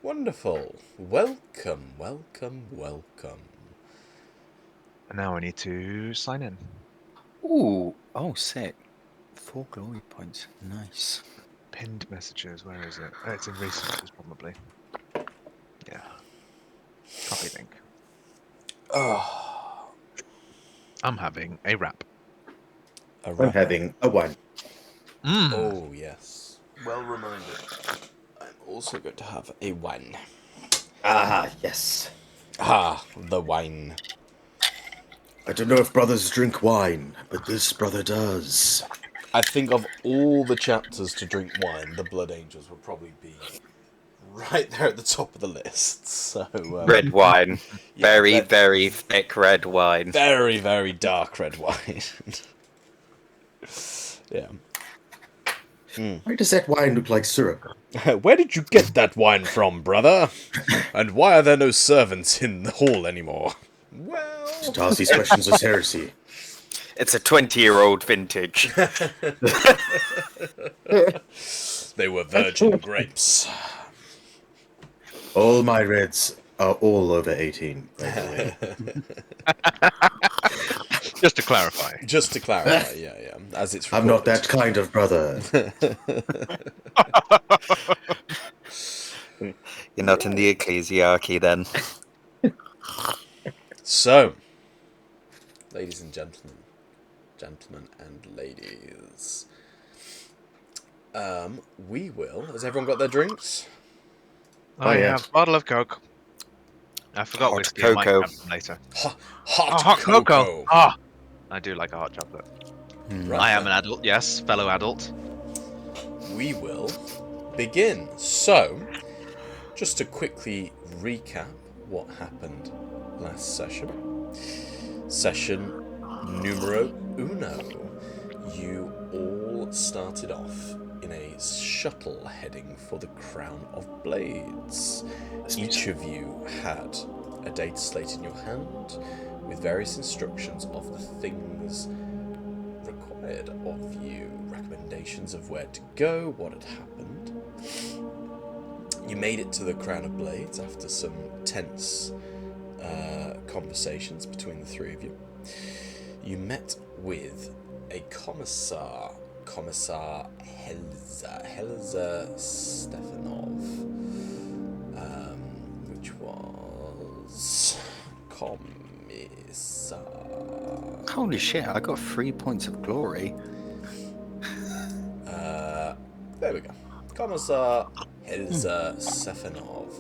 Wonderful. Welcome, welcome, welcome. And now I need to sign in. Ooh, oh, sick. 4 glory points. Nice. Pinned messages, where is it? Oh, it's in resources, probably. Yeah. Copy link. Oh, I'm having a wrap. I'm having a wine. Oh, yes. Well reminded. I'm also going to have a wine. Ah, yes. Ah, the wine. I don't know if brothers drink wine, but this brother does. I think of all the chapters to drink wine, the Blood Angels would probably be right there at the top of the list. So Red wine. yeah, Very thick red wine. very, very dark red wine. Yeah. Why does that wine look like syrup? Where did you get that wine from, brother? And why are there no servants in the hall anymore? Well, To ask these questions is heresy. It's a 20-year-old vintage. they were virgin grapes. All my reds are all over 18, by the way. Just to clarify. Just to clarify, yeah. As it's I'm not recorded. that kind of brother. You're not in the ecclesiarchy then. So, ladies and gentlemen and ladies, we will. Has everyone got their drinks? I yeah. have a bottle of Coke. I forgot Hot whiskey. I might cocoa. have them later. Hot cocoa. Ah, I do like a hot chocolate. Right I am then. an adult, yes, fellow adult. We will begin. So, just to quickly recap what happened last session. Session numero uno. You all started off in a shuttle heading for the Crown of Blades. Each of you had a data slate in your hand with various instructions of the things required of you, recommendations of where to go, what had happened. You made it to the Crown of Blades after some tense conversations between the three of you. You met with a Commissar Helza Stefanov, which was Commissar. Holy shit, I got 3 points of glory. There we go. Commissar Helza Stefanov.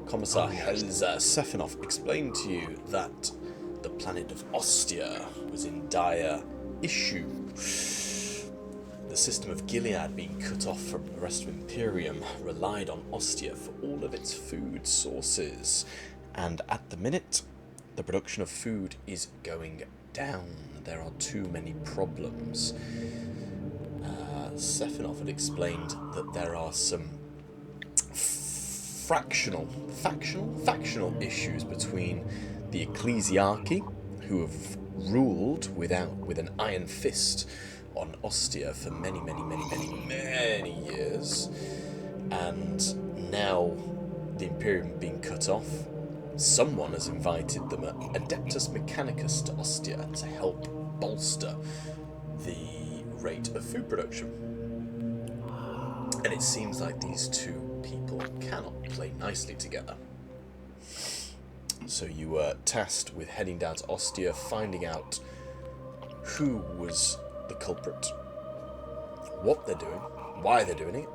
Commissar Helza Stefanov explained to you that the planet of Ostia was in dire issue. The system of Gilead being cut off from the rest of Imperium relied on Ostia for all of its food sources, and at the minute, the production of food is going down. There are too many problems. Stefanov had explained that there are some factional issues between the ecclesiarchy, who have ruled with an iron fist on Ostia for many years, and now the Imperium being cut off, someone has invited them at Adeptus Mechanicus to Ostia to help bolster the rate of food production. And it seems like these two people cannot play nicely together. So you were tasked with heading down to Ostia, finding out who was the culprit, what they're doing, why they're doing it,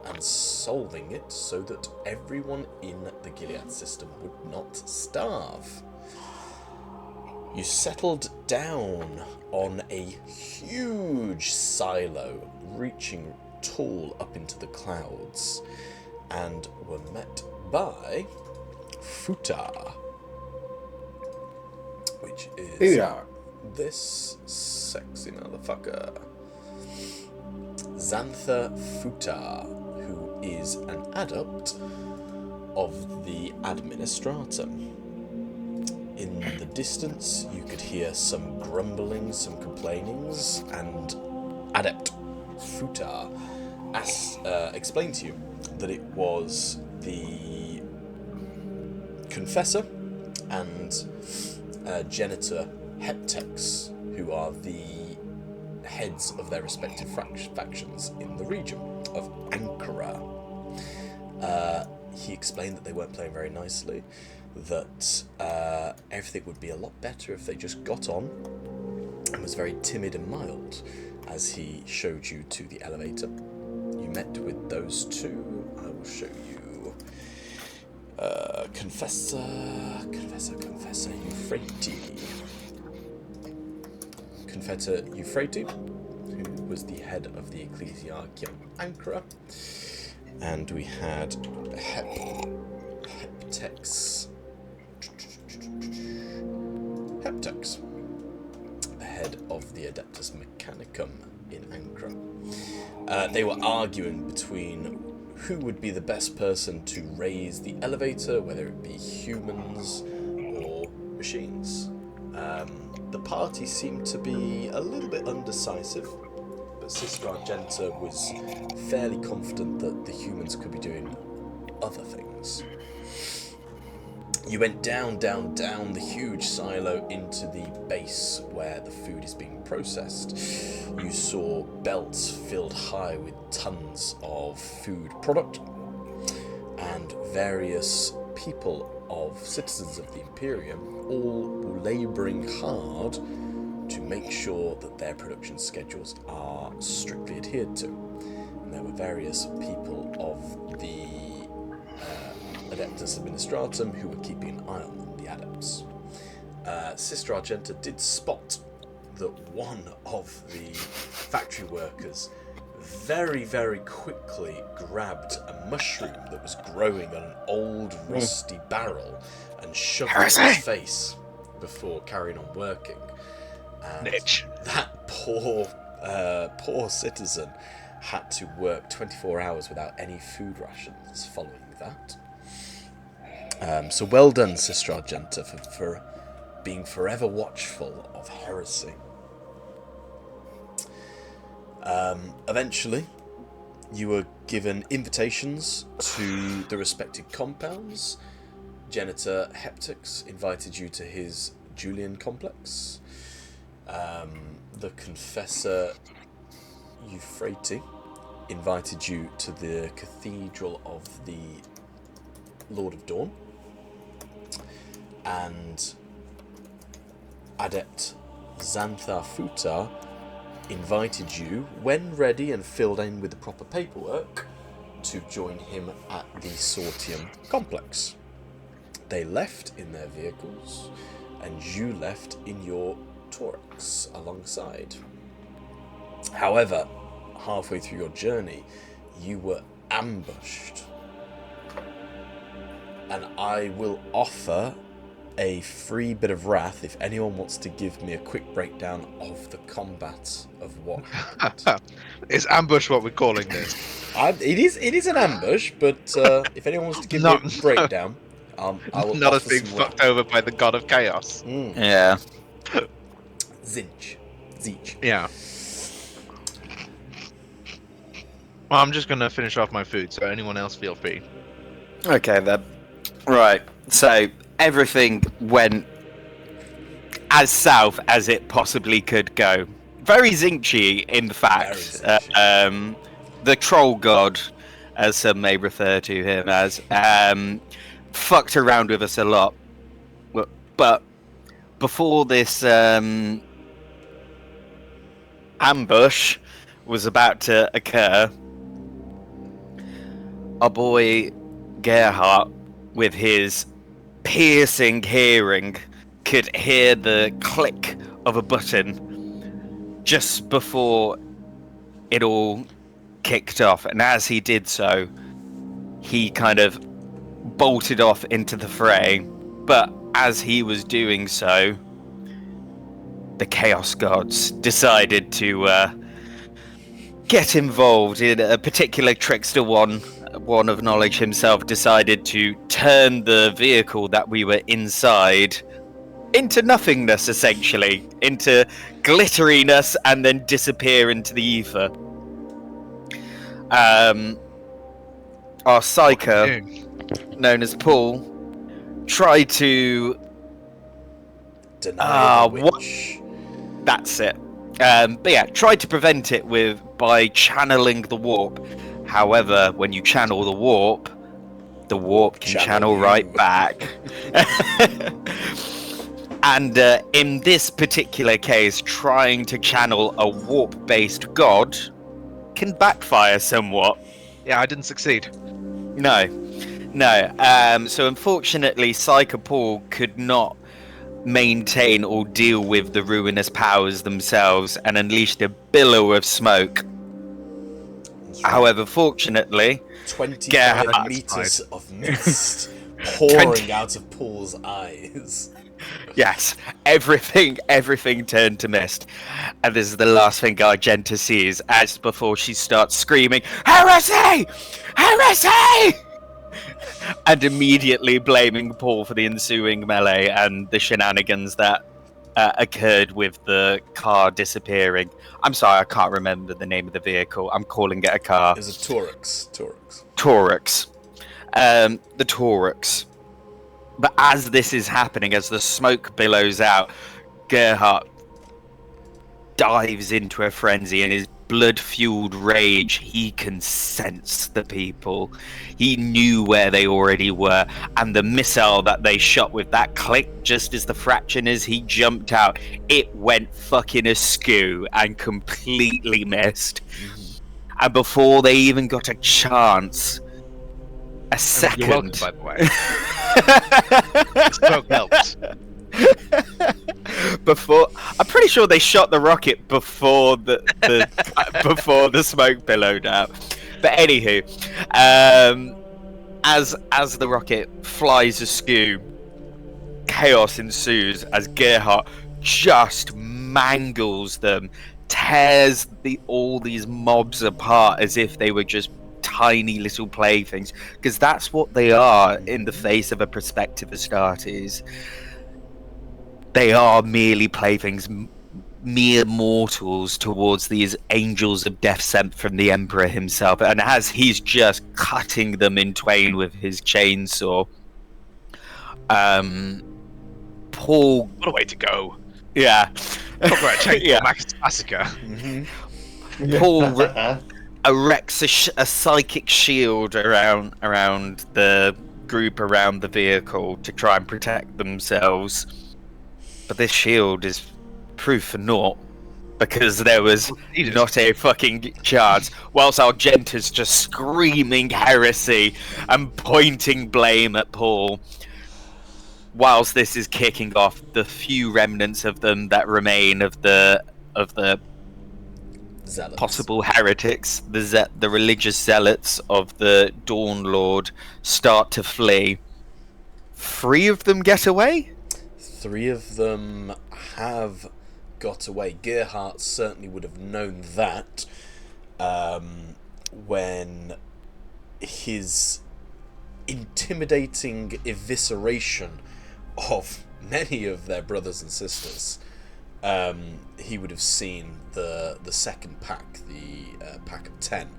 and solving it so that everyone in the Gilead system would not starve. You settled down on a huge silo reaching tall up into the clouds and were met by Futa, which is this sexy motherfucker, Xantha Futa, who is an adept of the Administratum. In the distance, you could hear some grumbling, some complainings, and Adept Futa explained to you that it was the Confessor and Genitor Heptex, who are the heads of their respective factions in the region of Ankara. He explained that they weren't playing very nicely, that everything would be a lot better if they just got on, and was very timid and mild as he showed you to the elevator. You met with those two. I will show you. Confessor Euphrates. Confessor Euphrates, who was the head of the Ecclesiarchium Ankara. And we had Heptex, the head of the Adeptus Mechanicus in Ankara. They were arguing between who would be the best person to raise the elevator, whether it be humans or machines. The party seemed to be a little bit undecisive, but Sister Argenta was fairly confident that the humans could be doing other things. You went down the huge silo into the base where the food is being processed. You saw belts filled high with tons of food product, and various people of citizens of the Imperium all labouring hard to make sure that their production schedules are strictly adhered to. And there were various people of the Adeptus Administratum who were keeping an eye on them, the adepts. Sister Argenta did spot that one of the factory workers very, very quickly grabbed a mushroom that was growing on an old rusty barrel and shoved it in his face before carrying on working. And that poor citizen had to work 24 hours without any food rations following that. So well done, Sister Argenta, for being forever watchful of heresy. Eventually, you were given invitations to the respective compounds. Genitor Heptex invited you to his Julian complex. The Confessor Euphrates invited you to the Cathedral of the Lord of Dawn. And Adept Xantharfuta invited you, when ready and filled in with the proper paperwork, to join him at the Sortium complex. They left in their vehicles, and you left in your Torx alongside. However, halfway through your journey, you were ambushed. And I will offer a free bit of wrath if anyone wants to give me a quick breakdown of the combat of what happened. Is ambush what we're calling this? It is an ambush, but if anyone wants to give me a breakdown, I will Not offer us being some fucked over by the god of chaos. Yeah. Zinch. Yeah. Well, I'm just going to finish off my food, so anyone else feel free. Okay, then. Right. So, everything went as south as it possibly could go. Very Zinchy, in fact. The troll god, as some may refer to him as, fucked around with us a lot. But before this ambush was about to occur, our boy Gerhardt, with his piercing hearing, could hear the click of a button just before it all kicked off. And as he did so, he kind of bolted off into the fray. But as he was doing so, the Chaos Gods decided to get involved in a particular trickster one of knowledge himself decided to turn the vehicle that we were inside into nothingness, essentially, into glitteriness, and then disappear into the ether. Our psycho, known as Paul, try to... Deny the what- witch. That's it. But yeah, try to prevent it by channeling the warp. However, when you channel the warp can channel you. right back. And in this particular case, trying to channel a warp-based god can backfire somewhat. Yeah, I didn't succeed. No. So unfortunately, Psycho Paul could not maintain or deal with the ruinous powers themselves and unleashed a billow of smoke. That's right. However, fortunately, 25 Gerhard meters of mist pouring out of Paul's eyes. yes, everything turned to mist. And this is the last thing Argenta sees as before she starts screaming, "Heresy! Heresy!" and immediately blaming Paul for the ensuing melee and the shenanigans that occurred with the car disappearing. I'm sorry, I can't remember the name of the vehicle. I'm calling it a car. It was a Torux. Torux. The Torux. But as this is happening, as the smoke billows out, Gerhardt dives into a frenzy. In his blood-fueled rage, he can sense the people. He knew where they already were, and the missile that they shot with that click just as the fraction as he jumped out, it went fucking askew and completely missed. And before they even got a chance, a second... You're welcome, by the way. Smoke helps. Before, I'm pretty sure they shot the rocket before the before the smoke billowed out. But anywho, as the rocket flies askew, chaos ensues as Gerhardt just mangles them, tears all these mobs apart as if they were just tiny little playthings, because that's what they are in the face of a prospective Astartes. They are merely playthings, mere mortals towards these angels of death sent from the Emperor himself. And as he's just cutting them in twain with his chainsaw, Paul... What a way to go. Yeah. Talk about a Yeah. massacre. Paul erects a psychic shield around the group around the vehicle to try and protect themselves. But this shield is proof for naught, because there was not a fucking chance. Whilst Argenta's just screaming heresy and pointing blame at Paul. Whilst this is kicking off, the few remnants of them that remain of the Zealots. possible heretics, the religious zealots of the Dawn Lord, start to flee. 3 of them get away? 3 of them have got away. Gerhardt certainly would have known that when his intimidating evisceration of many of their brothers and sisters, he would have seen the second pack, the pack of 10.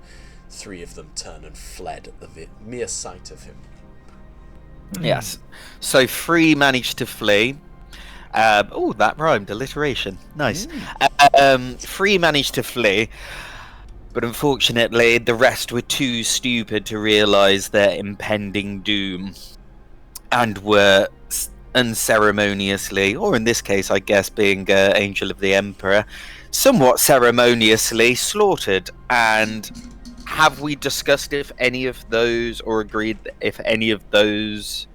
3 of them turn and fled at the mere sight of him. Yes. So 3 managed to flee. Oh, that rhymed. Alliteration. Nice. 3 managed to flee, but unfortunately the rest were too stupid to realise their impending doom, and were unceremoniously, or in this case I guess being Angel of the Emperor, somewhat ceremoniously slaughtered. And have we discussed if any of those, or agreed if any of those...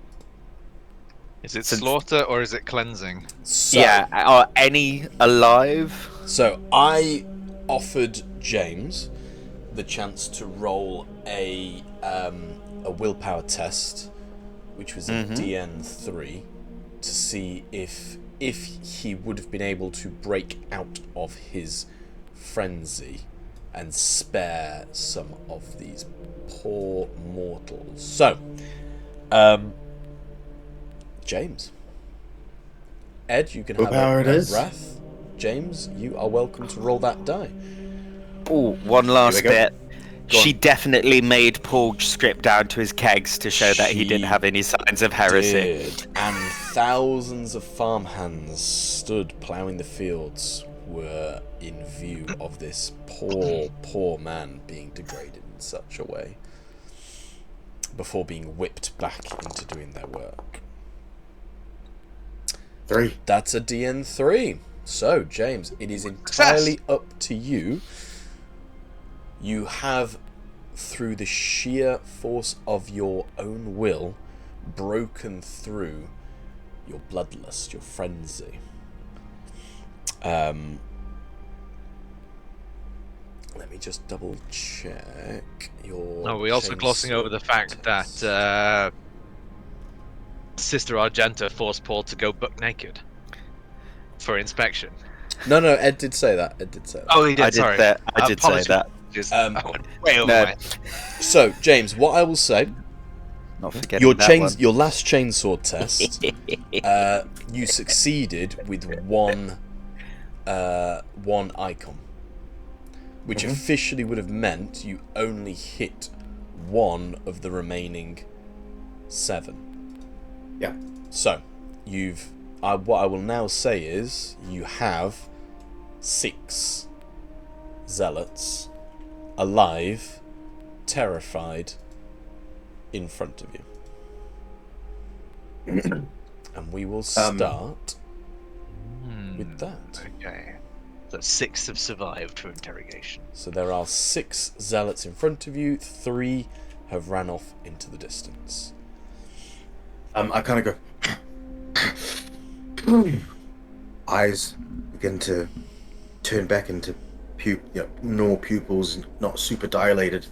Is it slaughter or is it cleansing? So, yeah, are any alive? So I offered James the chance to roll a willpower test, which was a DN3, to see if he would have been able to break out of his frenzy and spare some of these poor mortals. So, James. Ed, you can have Willpower it is. wrath. James, you are welcome to roll that die. Oh, one last Here we go. bit. She on. definitely made Paul strip down to his kegs to show that he didn't She have any signs of heresy. Did. And thousands of farmhands stood ploughing the fields were in view of this poor man being degraded in such a way before being whipped back into doing their work. 3. That's a DN3. So, James, it is entirely up to you. You have, through the sheer force of your own will, broken through your bloodlust, your frenzy. Let me just double check your. Are we also glossing over the fact that Sister Argenta forced Paul to go buck naked for inspection? No, Ed did say that. Oh, he did. I did Sorry, say that. I went way over No. my. So, James, what I will say, Not forgetting your that one. your last chainsaw test, you succeeded with one icon, which officially would have meant you only hit one of the remaining 7. Yeah. So, what I will now say is you have 6 zealots alive, terrified, in front of you. And we will start with that. Okay. So 6 have survived for interrogation. So there are 6 zealots in front of you, 3 have ran off into the distance. I kind of go. Eyes begin to turn back into normal pupils, not super dilated,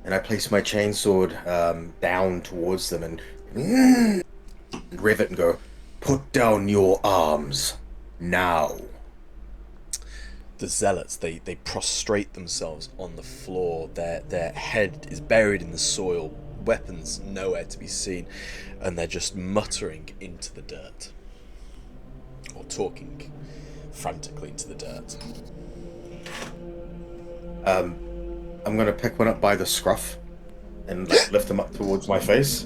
and I place my chainsword down towards them and rev it and go, "Put down your arms now." The zealots, they prostrate themselves on the floor. Their head is buried in the soil, weapons nowhere to be seen, and they're just muttering into the dirt. Or talking frantically into the dirt. I'm gonna pick one up by the scruff and lift him up towards my face.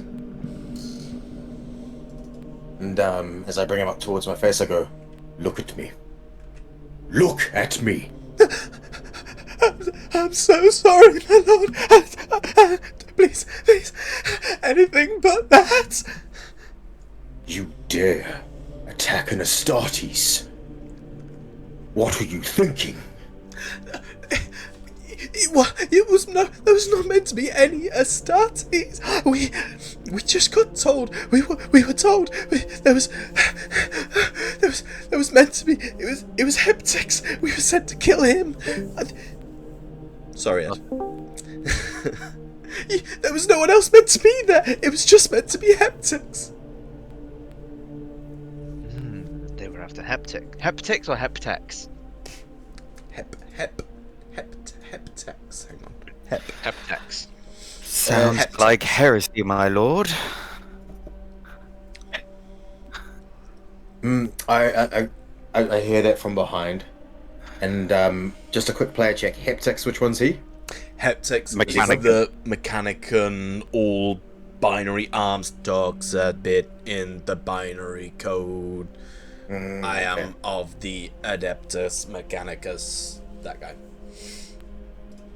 And as I bring him up towards my face, I go, "Look at me. Look at me." I'm so sorry, my lord. Please, anything but that. You dare attack an Astartes? What are you thinking? There was not meant to be any Astartes. We just got told. We were told there was meant to be. It was Heptix. We were sent to kill him. Sorry, Ed. There was no one else meant to be there. It was just meant to be Heptix. They were after Heptix. Heptix or Heptex? Heptex. Hang on. Heptex. Sounds Heptix. like heresy, my lord. I hear that from behind, and just a quick player check. Heptix, which one's he? Heptix is Mechanicus. the Mechanicus, all binary arms dogs a bit in the binary code. I am of the Adeptus Mechanicus. That guy.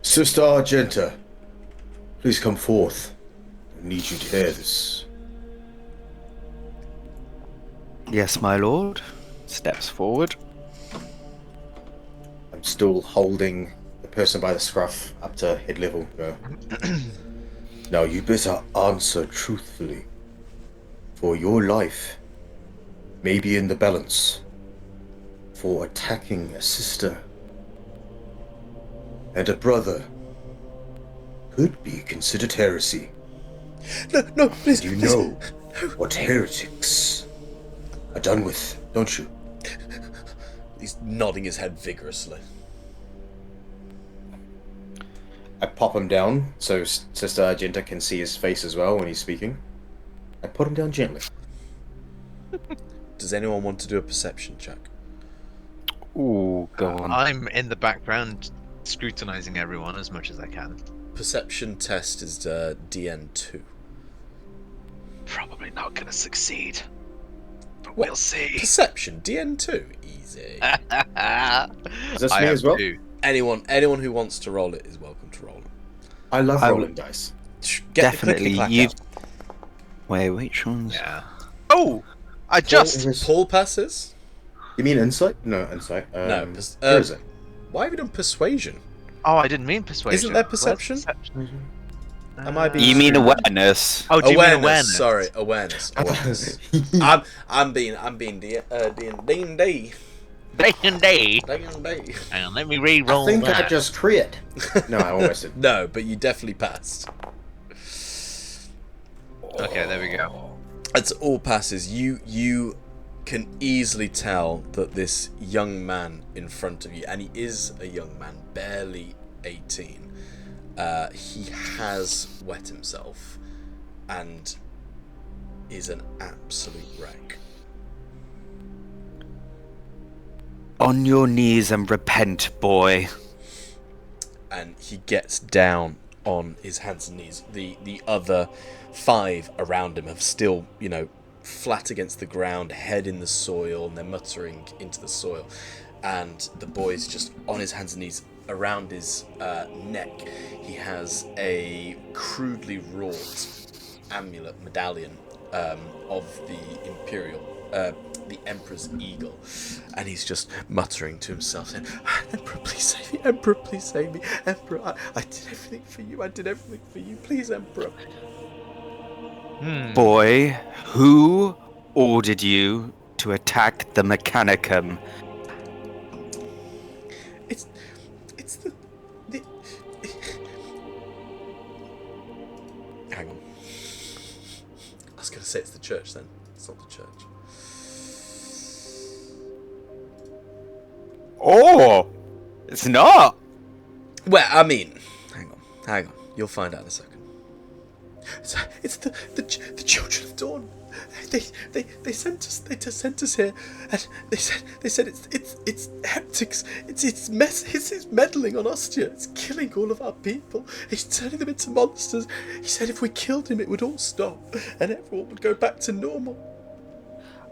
Sister Argenta, please come forth. I need you to hear this. Yes, my lord. Steps forward. I'm still holding the person by the scruff up to head level. Go. Now you better answer truthfully, for your life may be in the balance for attacking a sister, and a brother could be considered heresy. No, please. You know what heretics are done with, don't you? He's nodding his head vigorously. I pop him down so Sister Argenta can see his face as well when he's speaking. I put him down gently. Does anyone want to do a perception check? Ooh, go on. I'm in the background scrutinizing everyone as much as I can. perception test is DN2. Probably not gonna succeed. But What? we'll see. Perception DN2, easy. Is this I me have as well? 2. anyone who wants to roll it is welcome to roll it. I love I rolling dice. Get Definitely, the clickety-clack you've. out. Wait, which ones? Yeah. Oh! I just... Paul passes. You mean insight? No, insight. No, where is it? Why have you done persuasion? Oh, I didn't mean persuasion. Isn't there Where's perception? Am I being You mean stupid? awareness? Oh, do you mean awareness? Sorry, awareness. I'm being D&D. D&D. D&D. And let me re-roll I think that. I just crit. No, I almost did. No, but you definitely passed. Okay, there we go. It's all passes. You can easily tell that this young man in front of you, and he is a young man, barely 18, he has wet himself and is an absolute wreck. On your knees and repent, boy. And he gets down on his hands and knees. The other 5 around him have still, flat against the ground, head in the soil, and they're muttering into the soil. And the boy's just on his hands and knees. Around his neck, he has a crudely wrought amulet medallion of the Imperial, the Emperor's eagle, and he's just muttering to himself, saying, "Emperor, please save me! Emperor, please save me! Emperor, I did everything for you! I did everything for you! Please, Emperor!" Boy, who ordered you to attack the Mechanicum? It's the Hang on. I was going to say it's the church then. It's not the church. Oh, it's not. Well, I mean, hang on. You'll find out in a second. It's the children of Dawn. They sent us here, and they said it's heptics. It's meddling on Ostia. It's killing all of our people. He's turning them into monsters. He said if we killed him, it would all stop, and everyone would go back to normal.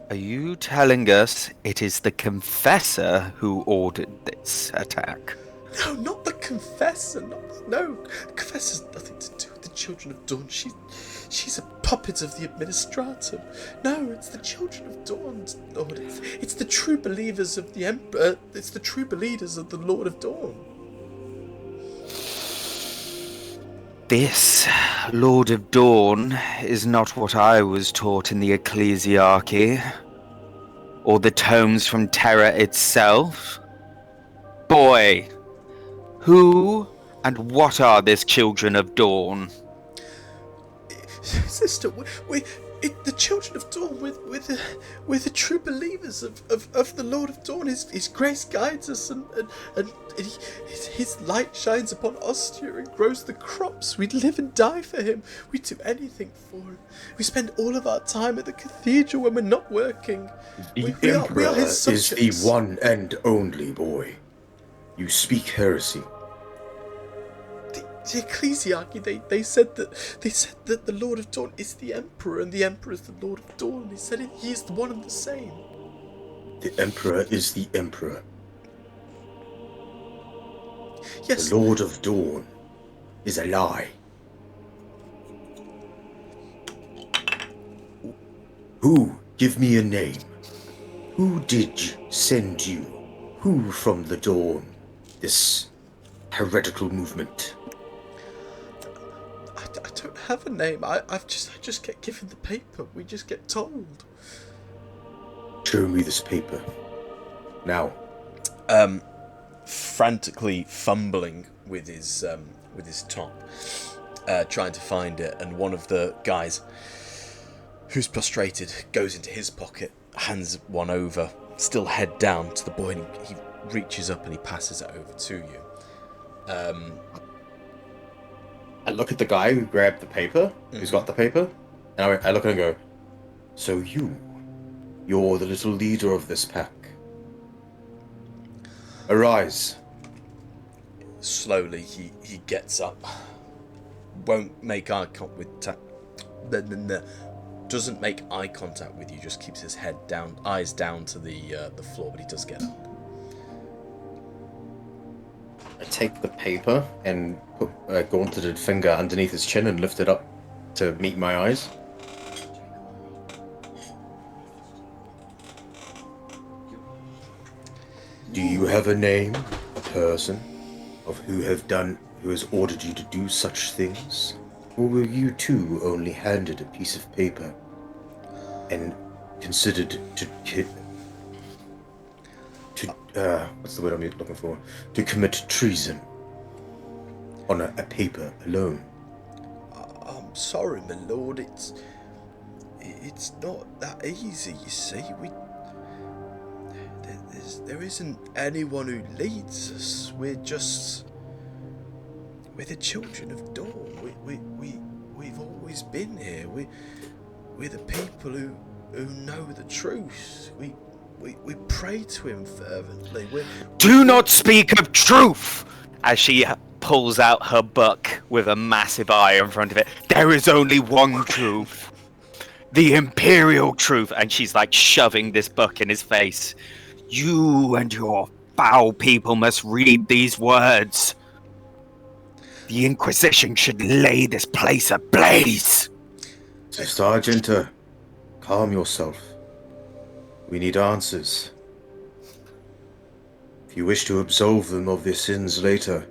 Are you telling us it is the Confessor who ordered this attack? No, not the Confessor. No, the Confessor's nothing to do with the Children of Dawn. She's a puppet of the Administratum. No, it's the Children of Dawn, Lord. It's the true believers of the Emperor. It's the true believers of the Lord of Dawn. This Lord of Dawn is not what I was taught in the Ecclesiarchy, or the tomes from Terra itself. Boy, who and what are this Children of Dawn? Sister, the Children of Dawn, we're the true believers of the Lord of Dawn. His grace guides us, and his light shines upon Ostia and grows the crops. We live and die for him. We do anything for him. We spend all of our time at the cathedral when we're not working. The We Emperor are his is subjects. the one and only boy. You speak heresy. The Ecclesiarchy, they said that the Lord of Dawn is the Emperor, and the Emperor is the Lord of Dawn. They said he is the one and the same. The Emperor is the Emperor. Yes. The Lord of Dawn is a lie. Who? Give me a name. Who did send you? Who from the Dawn? This heretical movement. I don't have a name. I just get given the paper. We just get told. Show me this paper. Now. Frantically fumbling with his top, trying to find it, and one of the guys who's prostrated goes into his pocket, hands one over, still head down to the boy, and he reaches up and he passes it over to you. I look at the guy who grabbed the paper, who's got the paper, and I look at him and go, so you're the little leader of this pack. Arise. Slowly he gets up won't make eye contact with doesn't make eye contact with you. Just keeps his head down, eyes down to the floor, but he does get up. I take the paper and put a gauntleted finger underneath his chin and lift it up to meet my eyes. Do you have a name, a person, of who has ordered you to do such things? Or were you too only handed a piece of paper and considered what's the word I'm looking for? To commit treason on a paper alone? I'm sorry, my lord. It's not that easy. You see, there isn't anyone who leads us. We're the children of Dawn. We've always been here. We're the people who know the truth. We pray to him fervently. Do not speak of truth! As she pulls out her book with a massive eye in front of it. There is only one truth. The Imperial truth. And she's like shoving this book in his face. You and your foul people must read these words. The Inquisition should lay this place ablaze. Sister Argenta, calm yourself. We need answers. If you wish to absolve them of their sins later,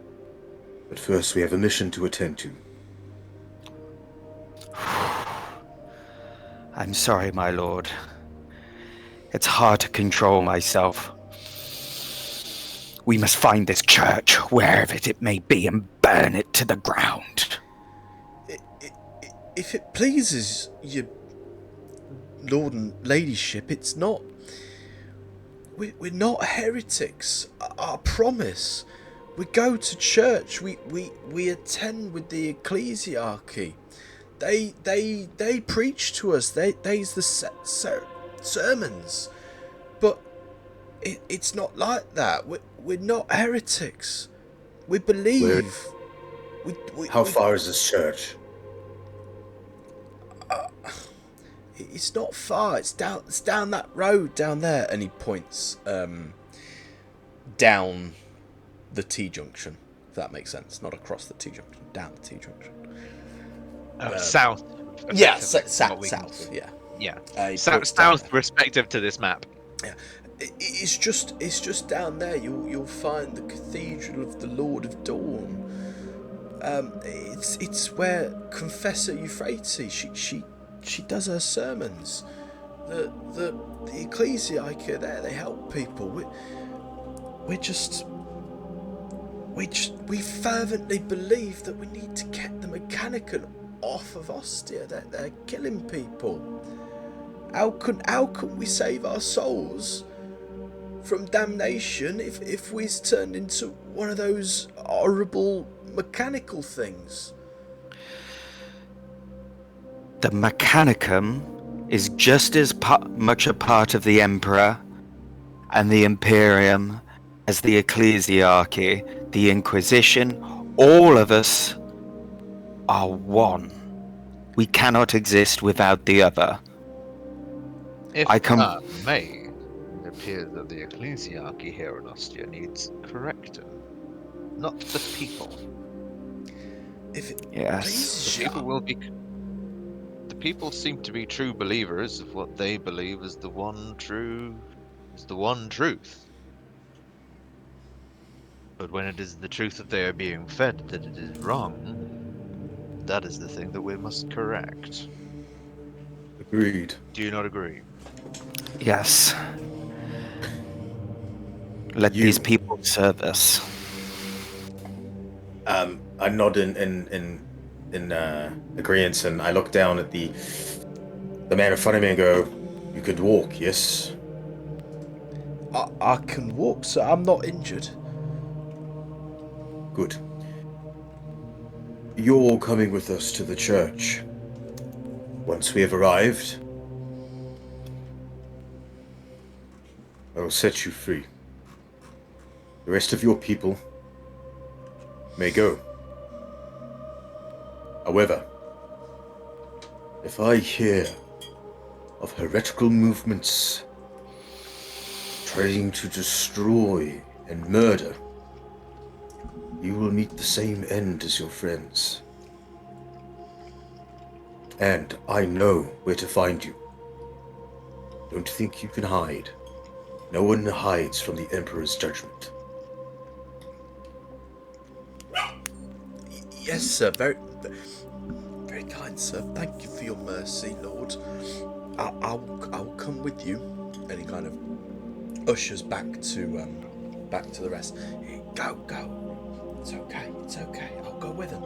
but first we have a mission to attend to. I'm sorry, my lord. It's hard to control myself. We must find this church, wherever it may be, and burn it to the ground. If it pleases your lord and ladyship, it's not... We're not heretics. I promise. We go to church. We attend with the ecclesiarchy. They preach to us. They's the sermons. But it's not like that. We're not heretics. We believe. How far is this church? It's not far. It's down that road down there, and he points down the T-junction. If that makes sense, not across the T-junction, down the T-junction. South. Yeah, south. Yeah. Yeah. South, respective to this map. Yeah. It's just down there. You'll find the Cathedral of the Lord of Dawn. It's where Confessor Euphrates she does her sermons. The ecclesiarchy there, they help people. We fervently believe that we need to get the Mechanicus off of Ostia. They're killing people. How can we save our souls from damnation if we're turned into one of those horrible mechanical things? The Mechanicum is just as much a part of the Emperor and the Imperium as the Ecclesiarchy, the Inquisition. All of us are one. We cannot exist without the other. If I may, it appears that the Ecclesiarchy here in Ostia needs correcting, not the people. Yes. The people seem to be true believers of what they believe is the one truth. But when it is the truth that they are being fed that it is wrong, that is the thing that we must correct. Agreed. Do you not agree? Yes. Let these people serve us. I nod in agreement, and I look down at the man in front of me and go, "You could walk, yes?" I can walk, so I'm not injured. Good. You're all coming with us to the church. Once we have arrived, I will set you free. The rest of your people may go. However, if I hear of heretical movements trying to destroy and murder, you will meet the same end as your friends. And I know where to find you. Don't think you can hide. No one hides from the Emperor's judgment. Yes, sir. Very, very kind, sir. Thank you for your mercy, Lord. I'll come with you. And he kind of ushers back to the rest. Go. It's okay. I'll go with him.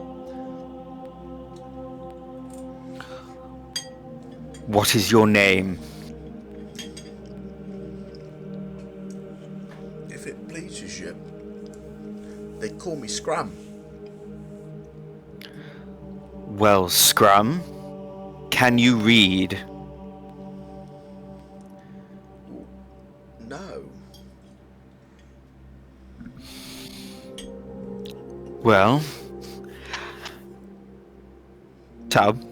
What is your name? If it pleases you, they call me Scram. Well, Scrum, can you read? No. Well, Tub,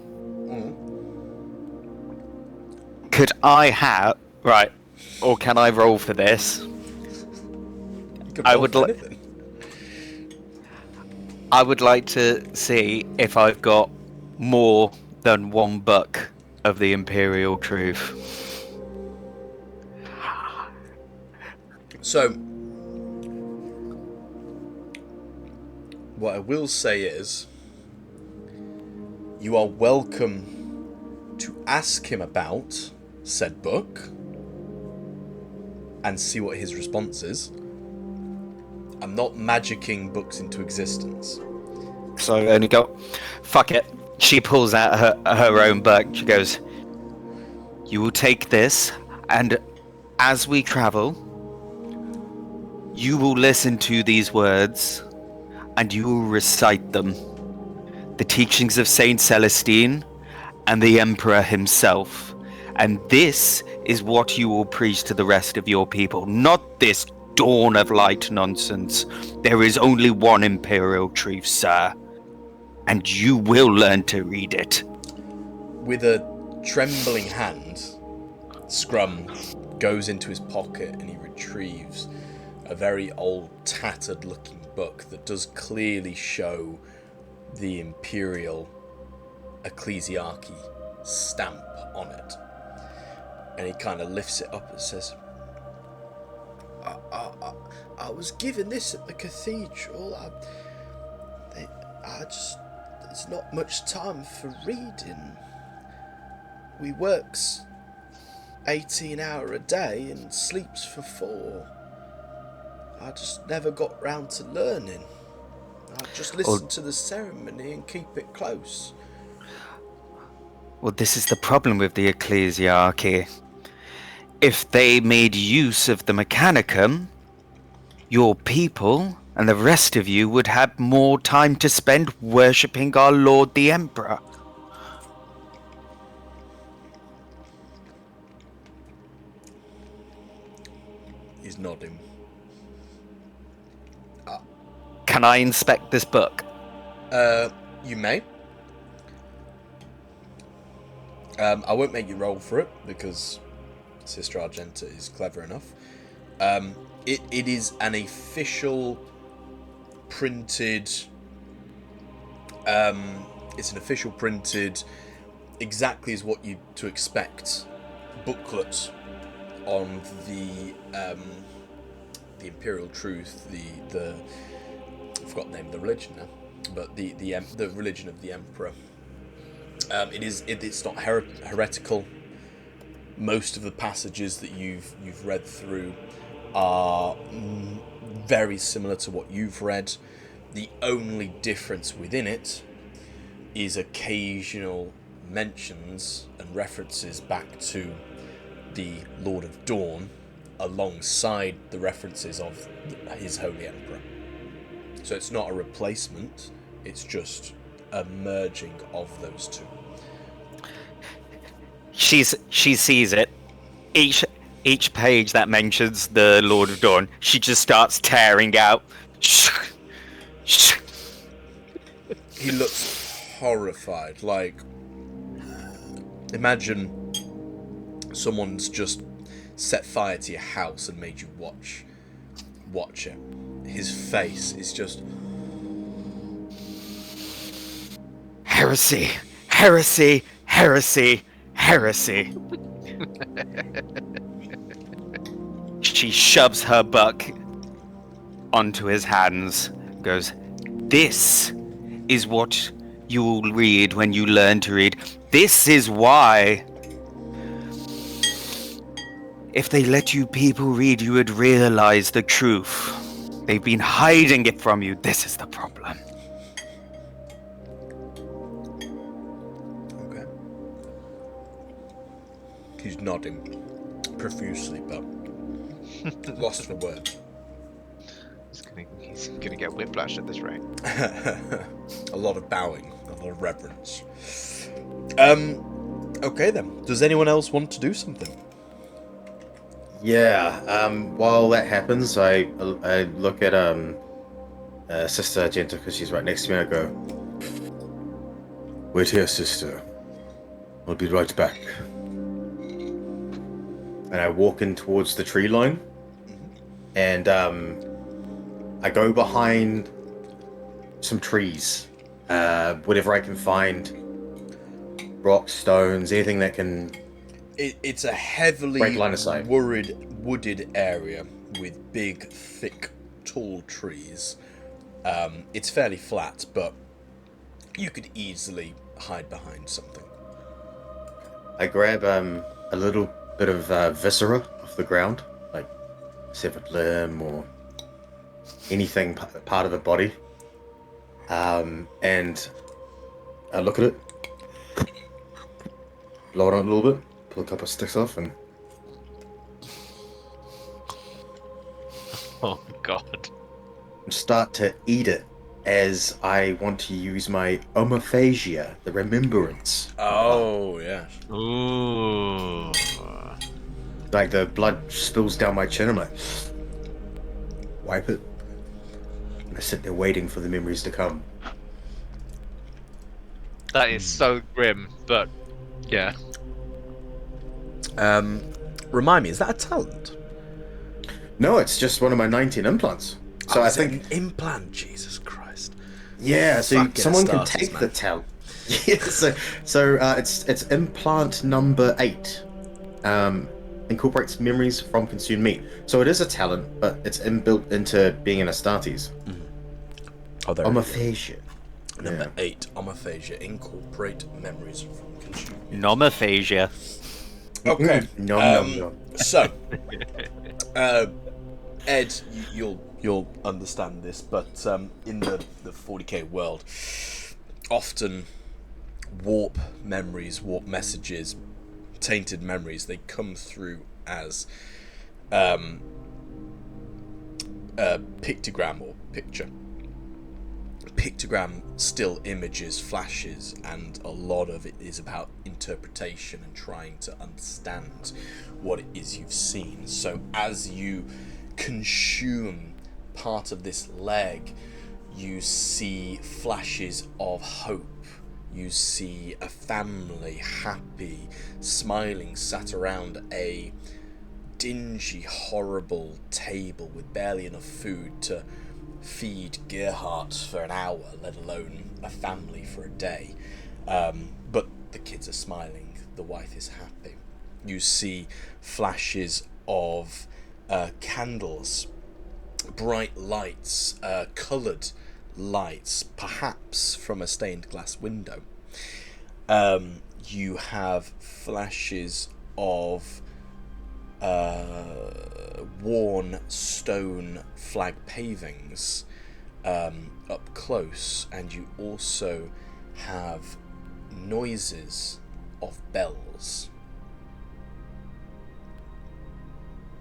could I have... Right, or can I roll for this? I would like to see if I've got more than one book of the Imperial Truth. So, what I will say is, you are welcome to ask him about said book and see what his response is. I'm not magicking books into existence. So I only go, fuck it. She pulls out her own book. She goes, you will take this, and as we travel, you will listen to these words, and you will recite them. The teachings of Saint Celestine and the Emperor himself. And this is what you will preach to the rest of your people, not this dawn of light nonsense. There is only one Imperial truth, sir. And you will learn to read it. With a trembling hand, Scrum goes into his pocket and he retrieves a very old, tattered-looking book that does clearly show the Imperial ecclesiarchy stamp on it. And he kind of lifts it up and says, I was given this at the cathedral. There's not much time for reading. We works 18 hours a day and sleeps for 4. I just never got round to learning. I just listen to the ceremony and keep it close. Well, this is the problem with the ecclesiarchy. If they made use of the Mechanicum, your people and the rest of you would have more time to spend worshipping our Lord the Emperor. He's nodding. Can I inspect this book? You may. I won't make you roll for it because Sister Argenta is clever enough. It is an official printed. It's an official printed, exactly as what you to expect, booklet on the Imperial Truth, the I forgot the name of the religion now, but the religion of the Emperor. It's not heretical. Most of the passages that you've read through are very similar to what you've read. The only difference within it is occasional mentions and references back to the Lord of Dawn alongside the references of His Holy Emperor. So it's not a replacement, it's just a merging of those two. She sees it. Each page that mentions the Lord of Dawn, she just starts tearing out. He looks horrified. Like, imagine someone's just set fire to your house and made you watch it. His face is just... Heresy! Heresy! Heresy! Heresy! She shoves her buck onto his hands, goes, "This is what you will read when you learn to read. This is why, if they let you people read, you would realize the truth. They've been hiding it from you. This is the problem." Okay. He's nodding profusely, but lost for words. He's gonna get whiplash at this rate. A lot of bowing, a lot of reverence. Okay then. Does anyone else want to do something? Yeah. While that happens, I look at Sister Argenta because she's right next to me. And I go, "Wait here, sister. I'll be right back." And I walk in towards the tree line, and I go behind some trees, whatever I can find, rocks, stones, anything that can. It's a heavily break line of sight. wooded area with big, thick, tall trees. It's fairly flat, but you could easily hide behind something. I grab a little bit of viscera off the ground, like severed limb or anything part of the body, and I look at it, blow it on a little bit, pull a couple of sticks off, and Oh God. start to eat it as I want to use my omophagia, the remembrance. Oh, yes. Ooh. Like the blood spills down my chin, I'm like, wipe it. And I sit there waiting for the memories to come. That is so grim, but yeah. Remind me, is that a talent? No, it's just one of my 19 implants. So I think an implant. Jesus Christ. yeah. So Fucking someone can starters, take man. the talent. Yeah. So it's implant number 8. Incorporates memories from consumed meat. So it is a talent, but it's inbuilt into being an Astartes. Oh, there it is. Omophagia. Number 8, omophagia. Incorporate memories from consumed. Nomophagia. Okay. No. So, Ed, you'll understand this, but in the 40k world, often warp memories, warp messages, tainted memories, they come through as a pictogram or picture. Pictogram still images, flashes, and a lot of it is about interpretation and trying to understand what it is you've seen. So as you consume part of this leg, you see flashes of hope. You see a family, happy, smiling, sat around a dingy, horrible table with barely enough food to feed Gerhardt for an hour, let alone a family for a day. But the kids are smiling, the wife is happy. You see flashes of candles, bright lights, coloured lights, perhaps from a stained glass window. You have flashes of worn stone flag pavings up close, and you also have noises of bells.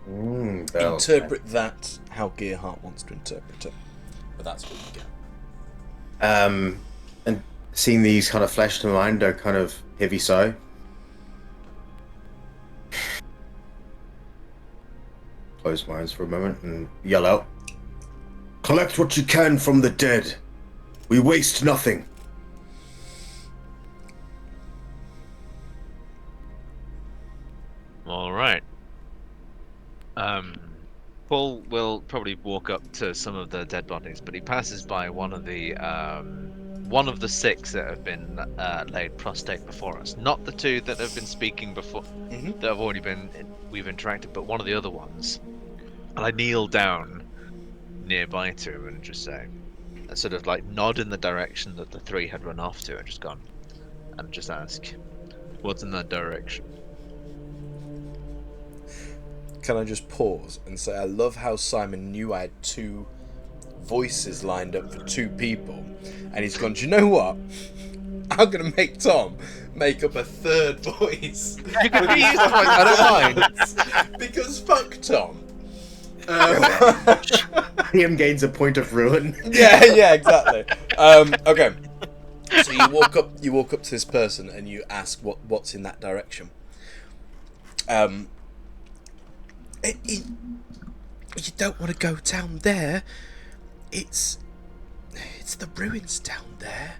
Bells. Interpret that how Gerhardt wants to interpret it, but that's what you get. And seeing these kind of flash to mind, a kind of heavy sigh. Close my eyes for a moment and yell out, "Collect what you can from the dead. We waste nothing." All right. Paul will probably walk up to some of the dead bodies, but he passes by one of the 6 that have been laid prostrate before us. Not the 2 that have been speaking before, Mhm. that have already been we've interacted, but one of the other ones. And I kneel down nearby to him and just say, I sort of like nod in the direction that the 3 had run off to, and just ask, what's in that direction? Can I just pause and say I love how Simon knew I had 2 voices lined up for 2 people, and he's gone, do you know what? I'm going to make Tom make up a 3rd voice. You can reuse the voice, I don't mind. Because fuck Tom. Liam gains a point of ruin. Yeah, exactly. Okay. So you walk up to this person and you ask what's in that direction. You don't want to go down there. It's the ruins down there.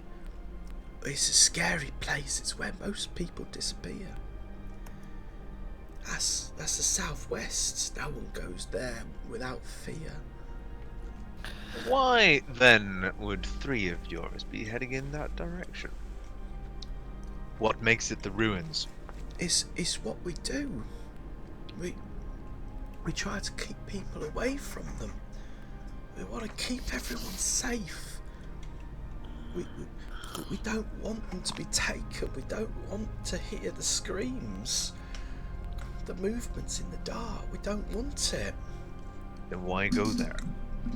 It's a scary place. It's where most people disappear. That's the southwest. No one goes there without fear. Why then would 3 of yours be heading in that direction? What makes it the ruins? It's what we do. We try to keep people away from them. We want to keep everyone safe. We don't want them to be taken. We don't want to hear the screams, the movements in the dark. We don't want it. Then why go there?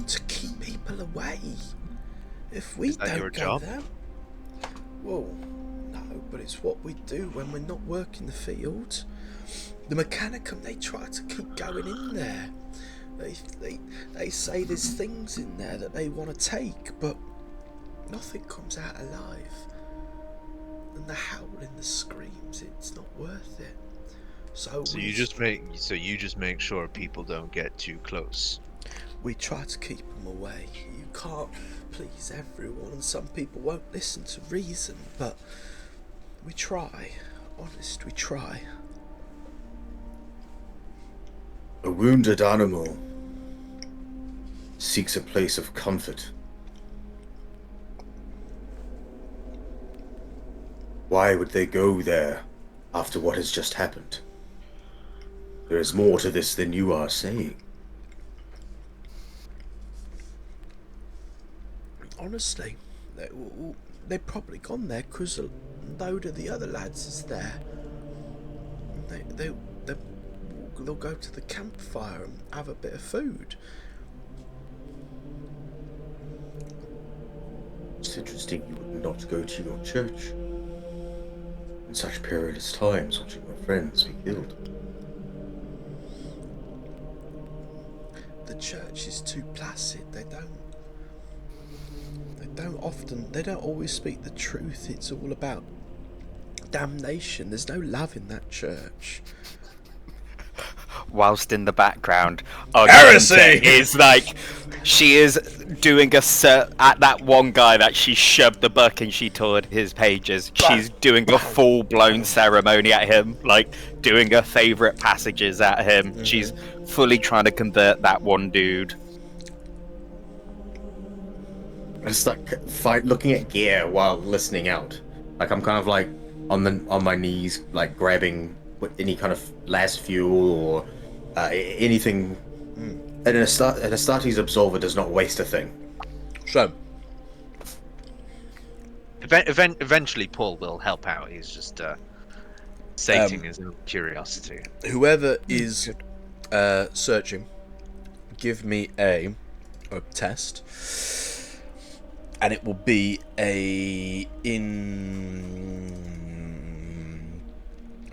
To keep people away. If we Is that don't your go job? there, well, no, but it's what we do when we're not working the field. The Mechanicum, they try to keep going in there. They say there's things in there that they want to take, but nothing comes out alive. And the howling, the screams, it's not worth it. So you just make sure people don't get too close. We try to keep them away. You can't please everyone, and some people won't listen to reason, but we try. Honest, we try. A wounded animal seeks a place of comfort. Why would they go there after what has just happened? There is more to this than you are saying. Honestly, they've probably gone there because a load of the other lads is there. They'll go to the campfire and have a bit of food. It's interesting you would not go to your church in such perilous times, watching your friends be killed. The church is too placid. They don't always speak the truth. It's all about damnation. There's no love in that church. Whilst in the background, Heresy! is like she is doing at that one guy that she shoved the book and she tore his pages. She's doing a full-blown ceremony at him, like doing her favourite passages at him. Mm-hmm. She's fully trying to convert that one dude. I just like looking at gear while listening out. Like I'm kind of like on my knees, like grabbing any kind of last fuel or anything. And an Astartes Absolver does not waste a thing. So, eventually, Paul will help out. He's just sating his own curiosity. Whoever is searching, give me a test, and it will be an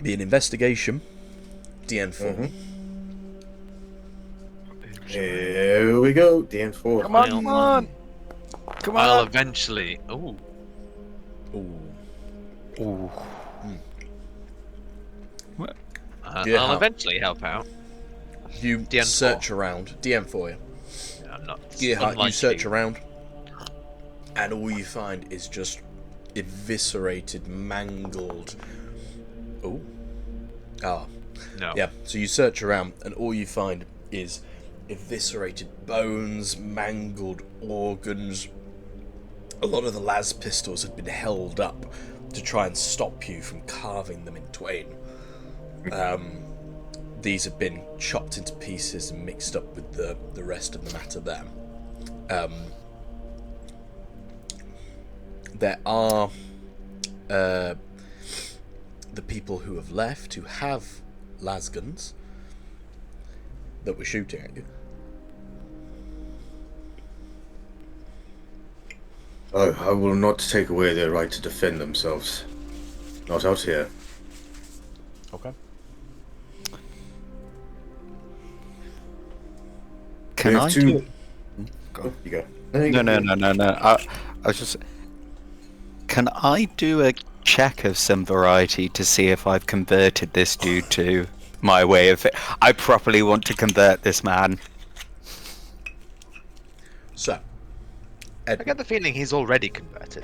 investigation. DN4. Mm-hmm. Here we go. DN4. Come on! I'll eventually. Ooh. What? I'll eventually help out. You DN4. search around. DM4 you. Yeah, I'm not. Gearhart, you search around, and all you find is just eviscerated, mangled. No. Yeah, so you search around, and all you find is eviscerated bones, mangled organs. A lot of the las pistols had been held up to try and stop you from carving them in twain. These have been chopped into pieces and mixed up with the rest of the matter there. There are the people who have left, who have lasguns that were shooting at you. Oh, I will not take away their right to defend themselves. Not out here. Okay. Can We have I two- do... Oh, you go. No. I was just... Can I do a check of some variety to see if I've converted this dude to my way of it? I properly want to convert this man. So, I get the feeling he's already converted.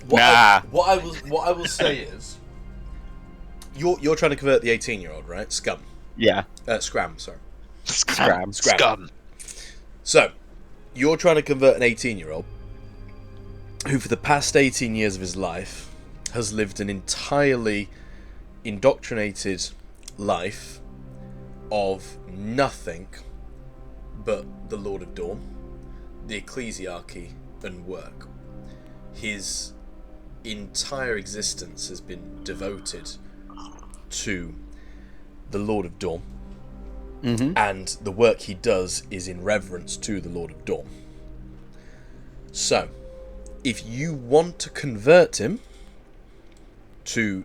what Nah. what I will say is, you're trying to convert the 18-year-old, right? Yeah. Scram, sorry. Scram. Scum. So, you're trying to convert an 18-year-old who, for the past 18 years of his life, has lived an entirely indoctrinated life of nothing but the Lord of Dawn, the ecclesiarchy, and work. His entire existence has been devoted to the Lord of Dawn, and the work he does is in reverence to the Lord of Dawn. So, if you want to convert him to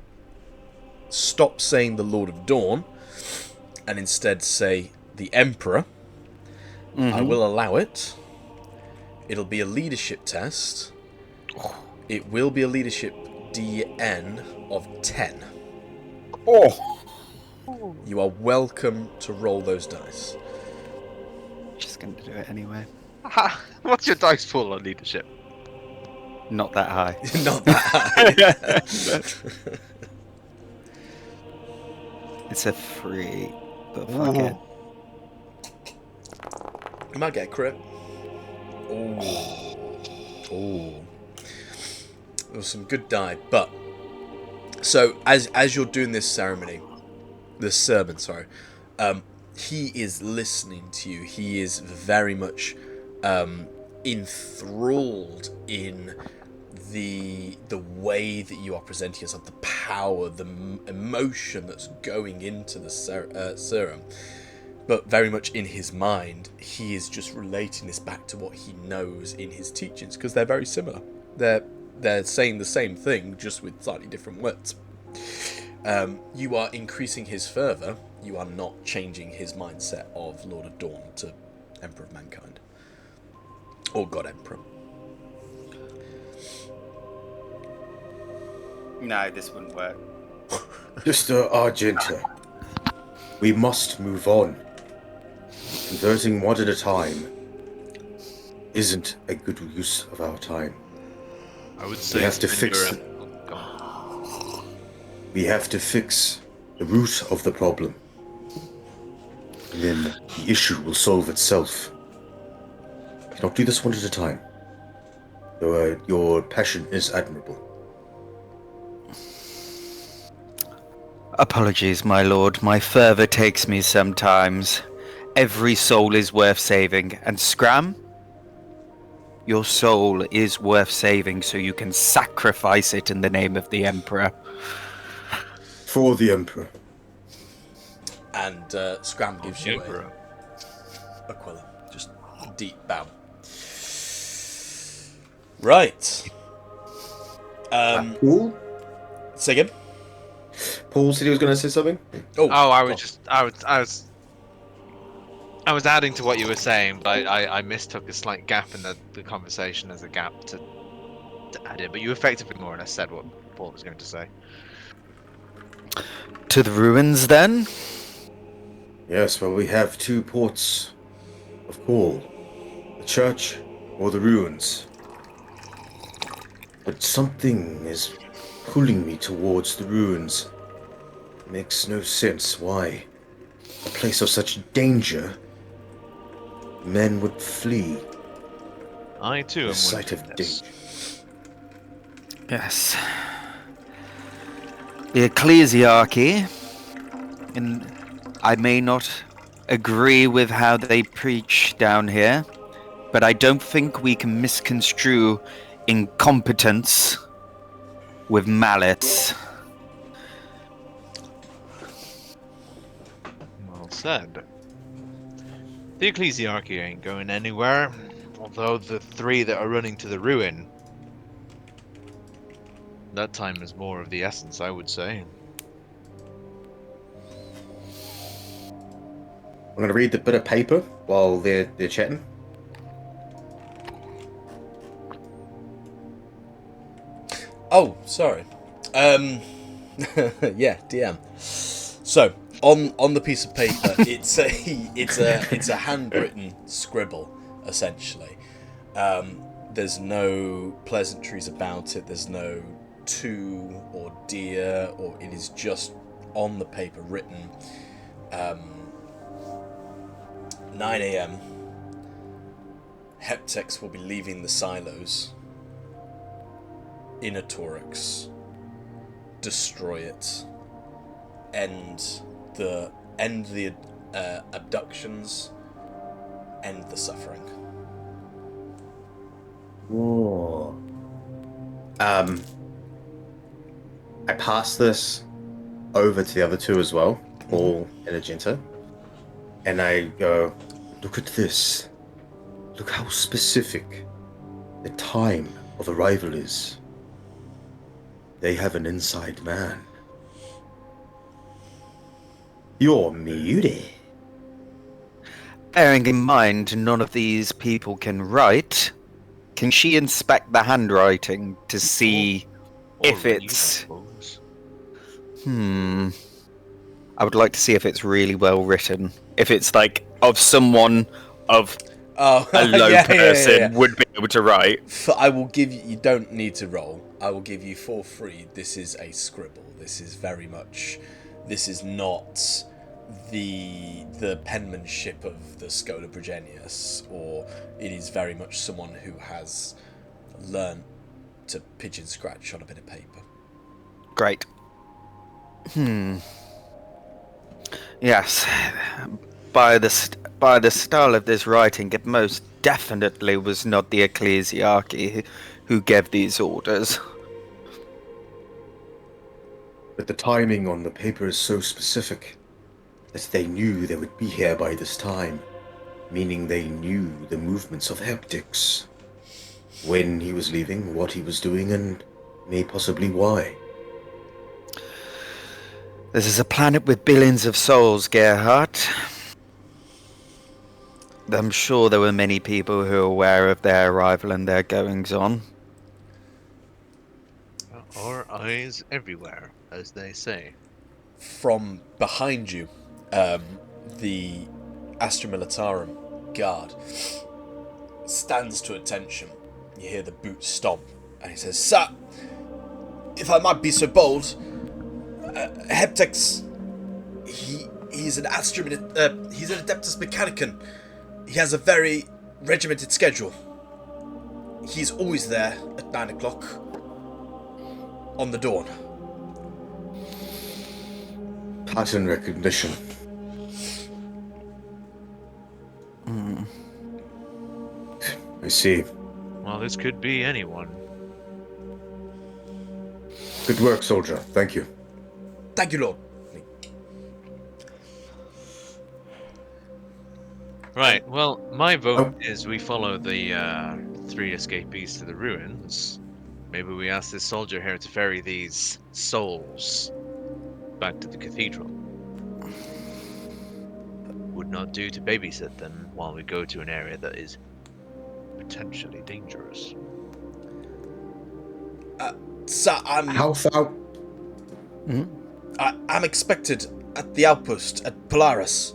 stop saying the Lord of Dawn and instead say the Emperor, I will allow it. It'll be a leadership test. It will be a leadership DN of 10. Oh! You are welcome to roll those dice. Just gonna do it anyway. What's your dice pool on leadership? Not that high. Not that high. It's a 3, but fuck it. You might get a crit. Ooh. There was some good die, but so as you're doing this sermon, he is listening to you. He is very much enthralled in the way that you are presenting yourself, the power, the emotion that's going into the serum. But very much in his mind, he is just relating this back to what he knows in his teachings, because they're very similar. They're saying the same thing, just with slightly different words. You are increasing his fervour. You are not changing his mindset of Lord of Dawn to Emperor of Mankind. Or God Emperor. No, this wouldn't work. Mr. Argenta, we must move on. Converting one at a time isn't a good use of our time. I would say We have to fix Endura- Oh, go on. We have to fix the root of the problem. And then the issue will solve itself. We cannot do this one at a time. Though your passion is admirable. Apologies, my lord. My fervour takes me sometimes. Every soul is worth saving. And Scram, your soul is worth saving so you can sacrifice it in the name of the Emperor. For the Emperor. And Scram gives you Emperor. a Aquila. Just a deep bow. Right. Paul? Say again? Paul said he was going to say something? Oh, I God. was adding to what you were saying, but I mistook a slight gap in the conversation as a gap to add in. But you effectively more or less said what Paul was going to say. To the ruins, then? Yes, well, we have two ports of call. The church or the ruins. But something is pulling me towards the ruins. makes no sense why a place of such danger men would flee. I too The am sight of wondering this. danger. Yes. The ecclesiarchy, and I may not agree with how they preach down here, but I don't think we can misconstrue incompetence with malice. Well said. The ecclesiarchy ain't going anywhere, although the three that are running to the ruin. That time is more of the essence, I would say. I'm going to read the bit of paper while they're chatting. Oh, sorry. Yeah, DM. So on the piece of paper, it's a handwritten scribble, essentially. There's no pleasantries about it. There's no to or dear, or it is just on the paper written. 9 a.m. Heptex will be leaving the silos. Inner Torix. Destroy it. End the abductions. End the suffering. Whoa. I pass this over to the other two as well, Paul and Agenta, and I go, look at this. Look how specific the time of arrival is. They have an inside man. You're muted. Bearing in mind none of these people can write, can she inspect the handwriting to see if Or read, I it's... suppose. I would like to see if it's really well written. If it's like of someone of Oh, a low yeah, person would be able to write. I will give you. You don't need to roll. I will give you for free. This is a scribble. This is very much. This is not the penmanship of the Schola Progenius, or it is very much someone who has learnt to pigeon scratch on a bit of paper. Great. Yes. By the style of this writing, it most definitely was not the ecclesiarchy who gave these orders. But the timing on the paper is so specific that they knew they would be here by this time, meaning they knew the movements of Heptix, when he was leaving, what he was doing, and may possibly why. This is a planet with billions of souls, Gerhardt. I'm sure there were many people who are aware of their arrival and their goings-on. Our eyes everywhere, as they say. From behind you, the Astra Militarum guard stands to attention. You hear the boot stomp, and he says, "Sir, if I might be so bold, Heptex, he's an he's an Adeptus Mechanicus. He has a very regimented schedule. He's always there at 9 o'clock on the dawn." Pattern recognition. I see. Well, this could be anyone. Good work, soldier. Thank you. Thank you, Lord. Right, well, my vote is we follow the 3 escapees to the ruins. Maybe we ask this soldier here to ferry these souls back to the cathedral. Would not do to babysit them while we go to an area that is potentially dangerous. Sir, How far? I'm expected at the outpost at Polaris.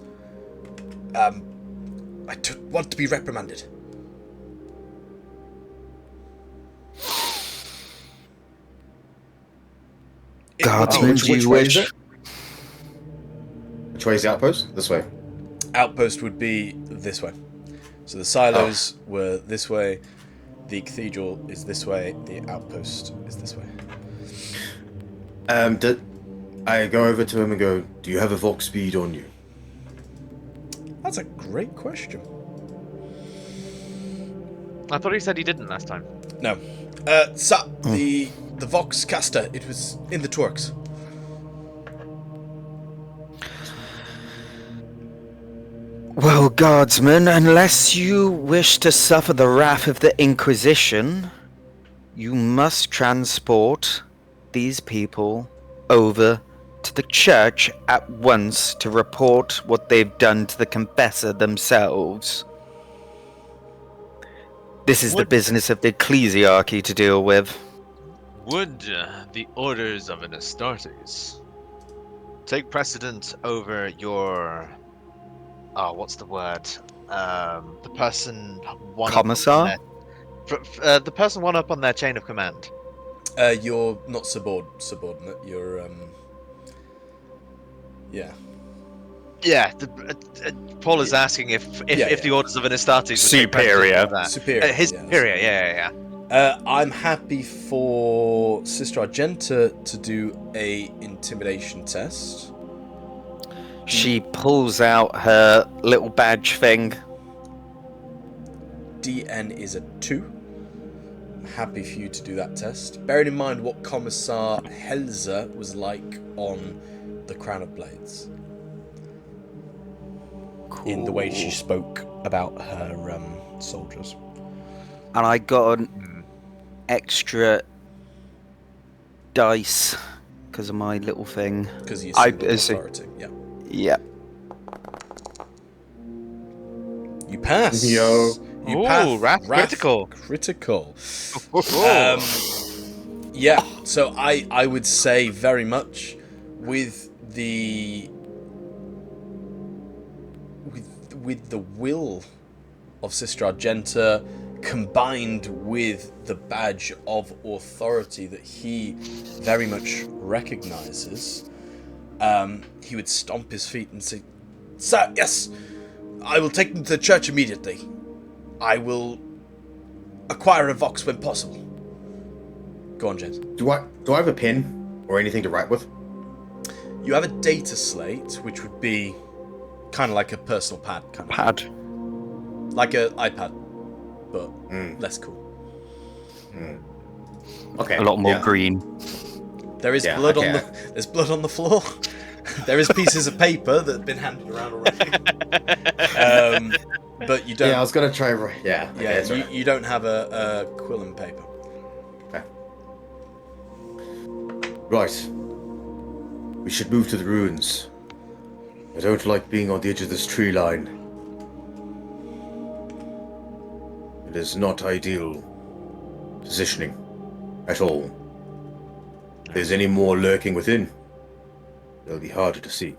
I don't want to be reprimanded. Guardsmen, Which do you way is wish? it? Which way is the outpost? This way. Outpost would be this way. So the silos were this way. The cathedral is this way. The outpost is this way. I go over to him and go, do you have a Vox speed on you? That's a great question. I thought he said he didn't last time. No. The Vox caster, it was in the Torques. Well, guardsman, unless you wish to suffer the wrath of the Inquisition, you must transport these people over to the church at once to report what they've done to the confessor themselves. This is the business of the ecclesiarchy to deal with. Would the orders of an Astartes take precedent over your... Oh, what's the word? The person one Commissar? the person one up on their chain of command. You're not subordinate. You're yeah. Yeah, Paul is asking if the orders of an Astartes would take Superior. precedent over that. Superior. His yes. superior, yeah. I'm happy for Sister Argenta to do a intimidation test. She pulls out her little badge thing. DN is a 2. I'm happy for you to do that test. Bearing in mind what Commissar Helzer was like on the Crown of Blades. In the way she spoke about her soldiers. And I got an extra dice because of my little thing. Because you I see authority. Yeah. Yeah. You pass. Yo. You Ooh, pass. wrath critical. Critical. Yeah. So I would say very much with the will of Sister Argenta combined with the badge of authority that he very much recognizes, he would stomp his feet and say, "Sir, yes, I will take them to the church immediately. I will acquire a Vox when possible." Go on, James. Do I have a pen or anything to write with? You have a data slate, which would be kind of like a personal pad. Like an iPad, but less cool. Okay. A lot more green. There is blood on the. There's blood on the floor. There is pieces of paper that have been handed around already. But you don't. Yeah, I was gonna try. Yeah. Yeah, you don't have a quill and paper. Okay. Right. We should move to the ruins. I don't like being on the edge of this tree line. It is not ideal positioning at all. If there's any more lurking within, they'll be harder to see.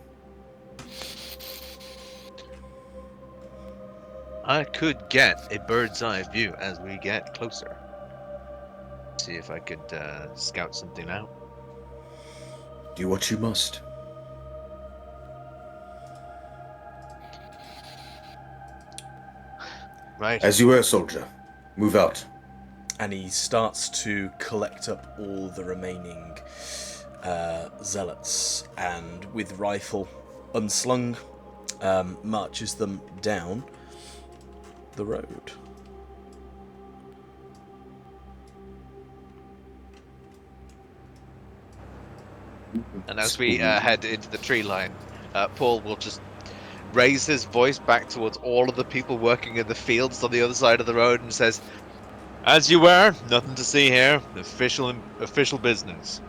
I could get a bird's eye view as we get closer. See if I could scout something out. Do what you must. Right. As you were, soldier. Move out. And he starts to collect up all the remaining zealots, and with rifle unslung, marches them down the road. And as we head into the tree line, Paul will just raise his voice back towards all of the people working in the fields on the other side of the road and says, "As you were, nothing to see here. Official business."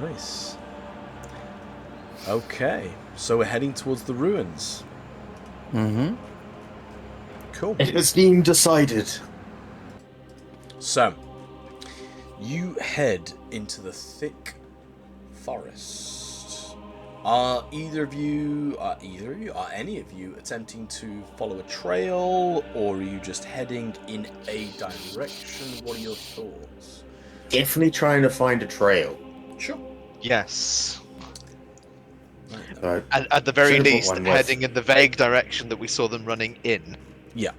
Nice. Okay, so we're heading towards the ruins. Mm-hmm. Cool. It has been decided. So, you head into the thick forest. Are any of you attempting to follow a trail, or are you just heading in a direction? What are your thoughts? Definitely trying to find a trail. Sure. Yes. Right then. Right. At the very Should've brought least, one with. heading in the vague direction that we saw them running in. Yeah.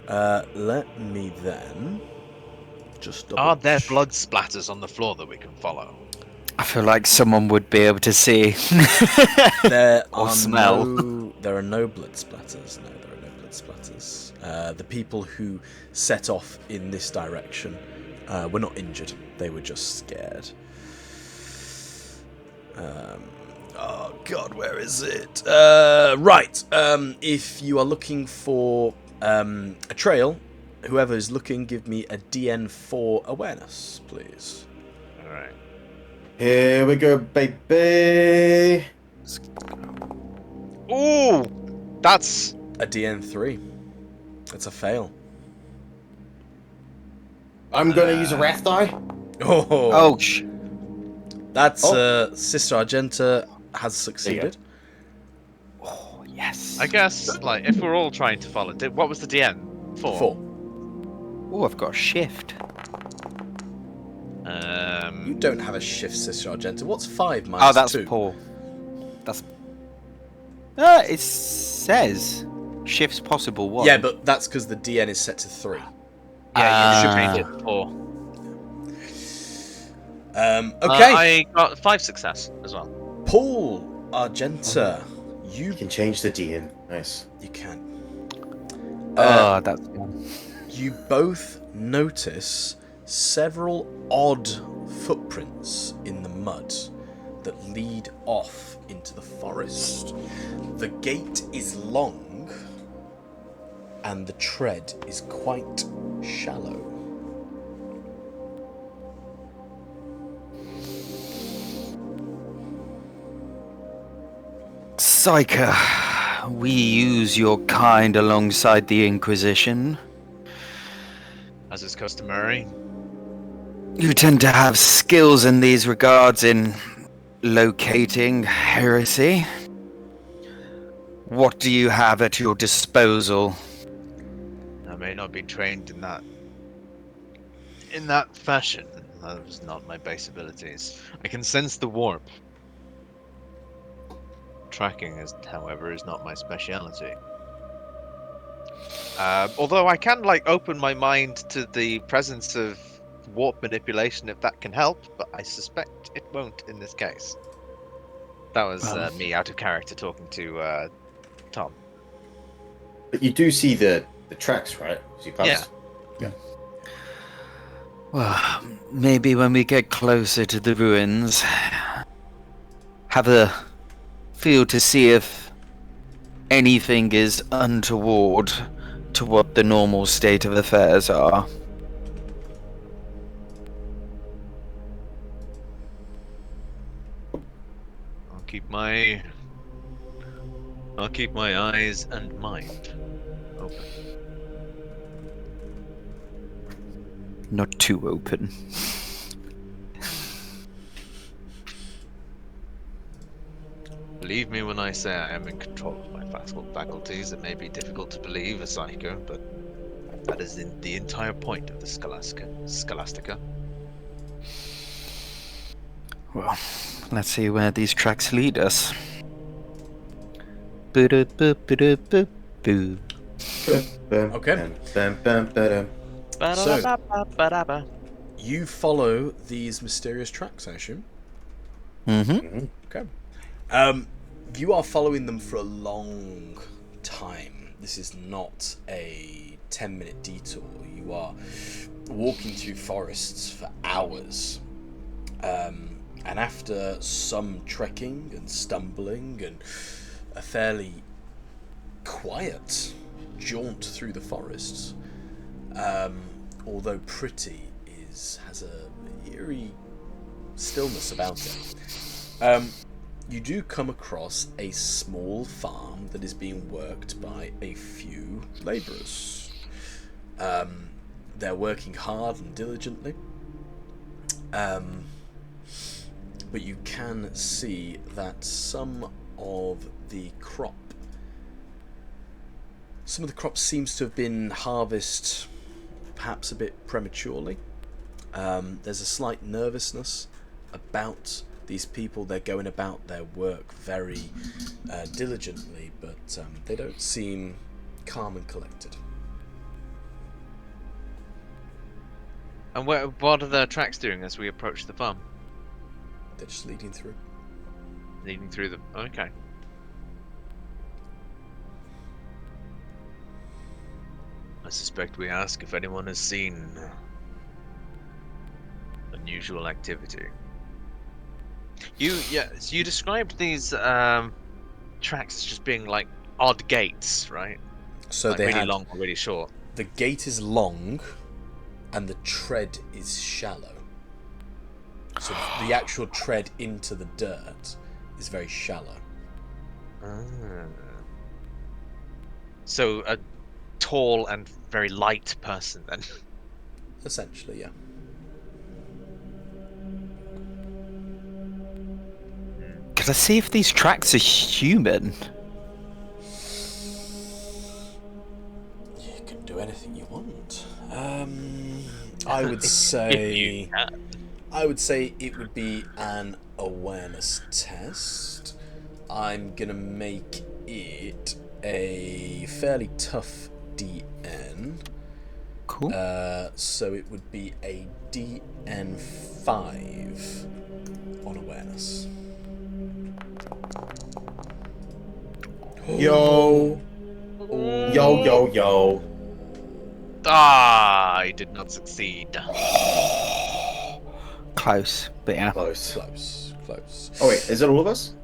Let me then just double. Are there blood splatters on the floor that we can follow? I feel like someone would be able to see. There Or are smell. there are no blood splatters. No, there are no blood splatters. The people who set off in this direction were not injured. They were just scared. Oh God, where is it? Right. If you are looking for a trail, whoever is looking, give me a DN4 awareness, please. All right. Here we go, baby. Ooh, that's A DN3. That's a fail. I'm gonna use a wrath die. Oh, Oh, that's Sister Argenta has succeeded. oh, yes. I guess like if we're all trying to follow. What was the DN? 4. 4. Oh, I've got a shift. You don't have a shift, Sister Argenta. What's 5 minus 2? Oh, that's Paul. That's. It says shifts possible. What? Yeah, but that's because the DN is set to 3. Yeah, you should Ah. change it to 4. Okay. I got 5 success as well. Paul Argenta, you You can change the D in. Nice. you can. Oh, that's. You both notice several odd footprints in the mud that lead off into the forest. The gate is long and the tread is quite shallow. Psyker, we use your kind alongside the Inquisition. As is customary. You tend to have skills in these regards in locating heresy. What do you have at your disposal? I may not be trained in that fashion. That was not my base abilities. I can sense the warp. Tracking, however, is not my speciality. Although I can open my mind to the presence of warp manipulation if that can help, but I suspect it won't in this case. That was me out of character talking to Tom. But you do see the tracks, right? As you pass. Yeah. Well, maybe when we get closer to the ruins, have a feel to see if anything is untoward to what the normal state of affairs are. I'll keep my eyes and mind open. Not too open. Believe me when I say I am in control of my faculties. It may be difficult to believe a psycho, but that is the entire point of the Scholastica. Well, let's see where these tracks lead us. Okay. Ba-da-ba-ba-ba-da-ba. You follow these mysterious tracks, I assume. Mm-hmm. Okay. You are following them for a long time. This is not a 10-minute detour. You are walking through forests for hours. And after some trekking and stumbling and a fairly quiet jaunt through the forests, although pretty, has a eerie stillness about it. You do come across a small farm that is being worked by a few labourers. They're working hard and diligently. But you can see that some of the crop seems to have been harvested perhaps a bit prematurely. There's a slight nervousness about These people, they're going about their work very diligently, but they don't seem calm and collected. And what are the tracks doing as we approach the farm? They're just leading through. Leading through the... Okay. I suspect we ask if anyone has seen unusual activity. So you described these tracks as just being like odd gates, right? So like they really had, long or really short. the gate is long, and the tread is shallow. So the actual tread into the dirt is very shallow. So a tall and very light person then. Essentially, yeah. Could I see if these tracks are human? You can do anything you want. I would say... I would say it would be an awareness test. I'm gonna make it a fairly tough DN. Cool. So it would be a DN5 on awareness. Yo. Yo. Ah, I did not succeed. Close, but yeah. Close. Close. Oh wait, is it all of us?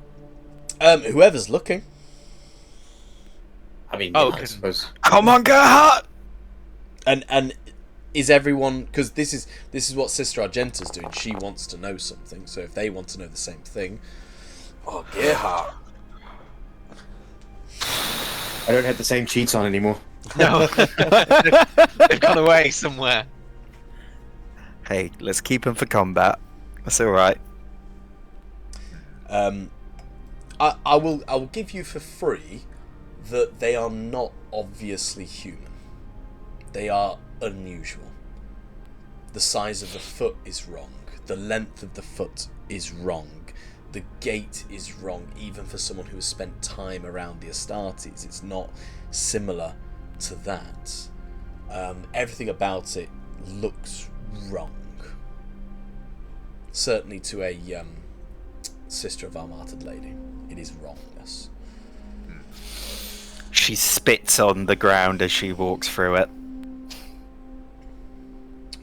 Whoever's looking. I mean, Oh, yeah, I suppose. Come on, Gerhard! And is everyone, because this is what Sister Argenta's doing. She wants to know something, so if they want to know the same thing, oh, Gerhard. I don't have the same cheats on anymore. No. They've gone away somewhere. Hey, let's keep them for combat. That's alright. I will give you for free that they are not obviously human. They are unusual. The size of the foot is wrong. The length of the foot is wrong. The gait is wrong, even for someone who has spent time around the Astartes. It's not similar to that. Everything about it looks wrong. Certainly to a sister of our martyred lady, it is wrongness. She spits on the ground as she walks through it.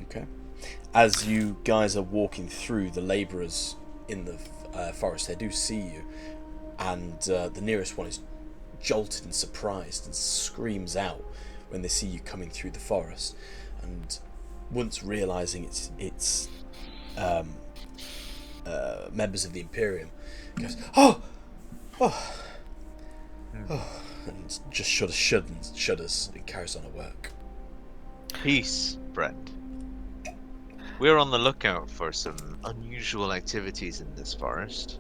Okay. As you guys are walking through, the labourers in the forest, they do see you, and the nearest one is jolted and surprised and screams out when they see you coming through the forest, and once realising it's members of the Imperium, goes, oh, and just shudders and carries on her work. Peace, friend. We're on the lookout for some unusual activities in this forest.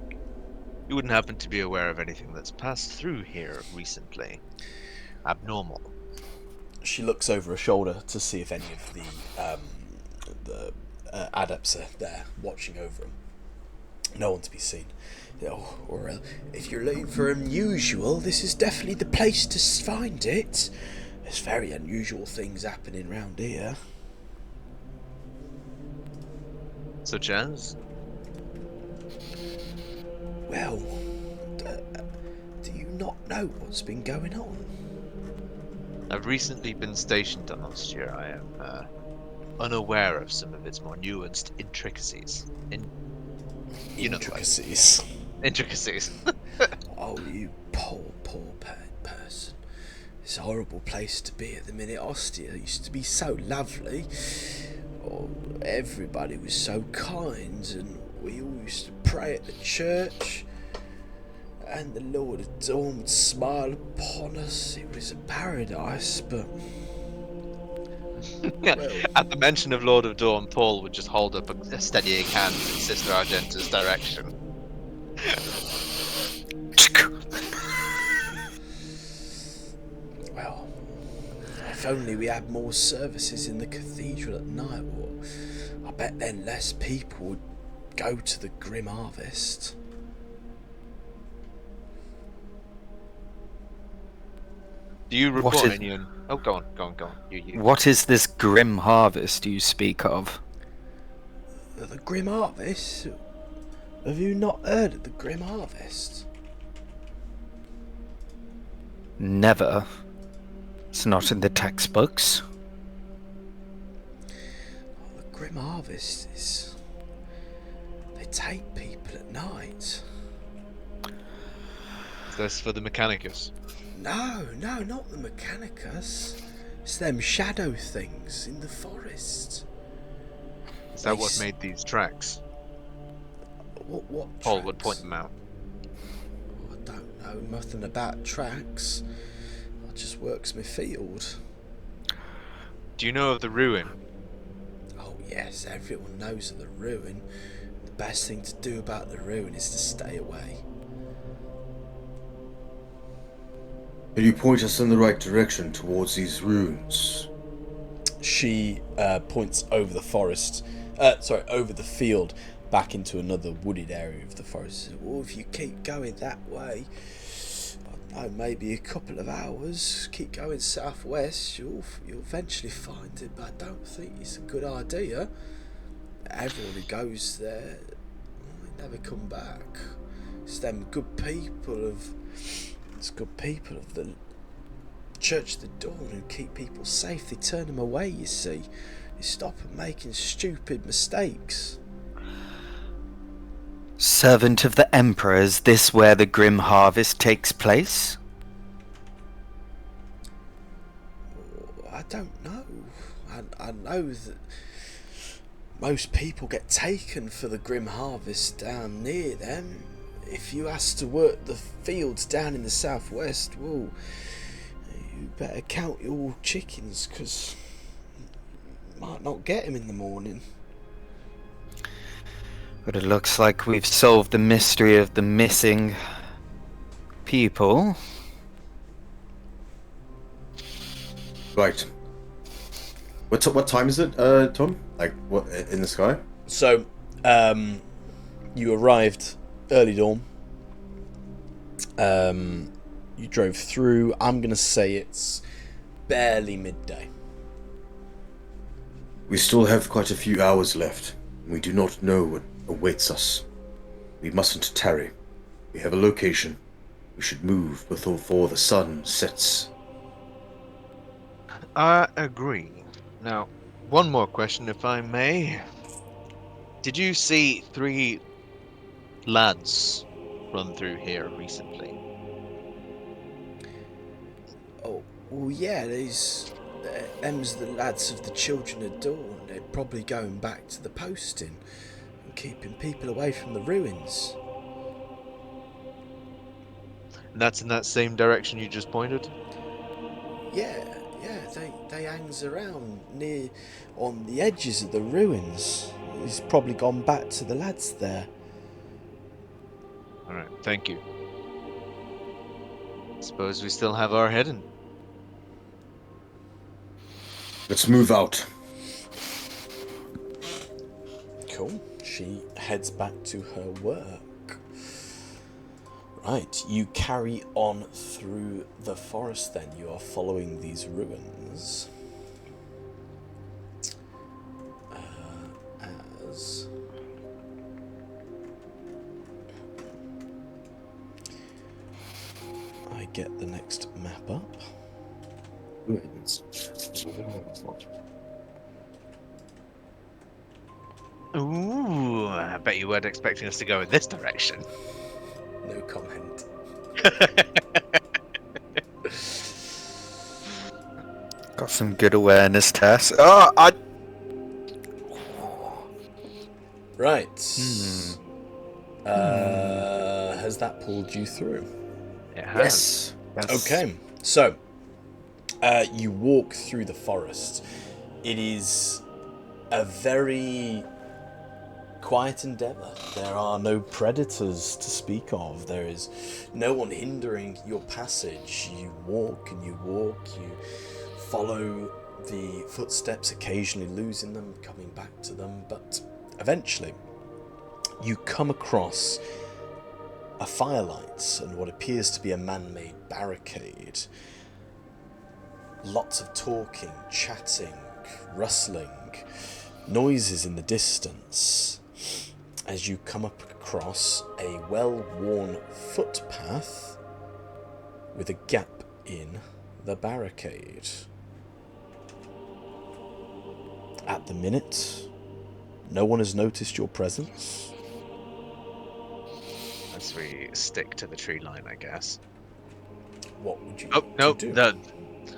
You wouldn't happen to be aware of anything that's passed through here recently? Abnormal. She looks over her shoulder to see if any of the adepts are there watching over them. No one to be seen. Oh, or if you're looking for unusual, this is definitely the place to find it. There's very unusual things happening round here. Such as? Well, do you not know what's been going on? I've recently been stationed on Ostia. I am unaware of some of its more nuanced intricacies. Intricacies. Intricacies. Oh, you poor person. It's a horrible place to be at the minute. Ostia used to be so lovely. Oh, everybody was so kind, and we all used to pray at the church, and the Lord of Dawn would smile upon us. It was a paradise, but... well, At the mention of Lord of Dawn, Paul would just hold up a steadying hand in Sister Argenta's direction. well, if only we had more services in the cathedral at night, or I bet then less people would go to the Grim Harvest. Do you report is- any? Oh, go on. You. What is this grim harvest you speak of? The Grim Harvest? Have you not heard of the Grim Harvest? Never. It's not in the textbooks. The Grim Harvest is... They take people at night. Is this for the Mechanicus? No, not the Mechanicus. It's them shadow things in the forest. Is that what made these tracks? What Paul would tracks? point them out. I don't know nothing about tracks. I just works my field. Do you know of the ruin? Oh yes, everyone knows of the ruin. The best thing to do about the ruin is to stay away. Can you point us in the right direction towards these ruins? She points over the forest, over the field, back into another wooded area of the forest. Well, if you keep going that way, I don't know, maybe a couple of hours, keep going southwest, you'll eventually find it, but I don't think it's a good idea. Everyone who goes there, they never come back. It's them good people of the Church of the Dawn who keep people safe. They turn them away, you see. They stop them making stupid mistakes. Servant of the Emperor, is this where the grim harvest takes place? I don't know. I know that most people get taken for the Grim Harvest down near them. If you ask to work the fields down in the southwest, well, you better count your chickens, because you might not get them in the morning. But it looks like we've solved the mystery of the missing people. Right. What time is it, Tom? Like, what, in the sky? So, you arrived early dawn. You drove through. I'm going to say it's barely midday. We still have quite a few hours left. We do not know what awaits us. We mustn't tarry. We have a location. We should move before the sun sets. I agree. Now, one more question, if I may. Did you see 3 lads run through here recently? Oh, well, yeah, them's the lads of the Children of Dawn. They're probably going back to the posting and keeping people away from the ruins. And that's in that same direction you just pointed? Yeah, they hangs around near on the edges of the ruins. He's probably gone back to the lads there. Alright, thank you. Suppose we still have our heading. Let's move out. Cool. She heads back to her work. Right, you carry on through the forest then. You are following these ruins. As I get the next map up. Ooh, I bet you weren't expecting us to go in this direction. No comment. Got some good awareness tests. Oh, Right. Has that pulled you through? It has. Okay, so you walk through the forest. It is a very quiet endeavour. There are no predators to speak of. There is no one hindering your passage. You walk and you walk. You follow the footsteps, occasionally losing them, coming back to them, but eventually you come across a firelight and what appears to be a man-made barricade. Lots of talking, chatting, rustling, noises in the distance as you come up across a well-worn footpath with a gap in the barricade. At the minute, no one has noticed your presence. As we stick to the tree line, I guess. What would you Oh, no, do? the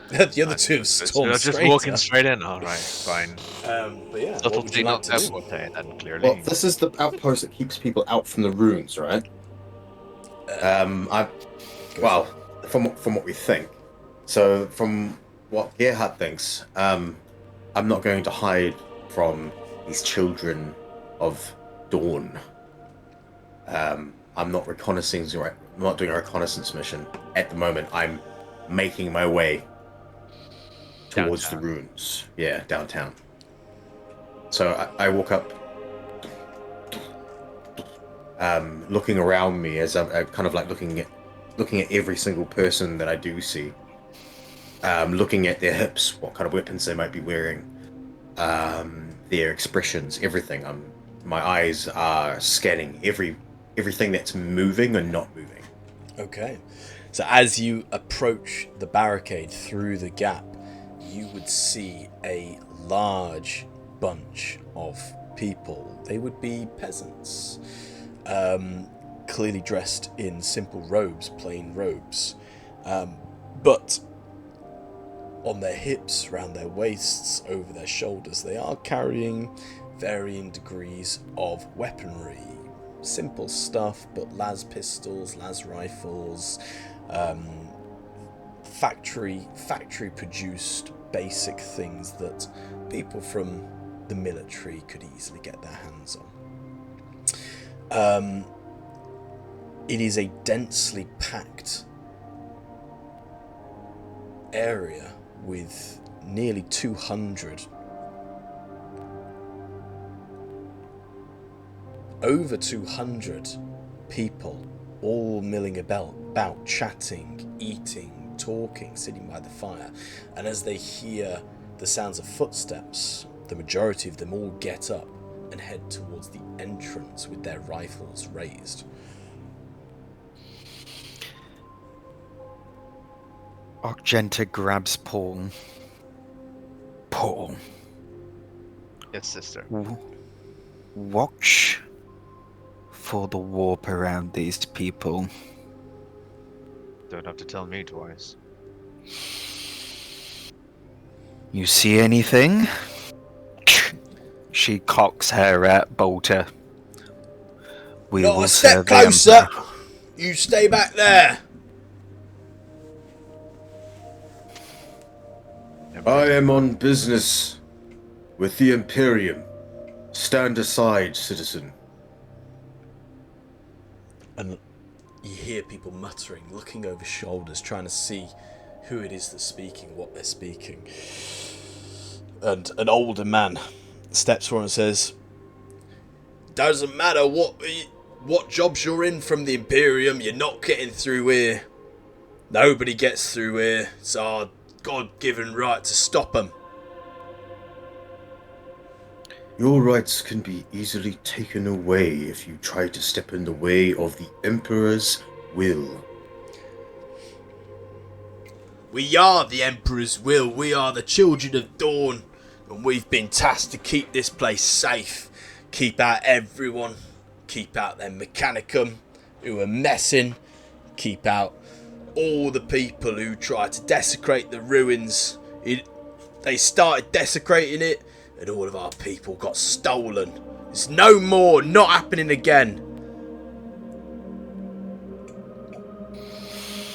The other two have stormed just straight walking up. straight in. All right, fine. But yeah, what would Subtlety you like not to their do? forte, then clearly. Well, this is the outpost that keeps people out from the ruins, right? Well, from what we think. So, from what Gerhard thinks, I'm not going to hide from these children of Dawn. I'm not reconnaissing. I'm not doing a reconnaissance mission at the moment. I'm making my way towards Downtown. the ruins. Yeah, downtown. So I walk up, looking around me as I'm kind of like looking at every single person that I do see. Looking at their hips, what kind of weapons they might be wearing, their expressions, everything. My eyes are scanning everything that's moving and not moving. Okay. So as you approach the barricade through the gap, you would see a large bunch of people. They would be peasants, clearly dressed in simple robes, plain robes, but on their hips, around their waists, over their shoulders, they are carrying varying degrees of weaponry. Simple stuff, but las pistols, las rifles, factory produced basic things that people from the military could easily get their hands on. It is a densely packed area with nearly 200, over 200 people, all milling about, chatting, eating, talking, sitting by the fire. And as they hear the sounds of footsteps, the majority of them all get up and head towards the entrance with their rifles raised. Argenta grabs Paul. Paul, Yes, sister. watch for the warp around these people. Don't have to tell me twice. You see anything? She cocks her bolter. We Not will a step serve the closer! Emperor. You stay back there! I am on business with the Imperium. Stand aside, citizen. And you hear people muttering, looking over shoulders, trying to see who it is that's speaking, what they're speaking. And an older man steps forward and says, "Doesn't matter what jobs you're in from the Imperium, you're not getting through here. Nobody gets through here. It's our God-given right to stop them." Your rights can be easily taken away if you try to step in the way of the Emperor's will. We are the Emperor's will. We are the children of Dawn. And we've been tasked to keep this place safe. Keep out everyone. Keep out them Mechanicum who are messing. Keep out all the people who try to desecrate the ruins. They started desecrating it, and all of our people got stolen. It's no more, not happening again.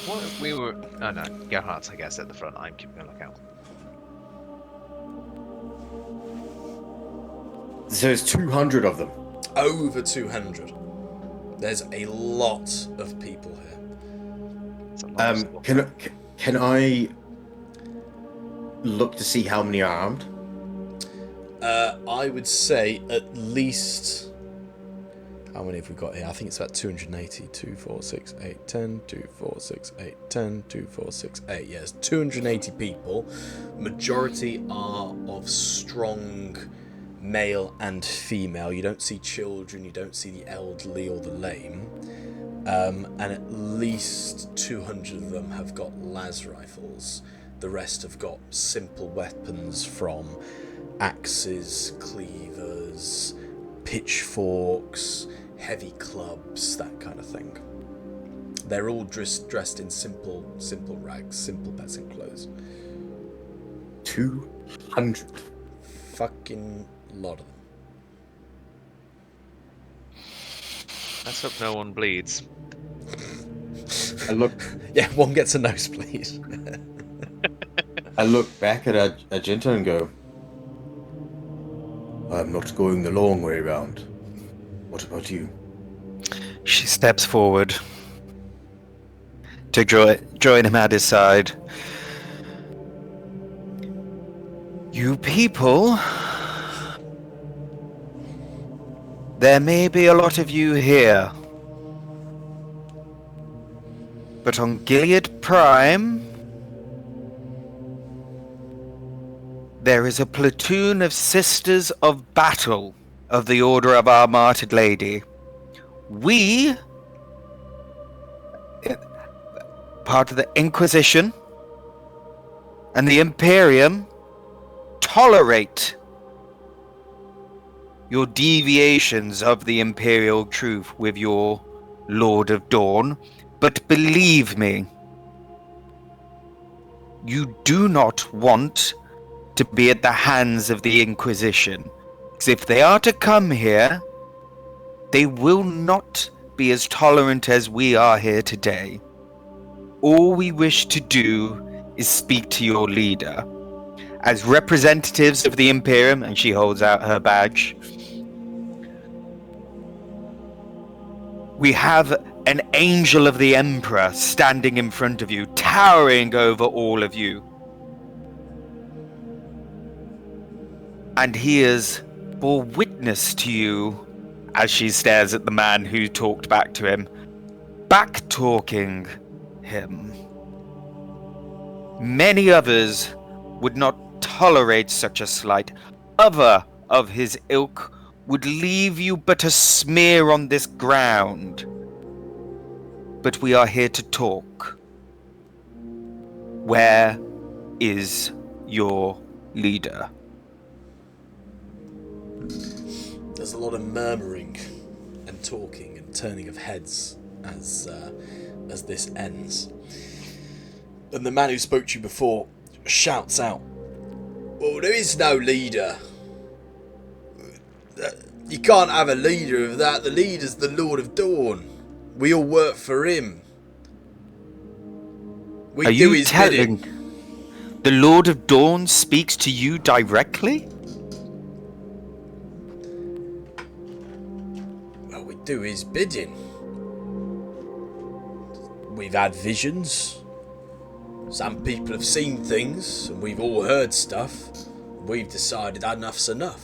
What if we were... Oh no, Gerhardt's I guess at the front. I'm keeping a lookout. So there's 200 of them. Over 200. There's a lot of people here. It's a lot of stuff. Can I look to see how many are armed? I would say at least How many have we got here? I think it's about 280. 2, 4, 6, 8, 10. 2, 4, 6, 8, 10. 2, 4, 6, 8. Yes, 280 people. Majority are of strong male and female. You don't see children, you don't see the elderly or the lame. And at least 200 of them have got las rifles. The rest have got simple weapons from axes, cleavers, pitchforks, heavy clubs, that kind of thing. They're all dressed in simple rags, simple peasant clothes. 200. Fucking lot of them. Let's hope no one bleeds. I look Yeah, one gets a nosebleed. I look back at Argento and go, I'm not going the long way round. What about you? She steps forward to join him at his side. You people, there may be a lot of you here, but on Gilead Prime, there is a platoon of Sisters of Battle of the Order of Our Martyred Lady. We, part of the Inquisition and the Imperium, tolerate your deviations of the Imperial truth with your Lord of Dawn, but believe me, you do not want to be at the hands of the Inquisition. Because if they are to come here, they will not be as tolerant as we are here today. All we wish to do is speak to your leader. As representatives of the Imperium, and she holds out her badge, we have an angel of the Emperor standing in front of you, towering over all of you. And he is bore witness to you, as she stares at the man who talked back to him, back-talking him. Many others would not tolerate such a slight. Other of his ilk would leave you but a smear on this ground. But we are here to talk. Where is your leader? There's a lot of murmuring and talking and turning of heads as this ends. And the man who spoke to you before shouts out, "Well, there is no leader. You can't have a leader of that. The leader's the Lord of Dawn. We all work for him. We Are do you his telling bidding." the Lord of Dawn speaks to you directly? Well, we do his bidding. We've had visions. Some people have seen things, and we've all heard stuff. We've decided enough's enough.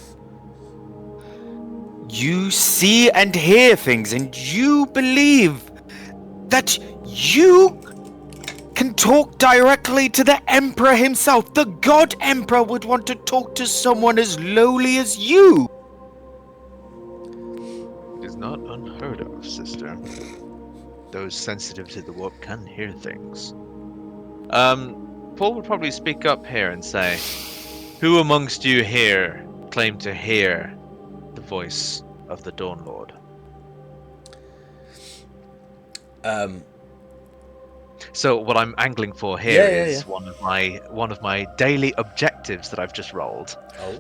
You see and hear things, and you believe that you can talk directly to the Emperor himself. The God Emperor would want to talk to someone as lowly as you. It is not unheard of, sister. Those sensitive to the warp can hear things. Paul would probably speak up here and say, "Who amongst you here claim to hear the voice of the Dawn Lord?" So what I'm angling for here is one of my daily objectives that I've just rolled,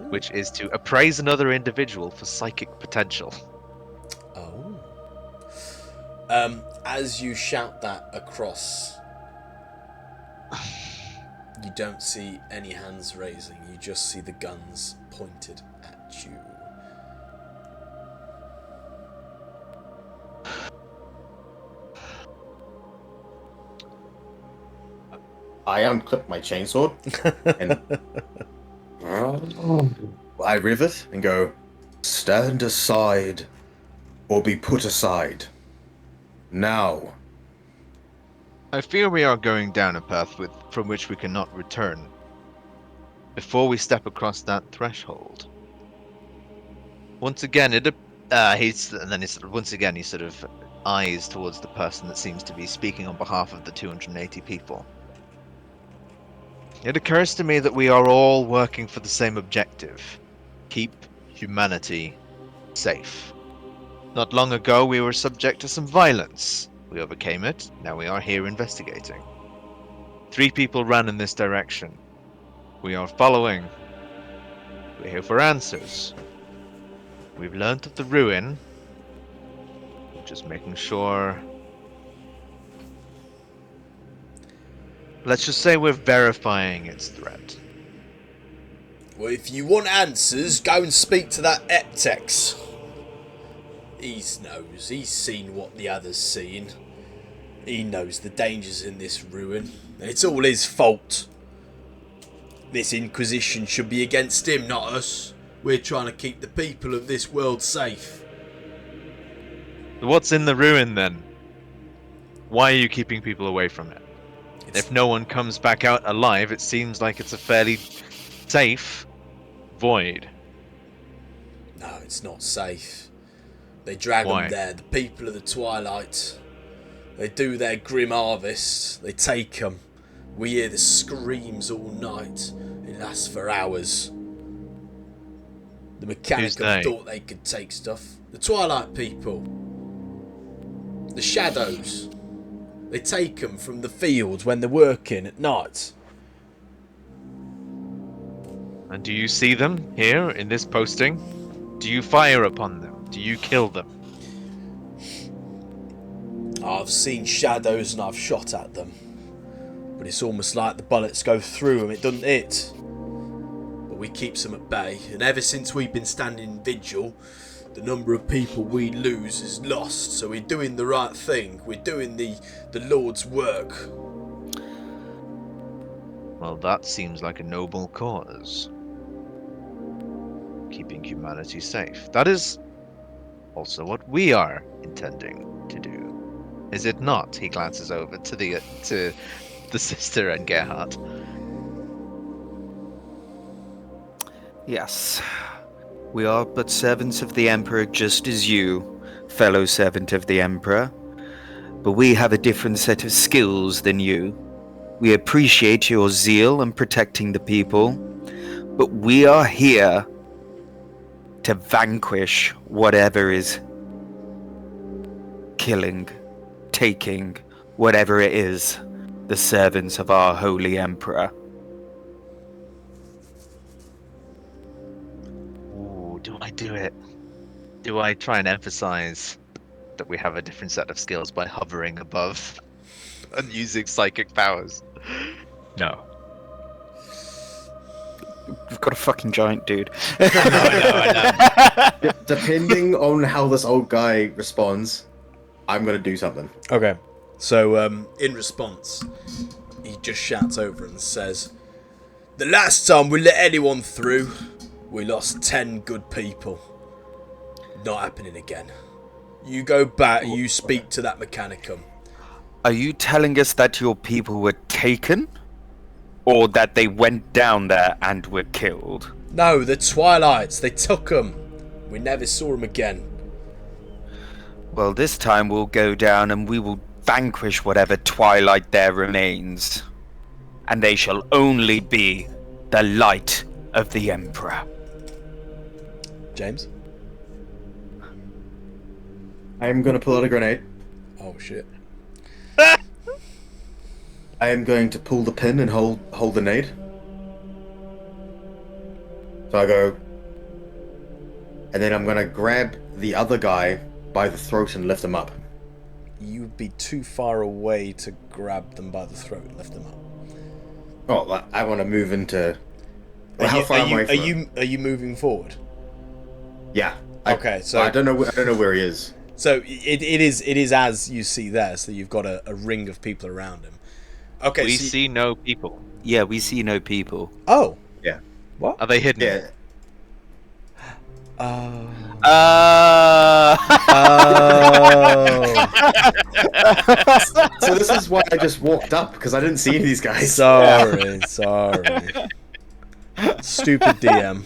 which is to appraise another individual for psychic potential. As you shout that across, you don't see any hands raising. You just see the guns pointed at you. I unclip my chainsword and I rivet and go, stand aside or be put aside. Now. I fear we are going down a path from which we cannot return. Before we step across that threshold. Once again, and then he sort of eyes towards the person that seems to be speaking on behalf of the 280 people. It occurs to me that we are all working for the same objective. Keep humanity safe. Not long ago, we were subject to some violence. We overcame it. Now we are here investigating. 3 people ran in this direction. We are following. We're here for answers. We've learnt of the ruin. We're just making sure. Let's just say we're verifying its threat. Well, if you want answers, go and speak to that Eptex. He knows. He's seen what the others seen. He knows the dangers in this ruin. And it's all his fault. This Inquisition should be against him, not us. We're trying to keep the people of this world safe. What's in the ruin then? Why are you keeping people away from it? If no one comes back out alive, it seems like it's a fairly safe void. No, it's not safe. They drag Why? them there. The people of the Twilight. They do their grim harvest. They take them. We hear the screams all night. It lasts for hours. The Mechanicus thought they could take stuff. The Twilight people. The Shadows. They take them from the fields when they're working at night. And do you see them here in this posting? Do you fire upon them? Do you kill them? I've seen shadows and I've shot at them. But it's almost like the bullets go through them, it doesn't hit. But we keep them at bay. And ever since we've been standing vigil, the number of people we lose is lost. So we're doing the right thing. We're doing the Lord's work. Well, that seems like a noble cause. Keeping humanity safe. That is also what we are intending to do. Is it not? He glances over to the sister and Gerhardt. Yes. We are but servants of the Emperor, just as you, fellow servant of the Emperor. But we have a different set of skills than you. We appreciate your zeal in protecting the people, but we are here to vanquish whatever is killing, taking, whatever it is, the servants of our holy Emperor. Ooh, do I do it? Do I try and emphasize that we have a different set of skills by hovering above and using psychic powers? No. We've got a fucking giant dude. I know. Depending on how this old guy responds, I'm gonna do something. Okay. So, in response, he just shouts over and says, "The last time we let anyone through, we lost 10 good people. Not happening again. You go back, you speak to that Mechanicum." Are you telling us that your people were taken? Or that they went down there and were killed? No, the Twilights, they took them. We never saw them again. Well, this time we'll go down and we will vanquish whatever Twilight there remains. And they shall only be the light of the Emperor. James? I am gonna pull out a grenade. Oh, shit. I am going to pull the pin and hold the nade. So I go, and then I'm gonna grab the other guy by the throat and lift him up. You'd be too far away to grab them by the throat and lift them up. Oh, well, I want to move into. Well, how far am I from? Are you moving forward? Yeah. Okay, so I don't know where he is. So it is as you see there. So you've got a ring of people around him. Okay, We see no people. Yeah, we see no people. Oh. Yeah. What? Are they hidden? Yeah. So this is why I just walked up, because I didn't see any of these guys. Sorry. Stupid DM.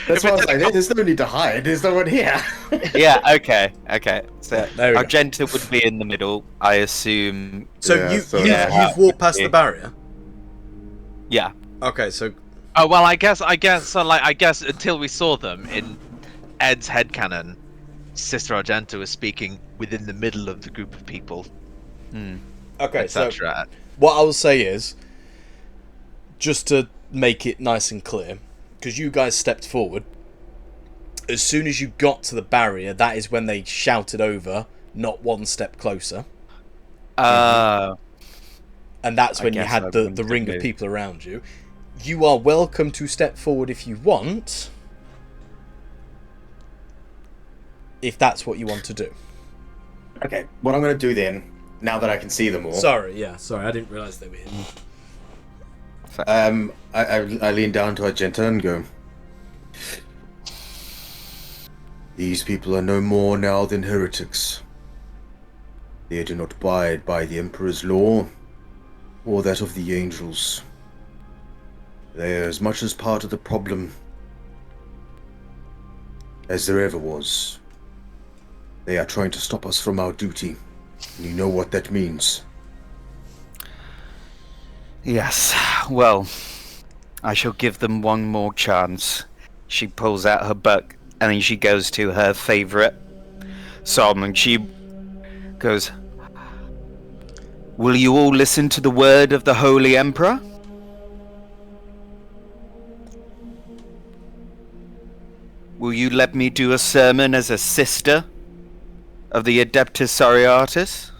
That's why I was like, there's no need to hide. There's no one here. Yeah, okay. So There we go. Argenta would be in the middle, I assume. So Yeah, you've walked past the barrier. Yeah. Okay, so Oh well, I guess until we saw them in Ed's headcanon, Sister Argenta was speaking within the middle of the group of people, okay, so etc. what I will say is, just to make it nice and clear, because you guys stepped forward, as soon as you got to the barrier, that is when they shouted over, "Not one step closer," and that's when you guess I had the wouldn't ring have of moved. people around you. You are welcome to step forward if you want, if that's what you want to do. Okay, what I'm going to do then, now that I can see them all, Sorry, I didn't realise they were here. I lean down to Argenta and go, these people are no more now than heretics. They do not abide by the Emperor's law, or that of the angels. They are as much as part of the problem as there ever was. They are trying to stop us from our duty, and you know what that means. Yes, well, I shall give them one more chance. She pulls out her book, and then she goes to her favourite psalm, and she goes, "Will you all listen to the word of the Holy Emperor?" Will you let me do a sermon as a sister of the Adeptus Mechanicus?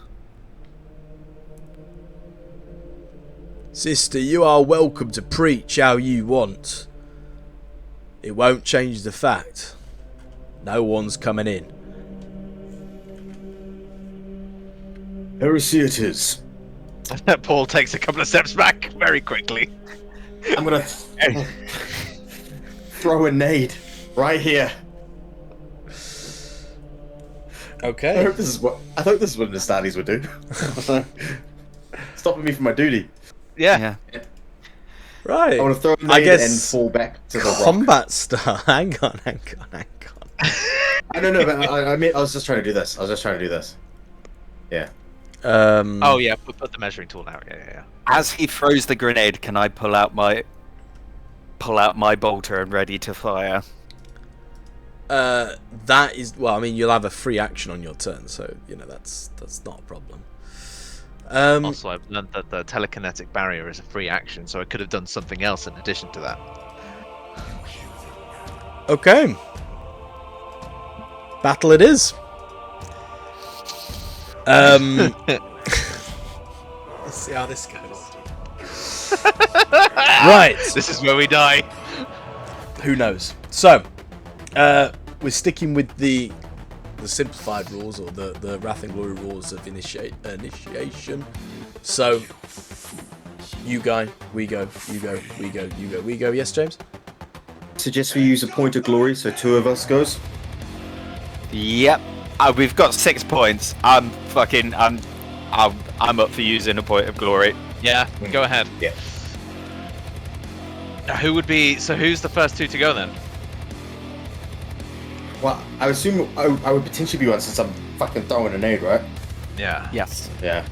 Sister, you are welcome to preach how you want. It won't change the fact. No one's coming in. Heresy it is. Paul takes a couple of steps back very quickly. I'm gonna throw a nade right here. I Okay. hope this is what the Litanies would do. Stopping me from my duty. Yeah. Right. I want to throw a I nade guess and fall back to the rock. combat style. Hang on. I don't know, but I mean, I was just trying to do this. Yeah. Oh yeah, put the measuring tool out. Yeah. As he throws the grenade, can I pull out my bolter and ready to fire? That is, well, I mean, you'll have a free action on your turn, so that's not a problem. Also, I've learned that the telekinetic barrier is a free action, so I could have done something else in addition to that. Okay. Battle it is. Let's see how this goes. Right. This is where we die. Who knows? So, we're sticking with the simplified rules, or the Wrath and Glory rules of initiation. So, you go, we go, you go, we go, you go, we go. Yes, James? Suggest we use a point of glory, so 2 of us goes. Yep. We've got 6 points. I'm up for using a point of glory. Yeah, go ahead. Yeah. Who's the first 2 to go then? Well, I assume I would potentially be one since I'm fucking throwing a nade, right? Yeah. Yes. Yeah.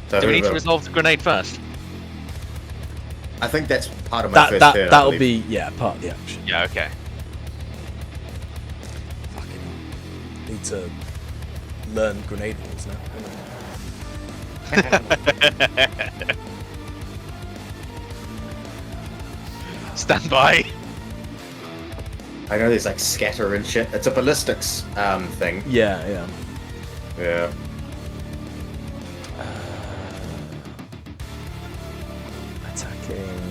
So Do we need to whoever- resolve the grenade first? I think that's part of my first turn. I That'll believe. be part of the action. Yeah, okay. Fucking hell. Need to learn grenade rules now. Stand by. I know there's like scatter and shit. It's a ballistics thing. Yeah. Yeah. Attacking.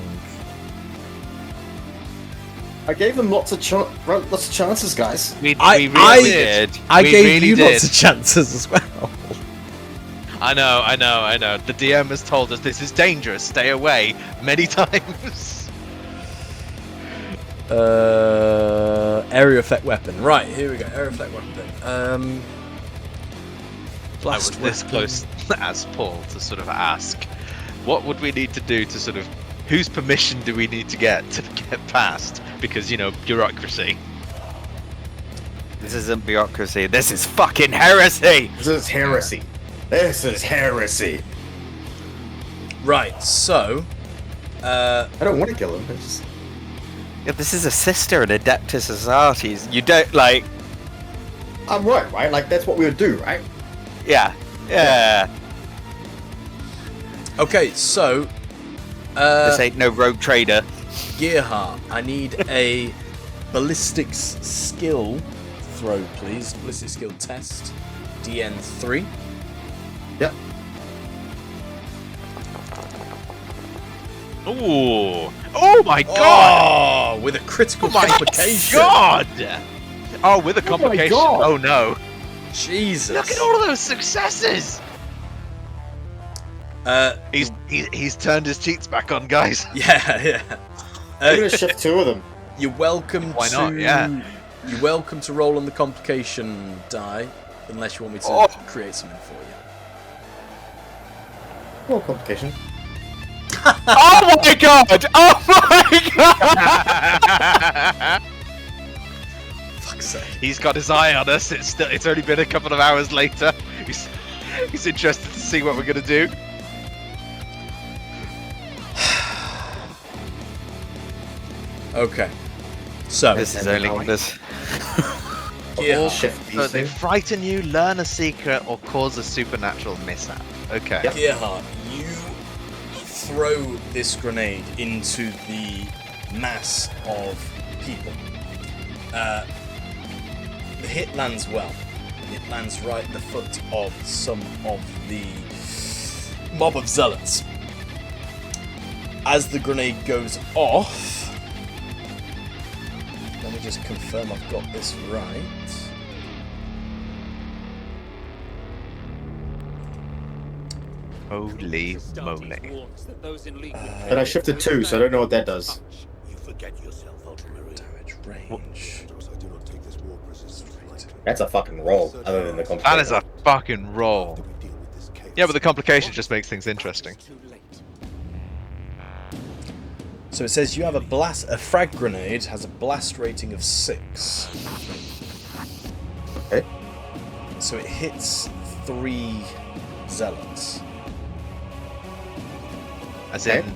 I gave them lots of chances, guys. We I really did. I We gave really you did. lots of chances as well. I know. The DM has told us this is dangerous. Stay away many times. Area effect weapon. Right, here we go. Area effect weapon. I Blast was this weapon. close as Paul to sort of ask, what would we need to do to sort of, whose permission do we need to get past? Because, you know, bureaucracy. This isn't bureaucracy. This is fucking heresy. This is heresy. This is heresy. Right, so I don't want to kill him. I just... Yeah, this is a sister in Adeptus Societies. You don't like. I'm right? Like that's what we would do, right? Yeah. Yeah. okay, so This ain't no rogue trader. Gearheart, I need a ballistics skill throw, please. Ballistic skill test. DN3. Yep. Ooh! Oh my god! Oh, with a critical Oh my complication. god! Oh, with a complication. God. Oh no! Jesus. Look at all of those successes! He's turned his cheats back on, guys. Yeah, yeah. I'm gonna shift 2 of them. You're welcome Why to. not? Yeah. You're welcome to roll on the complication die, unless you want me to Oh. create something for you. More complication. Oh my god! Oh my god! Fuck's sake. He's got his eye on us. It's only been a couple of hours later. He's interested to see what we're gonna do. Okay. So, This is only this. Gearheart. Shift So these they things. frighten you, learn a secret, or cause a supernatural mishap. Okay. Yep. Gearheart, you throw this grenade into the mass of people. The hit lands well. It lands right at the foot of some of the mob of zealots. As the grenade goes off, let me just confirm I've got this right. Holy moly. And I shifted 2, so I don't know what that does. You forget yourself, Ultramarine. Damage range. I do not take this war prisoners. That's a fucking roll, other than the That complication. is a fucking roll. We deal with this chaos. Yeah, but the complication just makes things interesting. So it says you have a frag grenade has a blast rating of 6. Okay. So it hits 3 zealots, As Okay. in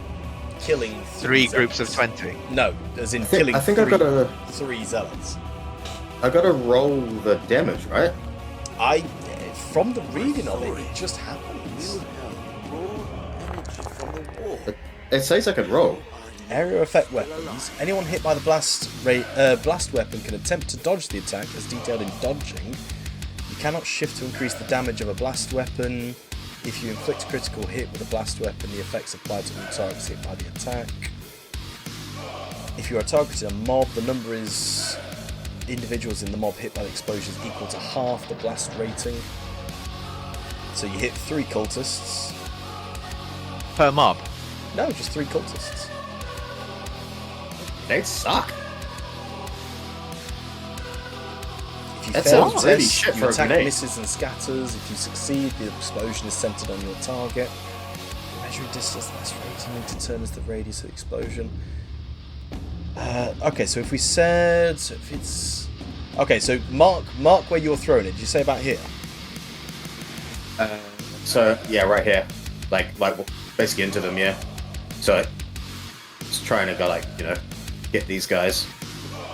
killing 3 groups of zealots. 20. No, as in I think- killing I think I've got 3 zealots. I gotta roll the damage, right? From the reading of it, it just happens. It says I could roll. Area effect weapons. Anyone hit by the blast weapon can attempt to dodge the attack, as detailed in dodging. You cannot shift to increase the damage of a blast weapon. If you inflict a critical hit with a blast weapon, the effects apply to all targets hit by the attack. If you are targeting a mob, the number is individuals in the mob hit by the explosion is equal to half the blast rating. So you hit 3 cultists. Per mob. No, just 3 cultists. They suck. If you That fail sounds the really test, shit your for a attack grenade. misses and scatters. If you succeed, the explosion is centered on your target. Measuring distance, that's rating determines the radius of the explosion. Okay, so if we said, so if it's okay, so mark where you're throwing it. Did you say about here? So yeah, right here, like basically into them, yeah. So it's trying to go get these guys,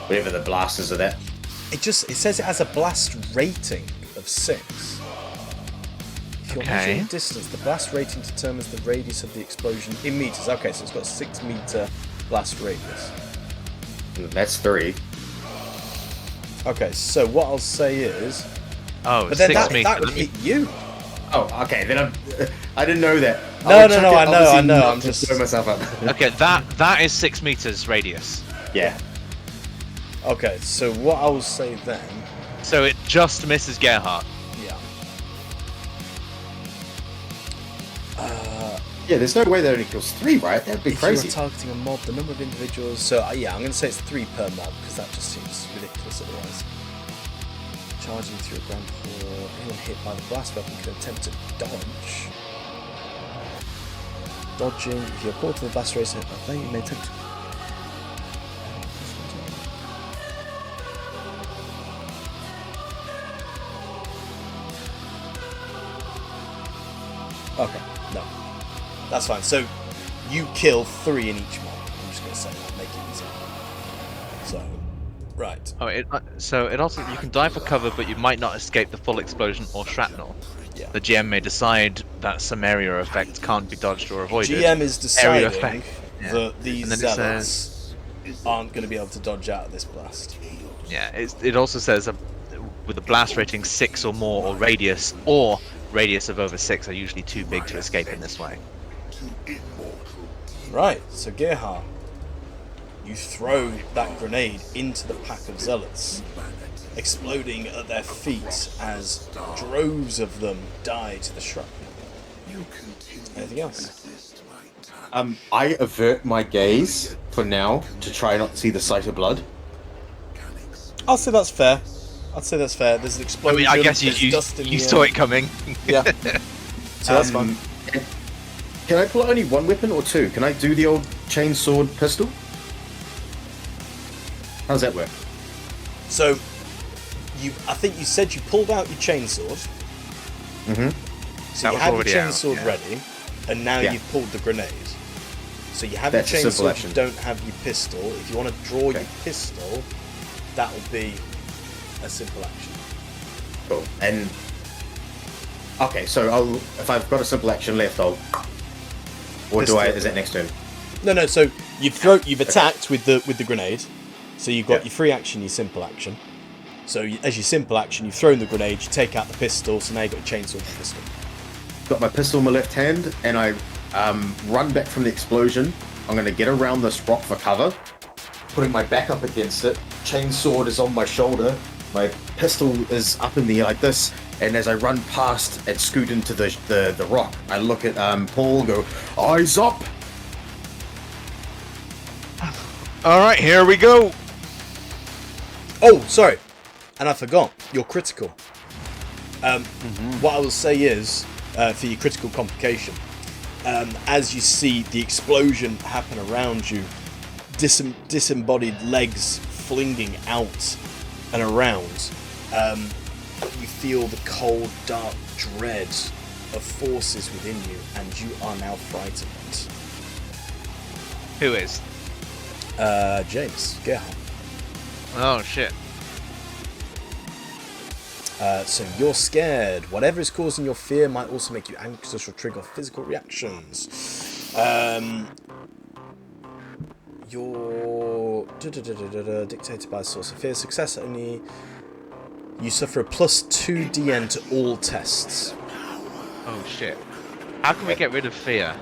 whatever the blasters are that. It says it has a blast rating of 6. If you're Okay. measuring distance, the blast rating determines the radius of the explosion in meters. Okay, so it's got a 6-meter blast radius. And that's 3. Okay, so what I'll say is, Oh, but then 6 that meters. would hit you. Oh, okay. Then I didn't know that. No, would no, chuck no, it, I know, obviously I know, not I'm to just- blow myself up. Okay, that is 6 meters radius. Yeah. Okay, so what I will say then, So it just misses Gerhardt. yeah. Yeah, there's no way that only kills 3, right? That'd be If crazy. you're targeting a mob, the number of individuals... So, yeah, I'm going to say it's 3 per mob, because that just seems ridiculous otherwise. Charging through a grand hall. Anyone hit by the blast weapon can attempt to dodge. Dodging. If you're caught in the blast race, you may attempt to... Okay, no. That's fine. So, you kill 3 in each mob. I'm just going to say that, make it easy. So, right. Oh, so it also you can dive for cover, but you might not escape the full explosion or shrapnel. Yeah. The GM may decide that some area effect can't be dodged or avoided. GM is Area deciding effect. Yeah. that these And then it zealots aren't going to be able to dodge out of this blast. Yeah, it also says with a blast rating 6 or more, or radius of over 6 are usually too big to escape in this way. Right, so Gerhard, you throw that grenade into the pack of zealots, exploding at their feet as droves of them die to the shrapnel. Anything else? I avert my gaze for now to try not to see the sight of blood. I'll say that's fair. There's an I explosion. mean, I guess there's dust in you the saw air. it coming. Yeah. So that's fine. Can I pull out only 1 weapon or 2? Can I do the old chainsword pistol? How does that work? So, I think you said you pulled out your chainsword. Mm-hmm. So That you was had your already out, chainsword yeah. ready, and now Yeah. you've pulled the grenade. So you have That's a your simple chainsword, action. you don't have your pistol. If you want to draw your Okay. pistol, that will be a simple action. Cool. And okay, so if I've got a simple action left, I'll. Or do Pistol. I? Is that next turn? No. So you've attacked with the grenade. So you've got Yeah. your free action, your simple action. So as your simple action, you've thrown the grenade, you take out the pistol. So now you've got your chainsaw and pistol. Got my pistol in my left hand, and I run back from the explosion. I'm going to get around this rock for cover, putting my back up against it. Chainsword is on my shoulder. My pistol is up in the air like this, and as I run past and scoot into the rock, I look at Paul, go, eyes up! All right, here we go. Oh, sorry. And I forgot. You're critical. What I will say is, for your critical complication, as you see the explosion happen around you, disembodied legs flinging out and around, you feel the cold, dark dread of forces within you, and you are now frightened. Who is? James, Gerhard. Oh shit. So you're scared. Whatever is causing your fear might also make you anxious or trigger physical reactions. You're dictated by a source of fear. Success only. You suffer a +2 DN to all tests. Oh shit. How can we get rid of fear?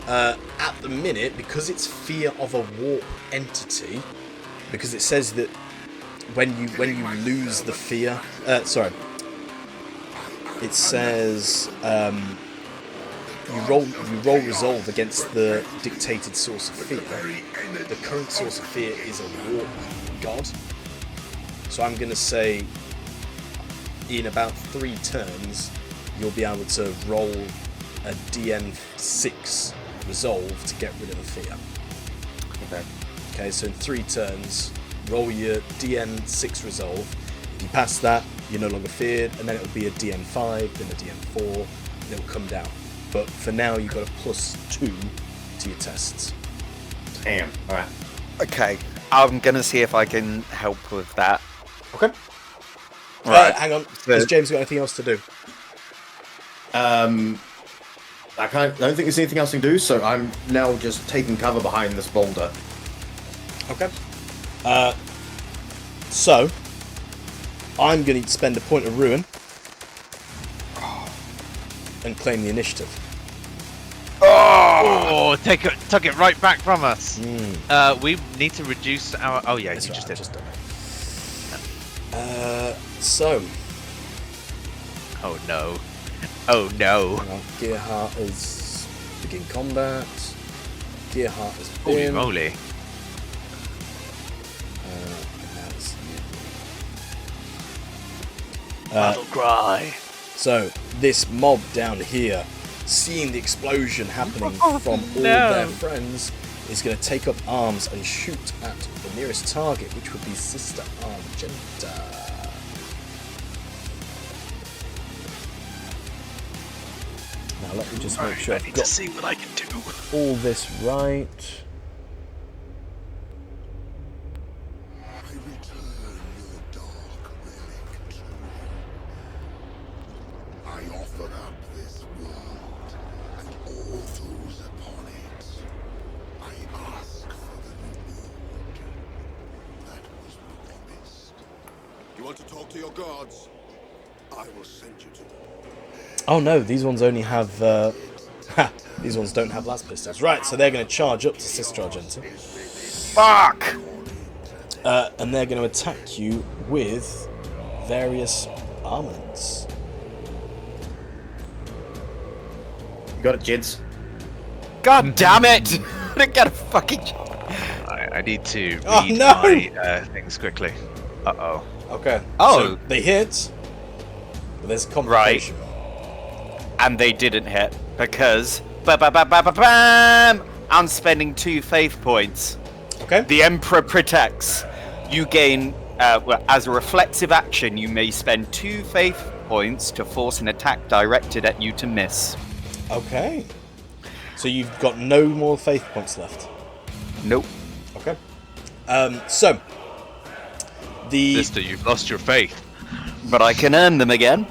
At the minute, because it's fear of a warp entity, because it says that when you lose the fear, it says you roll resolve against the dictated source of fear. The current source of fear is a warp god, so I'm going to say in about 3 turns you'll be able to roll a DN6 resolve to get rid of the fear. Okay, so in 3 turns, roll your DN6 resolve. If you pass that, you're no longer feared, and then it'll be a DN5, then a DN4, and it'll come down. But for now, you've got a +2 to your tests. Damn. All right. Okay, I'm gonna see if I can help with that. Okay. Right. Hang on. So- Has James got anything else to do? I don't think there's anything else to do, so I'm now just taking cover behind this boulder. Okay. So, I'm going to spend a point of ruin and claim the initiative. Oh, took it right back from us. We need to reduce our. Oh yeah, That's you right, just I've did. just done it. So, Oh no. Oh no. hang on, Gerhard is begin combat. Gearhart has Holy been. moly. And now it's Battle cry. So this mob down here, seeing the explosion happening from all no. their friends, is going to take up arms and shoot at the nearest target, which would be Sister Argenta. Now let me just make sure I've got see what I can do. all this right. I return your dark relic to you. I offer up this world and all those upon it. I ask for the reward that was promised. You want to talk to your gods? I will send you to them. Oh no, these ones only have. These ones don't have las pistols. Right, so they're going to charge up to Sister Argenta. Fuck! And they're going to attack you with various armaments. You got it, Jids. God damn it! I didn't get a fucking. I need to read Oh, no! my things quickly. Uh-oh. Okay. Oh. So they hit, but there's a complication. And they didn't hit because. Bam! I'm spending 2 faith points. Okay. The Emperor protects. You gain, well, as a reflexive action, you may spend 2 faith points to force an attack directed at you to miss. Okay. So you've got no more faith points left. Nope. Okay. So the Sister, you've lost your faith. But I can earn them again.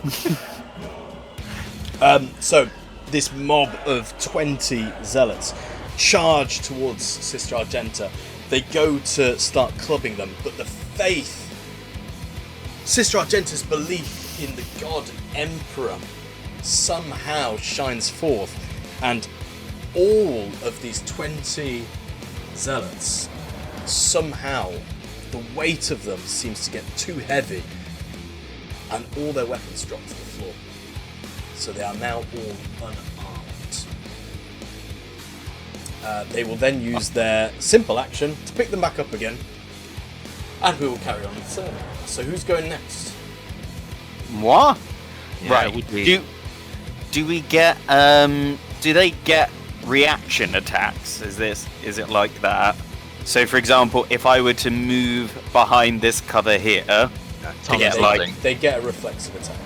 so this mob of 20 zealots charge towards Sister Argenta. They go to start clubbing them, but the faith, Sister Argenta's belief in the god Emperor somehow shines forth, and all of these 20 zealots, somehow the weight of them seems to get too heavy, and all their weapons drop to the floor. So they are now all unarmed. They will then use their simple action to pick them back up again, and we will carry on with the turn. So who's going next? Moi? Yeah, Right. it would be- Do we get do they get reaction attacks? Is it like that? So for example, if I were to move behind this cover here, Tom Yeah, is like- nodding. They get a reflexive attack.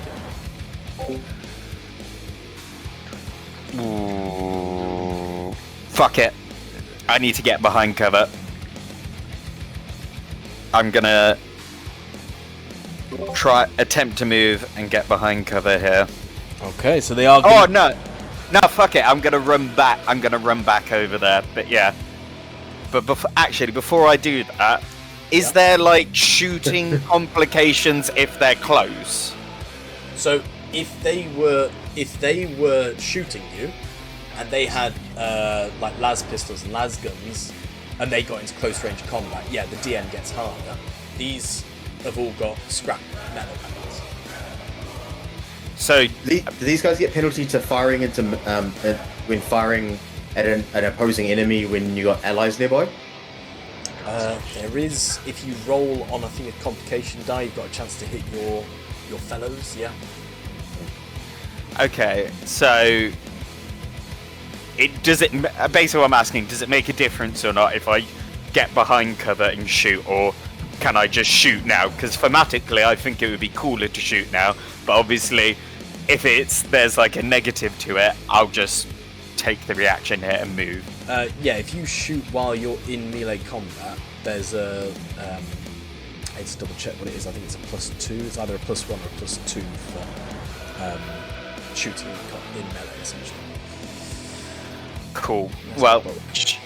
Yeah. ooh, fuck it. I need to get behind cover. I'm gonna attempt to move and get behind cover here. Okay, so they are. Oh no, fuck it. I'm gonna run back. I'm gonna run back over there. But yeah, but actually, before I do that, is Yeah. there like shooting complications if they're close? So if they were shooting you, and they had like las pistols and las guns, and they got into close range combat, yeah, the DN gets harder. These have all got scrap metal weapons. So Do these guys get penalty to firing into when firing at an opposing enemy when you got allies nearby? There is, if you roll on, I think, a complication die, you've got a chance to hit your fellows. Yeah. okay, so basically what I'm asking, does it make a difference or not if I get behind cover and shoot, or can I just shoot now? Because thematically I think it would be cooler to shoot now, but obviously if there's like a negative to it, I'll just take the reaction hit and move. Yeah, if you shoot while you're in melee combat, there's a. I need to double check what it is. I think it's a +2. It's either a +1 or a +2 for shooting in melee, essentially. Cool. That's Well, both.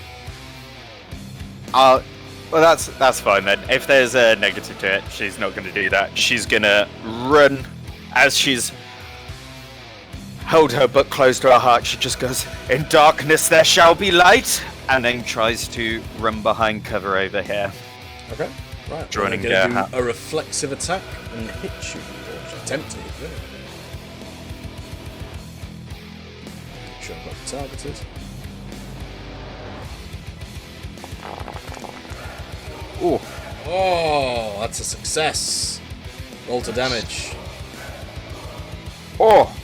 well that's fine then. If there's a negative to it, she's not going to do that. She's going to run as she's held her book close to her heart. She just goes, "In darkness there shall be light," and then tries to run behind cover over here. Okay. Right. Joining we're their going to do a reflexive attack and hit you, or attempt to hit you. Make sure I've got targeted. Ooh. Oh, that's a success. Roll to damage. Oh.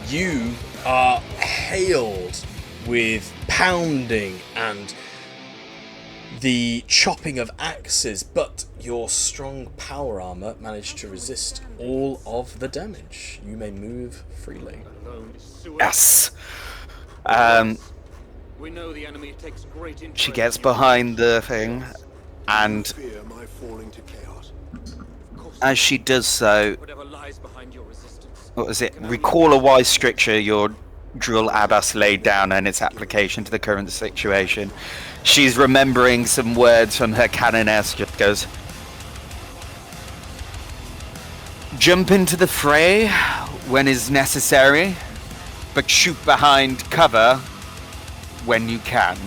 You are hailed with pounding and the chopping of axes, but your strong power armor managed to resist all of the damage. You may move freely. Yes. We know the enemy takes great interest. She gets behind the thing, and Fear my falling to chaos. as she does so, Whatever lies behind your resistance. what was it? Recall a wise stricture your Drul Abbas laid down and its application to the current situation. She's remembering some words from her canoness, just goes, jump into the fray when is necessary, but shoot behind cover when you can.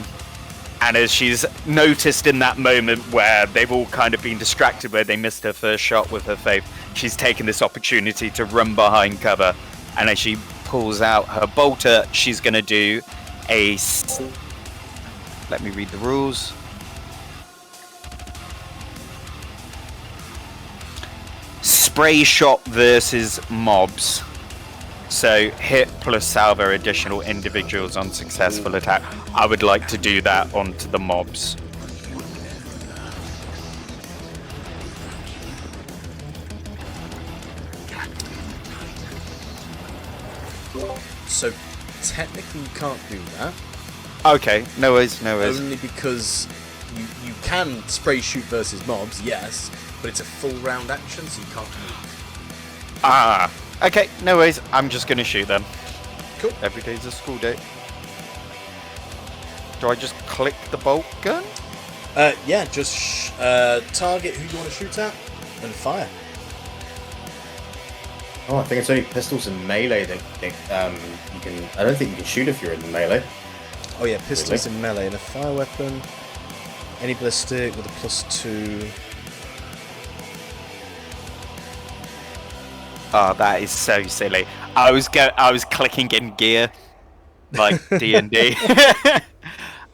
And as she's noticed in that moment where they've all kind of been distracted, where they missed her first shot with her faith, she's taken this opportunity to run behind cover. And as she pulls out her bolter, she's going to do a... Let me read the rules. Spray shot versus mobs. So hit plus salvo additional individuals on successful attack. I would like to do that onto the mobs. So technically you can't do that. Okay, no worries, no worries. Only because you can spray shoot versus mobs, yes, but it's a full round action, so you can't move. Ah, okay, no worries. I'm just gonna shoot them. Cool. Every day's a school day. Do I just click the bolt gun? Yeah, just target who you want to shoot at and fire. Oh, I think it's only pistols and melee that you can. I don't think you can shoot if you're in melee. Oh yeah, pistols in melee and a fire weapon. Any ballistic with a +2. Oh, that is so silly. I was clicking in gear, like D&D.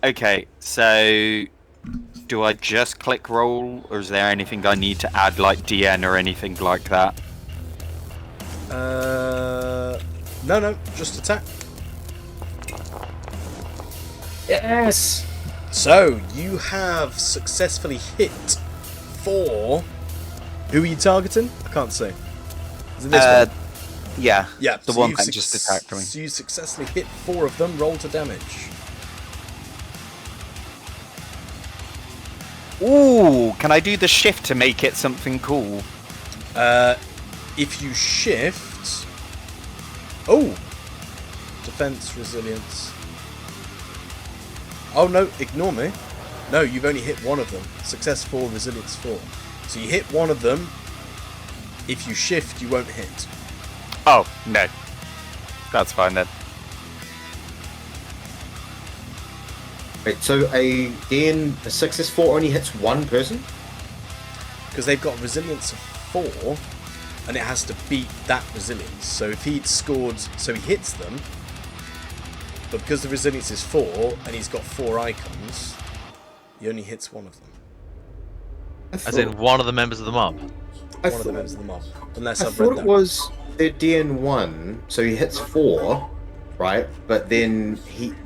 Okay, so do I just click roll, or is there anything I need to add, like DN or anything like that? No, just attack. Yes. So you have successfully hit 4. Who are you targeting? I can't see. Is it this one? Yeah. Yeah, The so one you've that just attacked me. So you successfully hit 4 of them. Roll to damage. Ooh, can I do the shift to make it something cool? If you shift... Oh! Defense, resilience... Oh no, ignore me. No, you've only hit one of them. Success 4, resilience 4. So you hit one of them. If you shift, you won't hit. Oh, no. That's fine then. Wait, so a success 4 only hits one person? Because they've got resilience of 4, and it has to beat that resilience. So if he'd scored... So he hits them, but because the resilience is 4, and he's got 4 icons, he only hits one of them. As in one of the members of the mob. I One of the thought, members of the mob. Unless I I've read thought it that. was the DN1, so he hits 4, right? But then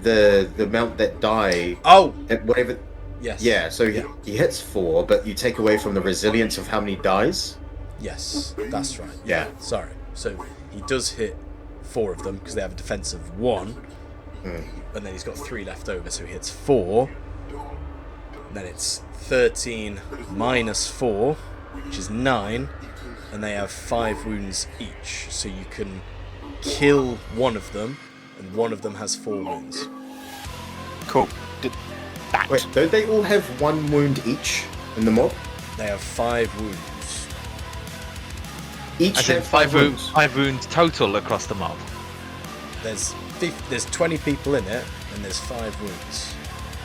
the amount that die, Oh! whatever. Yes. Yeah, so he hits 4, but you take away from the resilience of how many dies. Yes, that's right. Yeah. Sorry. So he does hit 4 of them because they have a defense of 1. And then he's got 3 left over, so he hits 4. And then it's 13 minus 4, which is 9. And they have 5 wounds each. So you can kill one of them, and one of them has 4 wounds. Cool. That. Wait, don't they all have 1 wound each in the mob? They have 5 wounds. Each As in have 5 wounds. wounds, 5 wounds total across the mob. There's 20 people in it, and there's 5 wounds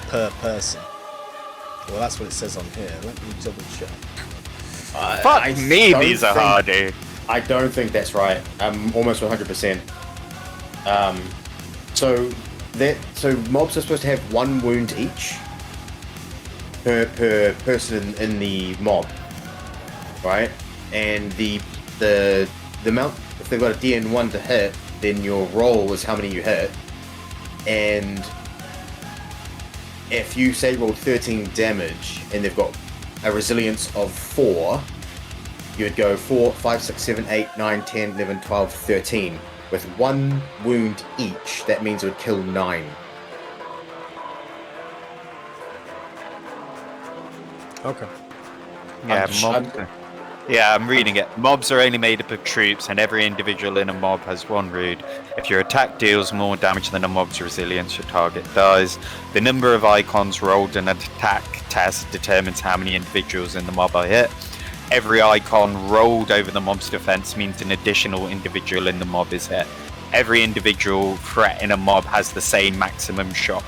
per person. Well, that's what it says on here. Let me double check. Fuck me, don't these are think- hardy. I don't think that's right. I'm almost 100%. So mobs are supposed to have 1 wound each. per person in the mob, right? And the amount, if they've got a DN1 to hit, then your roll is how many you hit. And if you say roll 13 damage and they've got a resilience of 4, you would go 4, 5, 6, 7, 8, 9, 10, 11, 12, 13. With 1 wound each, that means it would kill 9. Okay. Yeah, I'm reading it. Mobs are only made up of troops, and every individual in a mob has 1 wound. If your attack deals more damage than a mob's resilience, your target dies. The number of icons rolled in an attack test determines how many individuals in the mob are hit. Every icon rolled over the mob's defense means an additional individual in the mob is hit. Every individual threat in a mob has the same maximum shock.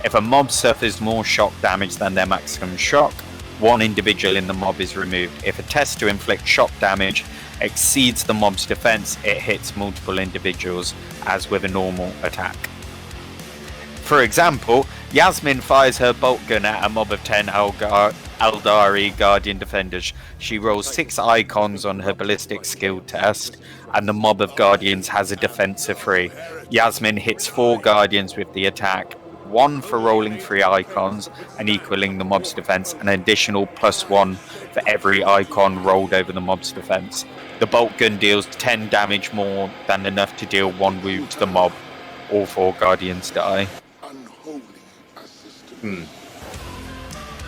If a mob suffers more shock damage than their maximum shock, 1 individual in the mob is removed. If a test to inflict shock damage exceeds the mob's defense, it hits multiple individuals, as with a normal attack. For example, Yasmin fires her bolt gun at a mob of 10 Eldari Guardian Defenders. She rolls 6 icons on her ballistic skill test, and the mob of Guardians has a defense of 3. Yasmin hits 4 Guardians with the attack, 1 for rolling 3 icons and equaling the mob's defense, an additional +1 for every icon rolled over the mob's defense. The bolt gun deals 10 damage more than enough to deal 1 wound to the mob. All 4 Guardians die.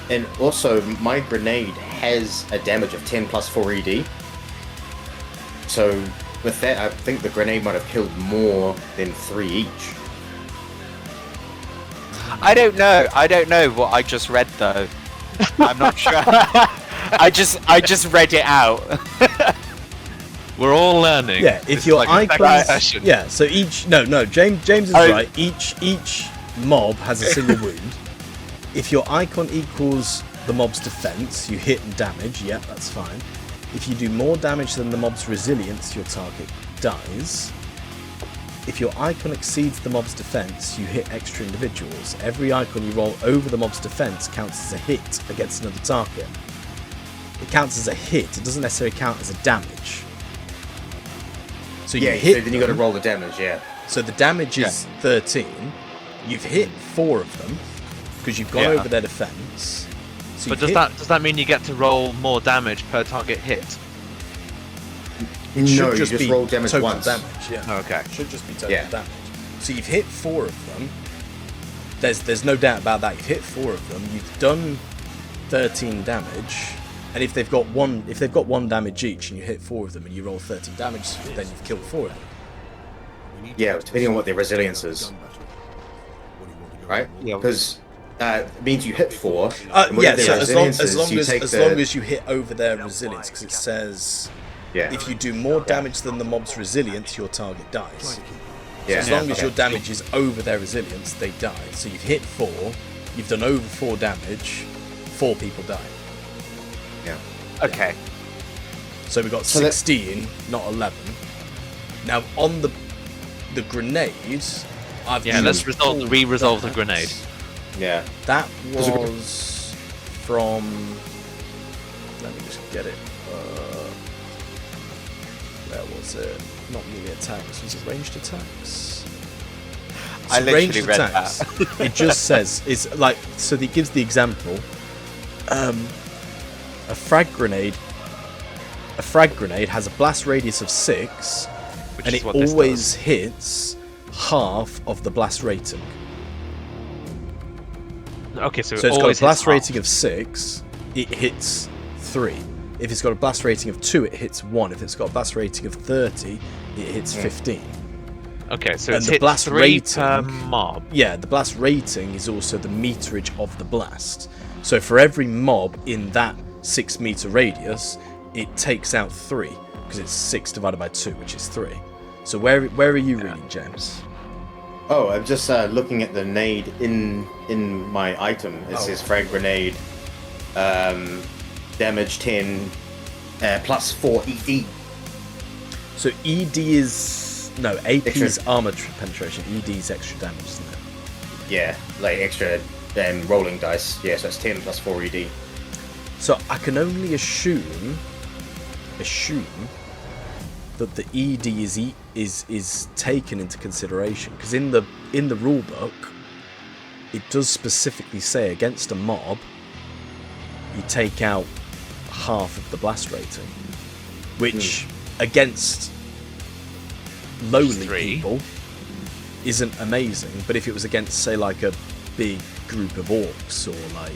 And also, my grenade has a damage of 10 plus 4 ED. So with that, I think the grenade might have killed more than 3 each. I don't know what I just read though. I'm not sure. I just read it out. We're all learning. Yeah, if This your is like a icons, session. yeah. So each James is right. Each mob has a single wound. If your icon equals the mob's defense, you hit and damage. Yeah, that's fine. If you do more damage than the mob's resilience, your target dies. If your icon exceeds the mob's defense, you hit extra individuals. Every icon you roll over the mob's defense counts as a hit against another target. It counts as a hit. It doesn't necessarily count as a damage. So you hit. So then you got to roll the damage. Yeah. So the damage is 13. You've hit 4 of them because you've gone over their defense. So But does that mean you get to roll more damage per target hit? It should No, you just just be roll damage total once. damage. Yeah. Okay. It should just be total Yeah. damage. So you've hit 4 of them. There's no doubt about that. You've hit 4 of them. You've done 13 damage. And if they've got one damage each, and you hit 4 of them, and you roll 13 damage, then you've killed 4 of them. Yeah, depending on what their resilience is. Right? Yeah. Because it means you hit 4. and Yeah. whatever So their as long resilience is, you take as you hit over their resilience, because it says Yeah. if you do more damage than the mob's resilience, your target dies. Yeah. As long as your damage is over their resilience, they die. So you've hit 4, you've done over 4 damage, 4 people die. Yeah. Okay. So we've got So that- 16, not 11. Now on the grenades, I've Let's pulled re-resolve the that. grenade. Yeah. That There's a gr- was from. Let me just get it. Where was it? Not melee attacks. Was it ranged attacks? I So literally ranged read attacks, that. it just says it's like so. It gives the example. A frag grenade has a blast radius of 6, Which and is it what this always hits half of the blast rating. Okay, so So it's got a always blast hits rating of 6, it hits 3. If it's got a blast rating of 2, it hits 1. If it's got a blast rating of 30, it hits 15. half. Okay, so and it's the hit blast 3 per rating- mob. Yeah, the blast rating is also the meterage of the blast. So for every mob in that 6 meter radius, it takes out 3, because it's 6 divided by 2, which is 3. So where are you reading, James? Oh, I'm just looking at the nade in my item. It says frag grenade, damage 10, plus 4 ED. So ED is... No, AP is Extra. armor penetration. ED is extra damage, isn't it? Yeah, like extra Then rolling dice. Yes, that's 10 plus 4 ED. So I can only assume that the ED is taken into consideration, because in the rule book it does specifically say against a mob you take out half of the blast rating, which against lowly 3. people isn't amazing, but if it was against, say, like a big group of orcs or like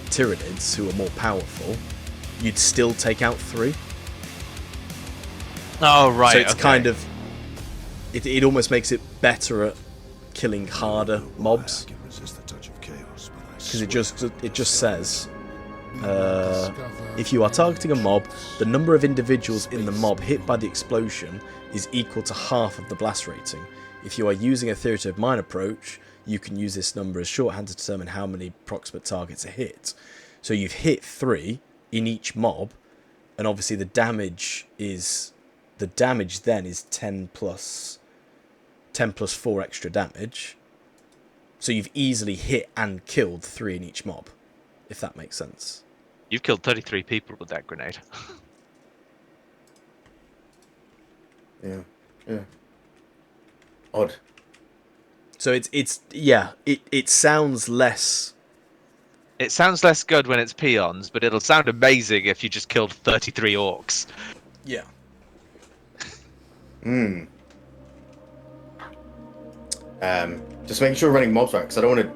Tyranids who are more powerful, you'd still take out 3. Oh, right. So it's okay. kind of it almost makes it better at killing harder mobs, because it just says if you are targeting a mob, the number of individuals in the mob hit by the explosion is equal to half of the blast rating. If you are using a theatre of mine approach, you can use this number as shorthand to determine how many proximate targets are hit. So you've hit 3 in each mob, and obviously the damage then is 10 plus 4 extra damage. So you've easily hit and killed 3 in each mob, if that makes sense. You've killed 33 people with that grenade. Yeah. Odd. So it sounds less. It sounds less good when it's peons, but it'll sound amazing if you just killed 33 orcs. Yeah. Just making sure we're running mobs right, because I don't want to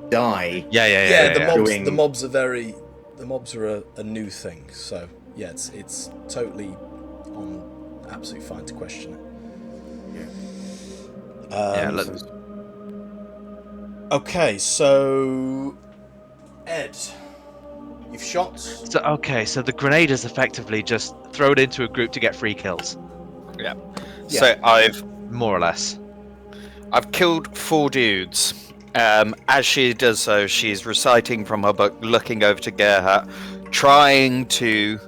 die. Yeah. The mobs are a new thing. So yeah, it's totally absolutely fine to question it. Okay, so Ed, you've shot. So the grenade is effectively just throw it into a group to get free kills, Yeah. So I've more or less. killed 4 dudes. As she does so, she's reciting from her book, looking over to Gerhardt, trying to.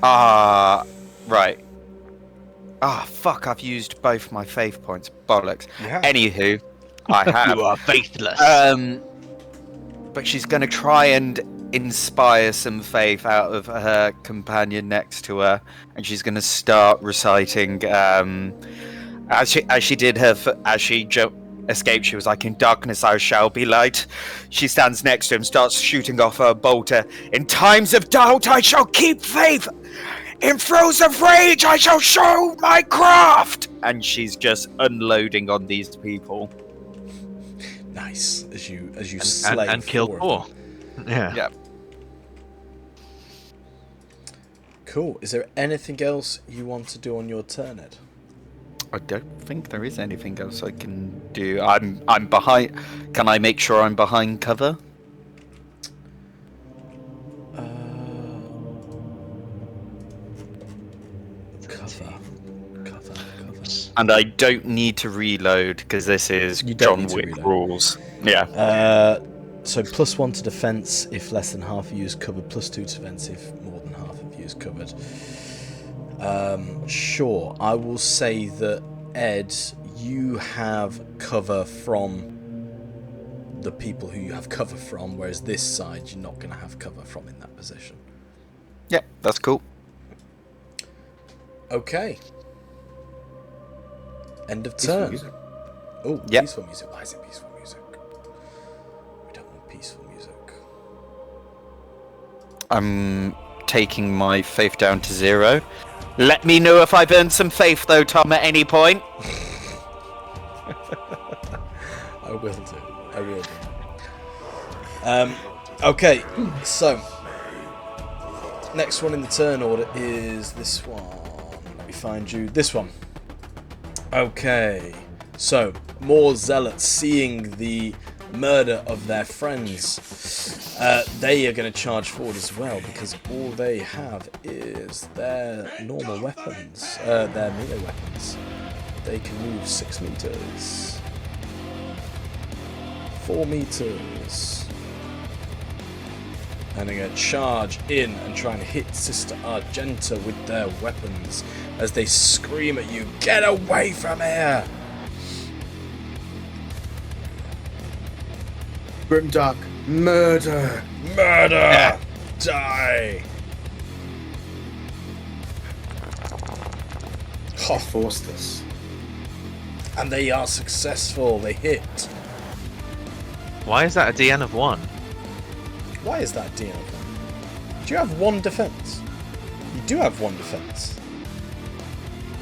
Right. Fuck! I've used both my faith points. Bollocks. Yeah. Anywho, I have. You are faithless. But she's going to try and inspire some faith out of her companion next to her, and she's going to start reciting. As she escaped, she was like, "In darkness I shall be light." She stands next to him, starts shooting off her bolter. "In times of doubt I shall keep faith. In throes of rage I shall show my craft." And she's just unloading on these people. Nice, as you slay and kill 4. Yeah. Yeah. Cool. Is there anything else you want to do on your turn, Ed? I don't think there is anything else I can do. I'm behind. Can I make sure I'm behind cover? Cover. And I don't need to reload because this is You don't John need to Wick reload. rules. Yeah. So +1 to defense if less than half of you is covered, +2 to defense if more than half of you is covered. Sure, I will say that, Ed, you have cover from the people who you have cover from, whereas this side you're not going to have cover from in that position. Yeah, that's cool. Okay. End of Peaceful turn. music. Oh, Yep. peaceful music. Why is it peaceful music? We don't want peaceful music. I'm taking my faith down to 0. Let me know if I've earned some faith, though, Tom, at any point. I will do. Okay, so next one in the turn order is this one. Let me find you. This one. Okay, so more zealots seeing the murder of their friends. They are going to charge forward as well, because all they have is their normal weapons, their melee weapons. They can move 6 meters, 4 meters, and they're going to charge in and try and hit Sister Argenta with their weapons as they scream at you, "Get away from here!" Grimdark, murder. Murder! Die! I forced this. And they are successful. They hit. Why is that a DN of 1? Why is that, DN? Do you have 1 defense? You do have 1 defense.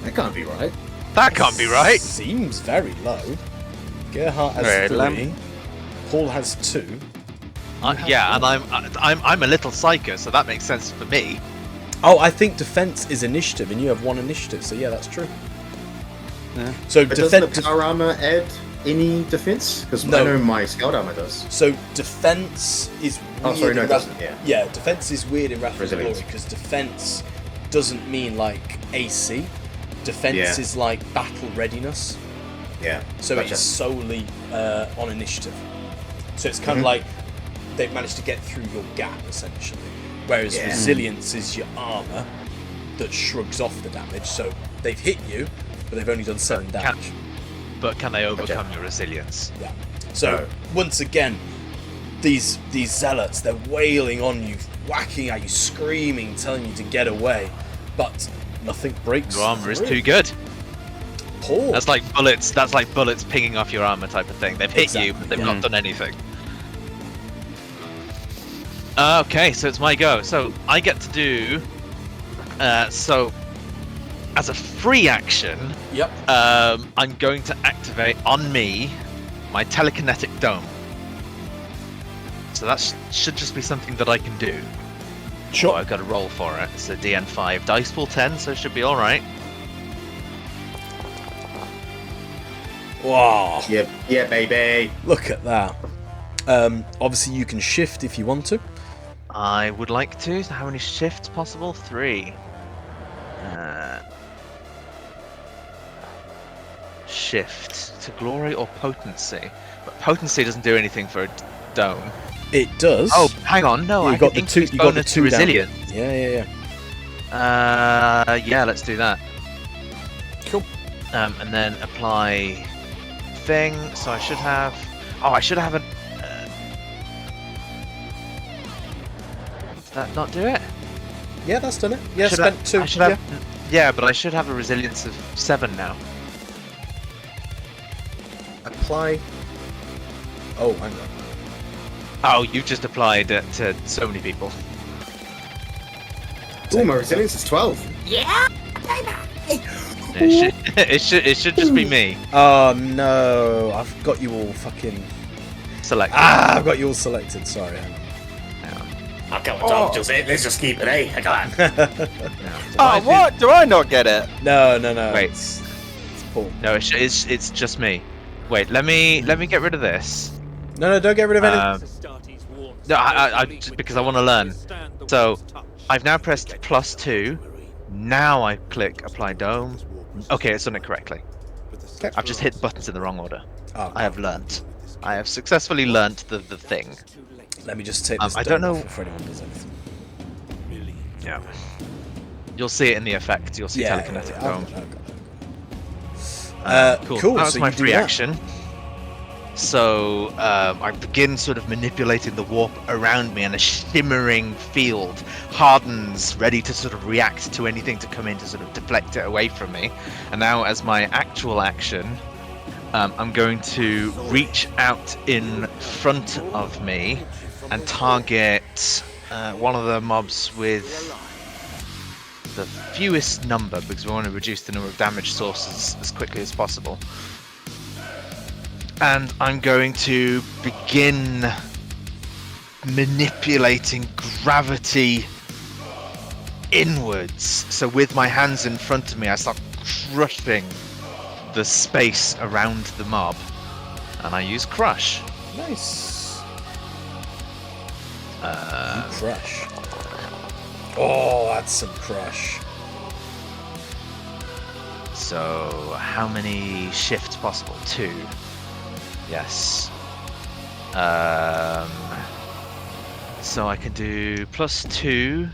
That can't be right. That can't be right. Seems very low. Gerhardt has Right, 3. Paul has 2. Yeah, and I'm a little psycho, so that makes sense for me. Oh, I think defense is initiative, and you have 1 initiative. So yeah, that's true. Yeah. So But doesn't the defense. power armor add any defense? Because No. I know my scout armor does. So defense is weird. Oh, sorry, no, in it doesn't, yeah. defense is weird in Wrath of Glory Resilience. because defense doesn't mean like AC. Defense Yeah. is like battle readiness. Yeah. So Gotcha. it's solely on initiative. So it's kind of Mhm. like they've managed to get through your gap essentially. Whereas Yeah. resilience is your armor that shrugs off the damage. So they've hit you, but they've only done 7 damage. But can they overcome your resilience? Yeah. So once again, these zealots, they're wailing on you, whacking at you, screaming, telling you to get away, but nothing breaks. Your armor is through. too good. Paul. That's like bullets. That's like bullets pinging off your armor type of thing. They've hit Exactly, you, but they've yeah. not done anything. Okay, so it's my go. So I get to do. So, as a free action, Yep. I'm going to activate on me my telekinetic dome. So that should just be something that I can do. Sure. Oh, I've got to roll for it. It's a DN5 dice pool 10, so it should be all right. Wow. Yeah, baby. Look at that. Obviously, you can shift if you want to. I would like to. So how many shifts possible? 3. Shift to glory or potency. But potency doesn't do anything for a dome. It does. Oh, hang on. No, you I got can the 2. increase You got the bonus 2 to down. resilience. Yeah. Yeah, let's do that. Cool. And then apply thing. So I should have. Oh, I should have a. Did that not do it? Yeah, that's done it. Yeah, Should spent I 2. should have. Yeah, but I should have a resilience of 7 now. Apply. Oh, hang on. Oh, you've just applied it to so many people. Ooh, my resilience is 12. It should just be me. Oh no, I've got you all fucking. Select. I've got you all selected. Sorry. Hang on. I can't just let's just keep it, eh? Come on. Oh, what? Do I not get it? No. Wait. It's Paul. No, it's just me. Wait, let me get rid of this. No, don't get rid of anything. Astartes warns No, I those who because I want to learn. withstand the So, war's touch. I've now pressed +2. Now I click apply dome. Okay, it's done it correctly. Okay. I've just hit buttons in the wrong order. Oh, I have learnt. I have successfully learnt the thing. let me just take this I don't down know- off if anyone does anything. Yeah. You'll see it in the effect. You'll see telekinetic I've dome. got it. Cool. Cool. That was so my you do free that. action. So I begin sort of manipulating the warp around me, and a shimmering field hardens, ready to sort of react to anything to come in to sort of deflect it away from me. And now, as my actual action, I'm going to reach out in front of me and target one of the mobs with the fewest number, because we want to reduce the number of damage sources as quickly as possible. And I'm going to begin manipulating gravity inwards. So with my hands in front of me, I start crushing the space around the mob. And I use crush. Nice. Crush. Oh, that's some crush. So how many shifts possible? 2. Yes. So I can do +2,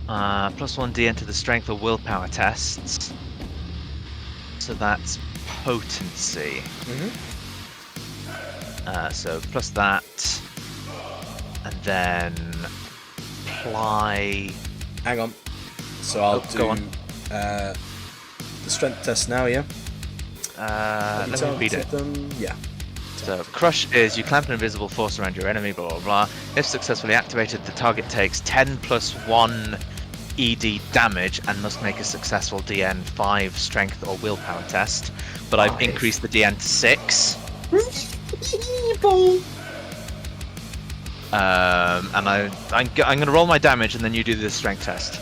+1 DN to the strength or willpower tests. So that's potency. So plus that, and then apply. Hang on. So I'll do go on. The strength test now, yeah? Let me read it. Them? Yeah. So crush is you clamp an invisible force around your enemy, blah blah blah. If successfully activated, the target takes 10 plus 1 ED damage and must make a successful DN 5 strength or willpower test. But I've increased the DN to 6. And I'm going to roll my damage and then you do the strength test.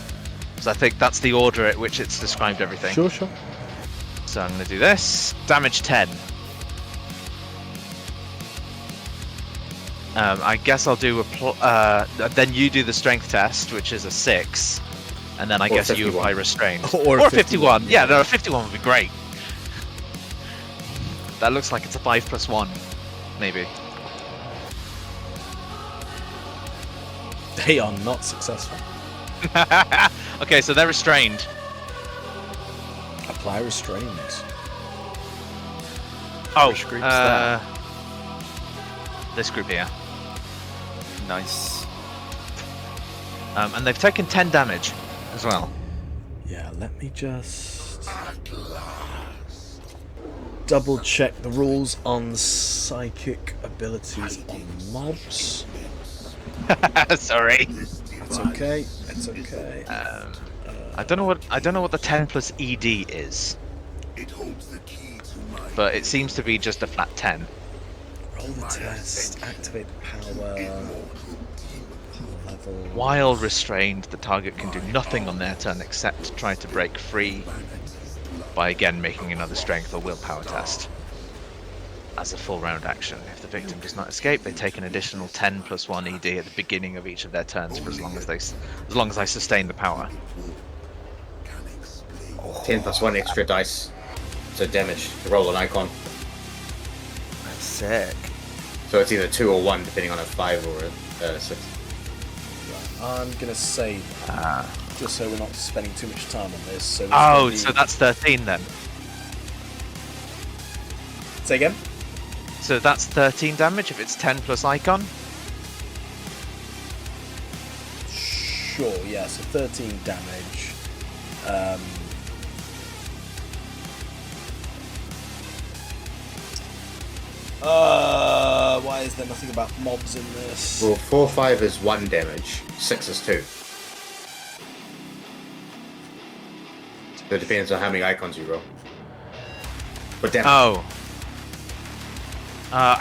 So I think that's the order at which it's described everything. Sure. So I'm going to do this. Damage 10. I guess I'll do then you do the strength test, which is a 6. And then I guess 51. you apply restraint. Or 51. Yeah, no, 51 would be great. That looks like it's a 5 plus 1, maybe. They are not successful. Okay, so they're restrained. Apply restraint. Oh, Which group's that? This group here. Nice. And they've taken 10 damage as well. Yeah, let me just double check the rules on psychic abilities on mobs. Sorry. That's okay. It's okay. I don't know what the 10 plus ED is, It holds the key to my but it seems to be just a flat 10. Roll the test. Activate the power. Level. While restrained, the target can do nothing on their turn except try to break free by again making another strength or willpower test. As a full round action. If the victim does not escape, they take an additional 10 plus 1 ED at the beginning of each of their turns for as long as I sustain the power. 10 plus 1 extra dice. So damage to roll an icon. That's sick. So it's either 2 or 1, depending on a 5 or a 6. I'm gonna save that, just so we're not spending too much time on this. So it's Oh, gonna be... so that's 13 then. Say again? So that's 13 damage if it's 10 plus icon. Sure, yeah, so 13 damage. Why is there nothing about mobs in this? Well, 4, 5 is 1 damage, 6 is 2. So it depends on how many icons you roll. But damage. Oh.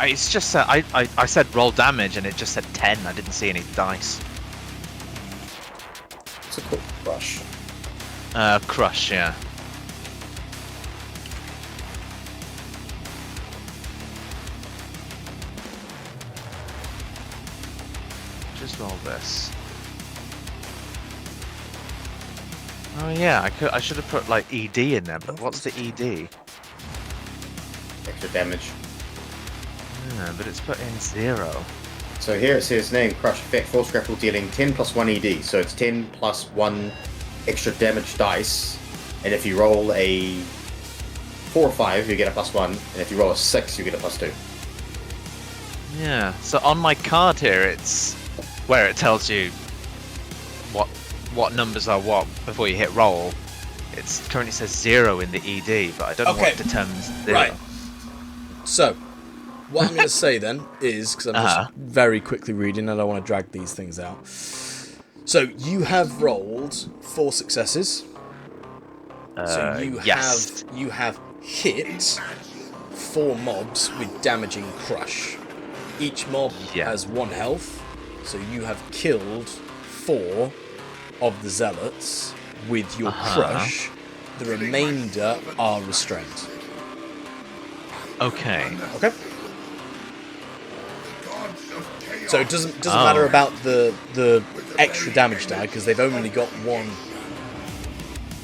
It's just I said roll damage and it just said 10. I didn't see any dice. It's a cool brush. Crush, yeah. Just roll this. Oh yeah, I should have put like ED in there, but what's the ED? Extra damage. Yeah, but it's put in 0. So here it says name, crush, effect, force grapple dealing 10 plus 1 ED. So it's 10 plus 1 extra damage dice. And if you roll a 4 or 5, you get a plus 1. And if you roll a 6, you get a plus 2. Yeah, so on my card here, it's where it tells you what numbers are what before you hit roll. It currently says 0 in the ED, but I don't know what determines 0. Right. So, what I'm going to say then is, because I'm just very quickly reading, I don't want to drag these things out. So, you have rolled 4 successes. So yes. you have hit 4 mobs with damaging crush. Each mob has 1 health, so you have killed 4 of the zealots with your crush. The remainder are restrained. Okay. Okay. So it doesn't matter about the extra damage die because they've only got 1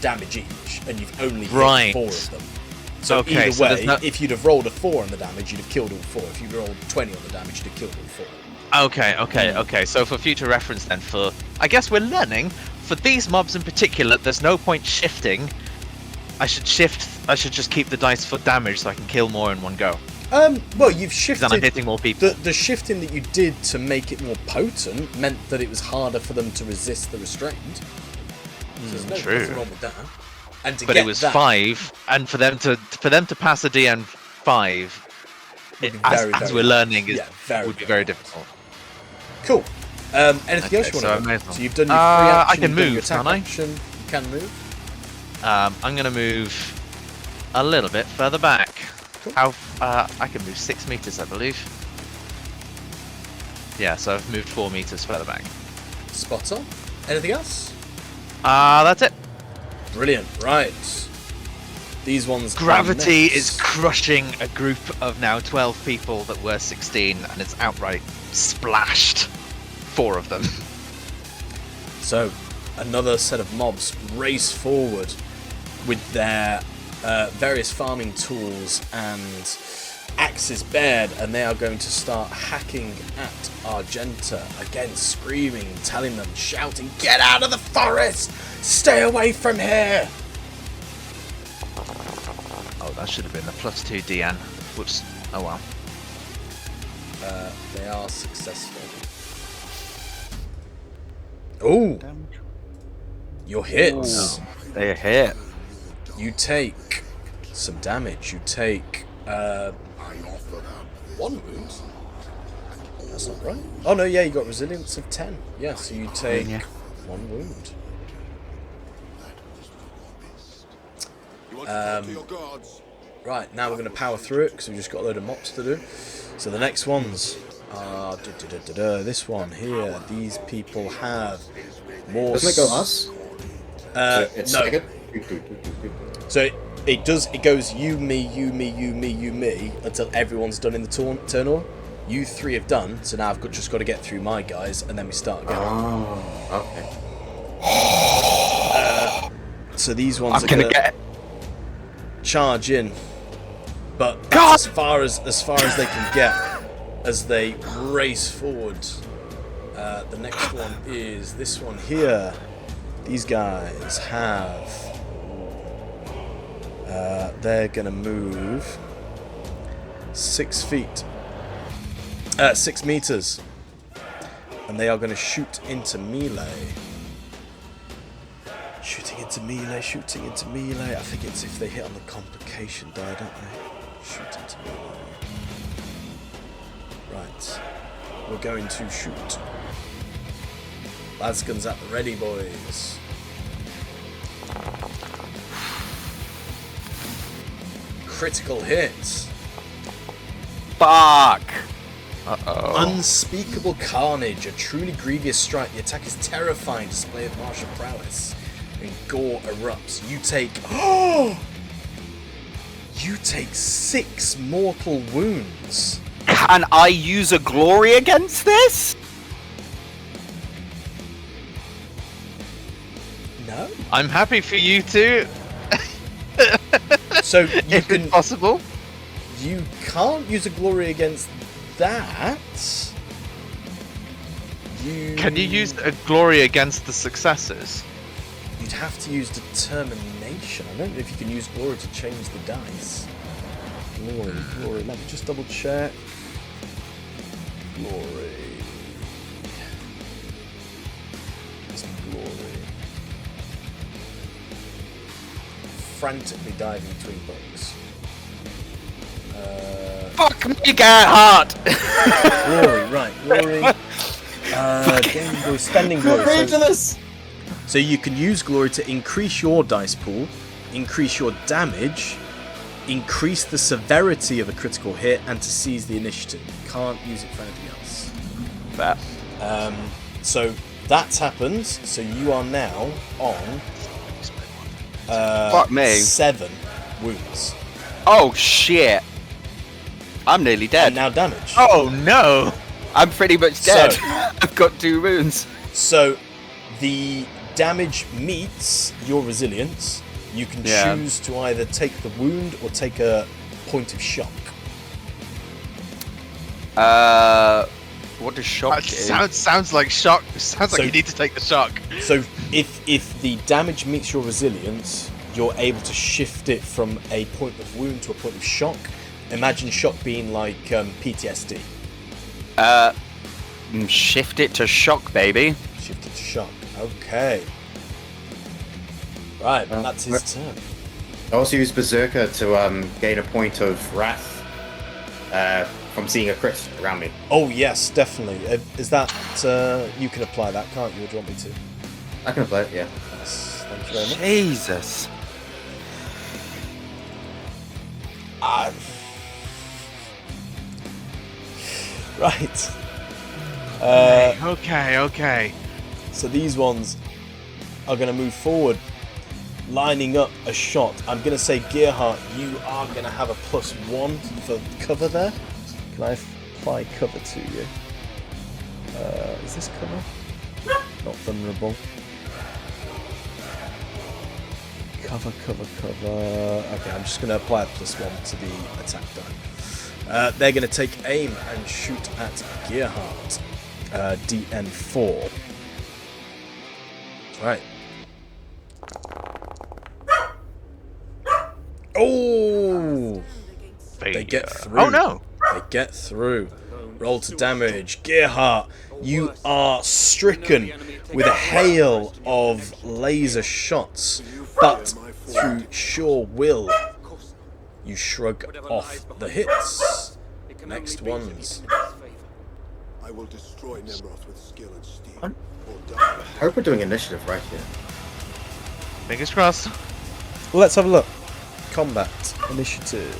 damage each, and you've only hit 4 of them. So either way, if you'd have rolled a 4 on the damage, you'd have killed all 4. If you rolled 20 on the damage, you'd have killed all 4. Okay. So for future reference then, I guess we're learning, for these mobs in particular, there's no point shifting. I should just keep the dice for damage so I can kill more in one go. Well, you've Then I'm shifted. hitting more people. The shifting that you did to make it more potent meant that it was harder for them to resist the restrained. So there's nothing wrong with that. And to But get it was that 5, and for them to pass a DN 5, would be as very we're learning, hard. would be very difficult. Cool. Anything else you so I want may to as do? well. So you've done your free I action, can you've done your move, attack can't I? action. You can move. I'm going to move a little bit further back. Cool. How? I can move 6 meters, I believe. Yeah, so I've moved 4 meters further back. Spot on. Anything else? That's it. Brilliant. Right. These ones. come Gravity next. is crushing a group of now 12 people that were 16, and it's outright splashed 4 of them. So, another set of mobs race forward with their various farming tools and axes bared, and they are going to start hacking at Argenta. Again, screaming, telling them, shouting, "Get out of the forest! Stay away from here!" Oh, that should have been a +2 DN. Whoops. Oh well. They are successful. Oh, your hits. They hit. You take some damage. You take I offer up this 1 wound. That's not right. Oh no, yeah, you got resilience of 10. Yeah, so you take Yeah. 1 wound. You want to talk to your gods? Right, now we're going to power through it because we've just got a load of mobs to do. So the next ones are this one here. These people have more. Doesn't it go us? It's no. staggered? So it does. It goes you, me, you, me, you, me, you, me until everyone's done in the turn order. You 3 have done, so now I've just got to get through my guys, and then we start again. Oh, okay. So these ones I'm are gonna gonna get. charge in, but that's as far as they can get as they race forward. The next one is this one here. These guys have. They're gonna move 6 feet, 6 meters, and they are gonna shoot into melee. Shooting into melee. I think it's if they hit on the complication die, don't they? Shoot into melee. Right. We're going to shoot. Lasguns at the ready, boys. Critical hit. Fuck. Uh-oh. Unspeakable carnage. A truly grievous strike. The attack is terrifying. Display of martial prowess. And gore erupts. You take. Oh! You take 6 mortal wounds. Can I use a glory against this? No. I'm happy for you to, So you if can. it's possible. You can't use a glory against that. Can you use a glory against the successes? You'd have to use determination. I don't know if you can use glory to change the dice. Glory. Let me just double check. Glory. It's glory. Frantically diving between books. Fuck me, Gerhardt! Glory, right. Glory. Gain glory, spending glory. So you can use glory to increase your dice pool, increase your damage, increase the severity of a critical hit, and to seize the initiative. You can't use it for anything else. That. So that's happened. So you are now on Fuck me. 7 wounds. Oh shit. I'm nearly And dead. now damage. Oh no! I'm pretty much dead. So- I've got 2 wounds. So the damage meets your resilience. You can Yeah. choose to either take the wound or take a point of shock. What does shock That do? sounds like shock. Sounds So- like you need to take the shock. So if the damage meets your resilience, you're able to shift it from a point of wound to a point of shock. Imagine shock being like PTSD. Shift it to shock, baby. Shift it to shock. Okay. Right, that's his turn. I also use Berserker to gain a point of wrath from seeing a crit around me. Oh yes, definitely. Is that you can apply that, can't you? Or do you want me to? I can apply it, yeah. Yes, thank you very much. Jesus. Right. Okay. So these ones are going to move forward, lining up a shot. I'm going to say, Gearhart, you are going to have a +1 for cover there. Can I apply cover to you? Is this cover? Not vulnerable. Cover. Okay, I'm just going to apply a +1 to the attack die. They're going to take aim and shoot at Gearhart. DN4. Right. Oh! They get through. Oh no! They get through. Roll to damage. Gearhart, you are stricken with a hail of laser shots, but through sheer will, you shrug off the hits. Next ones. I will destroy Nemroth with skill and steel. I Or die. hope we're doing initiative right here. Fingers crossed. Well, let's have a look. Combat initiative.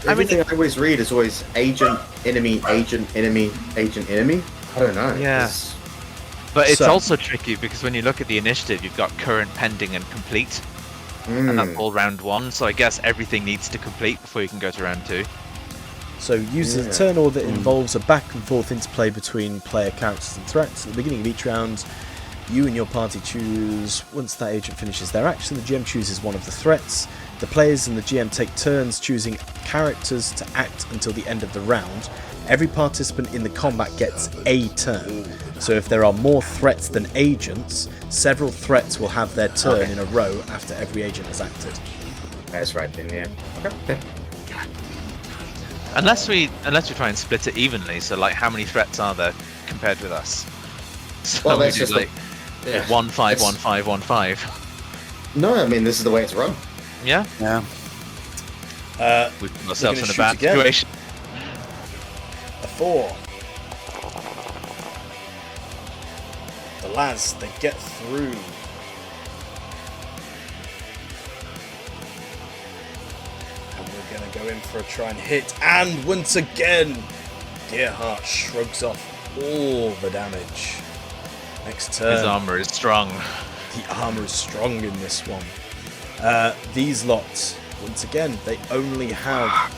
Everything I always read is always agent, enemy, agent, enemy, agent, enemy. I don't know. Yeah. It's- But it's So- also tricky because when you look at the initiative, you've got current, pending, and complete, and that's all round 1. So I guess everything needs to complete before you can go to round 2. So uses a turn order that involves a back and forth interplay between player characters and threats. At the beginning of each round, you and your party choose, once that agent finishes their action, the GM chooses one of the threats. The players and the GM take turns choosing characters to act until the end of the round. Every participant in the combat gets a turn. So if there are more threats than agents, several threats will have their turn in a row after every agent has acted. That's right then, yeah. Okay. Unless we try and split it evenly. So like, how many threats are there compared with us? So Well, we that's do just like Yeah. 1 5 It's- 1 5 1 5. No, I mean, this is the way it's run. Yeah, Yeah. we've put ourselves gonna in a shoot bad again. situation. A 4. The lads, they get through. And we're going to go in for a try and hit. And once again, Gearhart shrugs off all the damage. Next turn. His armor is strong. The armor is strong in this one. These lots, once again, they only have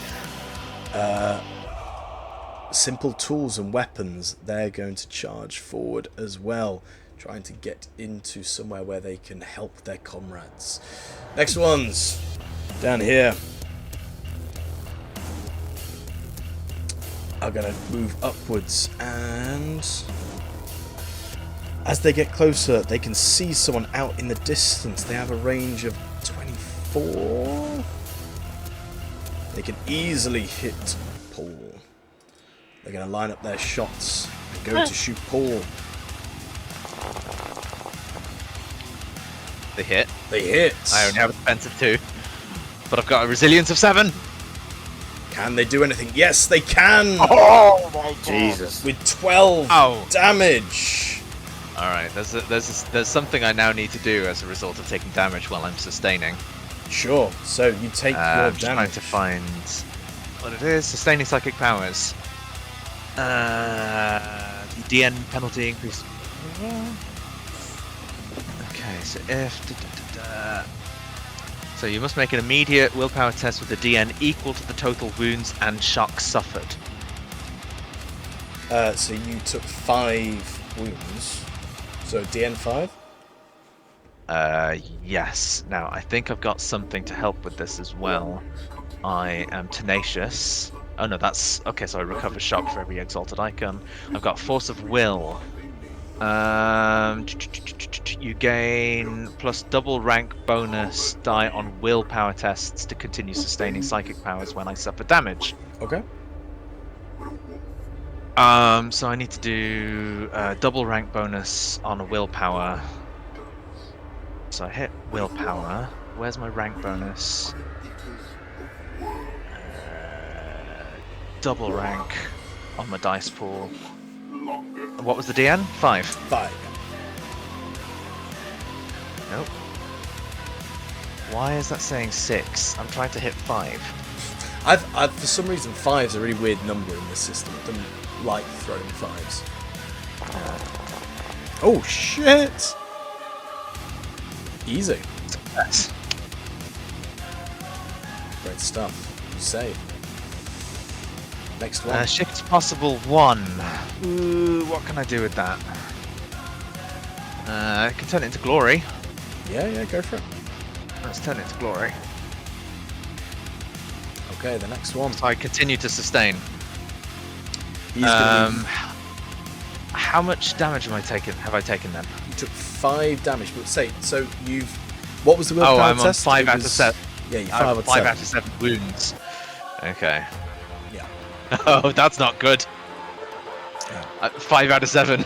simple tools and weapons. They're going to charge forward as well, trying to get into somewhere where they can help their comrades. Next ones, down here, are going to move upwards, and as they get closer, they can see someone out in the distance. They have a range of 24. They can easily hit Paul. They're going to line up their shots and go to shoot Paul. They hit. They hit. I only have a defense of 2, but I've got a resilience of 7. Can they do anything? Yes, they can! Jesus. With 12 Ow. damage. All right, there's something I now need to do as a result of taking damage while I'm sustaining. Sure, so you take your I'm just trying damage. to find what it is. Sustaining psychic powers. The DN penalty increase. Okay, so if so you must make an immediate willpower test with the DN equal to the total wounds and shock suffered. So you took 5 wounds. So DN5? Yes. Now I think I've got something to help with this as well. I am tenacious. Oh no, that's okay. So I recover shock for every exalted icon. I've got force of will. You gain plus double rank bonus die on willpower tests to continue sustaining psychic powers when I suffer damage. Okay. So I need to do double rank bonus on a willpower. So I hit willpower. Where's my rank bonus? Double rank on my dice pool. What was the DN? 5. 5. Nope. Why is that saying 6? I'm trying to hit 5. I've for some reason 5's a really weird number in this system. It doesn't like throwing 5s. Oh shit! Easy. Yes. Great stuff. You say. Next one. Shift possible 1. Ooh, what can I do with that? I can turn it into glory. Yeah, go for it. Let's turn it to glory. Okay, the next one. So I continue to sustain. He's gonna How much damage am I taking? Have I taken then? You took 5 damage, but say so you've. What was the willpower I'm on test? 5 It out of was- 7. Yeah, you're I 5 have out of 5 7. out of 7 wounds. Okay. Yeah. Oh, that's not good. Yeah. 5 out of 7.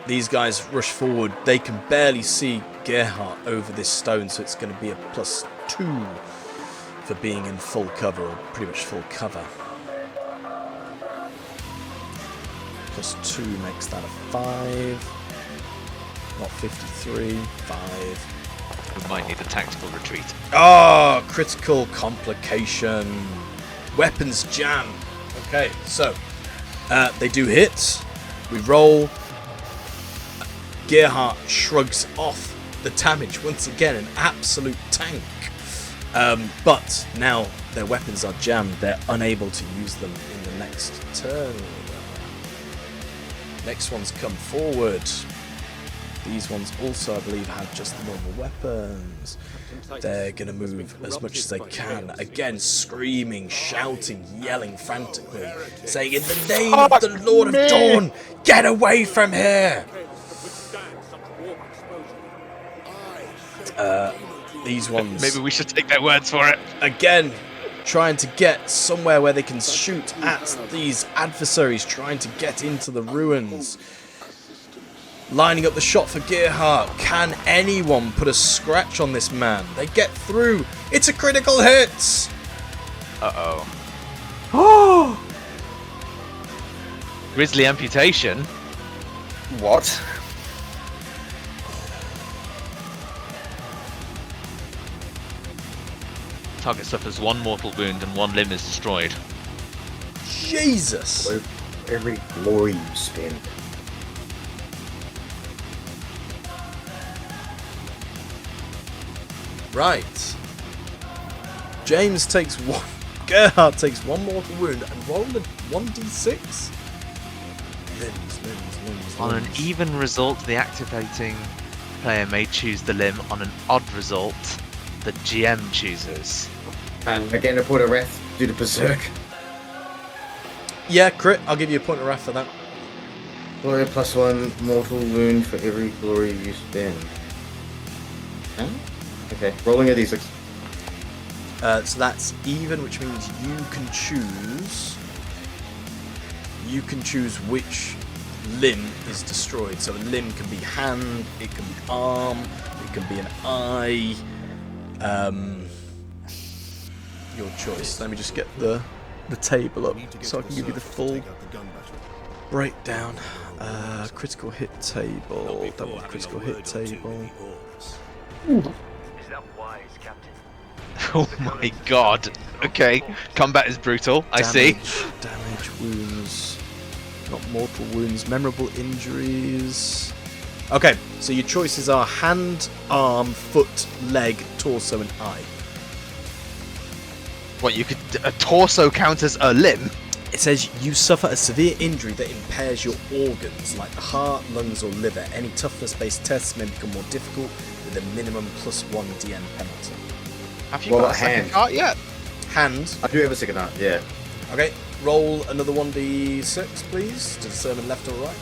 These guys rush forward. They can barely see Gerhardt over this stone, so it's going to be a +2 for being in full cover, or pretty much full cover. +2 makes that a 5. Not 53. 5. We might need a tactical retreat. Oh, critical complication. Weapons jam. Okay, so they do hit. We roll. Gerhardt shrugs off the damage once again, an absolute tank. But now their weapons are jammed. They're unable to use them in the next turn. Next ones come forward. These ones also, I believe, have just the normal weapons. They're going to move as much as they can. Again, screaming, shouting, yelling frantically, saying, "In the name of the Lord of Dawn, get away from here!" These ones, Maybe we should take their words for it. again, trying to get somewhere where they can shoot at these adversaries, trying to get into the ruins. Lining up the shot for Gerhardt. Can anyone put a scratch on this man? They get through. It's a critical hit. Uh-oh. Oh! Grisly amputation. What? Target suffers 1 mortal wound and 1 limb is destroyed. Jesus. Every glory you spend. Right. James takes 1. Gerhardt takes 1 mortal wound and rolled a 1d6. Limbs. On an even result, the activating player may choose the limb. On an odd result, the GM chooses. And again, I put a wrath due to berserk. Yeah, crit. I'll give you a point of wrath for that. Glory +1 mortal wound for every glory you spend. Huh? Okay, rolling a d6. So that's even, which means you can choose. You can choose which limb is destroyed. So a limb can be hand, it can be arm, it can be an eye. Your choice. Let me just get the table up so I can give you the full breakdown. Critical hit table, double critical hit table. Oh my god. Okay, combat is brutal. I see. Damage, wounds, not mortal wounds, memorable injuries. Okay, so your choices are hand, arm, foot, leg, torso, and eye. What, you could... a torso count as a limb? It says you suffer a severe injury that impairs your organs, like the heart, lungs, or liver. Any toughness-based tests may become more difficult with a minimum +1 DN penalty. Have you Well, got a second hand. card yet? Hand. I do have a second art, yeah. Okay, roll another 1d6, please, to determine left or right.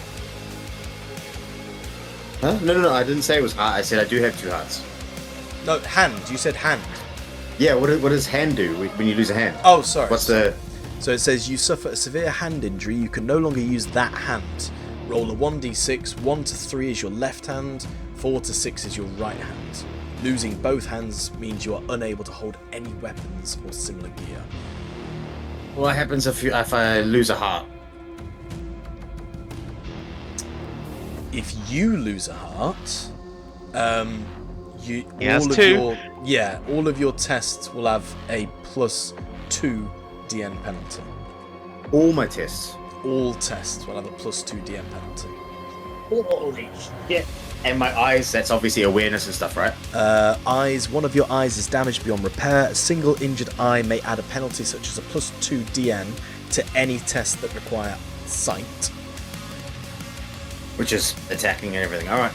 Huh? No. I didn't say it was heart. I said I do have 2 hearts. No, hand. You said hand. Yeah. What does hand do when you lose a hand? Oh, sorry. What's the? So it says you suffer a severe hand injury. You can no longer use that hand. Roll a 1d6. 1 to 3 is your left hand. 4 to 6 is your right hand. Losing both hands means you are unable to hold any weapons or similar gear. What happens if I lose a heart? If you lose a heart, He has all of 2. all of your tests will have a +2 DN penalty. All my tests. All tests will have a +2 DN penalty. Holy shit! And my eyes. That's obviously awareness and stuff, right? Eyes. One of your eyes is damaged beyond repair. A single injured eye may add a penalty such as a +2 DN to any test that require sight. Which is attacking and everything. All right.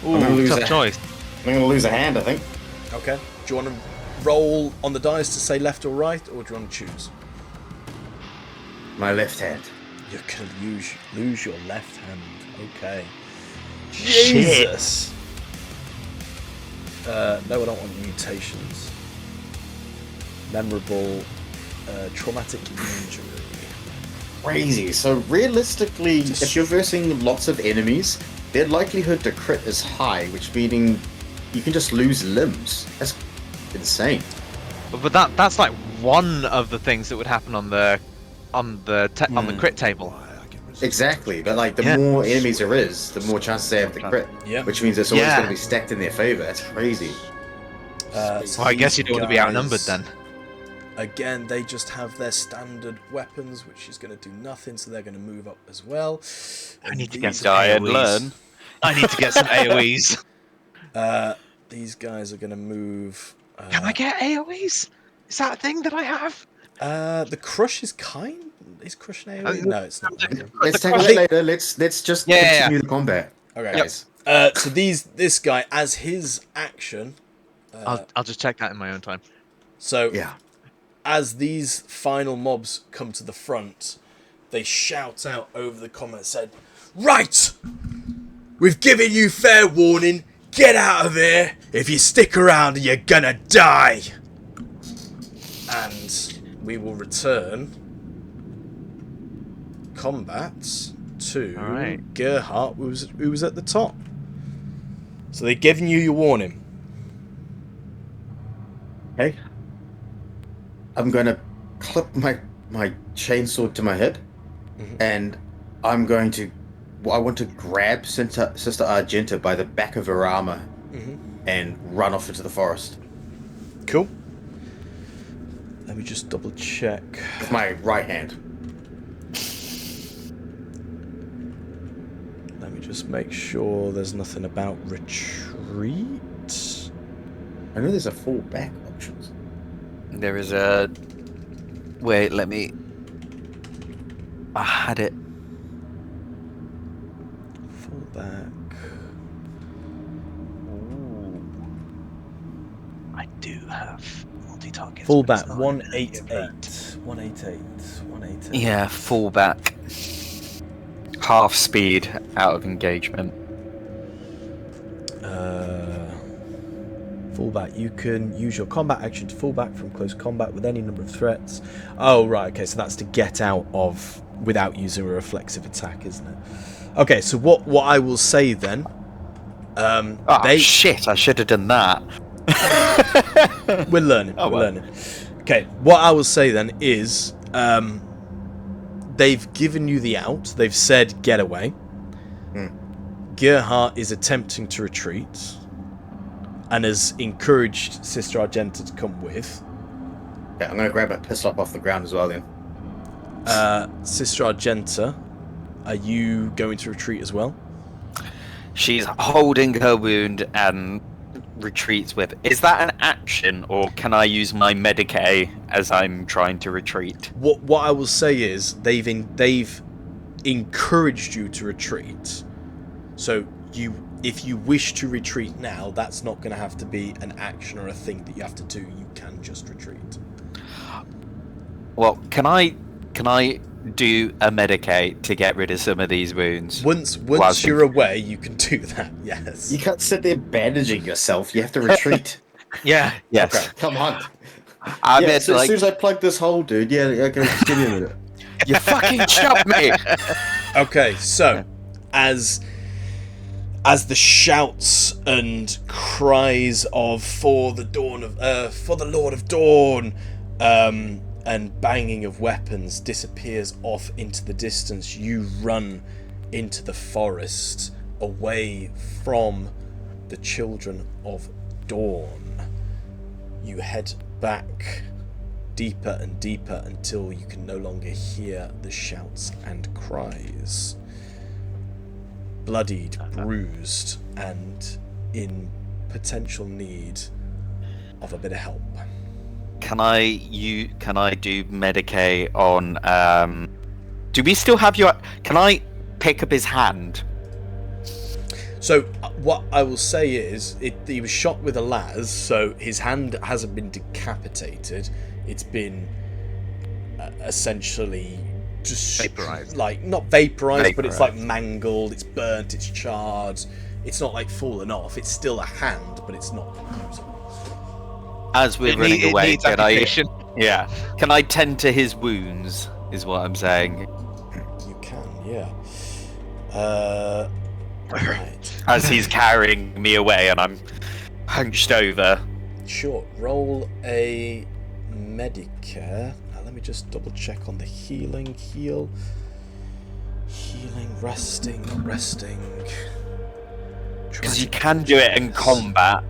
Ooh, gonna lose tough that. choice. I'm gonna lose a hand, I think. Okay. Do you want to roll on the dice to say left or right, or do you want to choose? My left hand. You're gonna lose your left hand. Okay. Shit. Jesus. No, I don't want mutations. Memorable, traumatic injury. Crazy. So realistically, if you're versing lots of enemies, their likelihood to crit is high, which meaning you can just lose limbs. That's insane. But that's like one of the things that would happen on the crit table. Exactly, but like the Yeah. more enemies there is, the more chances they have to crit. Yeah. Which means it's always Yeah. going to be stacked in their favor. That's crazy. So I guess you don't want to be outnumbered then. Again, they just have their standard weapons, which is going to do nothing, so they're going to move up as well. I need to these- get some Die and AoEs. learn. I need to get some AoEs. These guys are going to move. Can I get AoEs? Is that a thing that I have? The crush is Is crush an AoE? No, it's not. Let's tackle that later. Let's just Yeah. continue the combat. Okay. Guys. So this guy, as his action. I'll just check that in my own time. So Yeah. as these final mobs come to the front, they shout out over the comments, said, "Right! We've given you fair warning. Get out of here. If you stick around, you're gonna die." And we will return combat to Alright. Gerhardt, who was at the top. So they've given you your warning. Okay. I'm gonna clip my chainsaw to my hip, and I'm going to. I want to grab Sister Argenta by the back of her armor and run off into the forest Cool. Let me just double check. with my right hand. Let me just make sure there's nothing about retreat. I know there's a fall back option. There is a. Wait, let me. I had it. Fall back. I do have multi-targets. Fall but it's back. not 188. 188. 188. Yeah, fall back. Half speed out of engagement. Fall back. You can use your combat action to fall back from close combat with any number of threats. Oh, right. Okay, so that's to get out of without using a reflexive attack, isn't it? Okay, so what I will say then. Oh shit! I should have done that. We're learning. Oh, We're well. learning. Okay, what I will say then is they've given you the out. They've said get away. Gerhardt is attempting to retreat and has encouraged Sister Argenta to come with. Yeah, I'm gonna grab a pistol off the ground as well then. Sister Argenta, are you going to retreat as well? She's holding her wound and retreats with. Is that an action, or can I use my Medicae as I'm trying to retreat? What I will say is they've encouraged you to retreat. So if you wish to retreat now, that's not going to have to be an action or a thing that you have to do. You can just retreat. Well, can I do a medicate to get rid of some of these wounds? Once Whilst you're away, you can do that. Yes. You can't sit there bandaging yourself. You have to retreat. Yeah. Yes. Okay, come on. I Yeah, meant so as like soon as I plug this hole, dude. Yeah, okay, just give me a minute. you fucking shot me. Okay, so as the shouts and cries of for the Lord of Dawn, and banging of weapons disappears off into the distance, you run into the forest away from the Children of Dawn. You head back deeper and deeper until you can no longer hear the shouts and cries. Bloodied, bruised, and in potential need of a bit of help. Can I do Medicae on? Do we still have your? Can I pick up his hand? So what I will say is, he was shot with a las, so his hand hasn't been decapitated. It's been essentially just Vaporized. like not vaporized, but it's like mangled, it's burnt, it's charred. It's not like fallen off. It's still a hand, but it's not usable. As we're running It away, needs can I? amputation. Yeah. Can I tend to his wounds? Is what I'm saying. You can, yeah. Right. As he's carrying me away, and I'm hunched over. Sure. Roll a Medicare. Let me just double check on the healing. Healing, resting. Because you can do it in combat.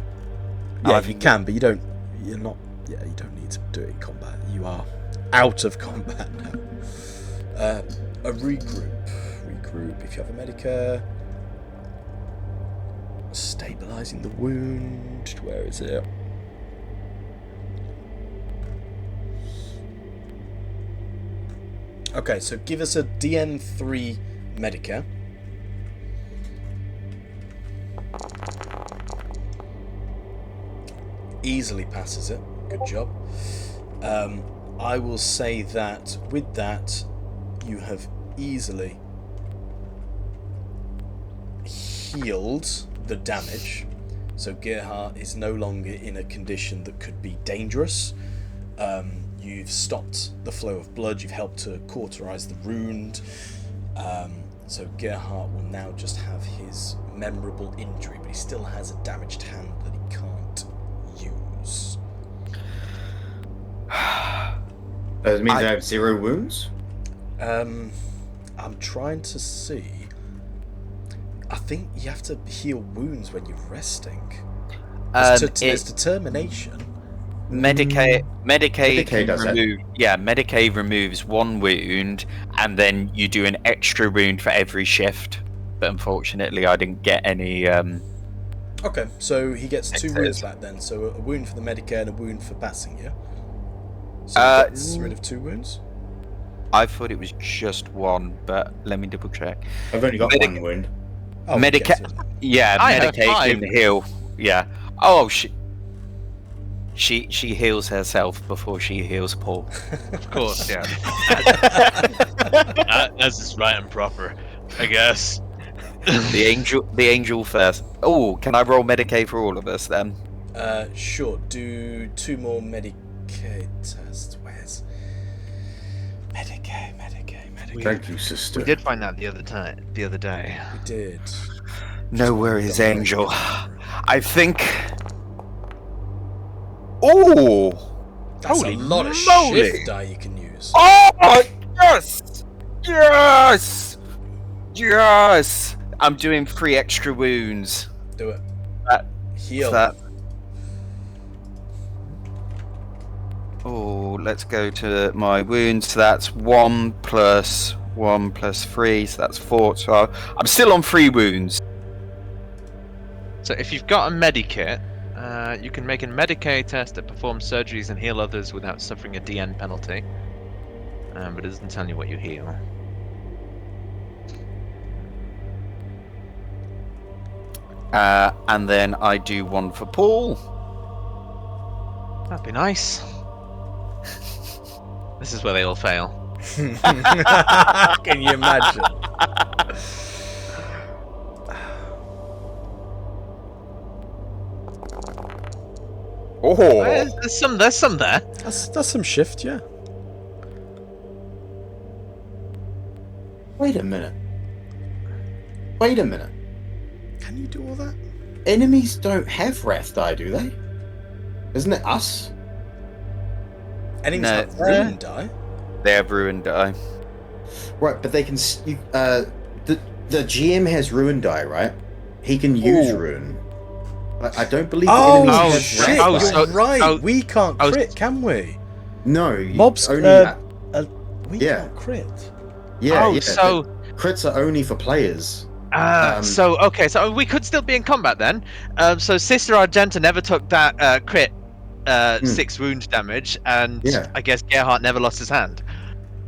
Yeah, you can, but you don't need to do it in combat. You are out of combat now. A regroup. If you have a Medicare. Stabilizing the wound. Where is it? Okay, so give us a DN3 Medicare. Easily passes it. Good job. I will say that with that, you have easily healed the damage. So Gerhardt is no longer in a condition that could be dangerous. You've stopped the flow of blood. You've helped to cauterize the wound. So Gerhardt will now just have his memorable injury, but he still has a damaged hand that he can't use. That means I have 0 wounds? I'm trying to see. I think you have to heal wounds when you're resting. There's determination. Medicae does that. Medicae removes 1 wound, and then you do an extra wound for every shift. But unfortunately, I didn't get any. Okay, so he gets 2 Excellent. wounds back then. So a wound for the Medicare and a wound for passing, yeah? So he gets rid of 2 wounds? I thought it was just 1, but let me double check. I've only got 1 wound. Oh, he Medica- gets it. Yeah, I have Medicae 5. can heal. Yeah. Oh, she heals herself before she heals Paul. Of course, yeah. That's just right and proper, I guess. The angel first. Oh, can I roll Medicae for all of us then? Sure, do 2 more Medicae tests. Where's Medicae? Thank you, sister. We did find that the other day. We did. No worries, Angel. I think. Oh! That's Holy a lot of moly! shift die you can use. Oh yes! Yes! I'm doing 3 extra wounds. Do it. That- Heal. That. Oh, let's go to my wounds. So that's 1 plus 1 plus 3, so that's 4. So I'm still on 3 wounds. So if you've got a medikit, you can make a Medicae test that performs surgeries and heal others without suffering a DN penalty. But it doesn't tell you what you heal. And then I do 1 for Paul. That'd be nice. This is where they all fail. Can you imagine? Oh, There's some there. That's some shift, yeah. Wait a minute. Wait a minute. Can you do all that? Enemies don't have wrath die, do they? Isn't it us? Enemies No, have ruin die. they have ruined die. Right, but they can. The GM has ruin die, right? He can use ruin. But I don't believe the enemies Oh have shit! wrath You're die. so- right. oh, We can't oh, crit, can we? No, Mobs only. we Yeah. can't crit. Yeah, Oh, yeah. so the crits are only for players. so we could still be in combat then. So Sister Argenta never took that crit 6 wound damage, and Yeah. I guess Gerhardt never lost his hand.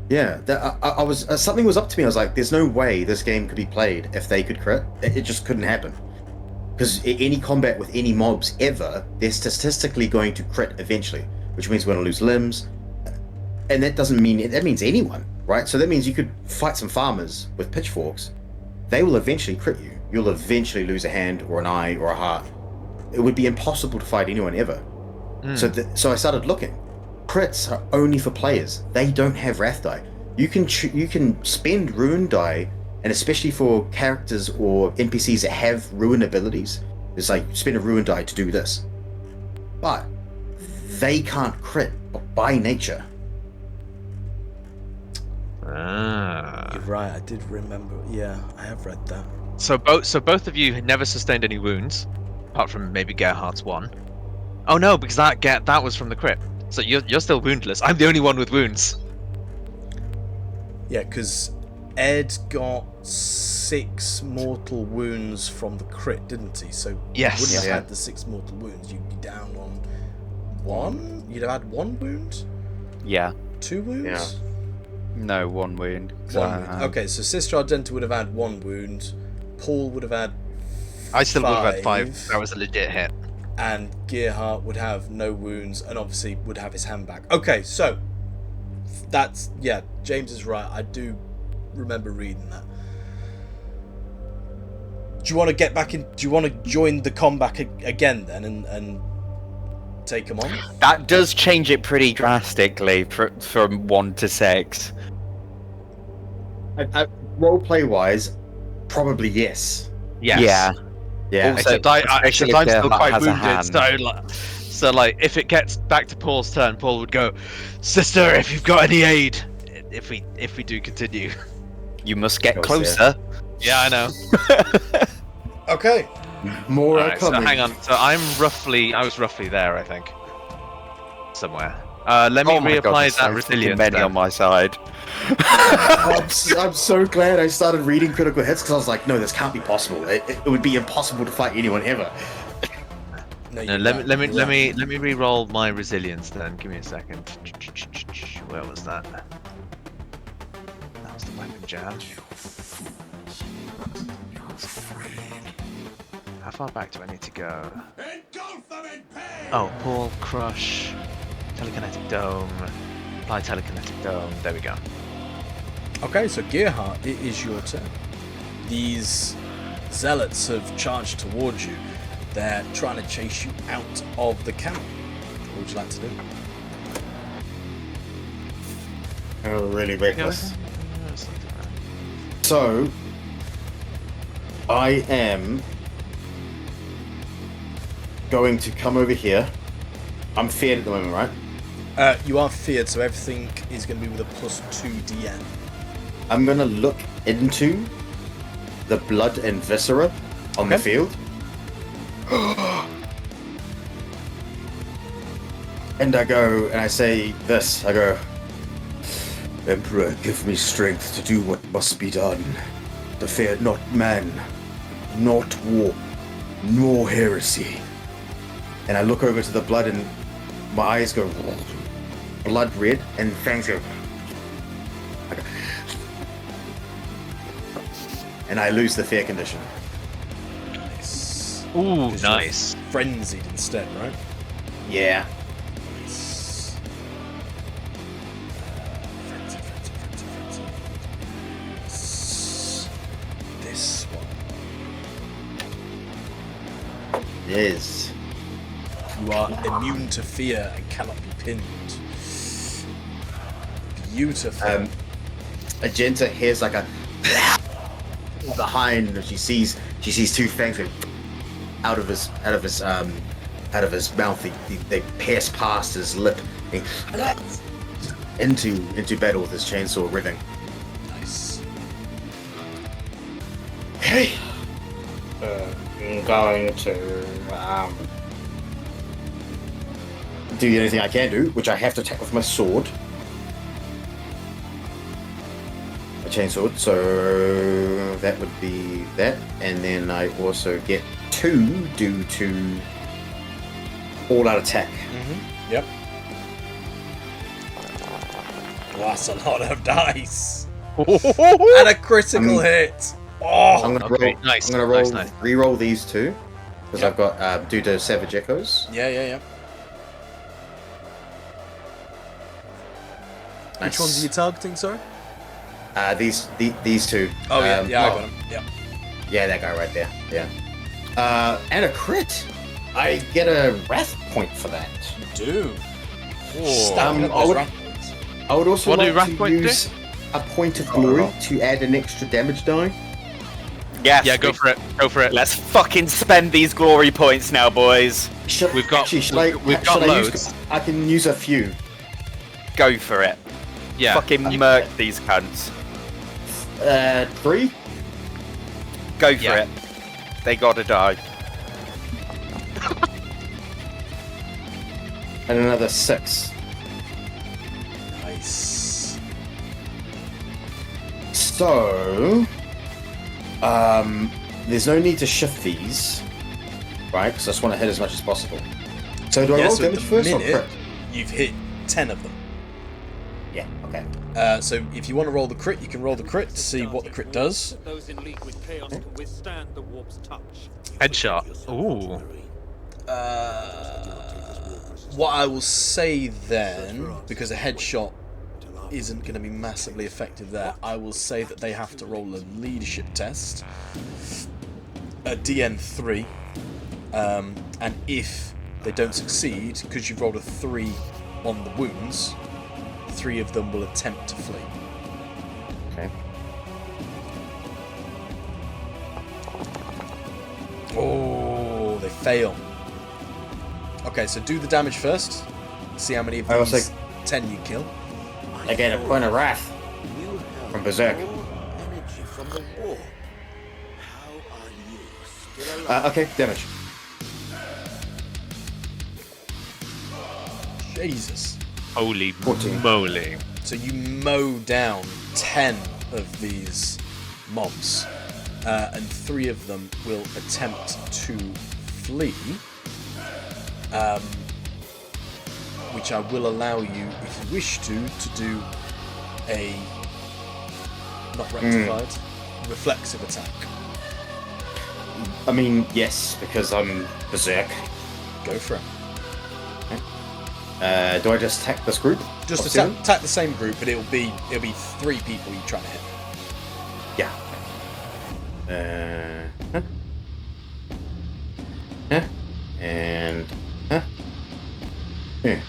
Yeah, I was something was up to me. I was like, "There's no way this game could be played if they could crit. It just couldn't happen." Because any combat with any mobs ever, they're statistically going to crit eventually, which means we're going to lose limbs, and that doesn't mean that means anyone, right? So that means you could fight some farmers with pitchforks. They will eventually crit you. You'll eventually lose a hand or an eye or a heart. It would be impossible to fight anyone ever. So I started looking. Crits are only for players. They don't have wrath die. You can spend ruin die, and especially for characters or NPCs that have ruin abilities, it's like spend a ruin die to do this. But they can't crit by nature. You're right. I did remember. Yeah, I have read that. So both of you had never sustained any wounds, apart from maybe Gerhardt's one. Oh no, because that was from the crit. So you're still woundless. I'm the only one with wounds. Yeah, because Ed got 6 mortal wounds from the crit, didn't he? So Yes. you wouldn't have Yeah. had the 6 mortal wounds. You'd be down on 1. You'd have had 1 wound, Yeah. 2 wounds. No, 1 wound. 1 wound. Okay, so Sister Argenta would have had 1 wound. Paul would have had I still would have had 5. 5. That was a legit hit. And Gerhardt would have no wounds, and obviously would have his hand back. Okay, so that's James is right. I do remember reading that. Do you want to get back in? Do you want to join the combat again then, and take them on? That does change it pretty drastically from 1 to 6. Roleplay wise, probably yes. Yes. Yeah. Yeah. Also- Except I'm especially still if Gerhardt quite has a wounded, hand. so if it gets back to Paul's turn, Paul would go, "Sister, if you've got any aid, if we do continue." You must get Goes closer. Yeah, I know. Okay. More are Alright, so coming. hang on. So I was roughly there, I think, somewhere. Let me Oh my God, reapply there's that so resilience. many then. on my side. I'm so glad I started reading critical hits because I was like, no, this can't be possible. It would be impossible to fight anyone ever. No, No, you're let right, me you're right. let me re-roll my resilience then. Give me a second. Where was that? That was the weapon jam. How far back do I need to go? Oh, Paul, crush, telekinetic dome, apply telekinetic dome. There we go. Okay, so Gerhardt, it is your turn. These zealots have charged towards you. They're trying to chase you out of the camp. What would you like to do? Oh, really reckless. Yeah, something like that. So, I am going to come over here. I'm feared at the moment, right? You are feared, so everything is going to be with a +2 DN. I'm going to look into the blood and viscera on the Okay. field. And I go and I say this. I go, Emperor, give me strength to do what must be done. To fear not man, not war, nor heresy. And I look over to the blood and my eyes go blood red and fangs go. And I lose the fear condition. Nice. Ooh, 'Cause you're nice. Frenzied instead, right? Yeah. Nice. Frenzy. is. You are immune to fear and cannot be pinned. Beautiful. Agenta hears like a behind, and she sees two fangs go out of his mouth. They pierce past his lip into battle with his chainsaw ripping. Nice. Okay. I'm going to do anything I can do, which I have to attack with my sword. My chainsword, so that would be that. And then I also get 2 due to all-out attack. Mm-hmm. Yep. Well, that's a lot of dice. And a critical hit. Oh, I'm gonna Okay, roll. nice, I'm gonna roll. nice. Re-roll these 2 because Yep. I've got due to Savage Echoes. yeah. Nice. Which ones are you targeting, sorry? These 2. Oh, yeah, I got him. Yeah. Yeah, that guy right there. Yeah. And a crit. I get a wrath point for that. You do. Um, Up I those would- rat points. I would also What do like wrath to point do? use a point of glory to add an extra damage die. Yes. Yeah, go for it. Go for it. Let's fucking spend these glory points now, boys. We've got- Should we've got I loads. I can use a few. Go for it. Yeah. Fucking murk these cunts. 3. Go for Yeah. it. They gotta die. And another 6. Nice. So, there's no need to shift these, right? Because I just want to hit as much as possible. So do I roll so at damage the first or minute, crit? you've hit 10 of them. Yeah. Okay. So if you want to roll the crit, you can roll the crit to see what the crit does. Those in league with chaos can withstand the warp's touch. Headshot. Ooh. What I will say then, because a headshot isn't going to be massively effective there, I will say that they have to roll a leadership test, a DN3, and if they don't succeed, because you've rolled a 3 on the wounds, 3 of them will attempt to flee. Okay. Oh, they fail. Okay, so do the damage first. See how many of I was these 10 you kill. I get a point of wrath from Berserk. Energy from the war. How are you still alive? Okay, damage. Jesus. Holy 14. moly. So you mow down 10 of these mobs, and 3 of them will attempt to flee, which I will allow you, if you wish to do a not rectified, reflexive attack. I mean, yes, because I'm Berserk. Go for it. Do I just attack this group? Just of 7? attack the same group, but it'll be 3 people you're trying to hit. Yeah. And yeah.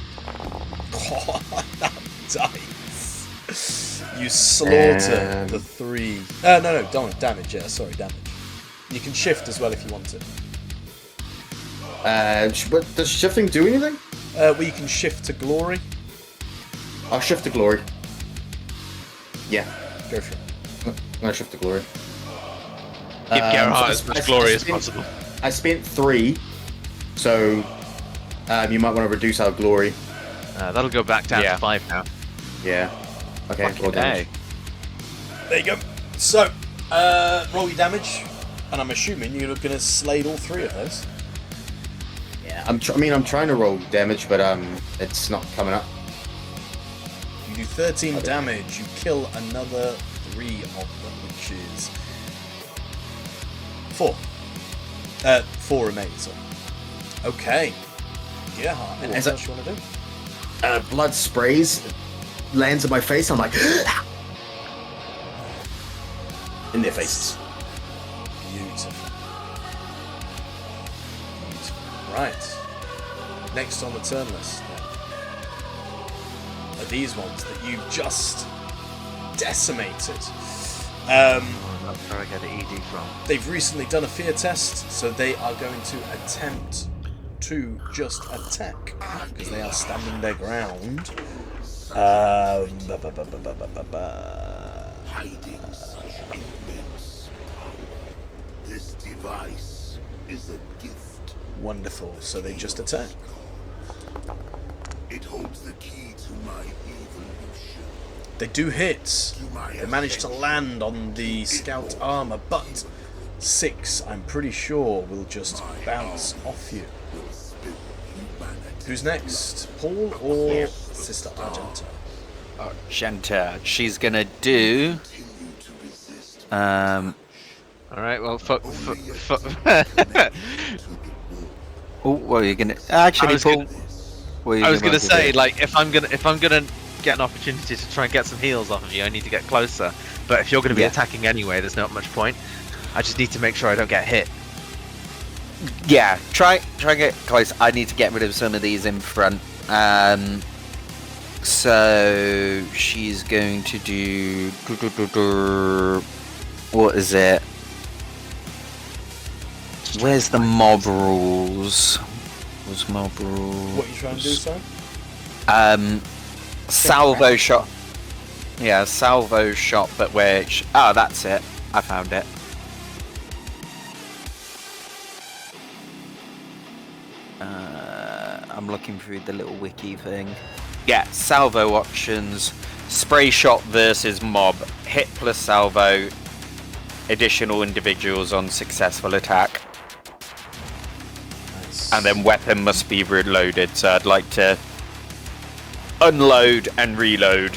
Oh, that dice. You slaughter the 3. No, don't damage. Yeah, sorry, damage. You can shift as well if you want to. But does shifting do anything? Well, you can shift to glory. I'll shift to glory. Yeah, Go for it. I'm gonna shift to glory. Keep Gerhardt so as much glory as spent- possible. I spent 3, so you might want to reduce our glory. That'll go back down Yeah. to 5 now. Yeah. Okay. Fucking roll damage. There you go. So, roll your damage, and I'm assuming you're going to slay all 3 of those. Yeah. I'm trying to roll damage, but it's not coming up. You do 13 damage. You kill another 3 of them, which is 4. 4 remain. Sorry. Okay. Gerhardt, anything As a- else you want to do? Blood sprays, lands on my face. I'm like, in their faces. Beautiful. Beautiful. Right. Next on the turn list then, are these ones that you've just decimated. That's where I get the ED from. They've recently done a fear test, so they are going to attempt to just attack because they are standing their ground. Hiding such immense power. This device is a gift. Wonderful. So they just attack. It holds the key to my evolution. They do hit. They manage to land on the scout armor, but 6, I'm pretty sure, will just bounce off you. Will spill humanity. Who's next? Paul or Sister Argenta? Argenta. She's gonna do. Continue to resist. Um. All right. Well, fuck. Oh, what are you gonna? Actually, Paul. I was gonna say, like, if I'm gonna get an opportunity to try and get some heals off of you, I need to get closer. But if you're gonna be attacking anyway, there's not much point. I just need to make sure I don't get hit. Yeah, try and get close. I need to get rid of some of these in front. So she's going to do. What is it? Where's the mob rules? What's mob rules? What are you trying to do, son? Salvo shot. Yeah, salvo shot, but which? Oh, that's it. I found it. I'm looking through the little wiki thing. Yeah, salvo options. Spray shot versus mob. Hit plus salvo. Additional individuals on successful attack. Nice. And then weapon must be reloaded. So I'd like to unload and reload.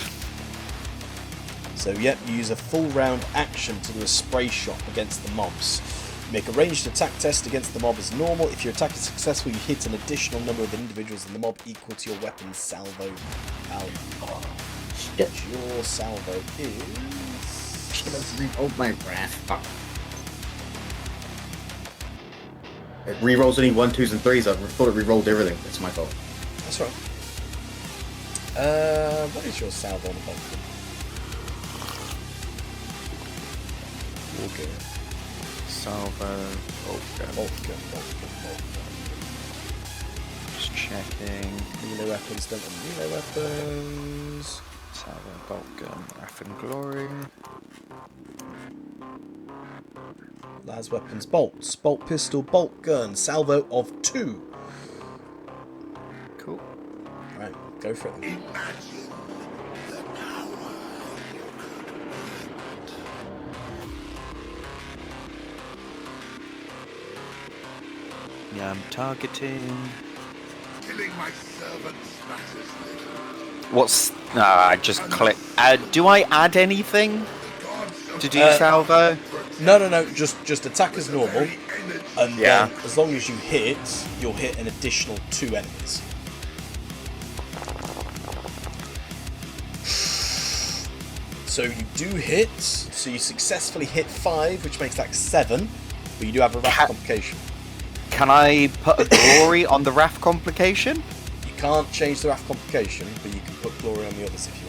So, yep, you use a full round action to do a spray shot against the mobs. Make a ranged attack test against the mob as normal. If your attack is successful, you hit an additional number of individuals in the mob equal to your weapon's salvo value. Which your salvo is... Reroll my wrath. Fuck. It rerolls only 1, 2s, and 3s. I thought it rerolled everything. It's my fault. That's right. What is your salvo on the bottom? Okay. Salvo. Boltgun. Just checking. Melee weapons, don't have melee weapons. Salvo, bolt gun, wrath and glory. Las weapons, bolts, bolt pistol, bolt gun, salvo of 2. Cool. Right, go for it. Then. Imagine the power of your Yeah, I'm targeting. killing my servants matters little. What's? No, I just click. Do I add anything to do salvo? No, just attack as normal, and Yeah. then as long as you hit, you'll hit an additional 2 enemies. So you do hit, so you successfully hit 5, which makes that 7, but you do have a wrath complication. Can I put a glory on the wrath complication? You can't change the wrath complication, but you can put glory on the others if you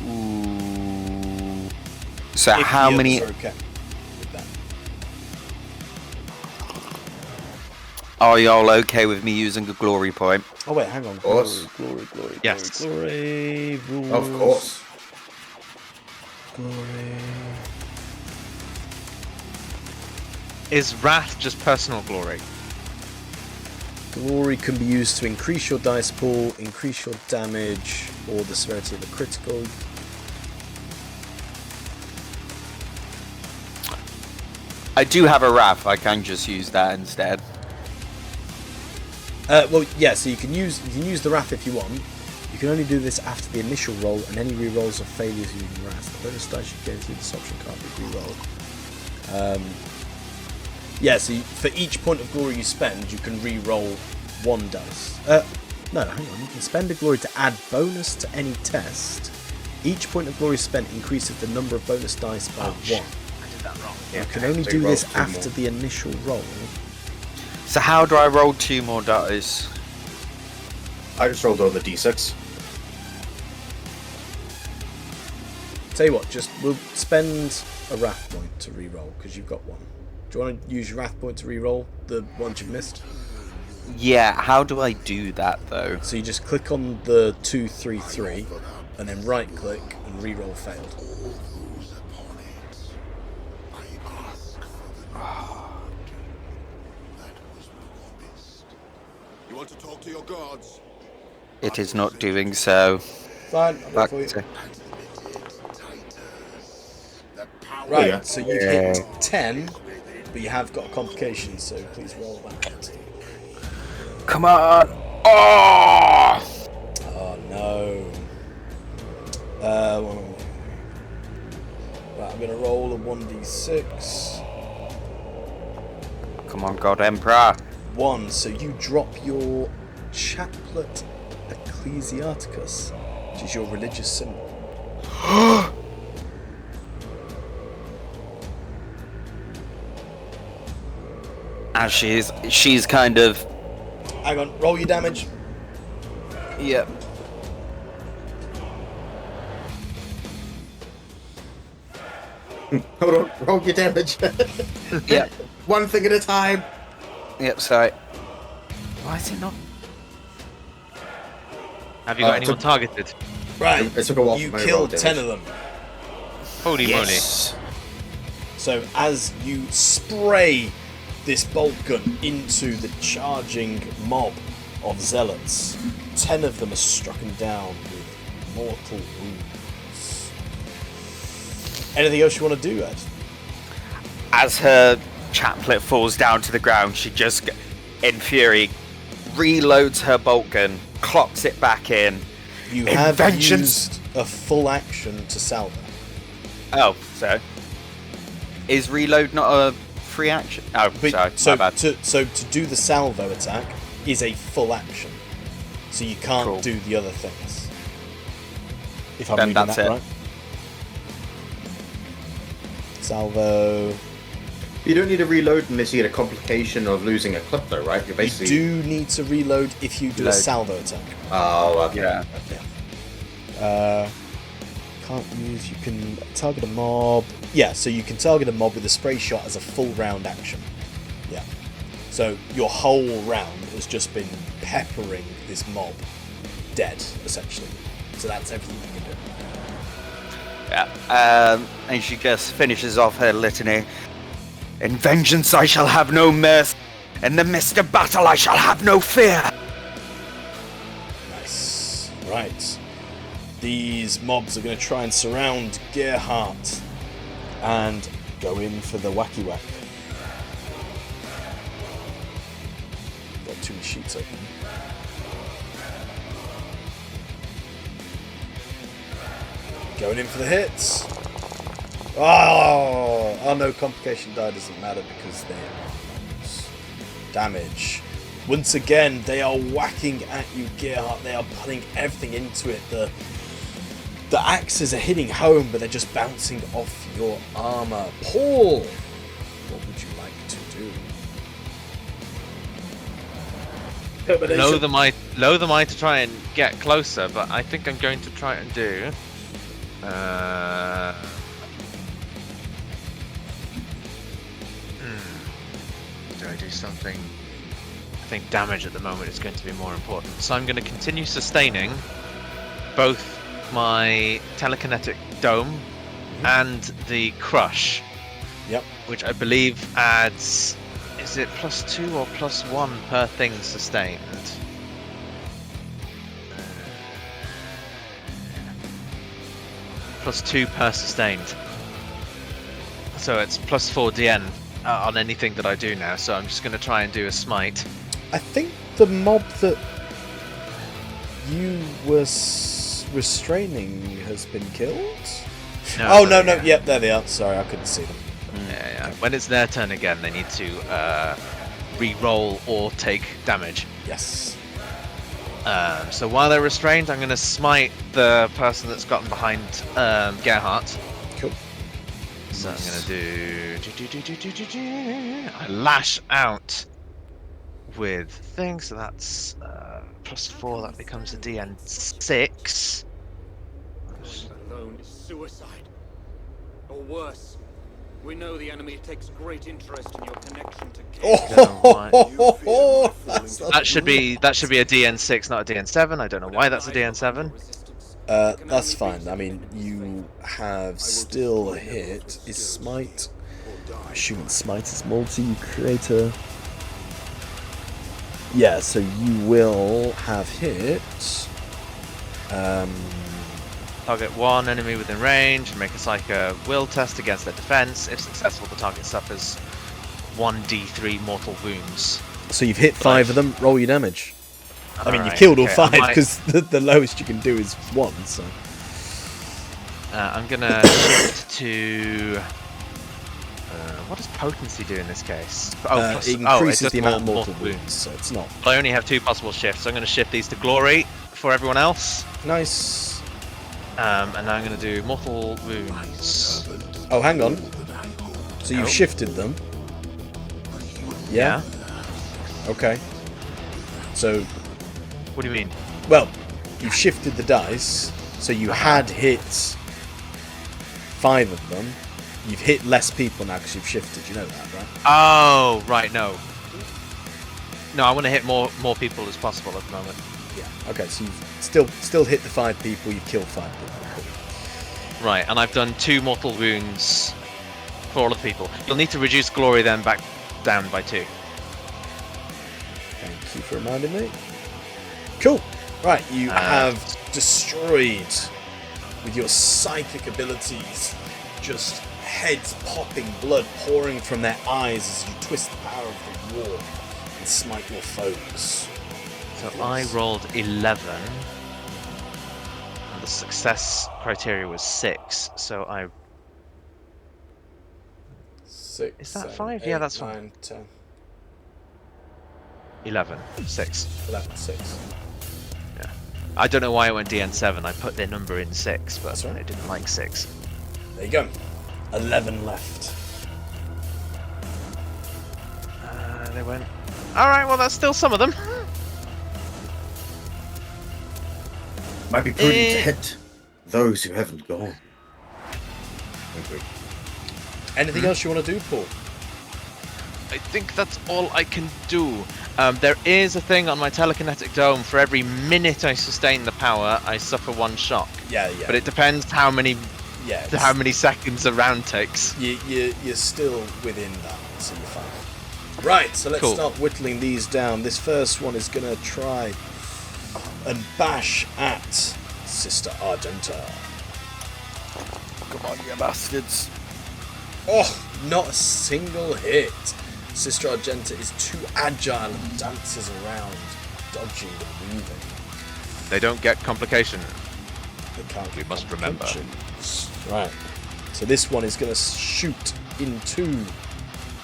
want. Ooh. So If how the many? others are okay with that. Are y'all okay with me using a glory point? Oh wait, hang on. Of course. Glory. Yes. Glory. Rules. Of course. Glory. Is wrath just personal glory? Glory can be used to increase your dice pool, increase your damage, or the severity of a critical. I do have a wrath. I can just use that instead. Well, yeah. So you can use the wrath if you want. You can only do this after the initial roll, and any rerolls or failures using wrath. The bonus dice you gain through this option can't be rerolled. Yeah. So for each point of glory you spend, you can re-roll 1 dice. No, hang on. You can spend a glory to add bonus to any test. Each point of glory spent increases the number of bonus dice by 1. I did that wrong. You can only So do you roll this 2 after more. the initial roll. So how do I roll 2 more dice? I just rolled on the d6. Tell you what, we'll spend a wrath point to re-roll because you've got one. Do you want to use your wrath point to re-roll the ones you've missed? Yeah, how do I do that though? So you just click on the 2, 3, 3, and then right click and re-roll failed. You want to talk to your gods? It is not doing so. Fine, I'll Back wait for you. to- The power Right, Yeah. so you've hit 10, but you have got a complication, so please roll that. Come on! Oh! Oh no. Right, I'm going to roll a 1d6. Come on, God Emperor. 1, so you drop your chaplet ecclesiasticus, which is your religious symbol. As she's kind of... Hang on, roll your damage. Yep. Hold on, roll your damage. Yep. One thing at a time. Yep, sorry. Why is it not? Have you got it anyone took- targeted? Right, It took a while you for me to killed roll 10 damage. of them. Holy Yes. So as you spray this bolt gun into the charging mob of zealots, 10 of them are struck down with mortal wounds. Anything else you want to do, Ed? As her chaplet falls down to the ground, she just, in fury, reloads her bolt gun, clocks it back in. You have Inventions. used a full action to salvo. Oh, so is reload not a free action? Oh, But, sorry, so, my bad. to do the salvo attack is a full action. So you can't Cool. do the other things. If I'm Then reading that's that it. right. Salvo. You don't need to reload unless you get a complication of losing a clip, though, right? You're basically. You do need to reload if you do a Load. salvo attack. Oh, okay. Yeah. Can't use. You can target a mob. Yeah, so you can target a mob with a spray shot as a full round action. Yeah. So your whole round has just been peppering this mob dead, essentially. So that's everything you can do. Yeah. And she just finishes off her litany. In vengeance I shall have no mirth. In the midst of battle I shall have no fear. Nice. Right. These mobs are going to try and surround Gerhardt and go in for the wacky whack. Got too many sheets open. Going in for the hits. Oh no, complication die doesn't matter because they are damage. Once again, they are whacking at you, Gerhardt. They are putting everything into it. The axes are hitting home, but they're just bouncing off your armor. Paul, what would you like to do? Loath am I to try and get closer, but I think I'm going to try and do. Do I do something? I think damage at the moment is going to be more important. So I'm going to continue sustaining both my telekinetic dome and the crush. Yep. Which I believe adds. Is it +2 or +1 per thing sustained? +2 per sustained. So it's +4 DN on anything that I do now. So I'm just going to try and do a smite. I think the mob that you were restraining has been killed. No, Yep, there they are. Sorry, I couldn't see them. Yeah. When it's their turn again, they need to re-roll or take damage. Yes. So while they're restrained, I'm going to smite the person that's gotten behind Gerhardt. Cool. So I'm going to do... I lash out with things, so that's +4. That becomes a DN6. Alone is suicide. Or worse, we know the enemy takes great interest in your connection to Oh, that's That should be a DN6, not a DN7. I don't know why that's a DN7. that's fine. I mean, you have still hit. Is smite? I'm assuming smite is multi. You create a. Yeah, so you will have hit. Target one enemy within range and make a Psycho will test against their defense. If successful, the target suffers 1d3 mortal wounds. So you've hit 5 of them. Roll your damage. I mean, you Alright, killed all okay, 5 I might- because the lowest you can do is 1. So I'm gonna shift to. What does potency do in this case? it increases does the amount of more mortal wounds. So it's not I only have 2 possible shifts, so I'm going to shift these to glory for everyone else. nice. And now I'm going to do mortal wounds. Oh, hang on. So you've Oh. shifted them. Yeah. Okay. So, What do you mean? well, you've shifted the dice. So you had hit 5 of them. You've hit less people now because you've shifted. You know that, right? Oh, right, no. No, I want to hit more people as possible at the moment. Yeah. Okay. So you've still hit the 5 people. You've killed 5 people. Cool. Right, and I've done 2 mortal wounds for all of the people. You'll need to reduce glory then back down by 2. Thank you for reminding me. Cool. Right, you have destroyed with your psychic abilities, just heads popping, blood pouring from their eyes as you twist the power of the war and smite your foes. So I rolled 11. And the success criteria was 6, so I... 6. Is that 5? Yeah, that's 9, 10. 11. 6. 11, 6. I don't know why I went DN7. I put their number in 6, but That's right. I didn't like 6. There you go. 11 left. They went... Alright, well that's still some of them. Might be prudent to hit those who haven't gone. Agree. Anything else you want to do, Paul? I think that's all I can do. There is a thing on my telekinetic dome. For every minute I sustain the power, I suffer 1 shock. Yeah. But it depends how many Yeah. seconds a round takes. You're still within that, so you're fine. Right, so let's Cool. start whittling these down. This first one is going to try and bash at Sister Argenta. Come on, you bastards. Oh, not a single hit. Sister Argenta is too agile and dances around, dodging and moving. They don't get complication. They can't We get must remember. complications. Right, so this one is going to shoot into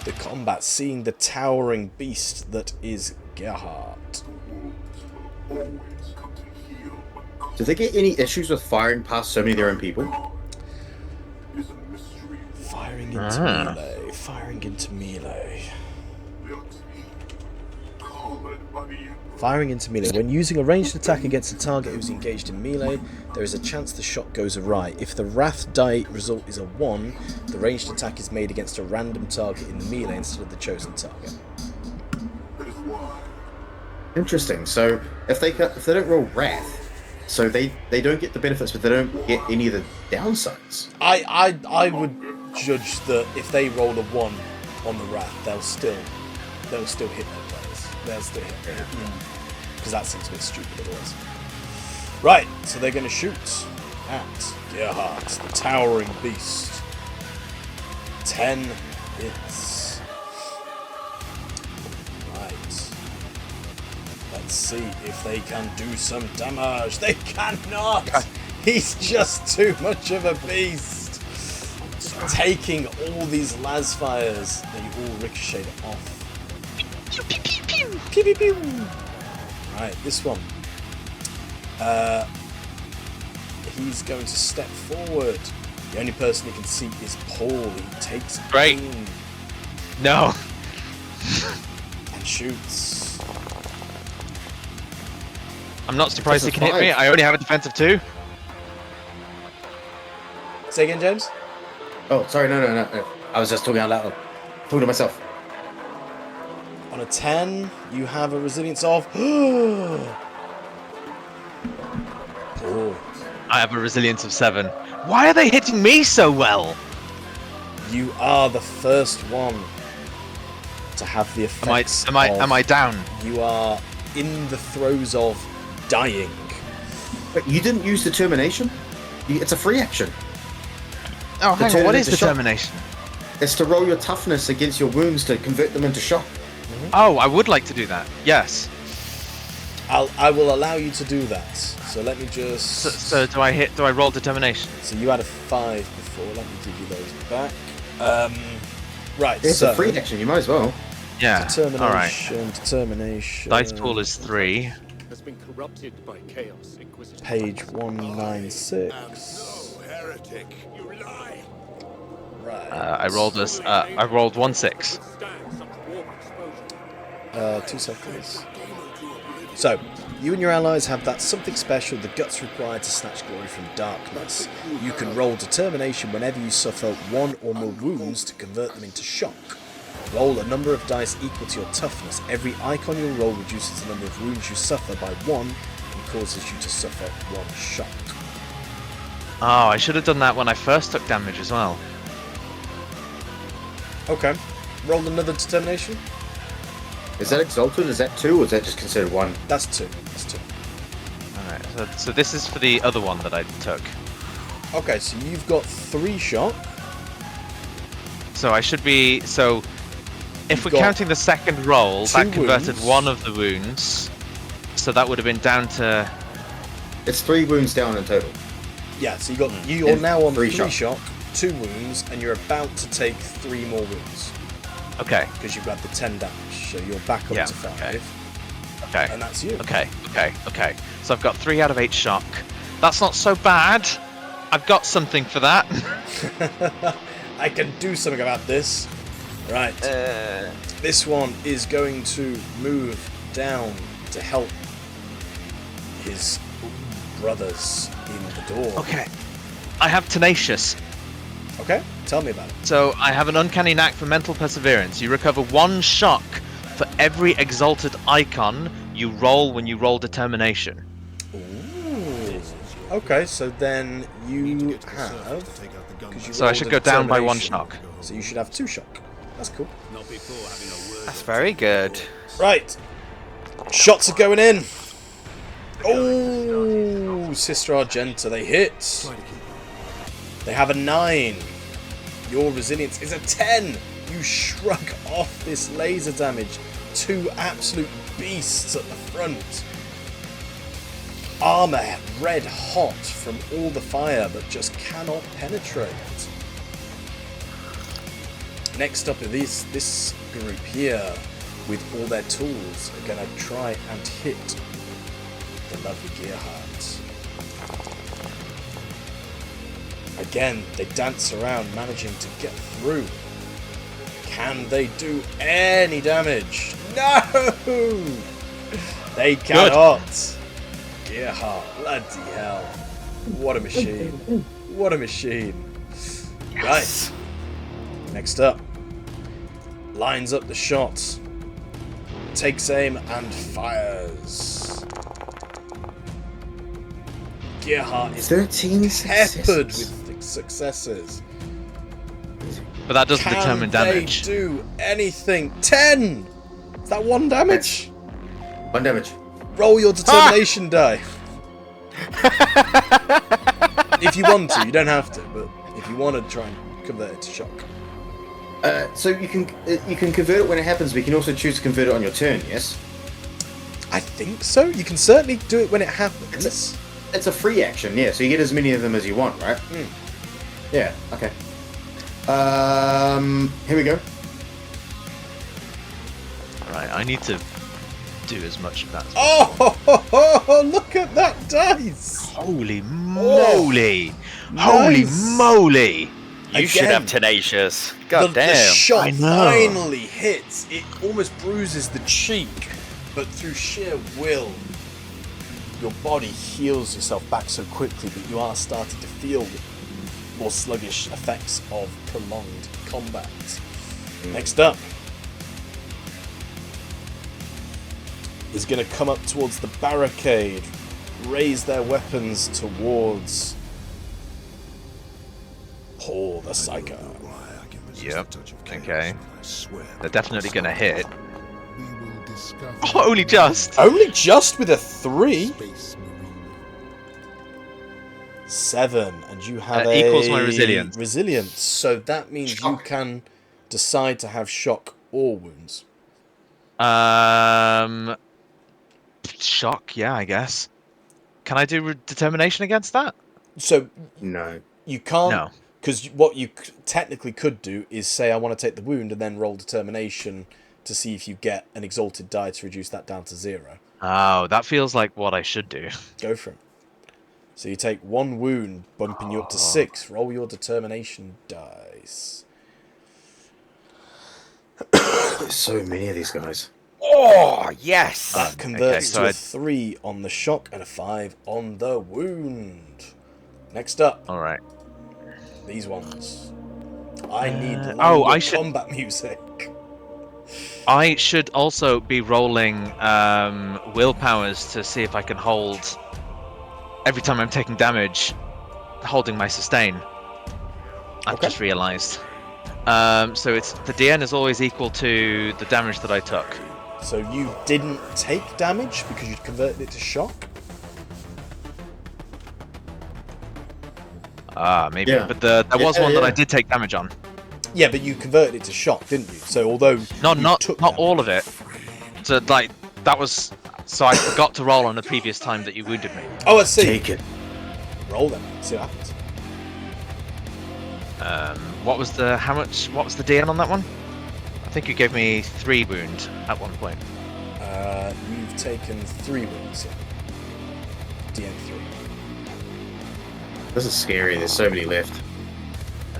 the combat, seeing the towering beast that is Gerhard. Do they get any issues with firing past so many of their own people? Firing into melee. Firing into melee. Firing into melee. When using a ranged attack against a target who's engaged in melee, there is a chance the shot goes awry. If the Wrath die result is a 1, the ranged attack is made against a random target in the melee instead of the chosen target. Interesting. So if they don't roll Wrath, so they don't get the benefits, but they don't get any of the downsides. I would judge that if they roll a 1 on the Wrath, they'll still hit their players. They'll still hit their because that seems a bit stupid otherwise. Right, so they're going to shoot at Gerhard, the towering beast. 10 hits. Right. Let's see if they can do some damage. They cannot! He's just too much of a beast. Taking all these lasfires, they all ricochet off. Pew, pew, pew. Right, this one. He's going to step forward. The only person he can see is Paul. He takes Great. aim No. and shoots. I'm not surprised he Defensive can hit me. 5. I only have a defensive 2. Say again, James? Oh, sorry, no. I was just talking out loud. Talking to myself. On a 10, you have a resilience of... oh. I have a resilience of 7. Why are they hitting me so well? You are the first one to have the effects Am I down? You are in the throes of dying. But you didn't use determination? It's a free action. Oh, hang on. Turn What it is into shock. determination? It's to roll your toughness against your wounds to convert them into shock. Oh, I would like to do that. Yes. I will allow you to do that. So let me just... So do I roll determination? So you had a 5 before. Let me give you those back. Right, It's so... a free action, you might as well. Yeah. All right. Determination. Dice pool is 3. Has been corrupted by chaos, Inquisitor. Page 196. No heretic, you lie. Right. I rolled 1 6. Stand such warp exposure. 2 seconds. So, you and your allies have that something special, the guts required to snatch glory from darkness. You can roll determination whenever you suffer 1 or more wounds to convert them into shock. Roll a number of dice equal to your toughness. Every icon you roll reduces the number of wounds you suffer by 1 and causes you to suffer 1 shock. Oh, I should have done that when I first took damage as well. Okay. Roll another determination. Is that exalted? Is that 2 or is that just considered 1? That's 2. That's 2. Alright, so this is for the other one that I took. Okay, so you've got 3 shock. So I should be... So, if You've we're got counting the second roll, 2 that converted wounds. 1 of the wounds. So that would have been down to... It's 3 wounds down in total. Yeah, so you're And now on 3 3 shock, 2 wounds, and you're about to take 3 more wounds. Okay, Because you've had the 10 damage, so you're back up Yeah, to 5. okay, And that's you. okay. So I've got 3 out of 8 shock. That's not so bad. I've got something for that. I can do something about this. Right. This one is going to move down to help his brothers in the door. Okay. I have tenacious. Okay, tell me about it. So I have an uncanny knack for mental perseverance. You recover 1 shock for every exalted icon you roll when you roll determination. Ooh. Okay, so then you have... 'cause you So I rolled should a go down by 1 determination, shock. So you should have 2 shock. That's cool. That's very good. Right. Shots are going in. Oh, Sister Argenta, they hit. They have a 9. Your resilience is a 10. You shrug off this laser damage. 2 absolute beasts at the front. Armor red hot from all the fire, but just cannot penetrate. Next up are this group here, with all their tools, are going to try and hit the lovely Gearheart. Again, they dance around, managing to get through. Can they do any damage? No! They cannot! Gearheart, bloody hell. What a machine. What a machine. Right. Next up. Lines up the shot. Takes aim and fires. Gearheart is 13 peppered successes. with successes. But that doesn't Can determine damage. they do anything? 10! Is that 1 damage? 1 damage. Roll your determination die. If you want to, you don't have to, but if you want to try and convert it to shock. So you can convert it when it happens, but you can also choose to convert it on your turn, yes? I think so. You can certainly do it when it happens. It's a free action, yeah, so you get as many of them as you want, right? Yeah, okay. Here we go. Right, I need to do as much of that as Oh, look at that dice! Holy moly! Nice. Holy moly! You should Again, have tenacious. God the damn. shot I know. finally hits. It almost bruises the cheek, but through sheer will, your body heals yourself back so quickly that you are starting to feel the more sluggish effects of prolonged combat. Next up is going to come up towards the barricade, raise their weapons towards Paul the Psycho. Yep. Okay. They're definitely going to hit. Oh, only just! Only just with a 3? 7, and you have equals my resilience. Resilience, so that means you Shock. can decide to have shock or wounds. Shock, yeah, I guess. Can I do determination against that? So No. you can't, No. because what you technically could do is say, I want to take the wound, and then roll determination to see if you get an exalted die to reduce that down to 0. Oh, that feels like what I should do. Go for it. So you take 1 wound, bumping you up to 6. Roll your determination dice. There's so many of these guys. Oh, yes! That converts so to a I- 3 on the shock and a 5 on the wound. Next up, Alright. these ones. I need oh, longer I should- combat music. I should also be rolling willpowers to see if I can hold, every time I'm taking damage, holding my sustain. I've Okay. just realised. So it's the DN is always equal to the damage that I took. So you didn't take damage because you'd converted it to shock? Maybe. Yeah. But there was Yeah, one that I yeah. did take damage on. Yeah, but you converted it to shock, didn't you? So although Not you not took not damage- all of it. So like that was. So I forgot to roll on the previous time that you wounded me. Oh, I see. Take it. Roll them. See what happens. What was the What was the DN on that one? I think you gave me 3 wound at one point. You've taken 3 wounds. Yeah. DN3. This is scary. There's so many left.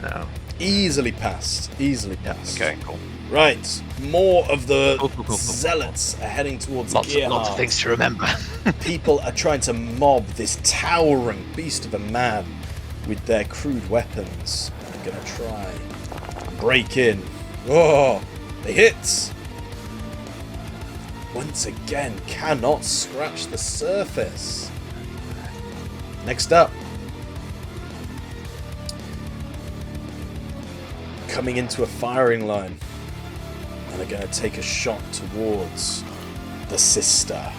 No. Easily passed. Easily passed. Okay. Cool. Right. More of the Cool. zealots are heading towards Lots Gilead. of things to remember. People are trying to mob this towering beast of a man with their crude weapons. They're going to try and break in. Oh, they hit. Once again, cannot scratch the surface. Next up. Coming into a firing line. And they're going to take a shot towards the sister.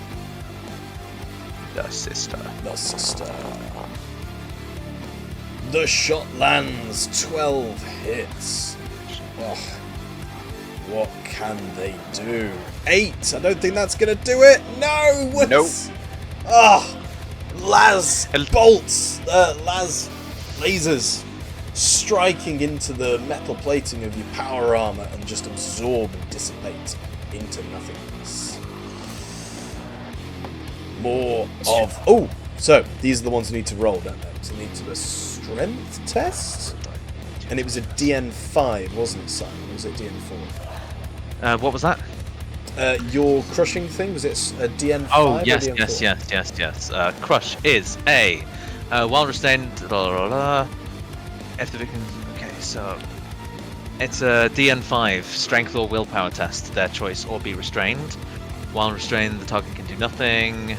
The sister. The sister. The shot lands. 12 hits. Oh, what can they do? 8. I don't think that's going to do it. No. What? Nope. Oh, las bolts. Las lasers striking into the metal plating of your power armor and just absorb and dissipate into nothingness. More of... Oh, so these are the ones who need to roll, don't they? So they need to do a strength test? And it was a DN5, wasn't it, Simon? Or was it DN4? What was that? Your crushing thing, was it a DN5 Oh or yes, DN4? yes. Crush is a while restrained. If the victim. Okay, so it's a DN5 strength or willpower test, their choice, or be restrained. While restrained, the target can do nothing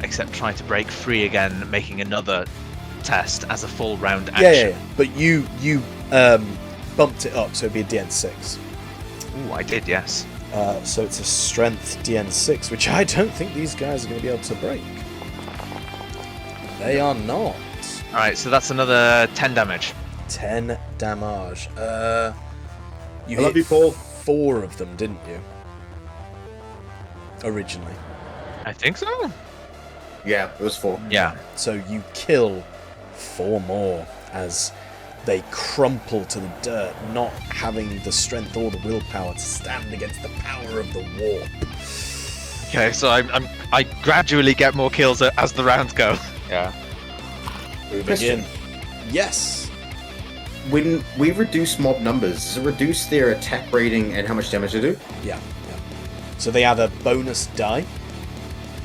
except try to break free again, making another test as a full round action. Yeah. But you bumped it up, so it'd be a DN6. Ooh, I did, yes. So it's a strength DN6, which I don't think these guys are going to be able to break. They are not. Alright, so that's another 10 damage. 10 damage. You I hit love you, Paul. 4 of them, didn't you? Originally. I think so. Yeah, it was 4. Yeah. So you kill 4 more as they crumple to the dirt, not having the strength or the willpower to stand against the power of the warp. Okay, so I gradually get more kills as the rounds go. Yeah. We Question. begin. Yes. When we reduce mob numbers, does it reduce their attack rating and how much damage they do? Yeah. So they have a bonus die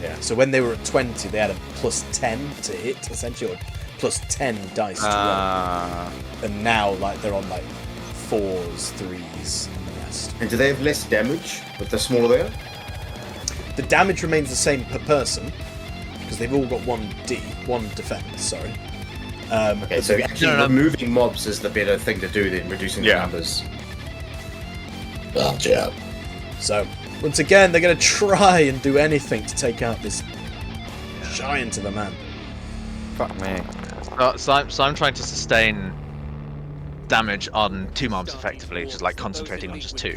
Yeah. So when they were at 20, they had a plus 10 to hit, essentially, or plus 10 dice to roll. And now, like, they're on, like, 4s, 3s, and the rest. And do they have less damage with the smaller they are? The damage remains the same per person, because they've all got 1 defense, sorry. Okay, so actually removing mobs is the better thing to do than reducing the numbers. Gotcha. So, once again, they're going to try and do anything to take out this giant of a man. Fuck me. So I'm trying to sustain damage on 2 mobs effectively, just like concentrating on just 2.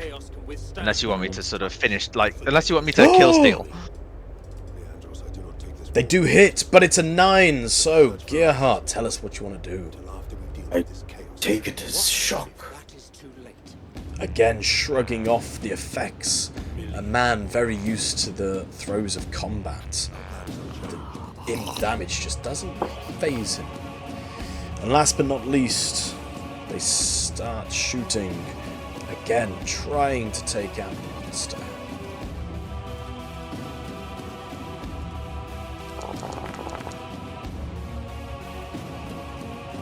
Unless you want me to sort of finish, like, unless you want me to kill steal. They do hit, but it's a 9, so Gerhardt, tell us what you want to do. I take it as shock. Again, shrugging off the effects. A man very used to the throes of combat. The imp damage just doesn't faze him. And last but not least, they start shooting. Again, trying to take out the monster.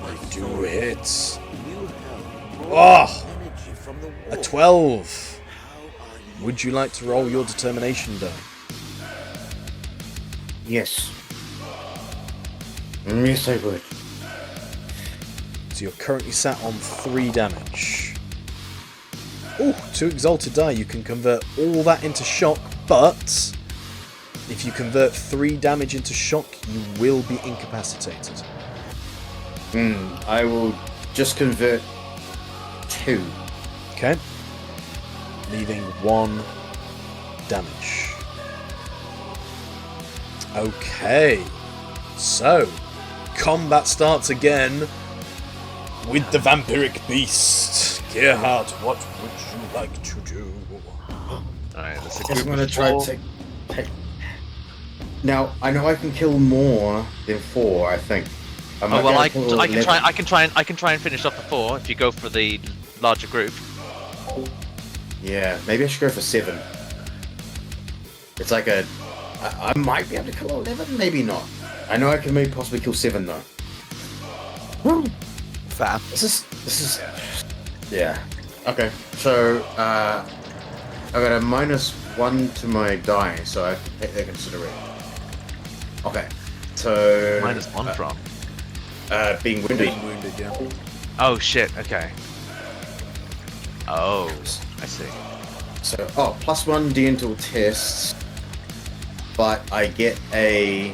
They do hit. Oh! A 12. Would you like to roll your determination die? Yes. Yes, I would. So you're currently sat on 3 damage. Oh, 2 exalted die. You can convert all that into shock, but if you convert 3 damage into shock, you will be incapacitated. I will just convert 2. Okay. Leaving 1 damage. Okay. So, combat starts again with the vampiric beast. Gerhardt, what would you like to do? Alright, that's a I guess I'm group gonna of try 4. to take. Now I know I can kill more than 4. I think. Oh well, I can try and finish off the 4 if you go for the larger group. Yeah, maybe I should go for 7. It's like a. I might be able to kill 11, maybe not. I know I can maybe possibly kill 7 though. Fair. This is. Yeah. Okay, so I got a -1 to my die, so I have to take that consideration. Okay, so -1 from. Being wounded. Yeah. Oh shit. Okay. Oh, I see. So +1 dental tests, but I get a.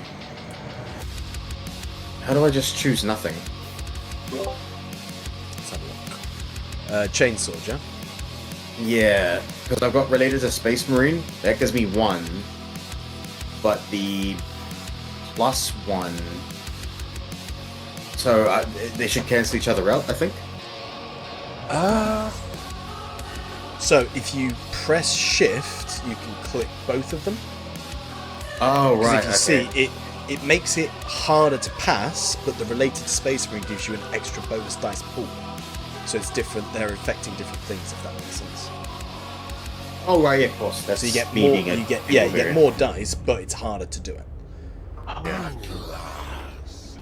How do I just choose nothing? Let's have a look. Chainsaw, yeah? Yeah, because I've got related to Space Marine. That gives me 1, but the +1. So they should cancel each other out, I think. So if you press shift, you can click both of them. Oh, Because right. if you see, it makes it harder to pass, but the related Space Marine gives you an extra bonus dice pool. So it's different, they're affecting different things, if that makes sense. Oh, right, yeah, of course. That's So you get me more, being a you get variant. more dice, but it's harder to do it.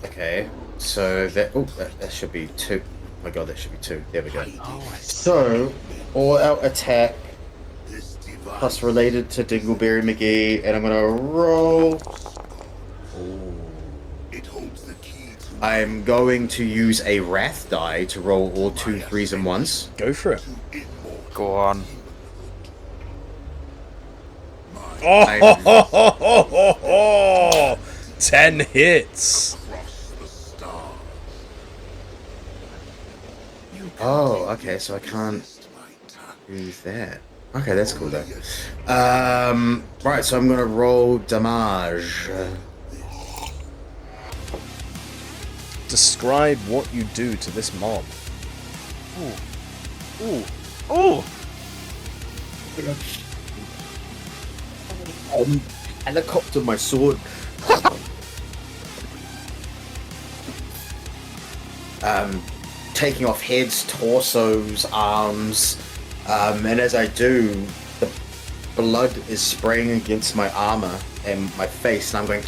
Okay, so that that should be 2. Oh my god, that should be 2. There we go. Oh, I see. So, all-out attack plus related to Dingleberry McGee, and I'm gonna roll. It holds the key to I'm going to use a Wrath die to roll all 2 3s and 1s. Go for it. Go on. Oh, 10 hits. Oh, okay, so I can't use that. Okay, that's cool though. Right, so I'm gonna roll damage. Describe what you do to this mob. Ooh. Ooh. Helicopter my sword. Taking off heads, torsos, arms, and as I do, the blood is spraying against my armor, in my face, and I'm going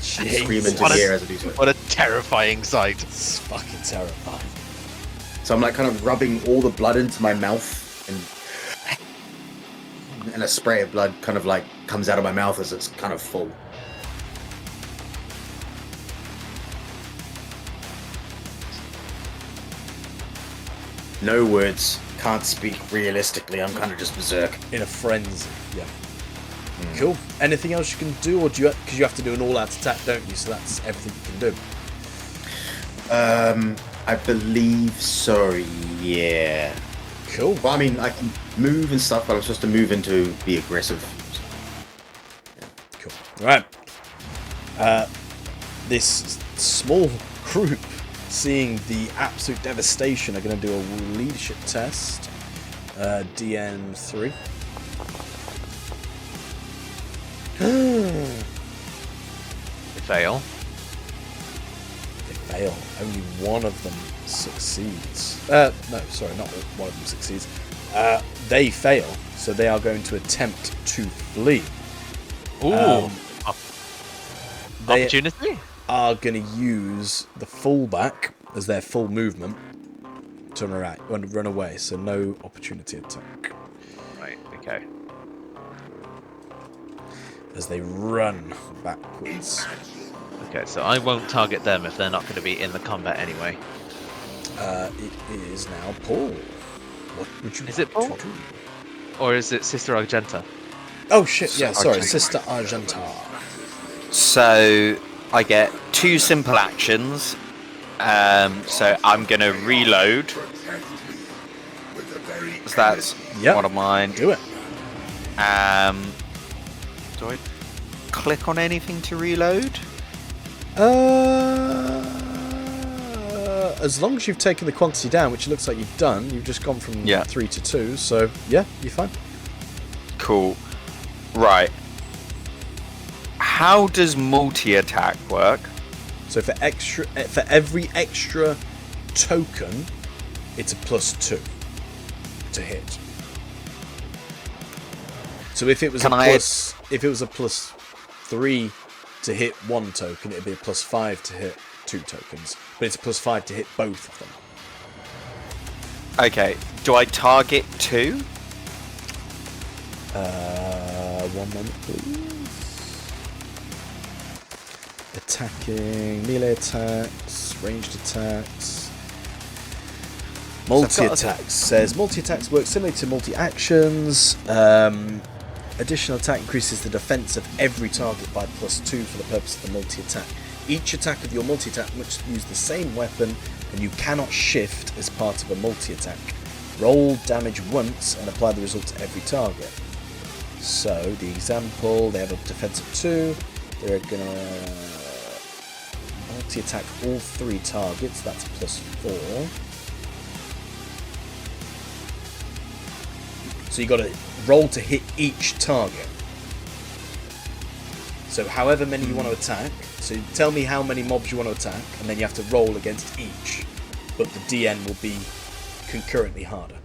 scream into What the a- air as I do so. What a terrifying sight. It's fucking terrifying. So I'm like kind of rubbing all the blood into my mouth, and a spray of blood kind of like comes out of my mouth as it's kind of full. No words, can't speak realistically. I'm kind of just berserk. In a frenzy, yeah. Cool. Anything else you can do, or do you? Because you have to do an all-out attack, don't you? So that's everything you can do. I believe so. Yeah. Cool. Well, I mean, I can move and stuff, but I'm supposed to move into be aggressive. Cool. Right. This small group, seeing the absolute devastation, are going to do a leadership test. DN 3. They fail. They fail. Only one of them succeeds. No, sorry, not one of them succeeds. They fail, so they are going to attempt to flee. Ooh. They Opportunity? are going to use the fullback as their full movement to run away, so no opportunity attack. Right, okay. As they run backwards. Okay, so I won't target them if they're not going to be in the combat anyway. It is now Paul. What would you Is it like Paul? to do? Or is it Sister Argenta? Oh shit, yeah, sorry, Argenta. Sister Argenta. So I get 2 simple actions. So I'm gonna reload. So that's Yep. one of mine. Do it. Do I click on anything to reload? As long as you've taken the quantity down, which it looks like you've done, you've just gone from Yeah. 3 to 2, so yeah, you're fine. Cool. Right. How does multi-attack work? So for every extra token, it's a +2 to hit. So if it was if it was a +3 to hit 1 token, it'd be a +5 to hit 2 tokens. But it's a +5 to hit both of them. Okay. Do I target 2? 1 moment, please. Attacking, melee attacks, ranged attacks. Multi-attacks says multi-attacks work similarly to multi-actions. Additional attack increases the defense of every target by +2 for the purpose of the multi-attack. Each attack of your multi-attack must use the same weapon, and you cannot shift as part of a multi-attack. Roll damage once and apply the result to every target. So, the example, they have a defense of 2. They're gonna multi-attack all 3 targets, that's +4. So you got to roll to hit each target. So however many you want to attack, so tell me how many mobs you want to attack, and then you have to roll against each. But the DN will be concurrently harder.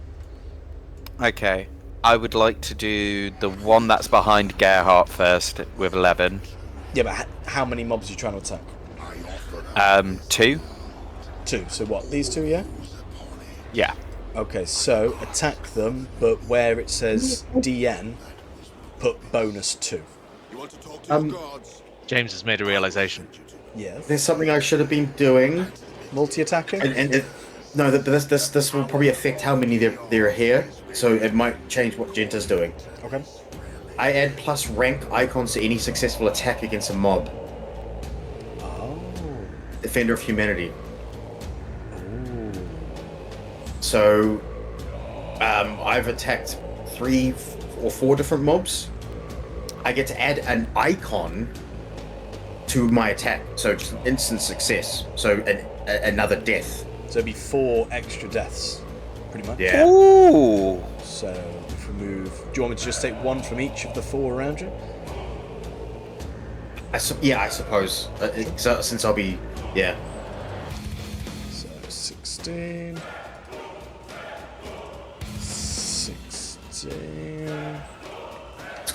Okay. I would like to do the one that's behind Gerhardt first with 11. Yeah, but how many mobs are you trying to attack? 2? 2. So what, these 2, yeah? Yeah. Okay, so attack them, but where it says DN, put -2. James has made a realization. Yeah. There's something I should have been doing, Multi-attacking? and no, this will probably affect how many there are here, so it might change what Genta's doing. Okay. I add plus rank icons to any successful attack against a mob. Oh. Defender of Humanity. So, I've attacked 3 or 4 different mobs. I get to add an icon to my attack, so just an instant success. So another death. So it'd be 4 extra deaths, pretty much. Yeah. Ooh. So if we move, do you want me to just take 1 from each of the 4 around you? I suppose. Since I'll be, yeah. So 16. 16.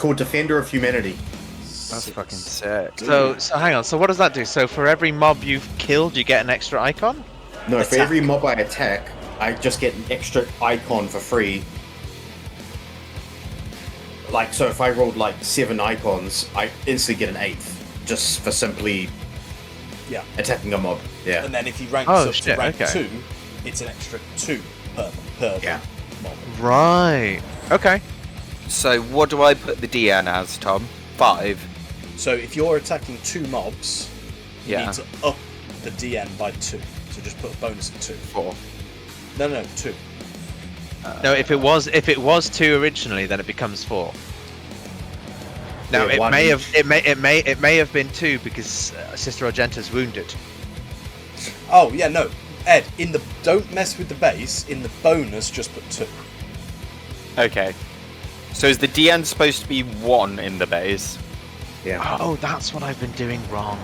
called Defender of Humanity. That's fucking sick. So hang on. So what does that do? So for every mob you've killed, you get an extra icon? No, for Attack. every mob I attack, I just get an extra icon for free. Like, so if I rolled like 7 icons, I instantly get an 8th, just for simply Yeah. attacking a mob. Yeah. And then if he ranks Oh, up shit, to rank okay. 2, it's an extra 2 per Yeah. mob. Right. Okay. So what do I put the DN as, Tom? 5? So if you're attacking 2 mobs, you Yeah. need to up the DN by 2. So just put a bonus of 2. 4. No, 2. No, if it was 2 originally, then it becomes 4. Now Yeah, it one may each. have it may have been 2 because Sister Argenta's wounded. Oh, yeah, no. Ed, don't mess with the base. In the bonus, just put 2. Okay. So is the DN supposed to be 1 in the base? Yeah. Oh, that's what I've been doing wrong.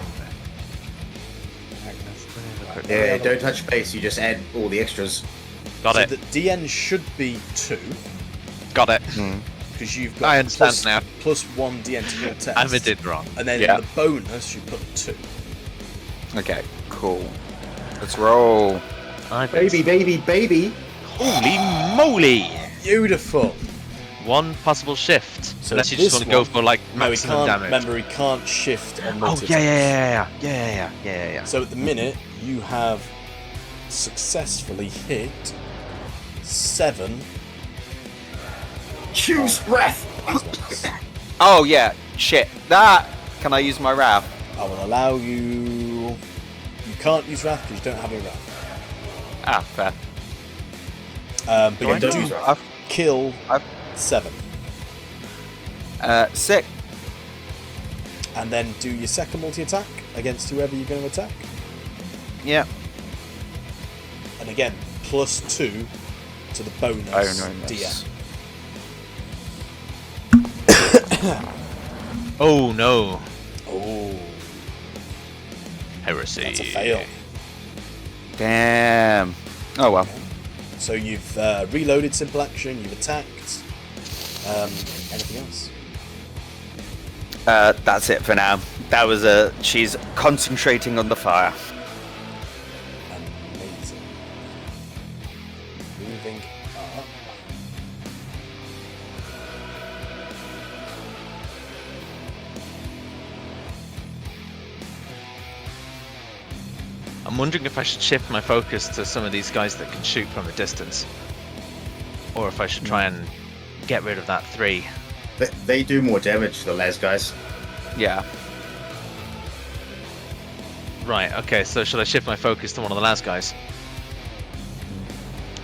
Yeah, don't touch base, you just add all the extras. Got So it. the DN should be 2, Got it. because you've got I understand plus, now. plus 1 DN to your test. I did wrong. And then Yeah. in the bonus, you put 2. Okay, cool. Let's roll. Baby! Holy moly! Beautiful. One possible shift. So Unless you this just want to go one- for like No, he maximum can't. damage. Remember, he can't shift on Oh multi. yeah. So at the minute, you have successfully hit 7. Choose Wrath! Oh yeah, shit. That! Can I use my Wrath? I will allow you. You can't use Wrath because you don't have any Wrath. Ah, fair. But I you don't do use Wrath? kill I've- 7. Sick. And then do your second multi-attack against whoever you're going to attack. Yeah. And again, plus 2 to the bonus DN. Oh no. Oh, Heresy. that's a fail. Damn. Oh well. So you've reloaded simple action, you've attacked. Anything else? That's it for now. That was she's concentrating on the fire. Amazing. Moving up. I'm wondering if I should shift my focus to some of these guys that can shoot from a distance, or if I should try and get rid of that 3. They do more damage, the las guys. Yeah. Right. Okay. So should I shift my focus to one of the last guys?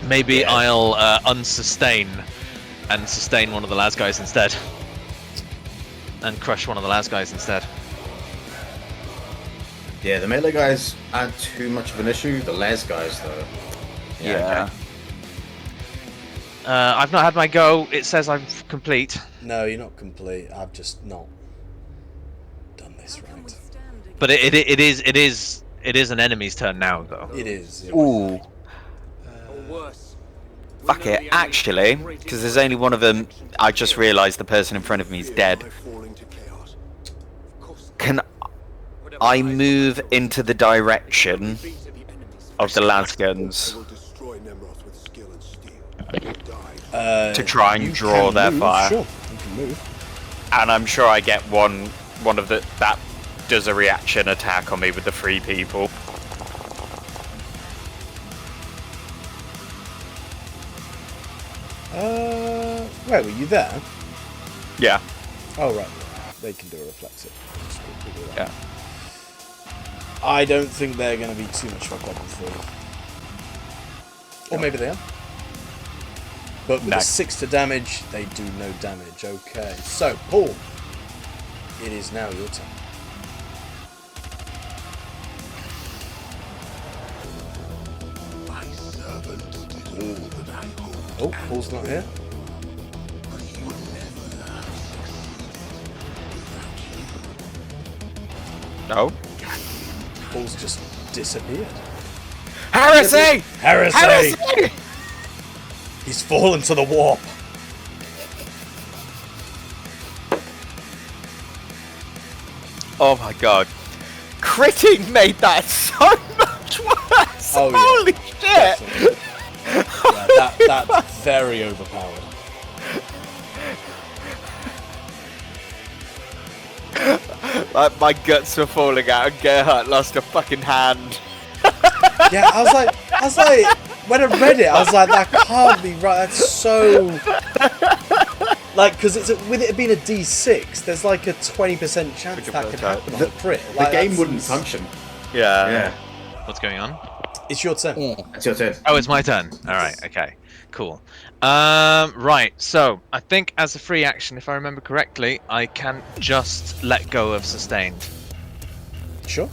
Maybe Yeah. I'll unsustain and sustain one of the last guys instead, and crush one of the last guys instead. Yeah, the melee guys aren't too much of an issue. The las guys, though. Yeah. I've not had my go. It says I'm complete, No, you're not complete. I've just not done this right. but it is an enemy's turn now though. It is. Yeah. Ooh. Or worse. We Fuck know it. the enemy Actually, takes great because there's only one of them. I just realised the person in front of me is dead. Of course, Can whatever I lies move behind into the direction the beat of the enemy's of the lasguns will destroy Nemroth with skill and steel. You die. to try and You draw can their move, fire? Sure, you can move. And I'm sure I get one of the that does a reaction attack on me with the 3 people. Wait, were you there? Yeah. Oh, right. They can do a reflexive. Just quickly do that. Yeah. I don't think they're going to be too much of a problem for you. Or maybe they are. But with No. the 6 to damage, they do no damage. Okay. So, Paul, it is now your turn. My servant did all that I hoped. Oh, Paul's not here. No. Paul's just disappeared. Heresy! Heresy! Heresy! He's fallen to the warp. Oh my god. Critting made that so much worse! Oh, yeah. Holy shit! Definitely. Yeah, that's very overpowered. Like, my guts were falling out and Gerhardt lost a fucking hand. Yeah, I was like, when I read it, I was like, that can't be right. That's so, like, because with it being a D6, there's like a 20% chance that could happen on a crit. The Like, game that's wouldn't function. Yeah. What's going on? It's your turn. It's your turn. Oh, it's my turn. All right. Okay. Cool. Right. So I think as a free action, if I remember correctly, I can just let go of sustained. Sure.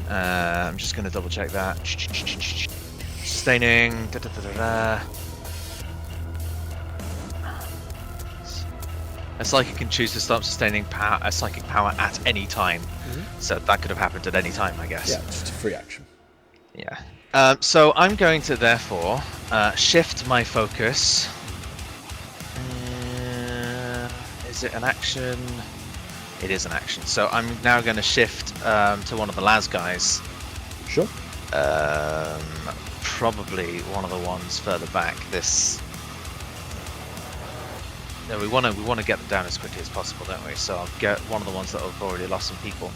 I'm just going to double check that. Sustaining. A psychic can choose to stop sustaining a psychic power at any time. So that could have happened at any time, I guess. Yeah, just a free action. Yeah. So I'm going to therefore shift my focus. Is it an action? It is an action. So I'm now going to shift to one of the las guys. Sure. Probably one of the ones further back. This. No, we want to get them down as quickly as possible, don't we? So I'll get one of the ones that have already lost some people.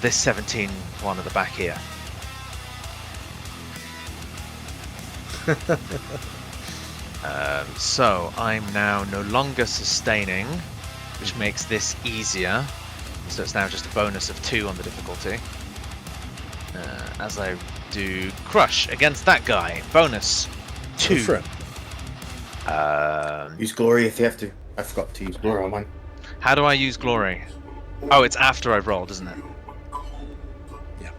This 17 one at the back here. So I'm now no longer sustaining, which makes this easier. So it's now just a bonus of 2 on the difficulty. As I do crush against that guy, bonus 2. Go for it. Use glory if you have to. I forgot to use glory on mine. How do I use glory? Oh, it's after I've rolled, isn't it? Yeah.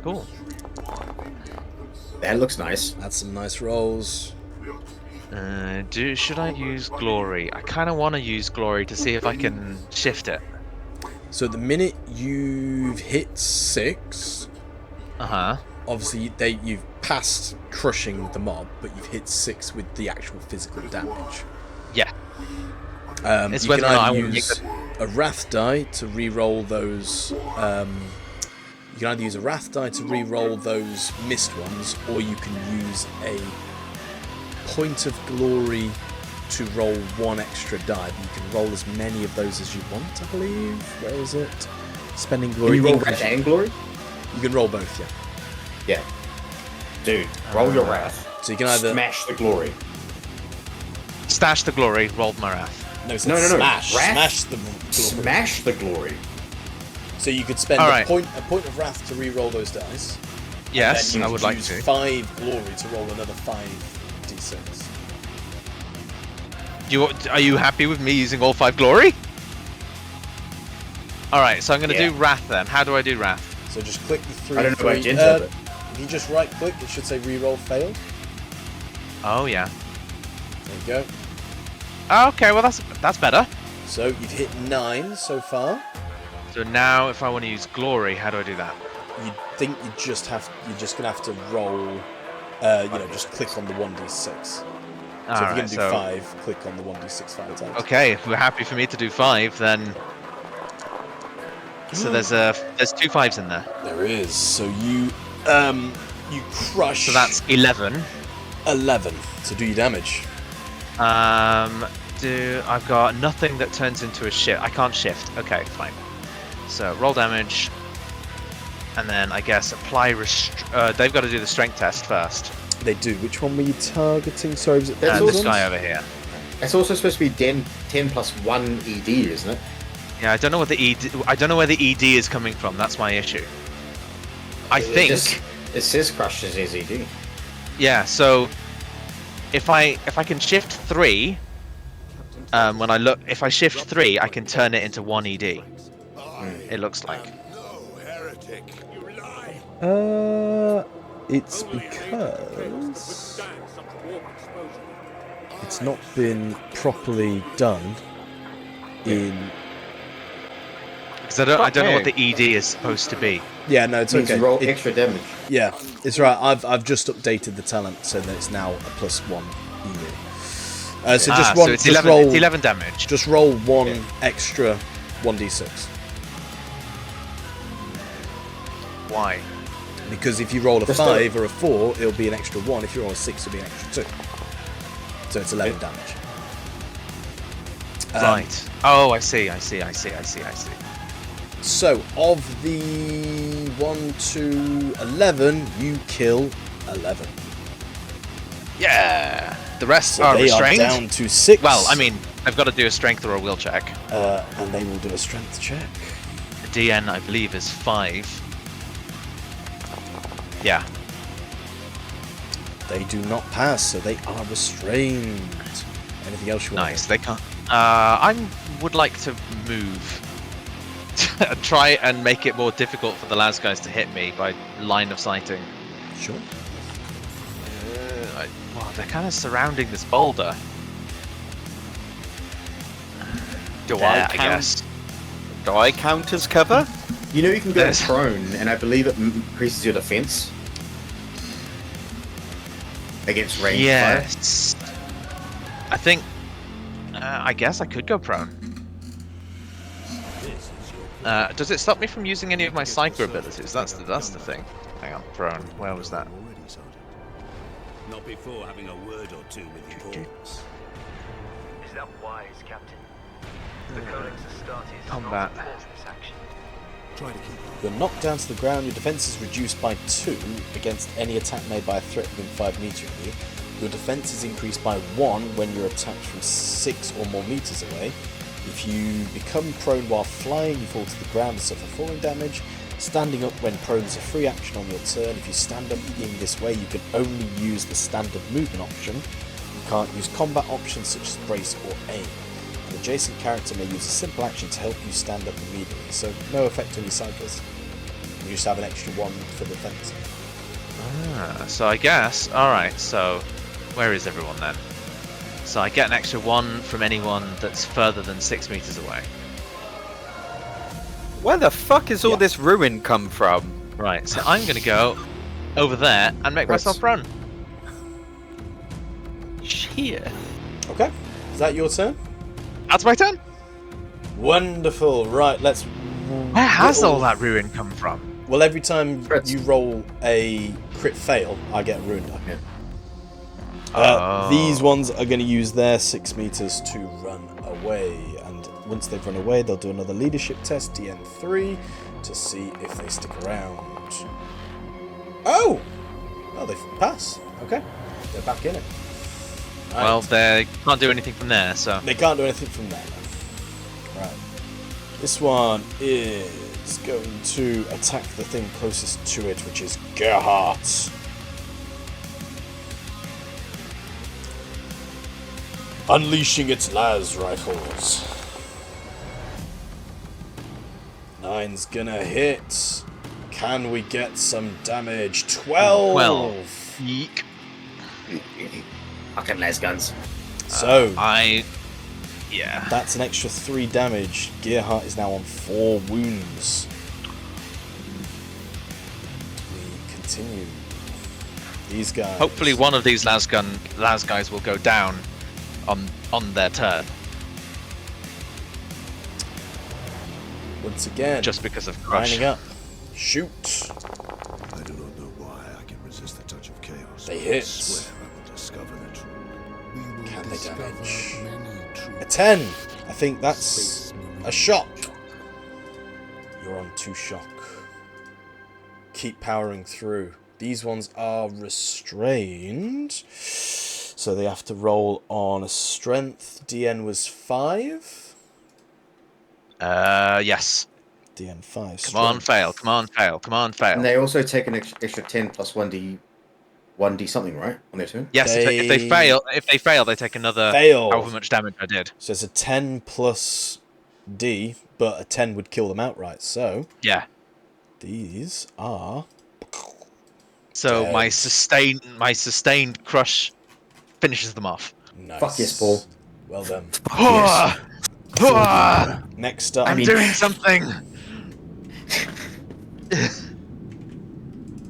Cool. That looks nice. That's some nice rolls. Should I use glory? I kind of want to use glory to see if I can shift it. So the minute you've hit 6, obviously you've passed crushing the mob, but you've hit 6 with the actual physical damage. Yeah. It's You whether can or not I either want to use a wrath die to re-roll those. You can either use a wrath die to re-roll those missed ones, or you can use a point of glory to roll 1 extra die. You can roll as many of those as you want, I believe. Where is it? Spending glory. Can you roll English. wrath and glory? You can roll both, yeah. Yeah. Dude, roll your wrath. So you can either Smash the glory. Stash the glory, rolled my wrath. no, No. smash, Wrath? smash the glory. Smash the glory. So you could spend Alright. a point of wrath to re-roll those dice. Yes, and then I you would could like use to. 5 glory to roll another 5 d6. Are you happy with me using all 5 glory? Alright, so I'm going to do wrath then. How do I do wrath? So just click the 3. I don't know about 3 Ginger, but if you just right click, it should say re-roll failed. Oh, yeah. There you go. Okay, well that's better. So you've hit 9 so far. So now if I want to use glory, how do I do that? You think you're just gonna have to roll. Just click on the 1d6. So if you're gonna do 5, click on the 1d6 5 times. Okay, if you're happy for me to do 5, then. So there's 2 5s in there. There is. So you crush. So that's 11. 11 to do your damage. I've got nothing that turns into a shift. I can't shift. Okay, fine. So roll damage, and then I guess apply they've got to do the strength test first. They do. Which one were you targeting? Sorry, was it That's And all this ones? guy over here. it's also supposed to be 10 plus 1 ED, isn't it? Yeah, I don't know what the ED. I don't know where the ED is coming from. That's my issue. I think. It says crushed as ED. Yeah. So if I can shift 3, if I shift 3, I can turn it into 1 ED. It looks like. No heretic, you lie. It's because it's not been properly done in. Because I don't know what the ED is supposed to be. Yeah, no, it's It means okay. you roll extra damage. Yeah, it's right. I've just updated the talent so that it's now a +1 ED. So just one. So it's just 11, roll. it's 11 damage. Just roll one extra 1d6. Why? Because if you roll a Just 5 or a 4, it'll be an extra 1. If you roll a 6, it'll be an extra 2. So it's 11 damage. Right. Oh, I see. So, of the 1 to 11, you kill 11. Yeah. The rest So are they restrained. are down to 6. Well, I mean, I've got to do a strength or a will check. And they will do a strength check. The DN, I believe, is 5. Yeah. They do not pass, so they are restrained. Anything else you want? Nice. They can't. I would like to move. Try and make it more difficult for the las guys to hit me by line of sighting. Sure. Well, they're kind of surrounding this boulder. Do There, I I count? guess. Do I count as cover? You know you can go There's- prone, and I believe it increases your defense against ranged fire. Yes. I think. I guess I could go prone. Does it stop me from using any of my psycho abilities? That's the thing. Hang on, prone. Where was that? Not before having a word or two with your pawns. Is that wise, Captain? The Codex Astartes Combat. not support this action. Try to keep You're knocked down to the ground, your defense is reduced by 2 against any attack made by a threat within 5 meters of you. Your defense is increased by 1 when you're attacked from 6 or more meters away. If you become prone while flying, you fall to the ground and suffer falling damage. Standing up when prone is a free action on your turn. If you stand up in this way, you can only use the standard movement option. You can't use combat options such as brace or aim. An adjacent character may use a simple action to help you stand up immediately, so no effect on your cycles. You just have an extra 1 for defense. So I guess. Alright, so where is everyone then? So I get an extra 1 from anyone that's further than 6 meters away. Where the fuck is all Yeah. this ruin come from? Right, so I'm gonna go over there and make myself prone. Shit. Okay, is that your turn? That's my turn. Wonderful. Right, let's. Where has all that ruin come from? Well, every time Crits. you roll a crit fail, I get a ruin die. Yeah. Oh. These ones are going to use their 6 meters to run away, and once they've run away, they'll do another leadership test, DN3, to see if they stick around. Oh, they pass. Okay, they're back in it. Right. Well, they can't do anything from there, so. They can't do anything from there. Right. This one is going to attack the thing closest to it, which is Gerhardt. Unleashing its las rifles. 9's gonna hit. Can we get some damage? 12! 12. Yeek. Fucking las guns. So, Yeah. that's an extra 3 damage. Gerhardt is now on 4 wounds. We continue. These guys. Hopefully one of these las guys will go down on their turn, Once again, just because of crush. lining up. Shoot. I do not know why I can resist the touch of chaos. They but hit. I swear I will discover the truth. We will Can they discover damage? many A truths. 10. I think that's Space a shock. You're on 2 shock. Keep powering through. These ones are restrained, so they have to roll on a strength. DN was 5. Yes. DN 5. Come on, fail. Come on, fail. Come on, fail. And they also take an extra 10 plus 1d something, right? On their turn? Yes, if they fail, they take another Fail. however much damage I did. So it's a 10 plus D, but a 10 would kill them outright. So Yeah. these are So Dead. my sustained crush finishes them off. nice. Fuck yes, Paul. Well done. Ah! Ah! Next up, I'm doing something.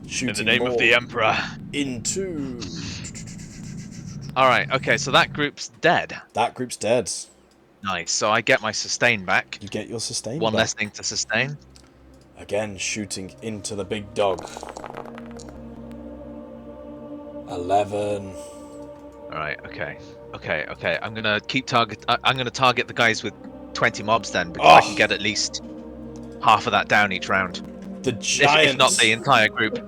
shooting In the name of more the Emperor. into All right. Okay. So that group's dead. That group's dead. Nice. So I get my sustain back. You get your sustain One back. less thing to sustain. Again, shooting into the big dog. 11. All right. Okay. I'm gonna keep target. I'm gonna target the guys with 20 mobs then, because I can get at least half of that down each round. The If giant not the entire group.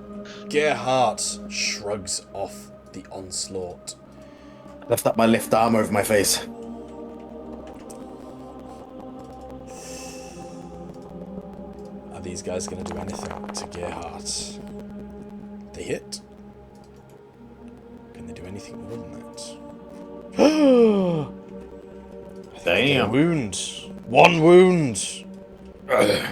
Gerhardt shrugs off the onslaught. Lift up my left arm over my face. Are these guys going to do anything to Gerhardt? They hit. Can they do anything more than that? Damn. A wound. One wound.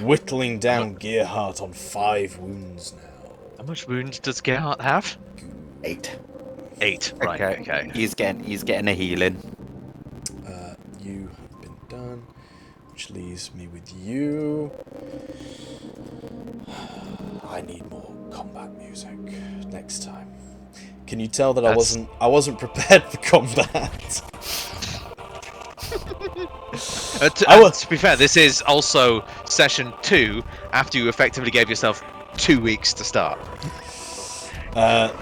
Whittling down Gerhardt on 5 wounds now. How much wounds does Gerhardt have? 8. 8. Right. Okay. He's getting a healing. You have been done, which leaves me with you. I need more combat music next time. Can you tell that I wasn't prepared for combat? To be fair, this is also session 2 after you effectively gave yourself 2 weeks to start.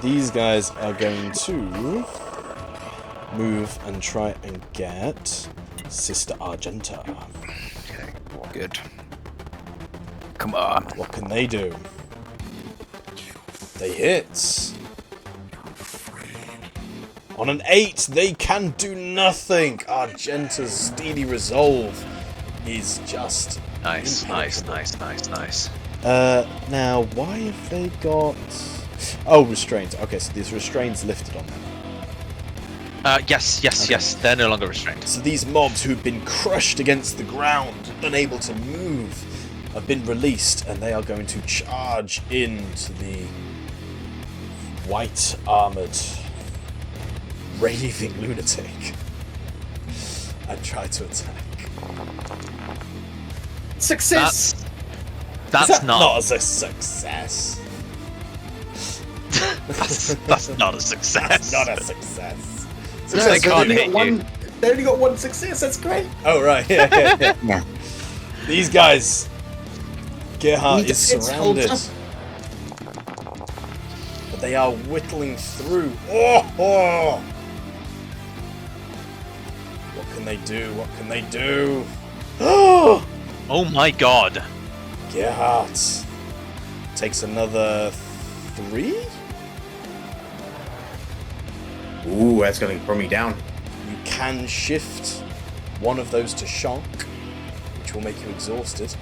These guys are going to move and try and get Sister Argenta. Okay, good. Come on. What can they do? They hit. On an 8, they can do nothing. Argenta's steely resolve is just Nice. Now, why have they got... Oh, restraints. Okay, so these restraints lifted on them. Yes. They're no longer restrained. So these mobs who've been crushed against the ground, unable to move, have been released, and they are going to charge into the white-armoured raving lunatic and try to attack. Success! That's not a success. that's not a success. Not a success. They can't hit you. They only got 1 success, that's great. Oh, right, yeah. Yeah. These guys, Gerhardt is surrounded. But they are whittling through. Oh! What can they do? Oh my god. Gerhardt takes another 3? Ooh, that's gonna bring me down. You can shift one of those to shock, which will make you exhausted.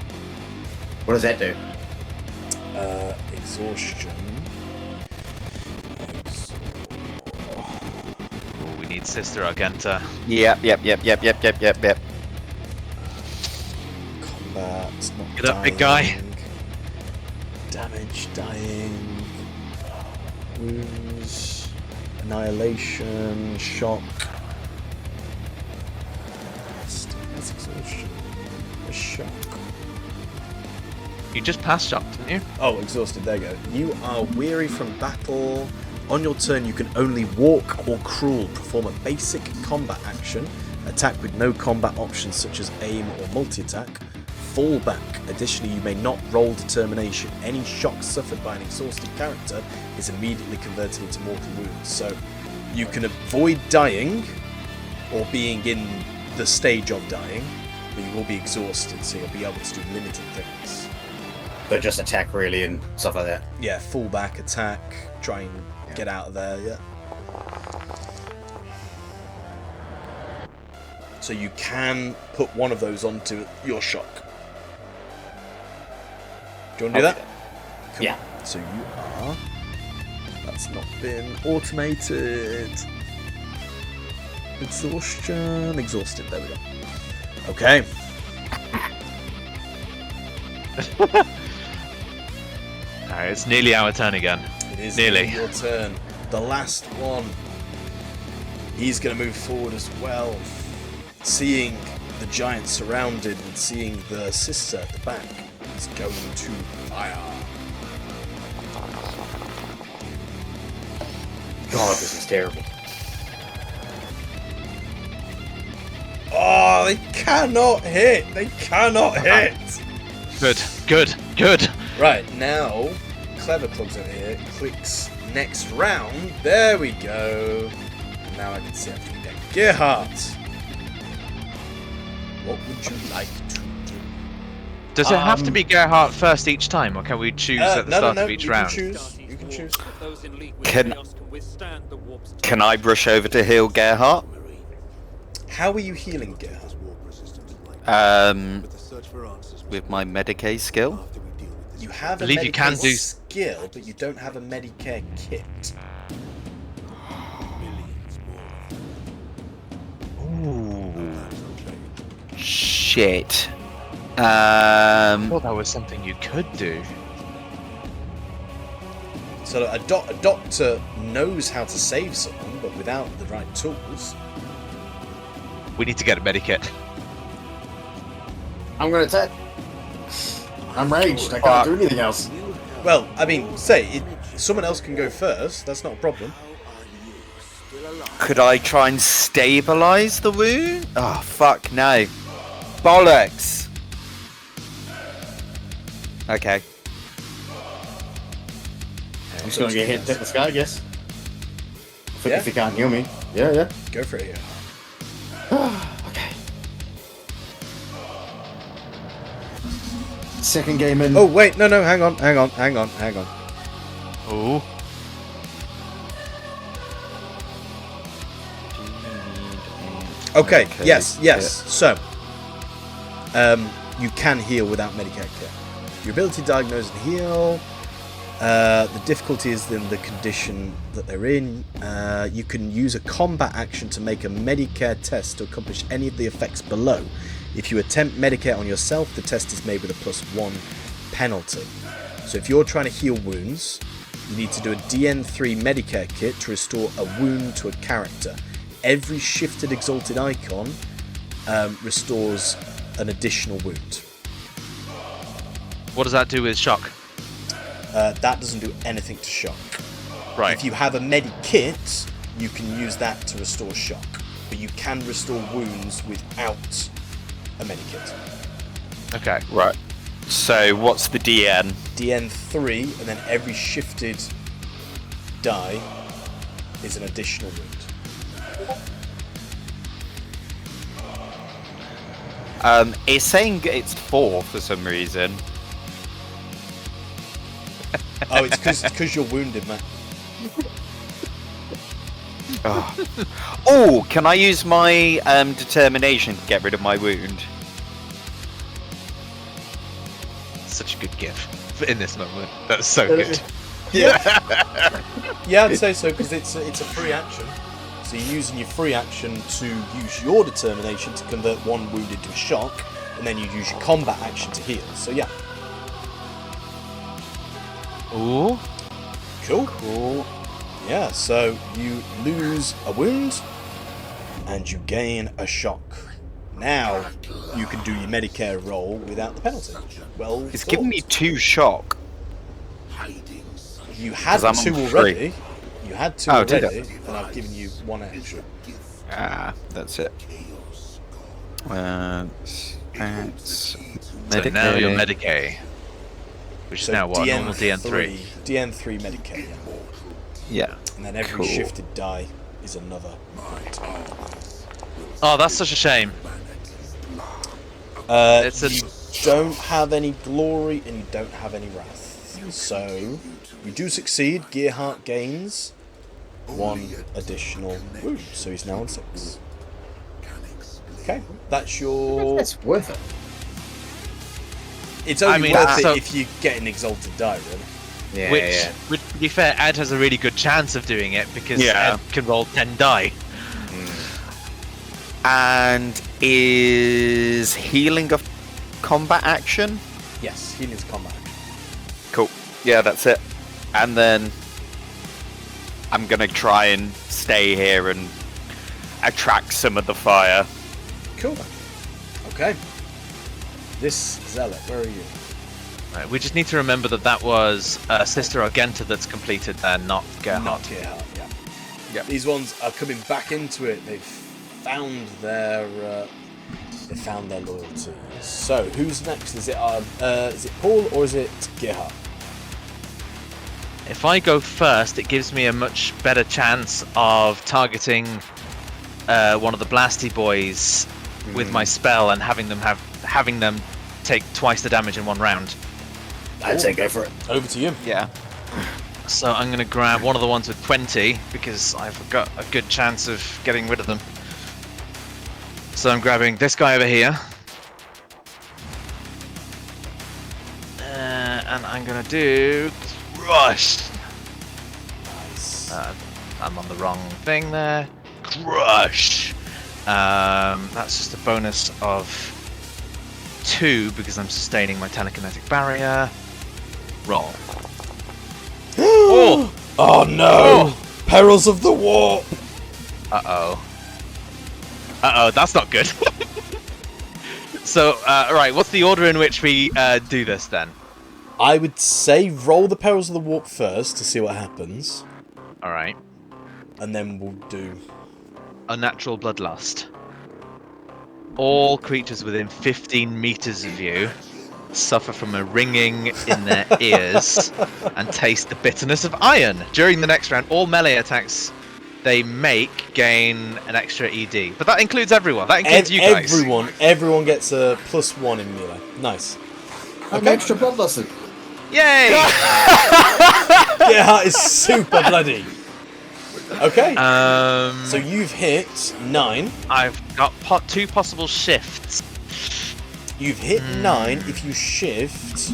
What does that do? Exhaustion. Oh, we need Sister Argenta. Yep. Combat. Not Get up, big guy. dying. Damage, dying. Wounds. Annihilation. Shock. That's exhaustion. A shock. You just passed shock, didn't you? Oh, exhausted. There you go. You are weary from battle. On your turn, you can only walk or crawl. Perform a basic combat action. Attack with no combat options such as aim or multi-attack. Fall back. Additionally, you may not roll determination. Any shock suffered by an exhausted character is immediately converted into mortal wounds. So you can avoid dying or being in the stage of dying, but you will be exhausted, so you'll be able to do limited things. But just attack really and stuff like that. Yeah, fall back, attack, try and get out of there, yeah. So you can put one of those onto your shock. Do you want to do that? Cool. Yeah. So you are... That's not been automated. Exhaustion. Exhausted, there we go. Okay. Alright, it's nearly our turn again. It is Nearly. your turn. The last one. He's going to move forward as well. Seeing the giant surrounded and seeing the sister at the back, he's going to fire. God, this is terrible. Oh, they cannot hit. They cannot hit. Good. Right, now, Clever Club's over here. Clicks next round. There we go. And now I can see everything again. Gerhardt, what would you like to do? Does it have to be Gerhardt first each time, or can we choose at the start of each you round? Can choose. You can choose. Those in league with Can- chaos can withstand the warp's Can I brush over to heal Gerhardt? How are you healing Gerhardt? With my Medicae skill. You have a believe you can Medicare do- skill, but you don't have a Medicare kit. Shit. I thought that was something you could do. So a doctor knows how to save someone, but without the right tools. We need to get a medikit. I'm gonna attack. I'm raged. I can't do anything else. Well, I mean, someone else can go first. That's not a problem. Could I try and stabilize the wound? Oh, fuck no. Bollocks. Okay. I'm just gonna get hit, take this guy, I guess. Yeah. If he can't heal me. Yeah. Go for it here. Okay. Second game in. Oh wait, no, hang on. Ooh. Okay, yes. So, you can heal without Medicare kit. Your ability to diagnose and heal. The difficulty is in the condition that they're in. You can use a combat action to make a Medicare test to accomplish any of the effects below. If you attempt Medicare on yourself, the test is made with a +1 penalty. So if you're trying to heal wounds, you need to do a DN3 Medicare kit to restore a wound to a character. Every shifted exalted icon restores an additional wound. What does that do with shock? That doesn't do anything to shock. Right. If you have a Medikit, you can use that to restore shock. But you can restore wounds without a Medikit. Okay. Right. So what's the DN? DN3, and then every shifted die is an additional wound. It's saying it's 4 for some reason. Oh, it's because you're wounded, man. Oh, can I use my determination to get rid of my wound? Such a good gift in this moment. That's so good. Yeah, I'd say so, because it's a free action. So you're using your free action to use your determination to convert one wound into a shock, and then you use your combat action to heal. So yeah. Ooh. Cool. Yeah, so you lose a wound, and you gain a shock. Now, you can do your Medicare roll without the penalty. Well, It's giving me 2 shock. You had 'Cause I'm 2 on already. You had 2 Oh, did I? already, and I've given you 1 extra. Ah, that's it. That's So now you're Medicae. Which is now what? Normal DN3. DN3 Medicare, yeah. Yeah. And then every Cool. shifted die is another. Oh, that's such a shame. It's a- you don't have any glory and you don't have any wrath. So you do succeed. Gearheart gains 1 additional wound, so he's now on 6. Okay, that's your. It's worth it. It's only I mean, worth so- it if you get an exalted die, really. Yeah, Which, to be fair, Ed has a really good chance of doing it because Yeah. Ed can roll 10 die. And is healing a combat action? Yes, healing's combat. Cool. Yeah, that's it. And then I'm gonna try and stay here and attract some of the fire. Cool. Okay. This zealot, where are you? Right, we just need to remember that was Sister Argenta that's completed there, not Gerhardt. Not Gearheart, yeah. Yeah. These ones are coming back into it. They've found their They found their loyalty. So, who's next? Is it Paul or is it Gerhard? If I go first, it gives me a much better chance of targeting one of the blasty boys with my spell and having them take twice the damage in one round. I'd say go for it. Over to you. Yeah. So I'm going to grab one of the ones with 20 because I've got a good chance of getting rid of them. So I'm grabbing this guy over here. And I'm going to do Crush. Nice. I'm on the wrong thing there. Crush. That's just a bonus of 2 because I'm sustaining my telekinetic barrier. Roll. Oh! Oh no! Perils of the warp! Uh-oh. Uh-oh, that's not good. So, right, what's the order in which we do this then? I would say roll the Perils of the Warp first to see what happens. Alright. And then we'll do... Unnatural Bloodlust. All creatures within 15 meters of you suffer from a ringing in their ears and taste the bitterness of iron. During the next round, all melee attacks they make gain an extra ED. But that includes everyone. That includes you guys. Everyone gets a +1 in melee. Nice. Okay. Extra bloodlust. Yay! Gerhard is super bloody. Okay. So you've hit 9. I've got 2 possible shifts. You've hit 9. If you shift,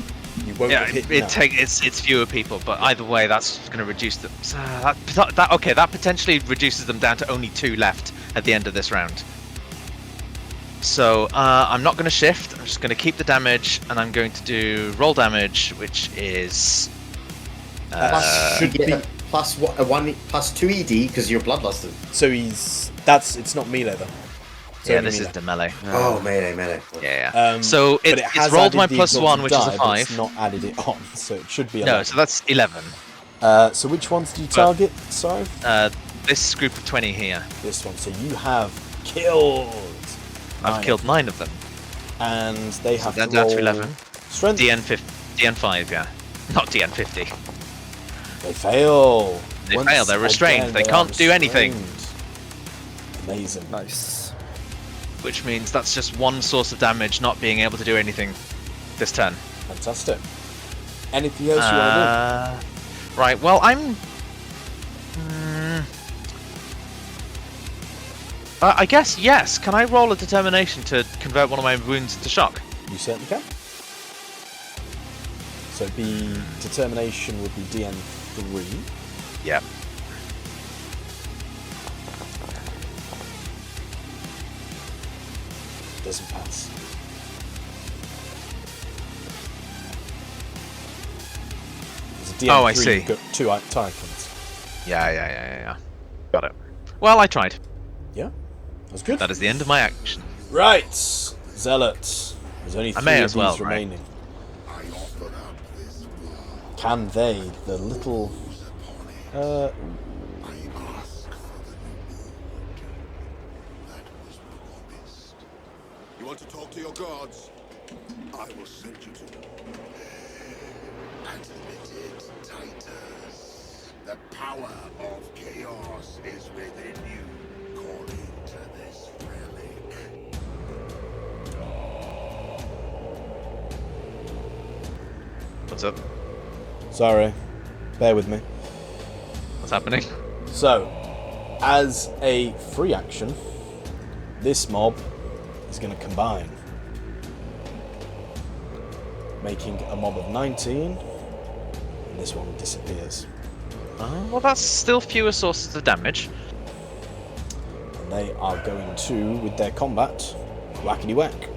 you won't have hit 9. It's fewer people, but either way, that's going to reduce them. So that potentially reduces them down to only 2 left at the end of this round. So I'm not going to shift. I'm just going to keep the damage, and I'm going to do roll damage, which is should be plus 2 ED because you're bloodlusted. So it's not melee though. Yeah, this is the melee. Oh, melee. Yeah. So it's rolled my +1, which is a 5. It's not added it on, so it should be 11. No, so that's 11. So which ones do you target? Sorry. This group of 20 here. This one. So you have killed. I've killed 9 of them. And they have then to down roll to 11. Strength. DN5, yeah. Not DN50. They fail. They fail. They're restrained. Again, they can't do anything. Amazing. Nice. Which means that's just one source of damage, not being able to do anything this turn. Fantastic. Anything else you want to do? Right. Well, I'm. I guess yes. Can I roll a determination to convert one of my wounds into shock? You certainly can. So determination would be DN3. Yep. Doesn't pass. There's a DN3, Oh, I see. You've got 2 icons. Yeah. Got it. Well, I tried. Yeah, that's good. That is the end of my action. Right, Zealots. There's only 3 may of as well, these remaining. I offer up this world. Can they, the little... I ask for the reward that was promised. You want to talk to your gods? I will send you to them. Admitted Titans. The power of chaos is within you, calling to this relic. What's up? Sorry, bear with me. What's happening? So, as a free action, this mob is going to combine, making a mob of 19, and this one disappears. Well, that's still fewer sources of damage. And they are going to, with their combat, whackety whack.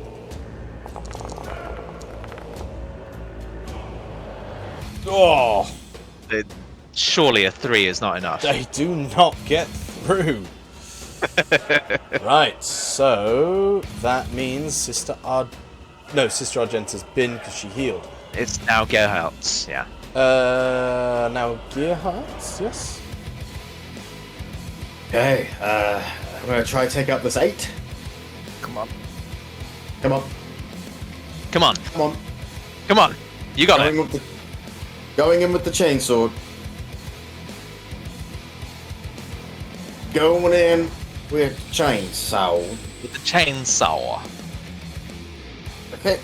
Oh! Surely a 3 is not enough. They do not get through. Right, so that means Sister Argenta's been because she healed. It's now Gerhardt's, yeah. Now Gerhardt's, yes. Okay, I'm gonna try and take out this 8. Come on. Come on. Come on. Come on. Come on. You got Going it. with the, going in with the chainsaw. Going in with chainsaw. With the chainsaw. Okay.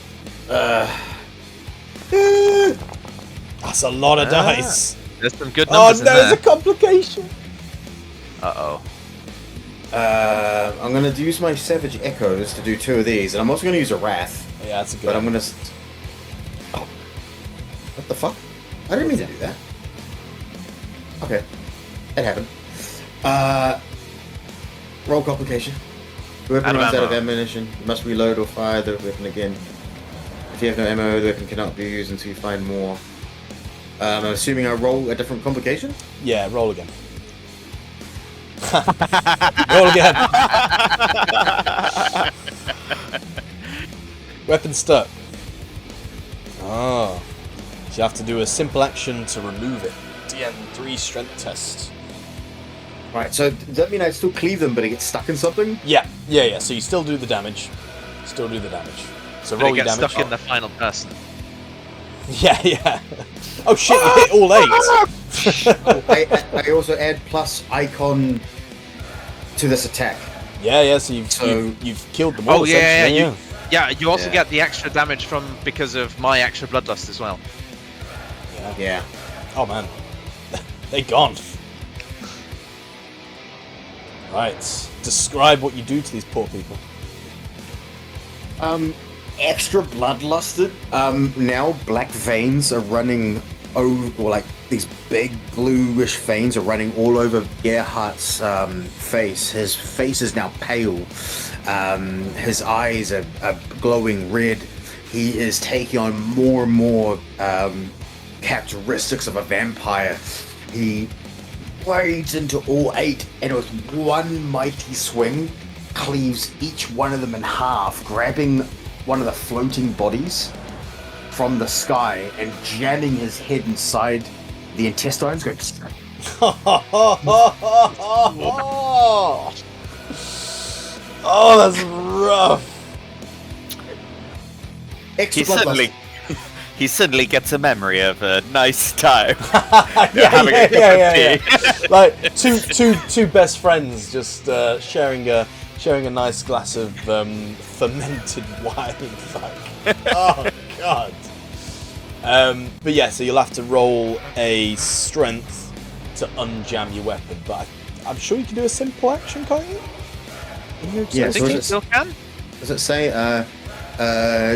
That's a lot of dice. There's some good Oh, numbers in there's there. a complication. Uh-oh. I'm gonna use my Savage Echoes to do 2 of these, and I'm also gonna use a Wrath. Yeah, that's a good But I'm one. gonna. Oh. What the fuck? I didn't mean to do that. Okay. It happened. Roll complication. Weapon Out of runs out of ammo. ammunition. You must reload or fire the weapon again. If you have no ammo, the weapon cannot be used until you find more. I'm assuming I roll a different complication? Yeah, roll again. Roll again. Weapon stuck. Oh. So you have to do a simple action to remove it. DN3 strength test. Right, so does that mean I still cleave them, but it gets stuck in something? Yeah. So you still do the damage. So But roll it your gets damage. stuck in the final person. Yeah. Oh shit! You hit all 8. I also add plus icon to this attack. Yeah. So So- you've killed them all. Oh, yeah, essentially, you also Yeah. get the extra damage because of my extra bloodlust as well. Yeah. Oh man, they gone. Right. Describe what you do to these poor people. Extra bloodlusted. Now black veins are running over, or like these big bluish veins are running all over Gerhardt's face. His face is now pale. His eyes are glowing red. He is taking on more and more characteristics of a vampire. He blades into all 8, and with one mighty swing, cleaves each one of them in half, grabbing one of the floating bodies from the sky and jamming his head inside the intestines, going. Oh, that's rough. Extra bloodlust. He suddenly gets a memory of a nice time. Yeah. Like two best friends just sharing a nice glass of fermented wine. Like, oh god. But yeah, so you'll have to roll a strength to unjam your weapon. But I'm sure you can do a simple action, can't you? Yeah, I so think you it's- still can. Does it say,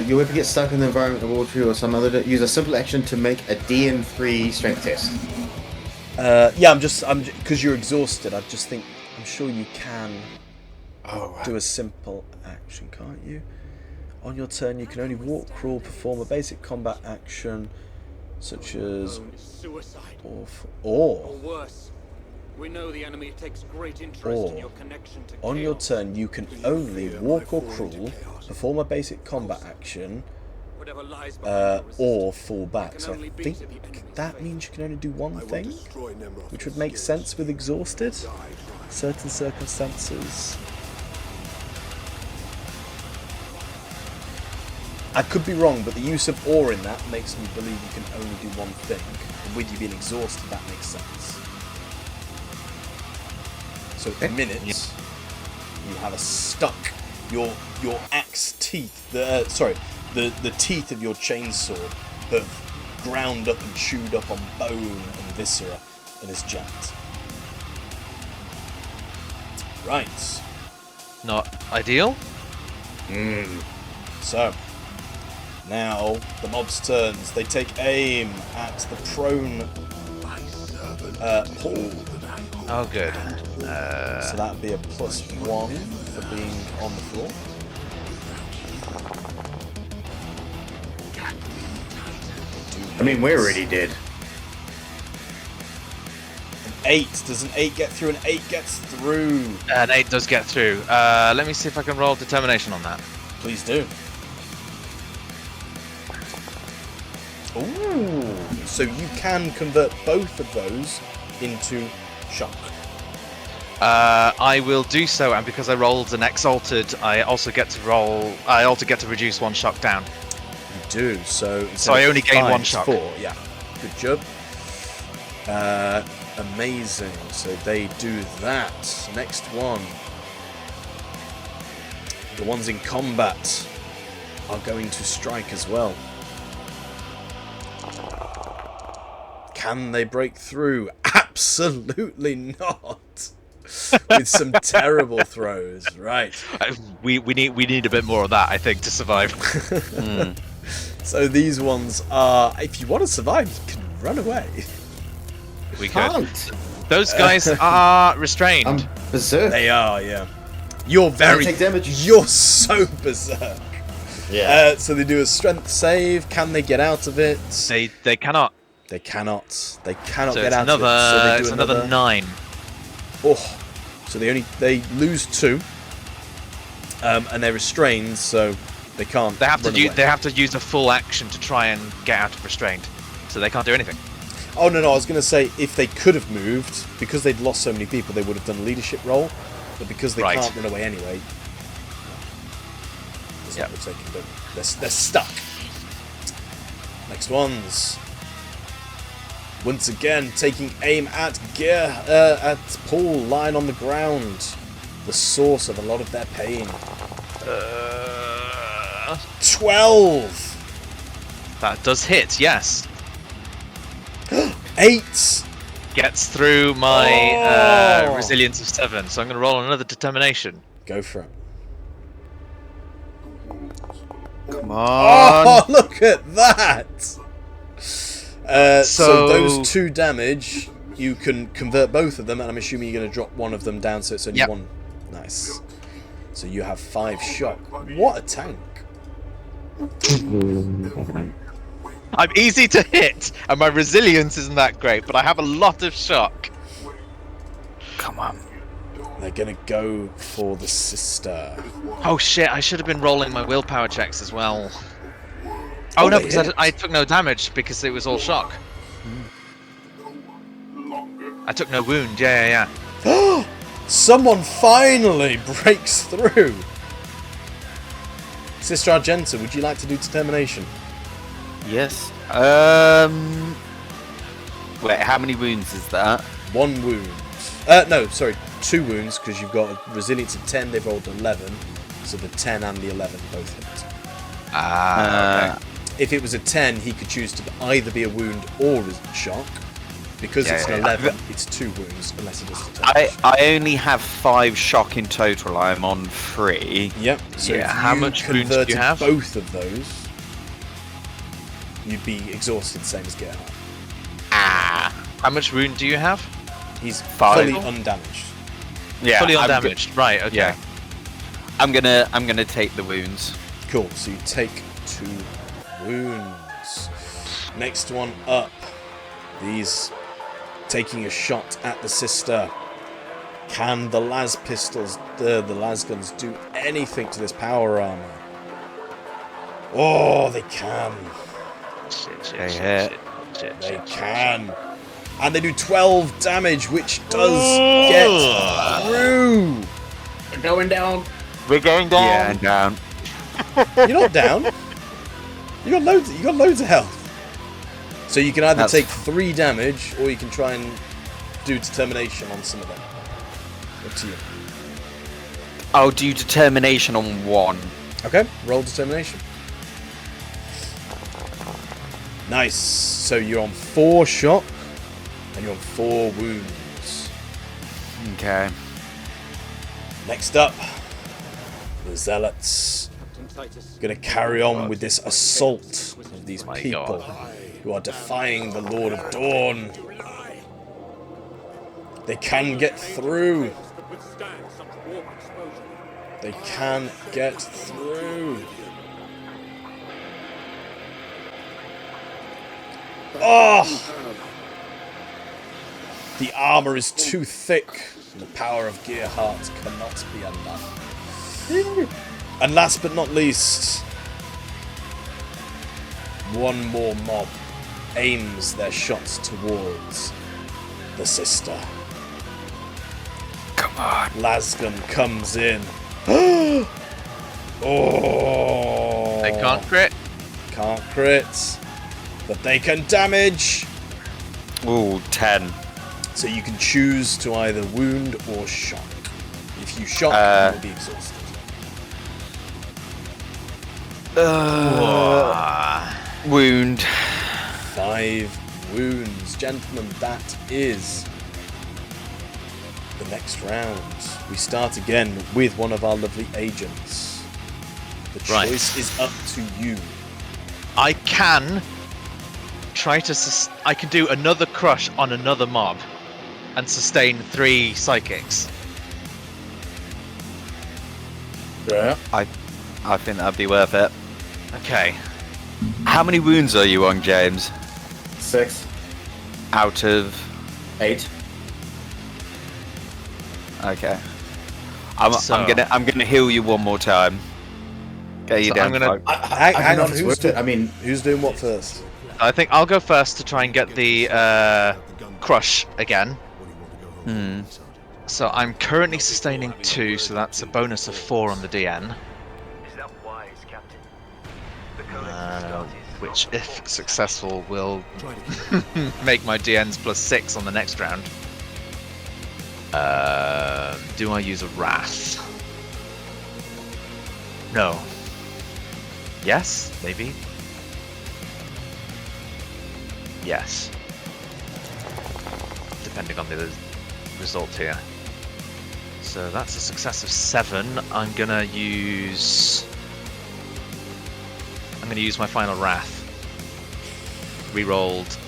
your weapon gets stuck in the environment of water or some other... Use a simple action to make a DN3 strength test. Yeah, I'm because you're exhausted. I'm sure you can do a simple action, can't you? On your turn, you can only walk, crawl, perform a basic combat action, such as Alone is suicide. or Or worse, we know the enemy takes great interest in Or, your connection to on your chaos. turn, you can only walk or crawl, perform a basic combat action, Whatever lies behind your or resistance. fall back. can So I only be think to the enemy's that faith. means you can only do one I will thing, destroy Nemroth's which would make skills. sense with exhausted. Die trying. Certain circumstances. I could be wrong, but the use of or in that makes me believe you can only do one thing. And with you being exhausted, that makes sense. So at the minute, you have a stuck your axe teeth. The teeth of your chainsaw have ground up and chewed up on bone and viscera and is jacked. Right. Not ideal. So, now the mob's turns. They take aim at the prone Paul. Oh, good. So that'd be a +1 for being on the floor. I mean, we're already dead. 8. Does an 8 get through? An 8 gets through. An 8 does get through. Let me see if I can roll determination on that. Please do. Ooh. So you can convert both of those into shock. I will do so, and because I rolled an exalted, I also get to roll. I also get to reduce one shock down. You do. So I only gain one it's shock. 4. Yeah. Good job. Amazing. So they do that. Next one. The ones in combat are going to strike as well. Can they break through? Absolutely not. With some terrible throws. Right. We need a bit more of that, I think, to survive. So these ones are, if you want to survive, you can run away. We Can't. could. Those guys are restrained. I'm berserk. They are, yeah. You're very... take damage. You're so berserk. Yeah. So they do a strength save. Can they get out of it? They cannot. They cannot. They cannot So get it's out of it. So they do it's another 9. Oh. So they lose 2. And they're restrained, so they can't. They have to run use away. they have to use a full action to try and get out of restraint. So they can't do anything. Oh no, I was going to say if they could have moved, because they'd lost so many people, they would have done a leadership role. But because they Right. can't run away anyway, there's not much they can do. They're stuck. Next ones. Once again, taking aim at at Paul, lying on the ground. The source of a lot of their pain. 12! That does hit, yes. 8! Gets through my Oh! resilience of 7, so I'm going to roll another determination. Go for it. Come on. Oh, look at that! So So- those 2 damage, you can convert both of them, and I'm assuming you're going to drop one of them down, so it's only Yep. 1. Nice. So you have 5 shock. What a tank! I'm easy to hit, and my resilience isn't that great, but I have a lot of shock. Come on. They're going to go for the sister. Oh shit, I should have been rolling my willpower checks as well. Oh, no, they because hit. I took no damage because it was all shock. I took no wound, yeah. Someone finally breaks through! Sister Argenta, would you like to do determination? Yes. Wait, how many wounds is that? 1 wound. No, sorry, 2 wounds, because you've got a resilience of 10, they've rolled 11. So the 10 and the 11 both hit. Okay. If it was a 10, he could choose to either be a wound or a shock. Because it's an 11, it's 2 wounds, unless it is a 10. I only have 5 shock in total. I'm on 3. Yep, so Yeah, if how you much wounds do you converted have? both of those, you'd be exhausted, same as Gerhard. How much wound do you have? He's 5. fully undamaged. Yeah, Fully I'm undamaged. Right, okay. Yeah. I'm gonna take the wounds. Cool, so you take 2 wounds. Next one up. These taking a shot at the sister. Can the las pistols, the las guns, do anything to this power armor? Oh, they can. hit. They can. And they do 12 damage, which does get through. We're going down. We're going down. Yeah, and down. You're not down. You got loads of health. So you can either take 3 damage, or you can try and do determination on some of them. Up to you. I'll do determination on 1. Okay, roll determination. Nice. So you're on 4 shock, and you're on 4 wounds. Okay. Next up, the zealots. Going to carry on with this assault of these people who are defying the Lord of Dawn. They can get through. They can get through. Oh! The armor is too thick, and the power of Gerhard cannot be undone. And last but not least, one more mob aims their shots towards the sister. Come Lasgun comes in. Oh! They can't crit. Can't crit, but they can damage. Ooh, 10. So you can choose to either wound or shock. If you shock, you'll be exhausted. Wound. 5 wounds. Gentlemen, that is the next round. We start again with one of our lovely agents. The choice is up to you. I can try to. I can do another crush on another mob and sustain 3 psychics. Yeah. I think that'd be worth it. Okay. How many wounds are you on, James? 6, Out of... 8. Okay. I'm gonna heal you one more time. Get you So down. I'm gonna- Hang on, it's who's worth it. I mean, who's doing what first? I think I'll go first to try and get the crush again. So I'm currently sustaining 2, so that's a bonus of 4 on the DN. Is that wise, Captain? The Codex Astartes Which, if successful, will make my DNs plus 6 on the next round. Do I use a Wrath? No. Yes? Maybe? Yes. Depending on the result here. So that's a success of 7. I'm gonna use my final Wrath. Rerolled.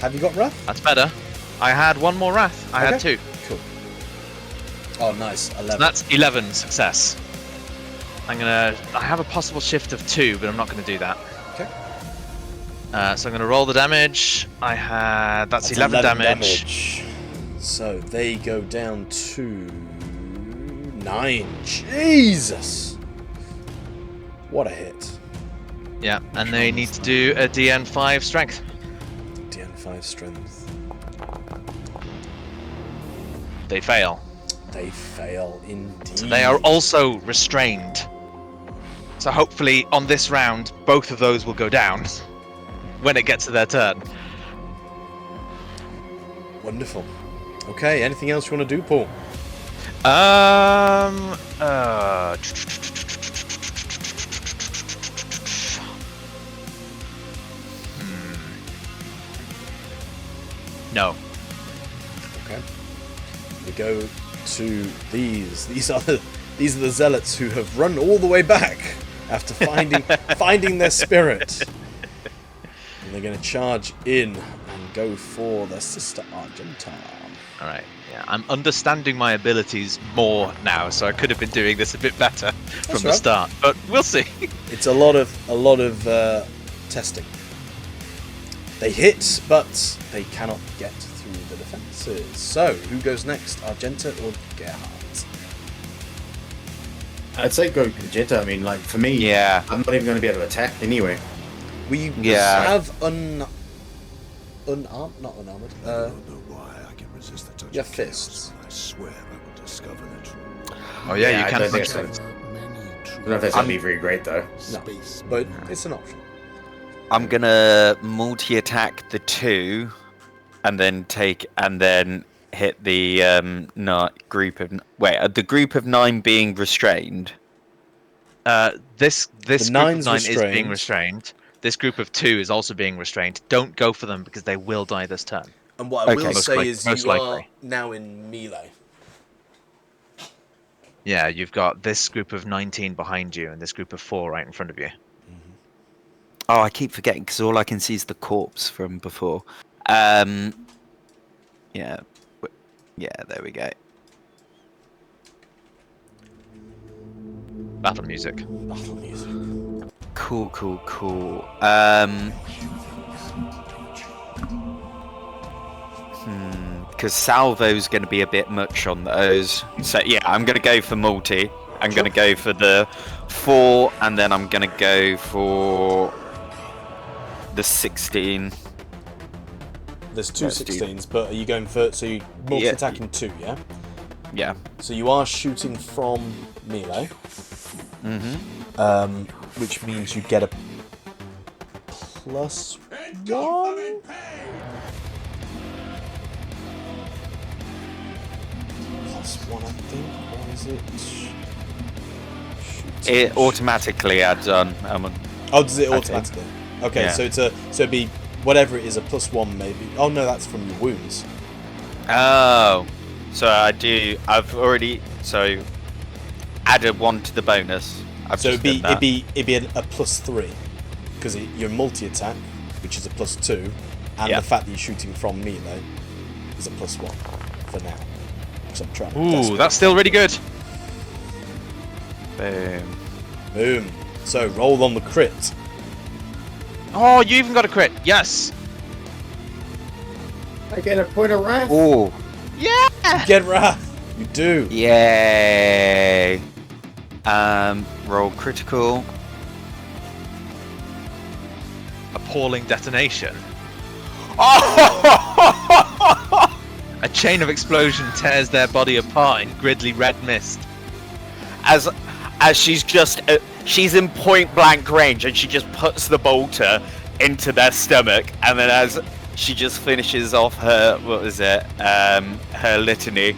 Have you got Wrath? That's better. I had 1 more Wrath. I had 2. Cool. Oh, nice. 11. So that's 11 success. I have a possible shift of 2, but I'm not gonna do that. Okay. So I'm gonna roll the damage. That's 11 damage. So they go down to 9. Jesus! What a hit. Yeah, and they need to do a DN5 strength. DN5 strength. They fail. They fail indeed. So they are also restrained. So hopefully on this round, both of those will go down when it gets to their turn. Wonderful. Okay, anything else you want to do, Paul? No. Okay. We go to these. These are the zealots who have run all the way back after finding their spirit. And they're going to charge in and go for their sister Argenta. All right. Yeah, I'm understanding my abilities more now, so I could have been doing this a bit better from the start. But we'll see. It's a lot of testing. They hit, but they cannot get through the defences. So, who goes next, Argenta or Gerhardt? I'd say go Argenta. I mean, like, for me, Yeah. I'm not even going to be able to attack anyway. We Yeah. have unarmed, not unarmored. I don't know why I can resist the touch Your of chaos. fists. I swear I will discover the truth. Oh yeah, you I can don't think punch so. them. I don't know if that's going to be very great, though. No, but it's an option. I'm gonna multi-attack the 2, and then hit the group of the group of 9 being restrained. This group of 9 nine's is being restrained. restrained. This group of 2 is also being restrained. Don't go for them because they will die this turn. And what I Okay. will Most say like- is most you are likely. now in melee. Yeah, you've got this group of 19 behind you and this group of 4 right in front of you. Oh, I keep forgetting because all I can see is the corpse from before. Yeah, there we go. Battle music. Battle music. Cool. Because salvo's going to be a bit much on those. So yeah, I'm going to go for multi. I'm going to go for the 4, and then I'm going to go for the 16. There's two Let's do- 16s, but are you going for... So you multi-attacking 2, yeah? Yeah. So you are shooting from melee. Mm-hmm. Which means you get a +1? +1, I think. Or is it? It automatically adds on. Oh, does it I automatically? Okay, Yeah. so it'd be whatever it is, a +1 maybe. Oh no, that's from your wounds. Oh, so I've already added 1 to the bonus. So it'd be a +3 because you're multi-attack, which is a +2, and Yeah. the fact that you're shooting from melee is a +1 for now. So I'm trying to Ooh, test that's still really good. Boom. Boom. So roll on the crit. Oh, you even got a crit. Yes. I get a point of wrath. Ooh. Yeah. Get wrath. You do. Yay. Roll critical. Appalling detonation. Oh! A chain of explosion tears their body apart in gridly red mist. As she's in point blank range and she just puts the bolter into their stomach, and then as she just finishes off her her litany.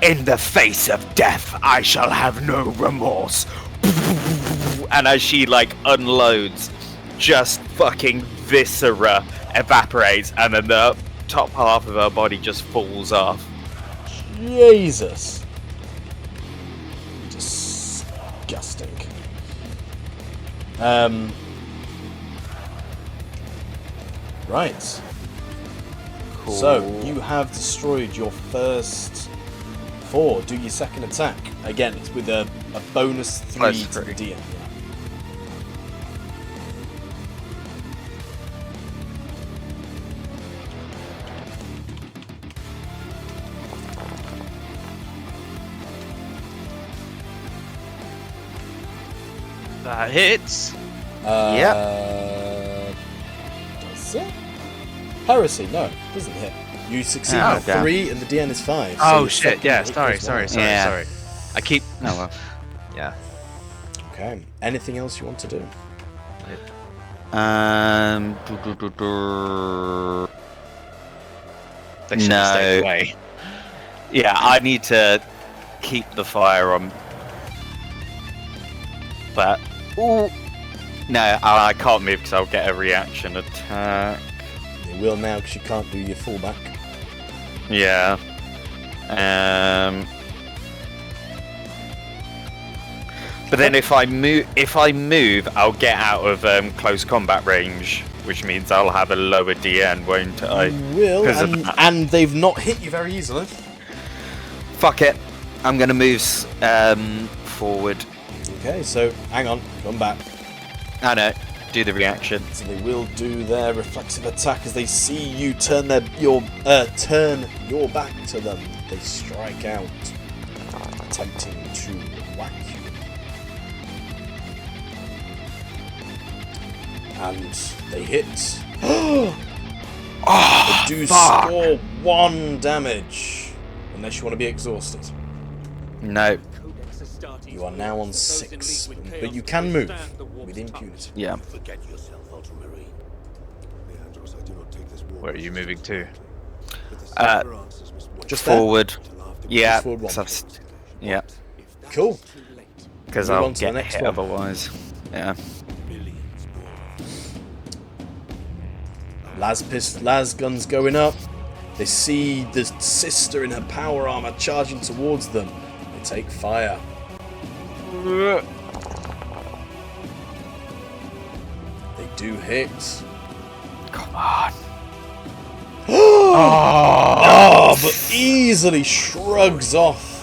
In the face of death, I shall have no remorse. And as she unloads, just fucking viscera evaporates, and then the top half of her body just falls off. Jesus. Disgusting. Right. Cool. So you have destroyed your first 4. Do your second attack. Again, it's with a bonus 3 Plus to the 3. DM. That hits. Does it? Heresy, no, doesn't hit. You succeed Oh, with damn. 3 and the DN is 5. Oh your shit! second Yeah, hit sorry. is 1. Yeah. I keep. Oh well. Yeah. Okay. Anything else you want to do? They should have stayed No. away. Yeah, I need to keep the fire on. But no, I can't move because I'll get a reaction attack. You will now because you can't do your fullback. Yeah. But then if I move, I'll get out of close combat range, which means I'll have a lower DN, won't I? You will, 'Cause of that. and they've not hit you very easily. Fuck it. I'm gonna move forward. Okay, so hang on, come back. I know. Do the reaction. So they will do their reflexive attack as they see you turn your back to them. They strike out, attempting to whack you. And they hit. They do score 1 damage, unless you want to be exhausted. No. You are now on 6, but you can move with impunity. Yeah. Forget yourself, Ultramarine. Leandros, I do not take this war. Where are you moving to? Just there? Forward. Yeah. forward 1. 'Cause yeah. Cool. Because Move I'll on to the get next hit one. otherwise. Yeah. Las guns going up. They see the sister in her power armor charging towards them. They take fire. They do hit. Come on. Oh, but easily shrugs off.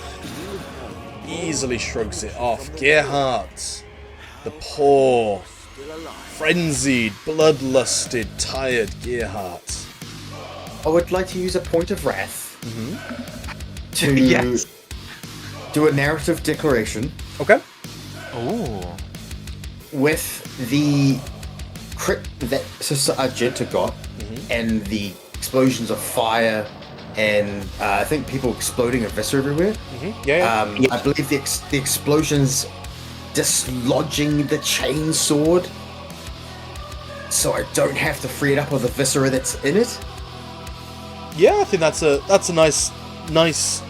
Easily shrugs it off. Gerhardt, the poor, frenzied, bloodlusted, tired Gerhardt. I would like to use a point of wrath to Yes. do a narrative declaration Okay. Ooh. with the crit that Sister Argenta got and the explosions of fire and I think people exploding a visor everywhere. Yeah. I believe the explosions dislodging the chainsword, so I don't have to free it up of the viscera that's in it. Yeah, I think that's a nice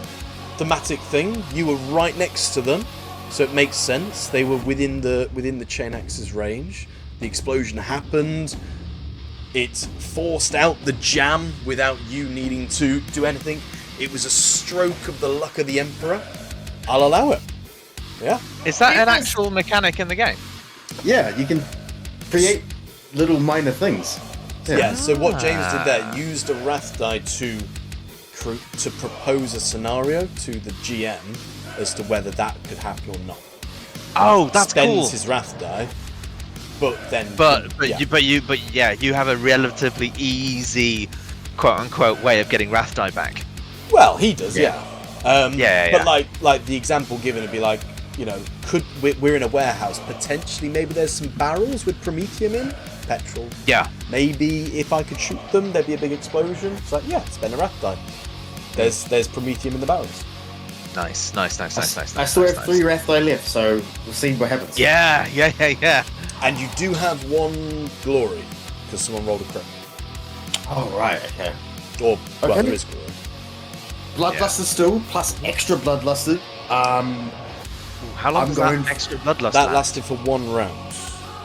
thematic thing. You were right next to them, so it makes sense. They were within the chain axe's range. The explosion happened. It forced out the jam without you needing to do anything. It was a stroke of the luck of the Emperor. I'll allow it. Yeah. Is that an actual mechanic in the game? Yeah, you can create little minor things. Yeah, so what James did there, used a wrath die to propose a scenario to the GM as to whether that could happen or not. Oh, that's Spends cool. his wrath die, but then you have a relatively easy quote unquote way of getting wrath die back. Well, he does, yeah. Yeah. But like the example given would be like, you know, we're in a warehouse, potentially maybe there's some barrels with promethium in, petrol. Yeah. Maybe if I could shoot them, there'd be a big explosion. It's like, yeah, spend a wrath die. There's promethium in the barrels. Nice. I still have 3 wrath die left, so we'll see what happens. Yeah. And you do have 1 glory because someone rolled a crit. Oh right, okay. Or well, Okay. there is glory. Bloodluster still, plus extra bloodluster. How long I'm does going- that extra bloodlust That last? lasted for 1 round.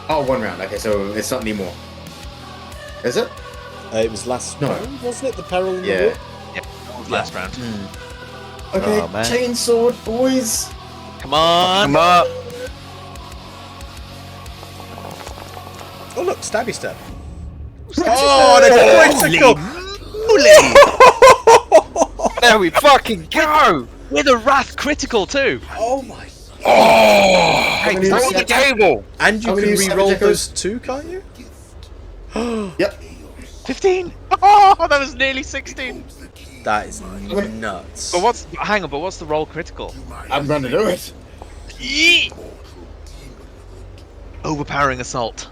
Oh, 1 round. Okay, so it's not anymore. Is it? It was last No. round, wasn't it? The peril in the Yeah. war? Last round. Okay, Oh, man. chainsword, boys. Come on. Come up. Oh look, stabby stab. Oh, that's critical! There we fucking go. With a wrath critical too. Oh my! Hey, many throw is the that? table. And you How can many re-roll savage those too, can't you? Yep. 15. Oh, that was nearly 16. That is nuts. But what's the roll critical? I'm gonna do it. Yee! Overpowering assault.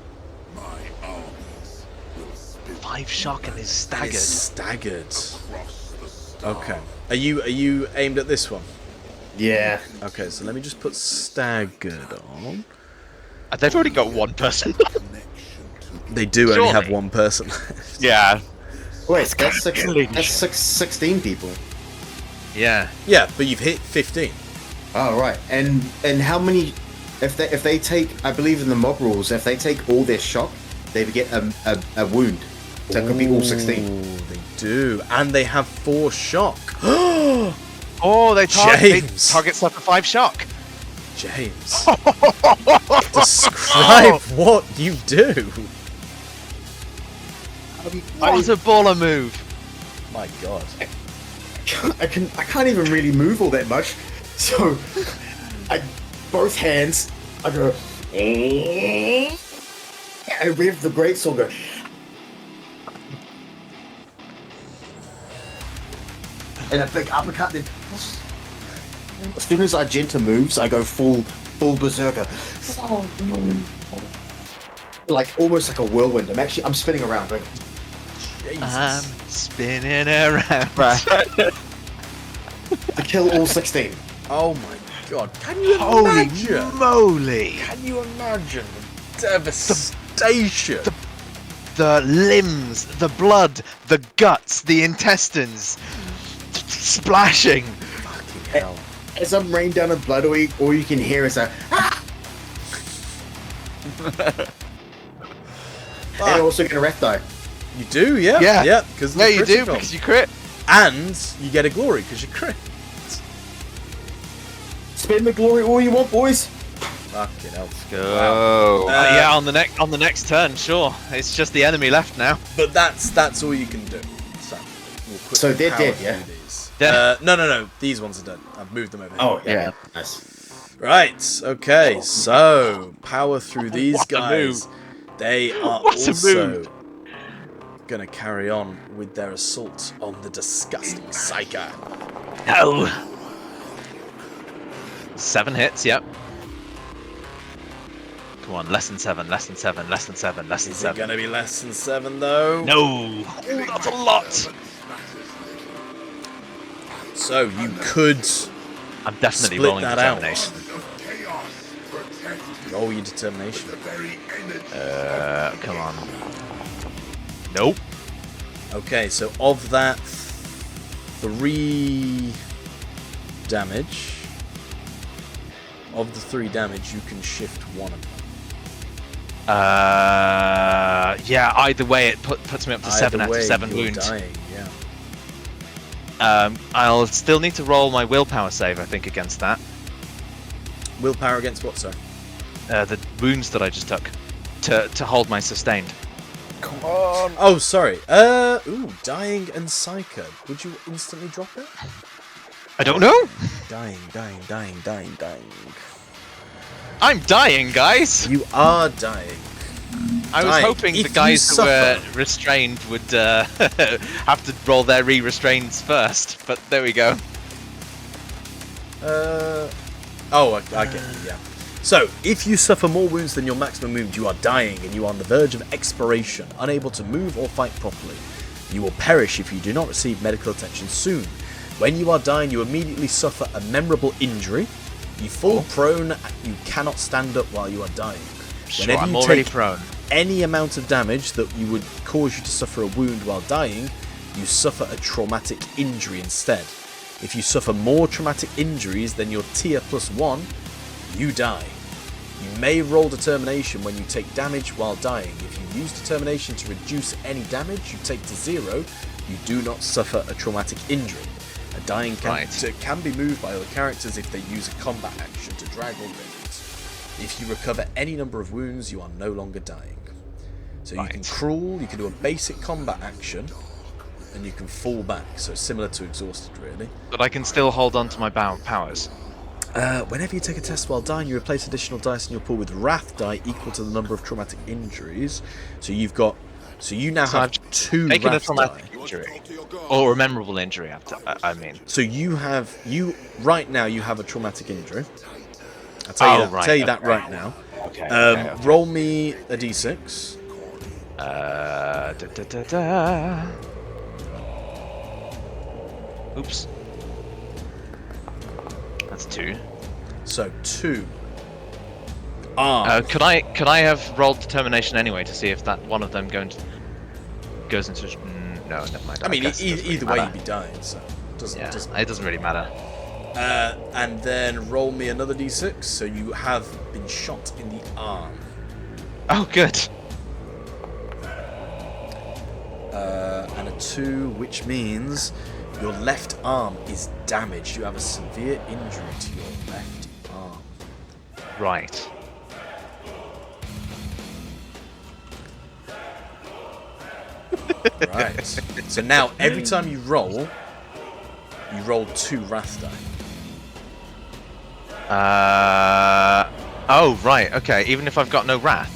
5 shock and is staggered. It's staggered. Okay. Are you aimed at this one? Yeah. Okay, so let me just put staggered on. They've already got 1 person. They do only Surely. have 1 person left. Yeah. Wait, that's 16 people. Yeah. Yeah, but you've hit 15. Oh right. And how many? If they take, I believe in the mob rules, if they take all their shock, they get a wound. So it could be all 16. Ooh, they do, and they have 4 shock. Oh, they James. target stuff for 5 shock. James, describe what you do. What a baller move. My God. I can't even really move all that much. So both hands, I go. I rev the greatsword. Go. And a big uppercut. Then, as soon as Argenta moves, I go full berserker. Like almost like a whirlwind. I'm spinning around. Going, Jesus. I'm spinning around. to kill all 16. Oh my God! Can you Holy imagine? moly! Can you imagine the devastation? The limbs, the blood, the guts, the intestines, splashing. Fucking hell! As I'm raining down in blood, all you can hear is a. And I also get a wrath die. You do, yeah, Yeah. yeah. Because Yeah, you do because you crit. and you get a glory because you crit. Spend the glory all you want, boys. Fucking hell! Go. Yeah, on the next turn, sure. It's just the enemy left now. But that's all you can do. So, we'll quickly So they're power dead, through yeah? These. Yeah. No. These ones are dead. I've moved them over. Here. Oh yeah, nice. Right. Okay. So power through these What a guys. They are What a also move. gonna carry on with their assault on the disgusting Psyker. No. 7 hits. Yep. Come on, less than 7. Less than 7. Less than 7. Less than Is it 7. gonna be less than 7 though? No. Oh, that's a lot. So you could I'm definitely split rolling that out. determination. Roll your determination. Come on. Nope. Okay, so of that 3 damage, of the 3 damage, you can shift 1 of them. Yeah. Either way, it puts me up to 7 Either after way, 7 you're wounds. dying, yeah. I'll still need to roll my willpower save, I think, against that. Willpower against what, sir? The wounds that I just took to hold my sustained. Come on. Oh, sorry. Ooh, dying and psycho. Would you instantly drop it? I don't know. Dying. I'm dying, guys. You are dying. I was Dying. hoping the If you guys who were suffer- restrained would have to roll their re-restraints first, but there we go. I get you, yeah. So, if you suffer more wounds than your maximum wound, you are dying and you are on the verge of expiration, unable to move or fight properly. You will perish if you do not receive medical attention soon. When you are dying, you immediately suffer a memorable injury. You fall prone, you cannot stand up while you are dying. Sure, Whenever I'm you already take prone. any amount of damage that you would cause you to suffer a wound while dying, you suffer a traumatic injury instead. If you suffer more traumatic injuries than your tier +1, you die. You may roll determination when you take damage while dying. If you use determination to reduce any damage you take to 0, you do not suffer a traumatic injury. A dying character can be moved by other characters if they use a combat action to drag or lift. If you recover any number of wounds, you are no longer dying. So you can crawl, you can do a basic combat action, and you can fall back. So similar to exhausted, really. But I can still hold on to my powers. Whenever you take a test while dying, you replace additional dice in your pool with wrath die equal to the number of traumatic injuries. So you've got, so you now have 2 Taking a wrath traumatic die. injury, or a memorable injury. I mean. So you right now you have a traumatic injury. I'll tell you that right now. Okay. Roll me a d6. Oops. That's 2. So 2. Could I have rolled determination anyway to see if that one of them goes into? No, never mind. I mean, guess it doesn't either really way matter. you'd be dying, so it doesn't really matter. And then roll me another d6. So you have been shot in the arm. Oh, good. And a 2, which means your left arm is damaged. You have a severe injury to your left arm. Right. Right. So now, every time you roll 2 wrath die. Oh, right. Okay. Even if I've got no wrath.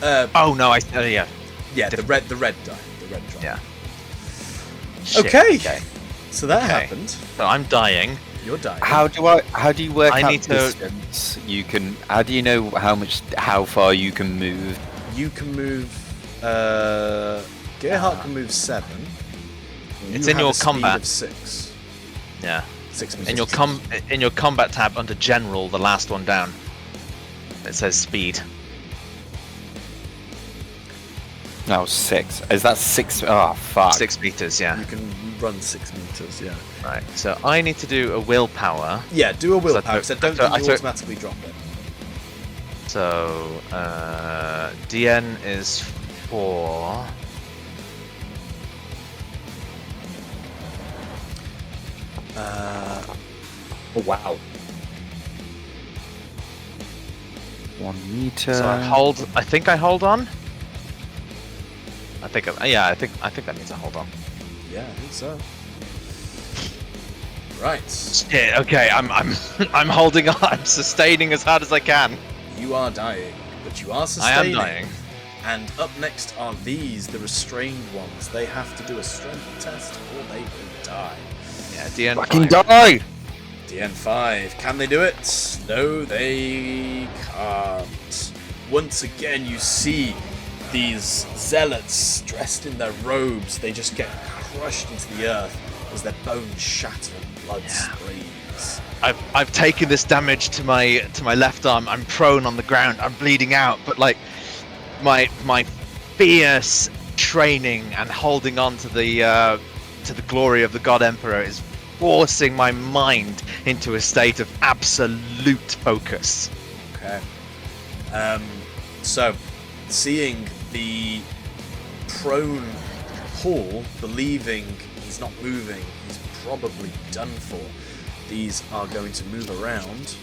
Oh no. Yeah. Yeah. The red die. The red die. Yeah. Shit, Okay. So that happened. So I'm dying. You're dying. How do you work I out need to- distance? How do you know how far you can move? You can move. Gerhardt can move 7. It's You in have your a speed combat. of 6. Yeah. 6 In your in your combat tab under general, the last one down, it says speed. No, 6. Is that 6? Oh, fuck. 6 meters. Yeah. You can run 6 meters. Yeah. Right. So I need to do a willpower. Yeah. Do a willpower. I So took- don't I think you took- automatically drop it. So DN is 4. Oh wow. 1 meter. So I think I hold on. I think that means I hold on. Yeah, I think so. Right. Shit, okay, I'm I'm holding on. I'm sustaining as hard as I can. You are dying, but you are I sustaining. am dying. And up next are these, the restrained ones. They have to do a strength test or they will die. Yeah, DN. Fucking die! DN5, can they do it? No, they can't. Once again, you see these zealots dressed in their robes. They just get crushed into the earth. as their bones shatter and blood sprays. I've taken this damage to my left arm. I'm prone on the ground. I'm bleeding out. But like my fierce training and holding on to the glory of the God Emperor is forcing my mind into a state of absolute focus. Okay. So, seeing the prone Paul, believing he's not moving, he's probably done for. These are going to move around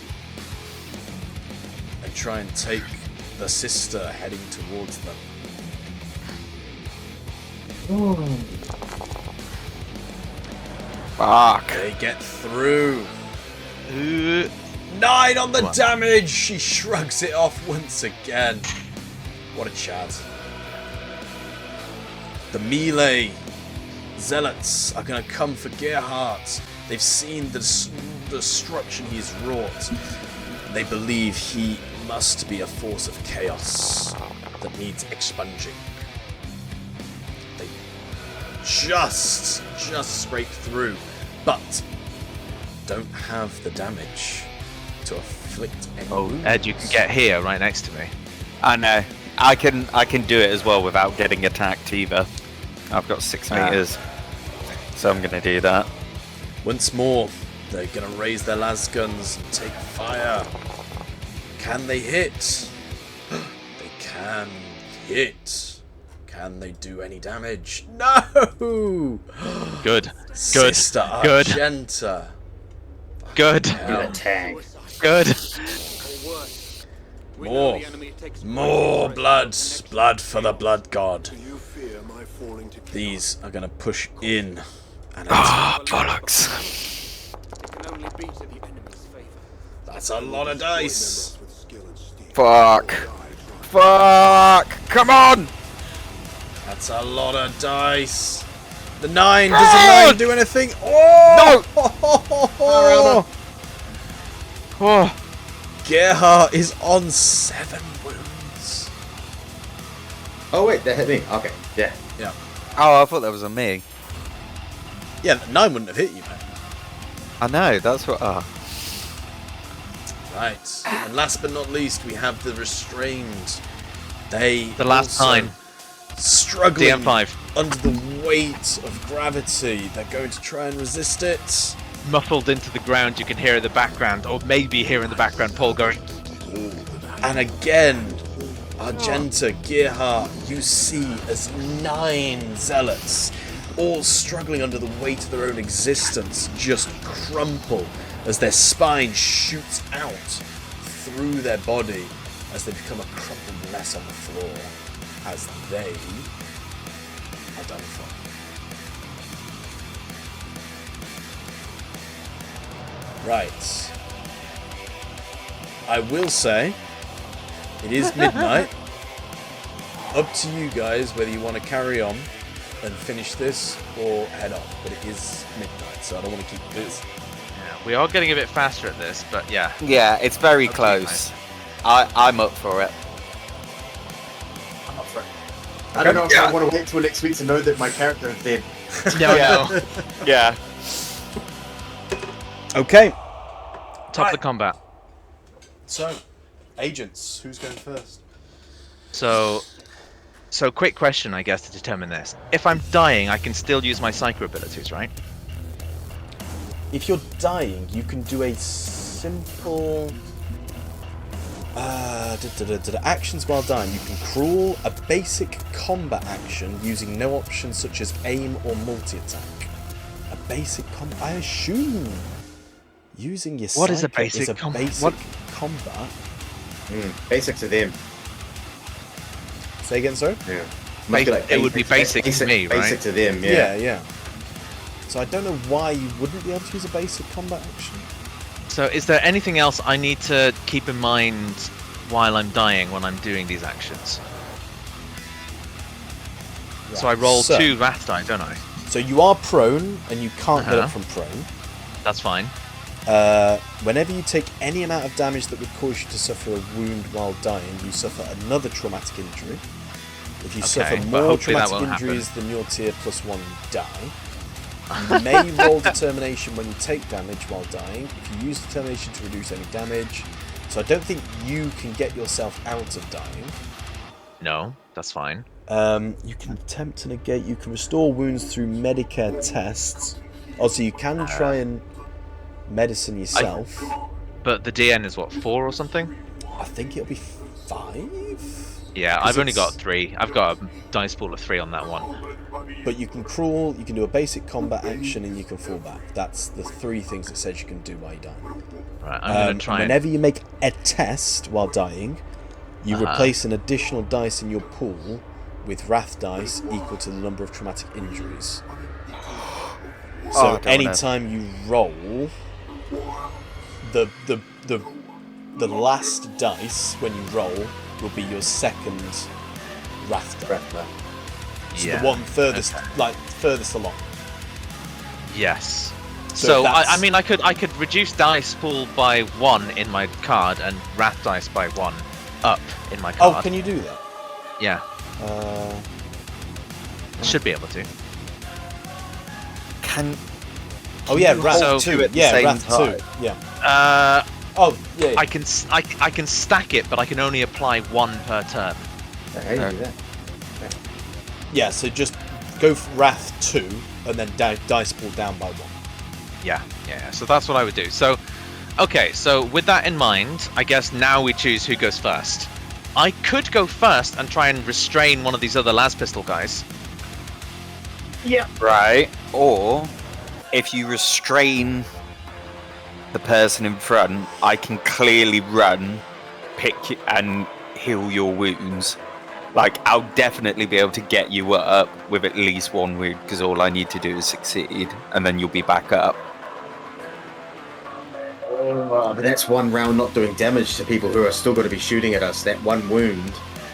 and try and take the sister heading towards them. Fuck. They get through. 9 on the damage! She shrugs it off once again. What a Chad. The melee zealots are going to come for Gerhardt. They've seen the destruction he's wrought. They believe he must be a force of chaos that needs expunging. They just scrape through, but don't have the damage to inflict any wounds. Ed, you can get here right next to me. I know. I can do it as well without getting attacked either. I've got 6 meters, so I'm gonna do that. Once more, they're gonna raise their las guns and take fire. Can they hit? They can hit. Can they do any damage? No! Good. Sister Argenta. Good. Hell. Tank. Good. Or worse. We know More. the enemy takes More great blood. interest in Blood for the blood god. Do you fear my falling to chaos? These are gonna push in and Ah, attack. bollocks. It can only be to the enemy's favor. That's a lot of dice. With skill and steel. Fuck. Fuck. Come on. That's a lot of dice. The 9. Does the 9 do anything? Oh! No! Oh. Gerhardt is on 7 wounds. Oh wait, that hit me. Okay, yeah. Yeah. Oh, I thought that was on me. Yeah, the 9 wouldn't have hit you, man. I know. That's what. Right. And last but not least, we have the restrained. They The last also time. struggling DM5. under the weight of gravity. They're going to try and resist it. Muffled into the ground, you can hear in the background, or maybe hear in the background Paul going, And again, Argenta, Gerhardt, you see as 9 zealots, all struggling under the weight of their own existence, just crumple as their spine shoots out through their body as they become a crumpled mess on the floor, as they are done for. Right. I will say, it is midnight. Up to you guys whether you want to carry on and finish this or head off. But it is midnight, so I don't want to keep this. we are getting a bit faster at this, but yeah. Yeah, it's very Okay, close. I'm up for it. I'm up for it. I don't know if I want to wait till next week to know that my character is dead. No. Yeah. Okay. Top of the combat. So, agents, who's going first? So quick question, I guess, to determine this. If I'm dying, I can still use my psycho abilities, right? If you're dying, you can do a simple actions while dying. You can crawl, a basic combat action using no options such as aim or multi-attack. A basic combat, I assume using your What is a psychic basic combat? basic What? combat. Basic to them. Say again, sorry? Yeah. It would be basic to me, right? Basic to them, Yeah. So I don't know why you wouldn't be able to use a basic combat action. So is there anything else I need to keep in mind while I'm dying when I'm doing these actions? So I roll 2 wrath die, don't I? So you are prone, and you can't get up Uh-huh. from prone. That's fine. Whenever you take any amount of damage that would cause you to suffer a wound while dying, you suffer another traumatic injury. If you Okay, suffer but more hopefully that traumatic won't injuries than your tier +1, you die. You may roll determination when you take damage while dying. If you use determination to reduce any damage. So I don't think you can get yourself out of dying. No, that's fine. You can attempt to negate. You can restore wounds through Medicare tests. Also, you can try and medicine yourself. But the DN is what, 4 or something? I think it'll be 5. Yeah, I've only got 3. I've got a dice pool of 3 on that one. But you can crawl, you can do a basic combat action, and you can fall back. That's the 3 things it says you can do while you die. Right, I'm going to try whenever you make a test while dying, you replace an additional dice in your pool with wrath dice equal to the number of traumatic injuries. So anytime you roll, the last dice when you roll will be your second wrath die. So the one furthest, furthest along. Yes. So I mean, I could reduce dice pool by 1 in my card and wrath dice by 1 up in my card. Oh, can you do that? Yeah. Should be able to. Oh yeah, wrath 2. Yeah, wrath 2. Yeah. Oh yeah. I can stack it, but I can only apply 1 per turn. How do you do that? Yeah, so just go for wrath 2 and then dice pool down by 1. Yeah. So that's what I would do. So, okay. So with that in mind, I guess now we choose who goes first. I could go first and try and restrain one of these other las pistol guys. Yeah. Right. Or if you restrain the person in front, I can clearly run, pick you, and heal your wounds. Like, I'll definitely be able to get you up with at least 1 wound, because all I need to do is succeed, and then you'll be back up. But that's 1 round not doing damage to people who are still going to be shooting at us. That 1 wound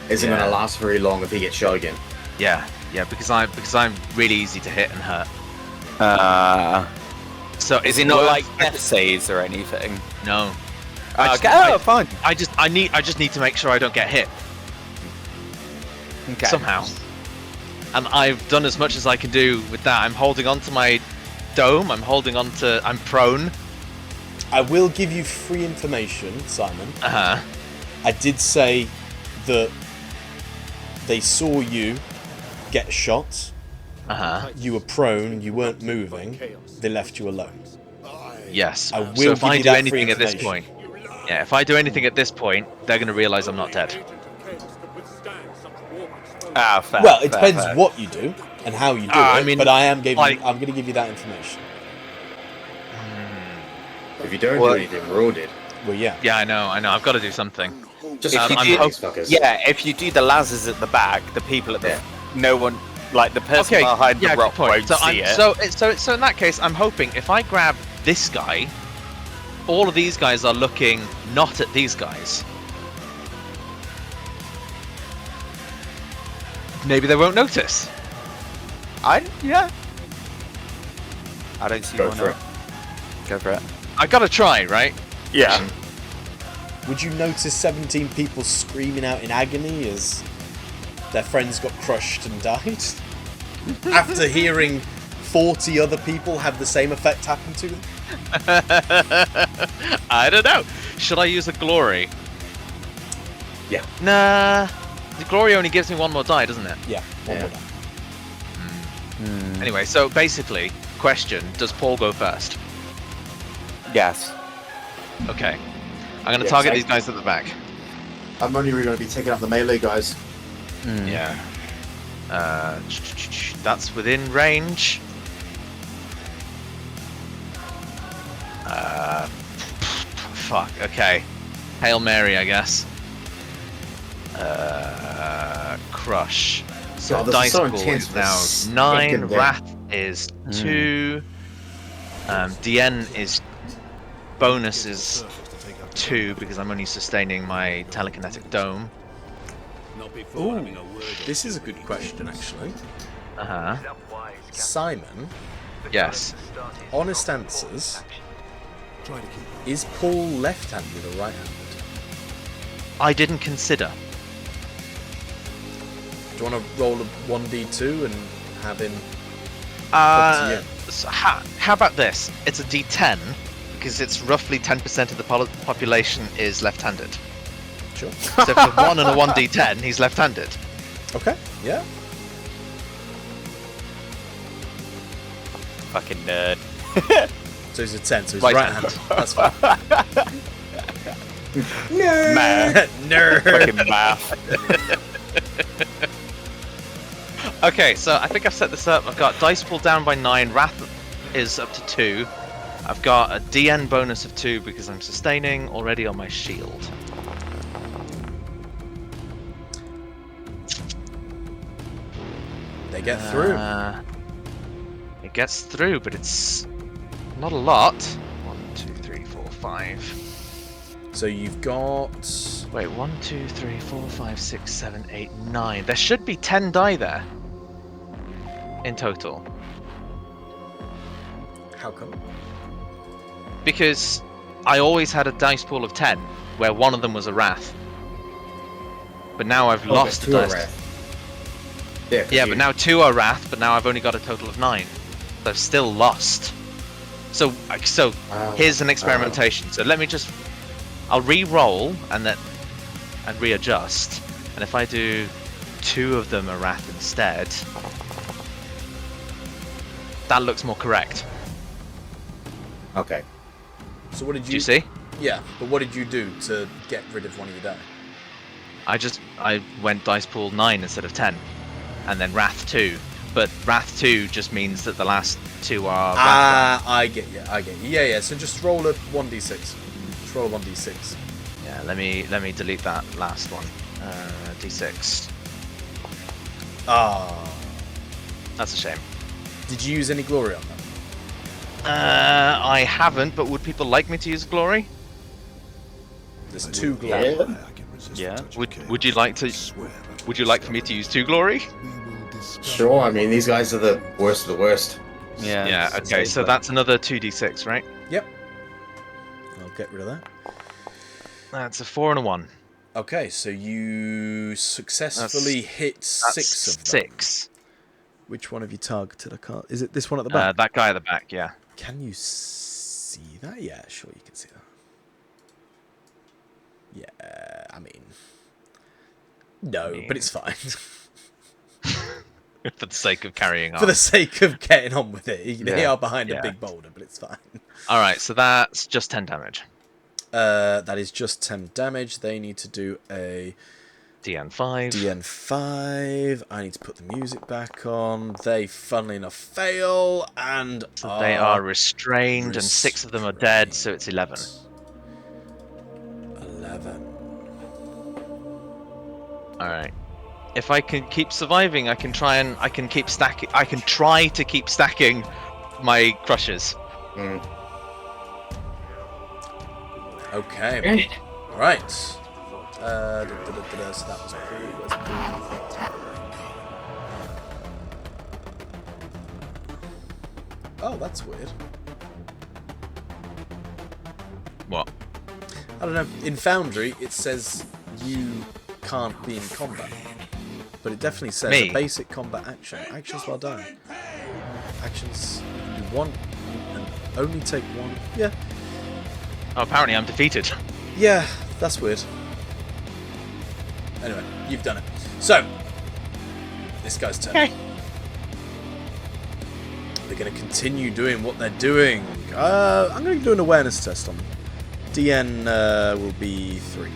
isn't going to last very long if he gets shot again. Yeah, because I'm really easy to hit and hurt. So is it not like death saves or anything? No. Fine. I just need to make sure I don't get hit. Okay. Somehow. And I've done as much as I can do with that. I'm holding on to my dome. I'm prone. I will give you free information, Simon. I did say that they saw you get shot. You were prone. You weren't moving. They left you alone. Yes. I will so if give I you do that anything free at this point, if I do anything at this point, they're going to realize I'm not dead. Fair, well, it depends what you do and how you do it. I mean, but I'm going to give you that information. If you don't do anything, we're all dead. Well, yeah. Yeah, I know. I've got to do something. Just if you do the lasers at the back, the people at the no one, like the person behind the rock won't see it. So in that case, I'm hoping if I grab this guy, all of these guys are looking not at these guys. Maybe they won't notice. I don't see one. Go for it. I gotta try, right? Yeah. Would you notice 17 people screaming out in agony as their friends got crushed and died? After hearing 40 other people have the same effect happen to them? I don't know. Should I use a glory? Yeah. Nah. The glory only gives me 1 more die, doesn't it? Yeah, 1 more die. Anyway, so basically, question, does Paul go first? Yes. Okay. I'm going to target these guys at the back. I'm only really going to be taking out the melee guys. Yeah. That's within range. Fuck, okay. Hail Mary, I guess. Crush. So dice pool is now 9, Wrath is 2, DN is bonus is 2 because I'm only sustaining my telekinetic dome. Ooh, this is a good question, actually. Simon? Yes. Honest answers. Is Paul left-handed or right-handed? I didn't consider. Do you want to roll a 1d2 and have him Up to you. So how about this? It's a D10 because it's roughly 10% of the population is left-handed. Sure. So for 1 and a 1D10, he's left-handed. Okay. Yeah. Fucking nerd. So he's a 10. So he's Right right hand. That's fine. Math. Nerd. Fucking math. Okay, so I think I've set this up. I've got dice pulled down by 9. Wrath is up to 2. I've got a DN bonus of 2 because I'm sustaining already on my shield. They get through. It gets through, but it's not a lot. 1, 2, 3, 4, 5. So you've got. Wait, 1, 2, 3, 4, 5, 6, 7, 8, 9. There should be 10 die there in total. How come? Because I always had a dice pool of 10, where one of them was a Wrath. But now I've lost the dice. Yeah, but now 2 are Wrath, but now I've only got a total of 9. So I've still lost. So here's an experimentation. So let me just... I'll re-roll and readjust. And if I do 2 of them a Wrath instead, that looks more correct. Okay. So what did you... Do you see? Yeah, but what did you do to get rid of one of your die? I went dice pool 9 instead of 10. And then Wrath 2. But Wrath 2 just means that the last 2 are Wrath. I get you. Yeah. So just roll a 1d6. Just roll a 1d6. Yeah, let me delete that last one. D6. Ah. That's a shame. Did you use any glory on that? I haven't, but would people like me to use glory? There's 2 glory. Yeah. Would you like to? Would you like for me to use 2 glory? Sure, I mean, these guys are the worst of the worst. Yeah. Yeah. Okay. So that's another 2d6, right? Yep. I'll get rid of that. That's a 4 and a 1. Okay, so you successfully hit 6 of them. 6. Which one have you targeted? I can't. Is it this one at the back? That guy at the back. Yeah. Can you see that? Yeah, sure, you can see that. Yeah, I mean, no, but it's fine. For the sake of carrying on. For the sake of getting on with it. They Yeah, are behind a yeah. big boulder, but it's fine. Alright, so that's just 10 damage. That is just 10 damage. They need to do a DN5. DN5. I need to put the music back on. They, funnily enough, fail, and They are restrained, and 6 of them are dead, so it's 11. 11. Alright. If I can keep surviving, I can try to keep stacking my crushes. Okay. Right. So that was cool. Where's oh, that's weird. What? I don't know. In Foundry, it says you can't be in combat. But it definitely says Me? a basic combat action. Actions while dying. Actions you want and only take 1. Yeah. Oh, apparently I'm defeated. Yeah, that's weird. Anyway, you've done it. So, this guy's turn. Okay. They're going to continue doing what they're doing. I'm going to do an awareness test on them. DN will be 3.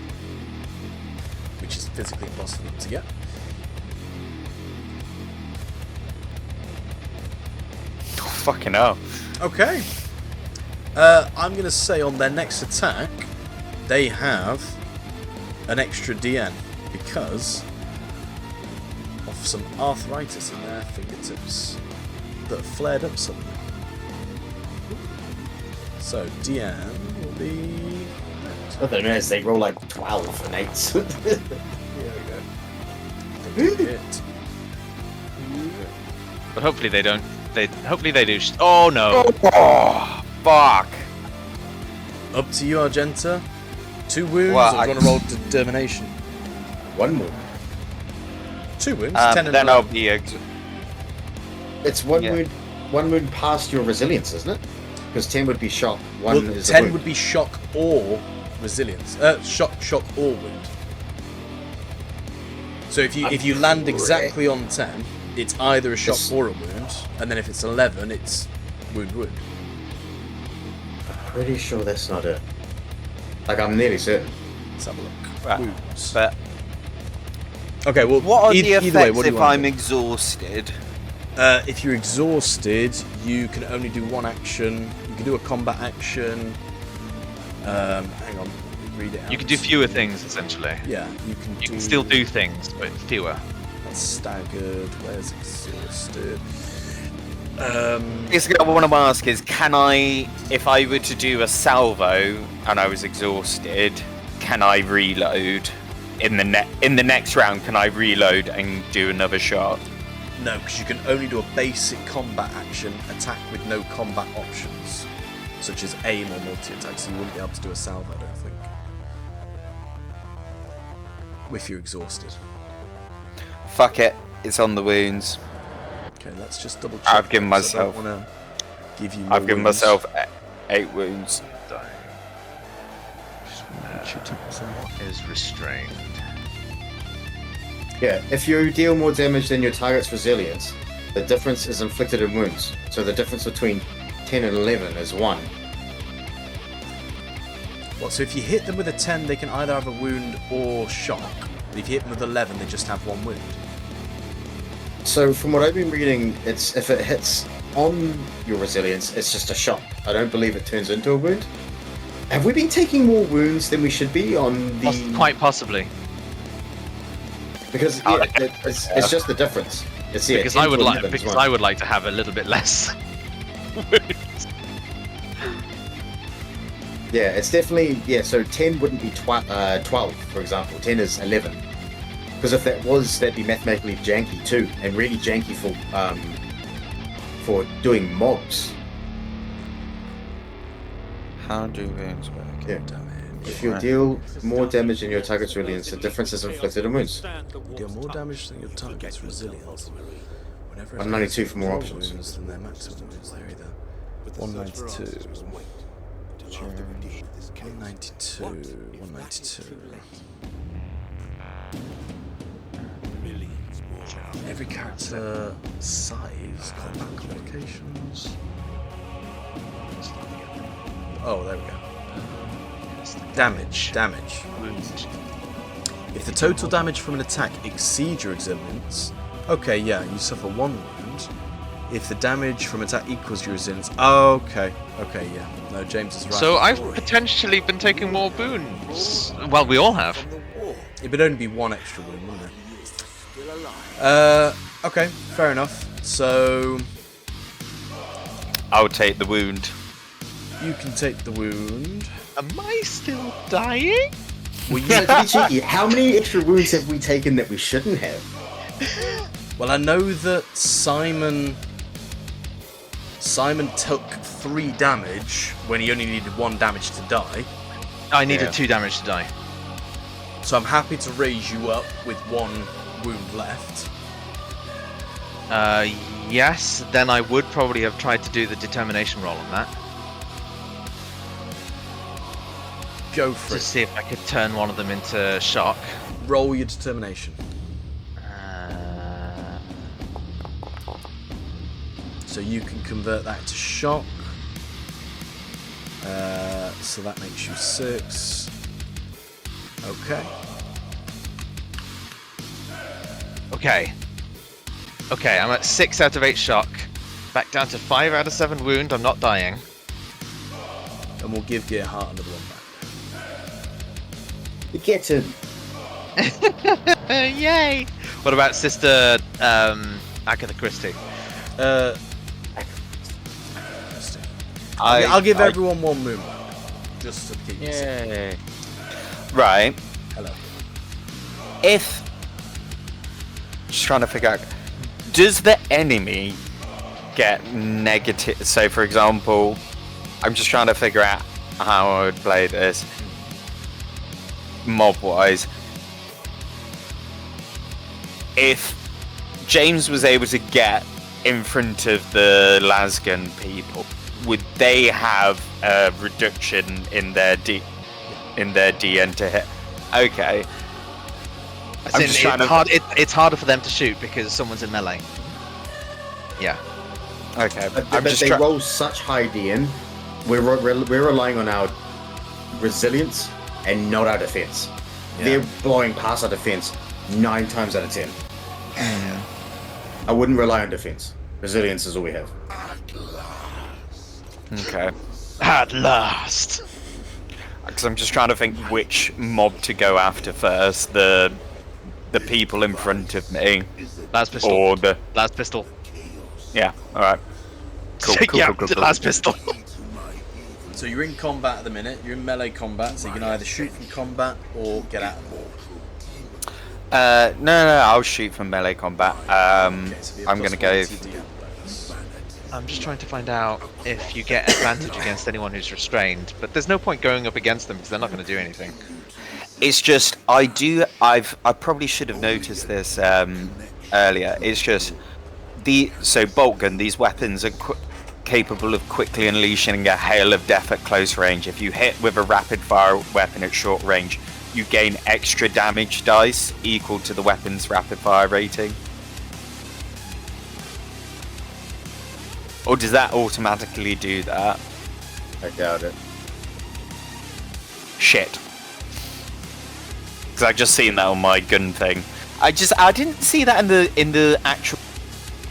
Which is physically impossible to get. Oh, fucking hell. Okay. I'm going to say on their next attack, they have an extra DN because of some arthritis in their fingertips that flared up suddenly. So DN will be... What they is they roll like 12 and 8s. There we go. Hit. But hopefully they don't. Hopefully they do. Oh no! Oh, fuck. Up to you, Argenta. 2 wounds, Well, or do you want to roll determination? 1 more. 2 wounds, 10 and then I'll 11. be It's 1 Yeah. wound one wound past your resilience, isn't it? Because 10 would be shock. One Well, is 10 wound. would be shock or resilience. Shock or wound. So if you land exactly on 10, it's either a shock or a wound, and then if it's 11, it's wound. Pretty sure that's not it. Like, I'm nearly certain. Let's have a look. Right. Wounds. But Okay, well, what are the either way, effects what do if you want I'm to do? exhausted? If you're exhausted, you can only do one action. You can do a combat action. Hang on, read it out. You can do fewer things essentially. Yeah, you can still do things, but fewer. That's staggered. Where's exhausted? Basically, what I want to ask is, can I, if I were to do a salvo and I was exhausted, can I reload in the next round? Can I reload and do another shot? No, because you can only do a basic combat action, attack with no combat options, such as aim or multi-attack, so you wouldn't be able to do a salvo, I don't think. If you're exhausted. Fuck it, it's on the wounds. Okay, let's just double check. I've given because I myself. don't wanna give you I've more given wounds. myself 8 wounds. Is restrained. Yeah, if you deal more damage than your target's resilience, the difference is inflicted in wounds. So the difference between 10 and 11 is 1. What, so if you hit them with a 10, they can either have a wound or shock. But if you hit them with 11, they just have one wound. So from what I've been reading, it's if it hits on your resilience, it's just a shock. I don't believe it turns into a wound. Have we been taking more wounds than we should be on the... Quite possibly. Because yeah, it's just the difference. It's, yeah, Because 10 I to would 11 like is because one. I would like to have a little bit less. Yeah, it's definitely... Yeah, so 10 wouldn't be 12, for example. 10 is 11. Because if that was, that'd be mathematically janky too, and really janky for doing mobs. How do wounds work? Yeah. If you deal more damage than your target's resilience, the difference is inflicted in wounds. You deal more damage than your target's resilience. Whenever 192 for more options. wounds than their maximum wounds, they're either 192, 192, 192. Every character size, combat complications. Oh, there we go. Damage. If the total damage from an attack exceeds your resilience, okay, yeah, you suffer 1 wound. If the damage from attack equals your resilience, okay, yeah. No, James is right. So I've potentially been taking more wounds. Well, we all have. It would only be 1 extra wound, wouldn't it? Okay, fair enough. So I'll take the wound. you can take the wound. Am I still dying? Well, you to be cheeky, how many extra wounds have we taken that we shouldn't have? Well, I know that Simon took 3 damage when he only needed 1 damage to die. I needed 2 damage to die. So I'm happy to raise you up with 1 wound left. Yes, then I would probably have tried to do the determination roll on that. Go for To it. see if I could turn one of them into shock. Roll your determination. So you can convert that to shock. So that makes you 6. Okay, I'm at 6 out of 8 shock. Back down to 5 out of 7 wound. I'm not dying. And we'll give Gearhart another one back. Get him. Yay! What about Sister Agatha Christie? I'll give everyone 1 moon back. Just to keep it simple. Yay. Right. Hello. If... Just trying to figure out... Does the enemy get negative... So, for example... I'm just trying to figure out how I would play this. Mob-wise. If James was able to get in front of the Lasgun people, would they have a reduction in their DN to hit? Okay. It's harder for them to shoot because someone's in melee. Yeah. Okay. But they roll such high DN. We're relying on our resilience and not our defense. Yeah. They're blowing past our defense 9 times out of 10. Yeah. I wouldn't rely on defense. Resilience is all we have. Okay. At last. Because I'm just trying to think which mob to go after first. The people in front of me. Last pistol. Or the... Last pistol. Yeah, alright. Cool. Last pistol. So you're in combat at the minute. You're in melee combat, so you can either shoot from combat or get out of war. No, I'll shoot from melee combat. I'm gonna go... I'm just trying to find out if you get advantage against anyone who's restrained, but there's no point going up against them because they're not going to do anything. It's just, I probably should have noticed this earlier. It's just, so bolt gun, these weapons are capable of quickly unleashing a hail of death at close range. If you hit with a rapid fire weapon at short range, you gain extra damage dice equal to the weapon's rapid fire rating. Or does that automatically do that? I doubt it. Shit. Because I just seen that on my gun thing. I didn't see that in the actual.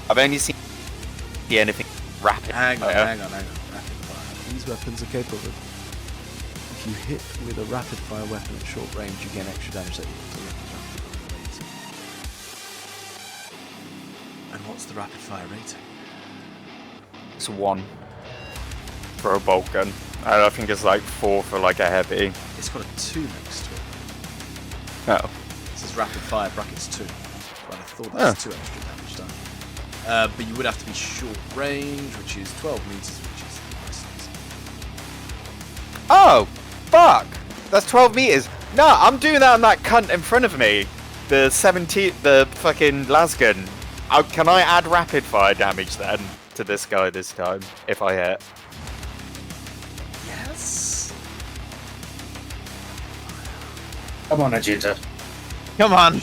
I've only seen anything rapid. Hang on. Rapid fire. These weapons are capable of. If you hit with a rapid fire weapon at short range, you gain extra damage that equal to the weapon's rapid fire rating. And what's the rapid fire rating? It's 1 for a bolt gun. I think it's like 4 for like a heavy. It's got a 2 next to it. Oh. This is rapid fire brackets 2. But I thought that's 2 extra damage done. But you would have to be short range, which is 12 meters, which is the distance. Oh, fuck! That's 12 meters. No, I'm doing that on that cunt in front of me. The fucking lasgun. Can I add rapid fire damage then to this guy this time if I hit? Yes. Come on, Agita. Come on.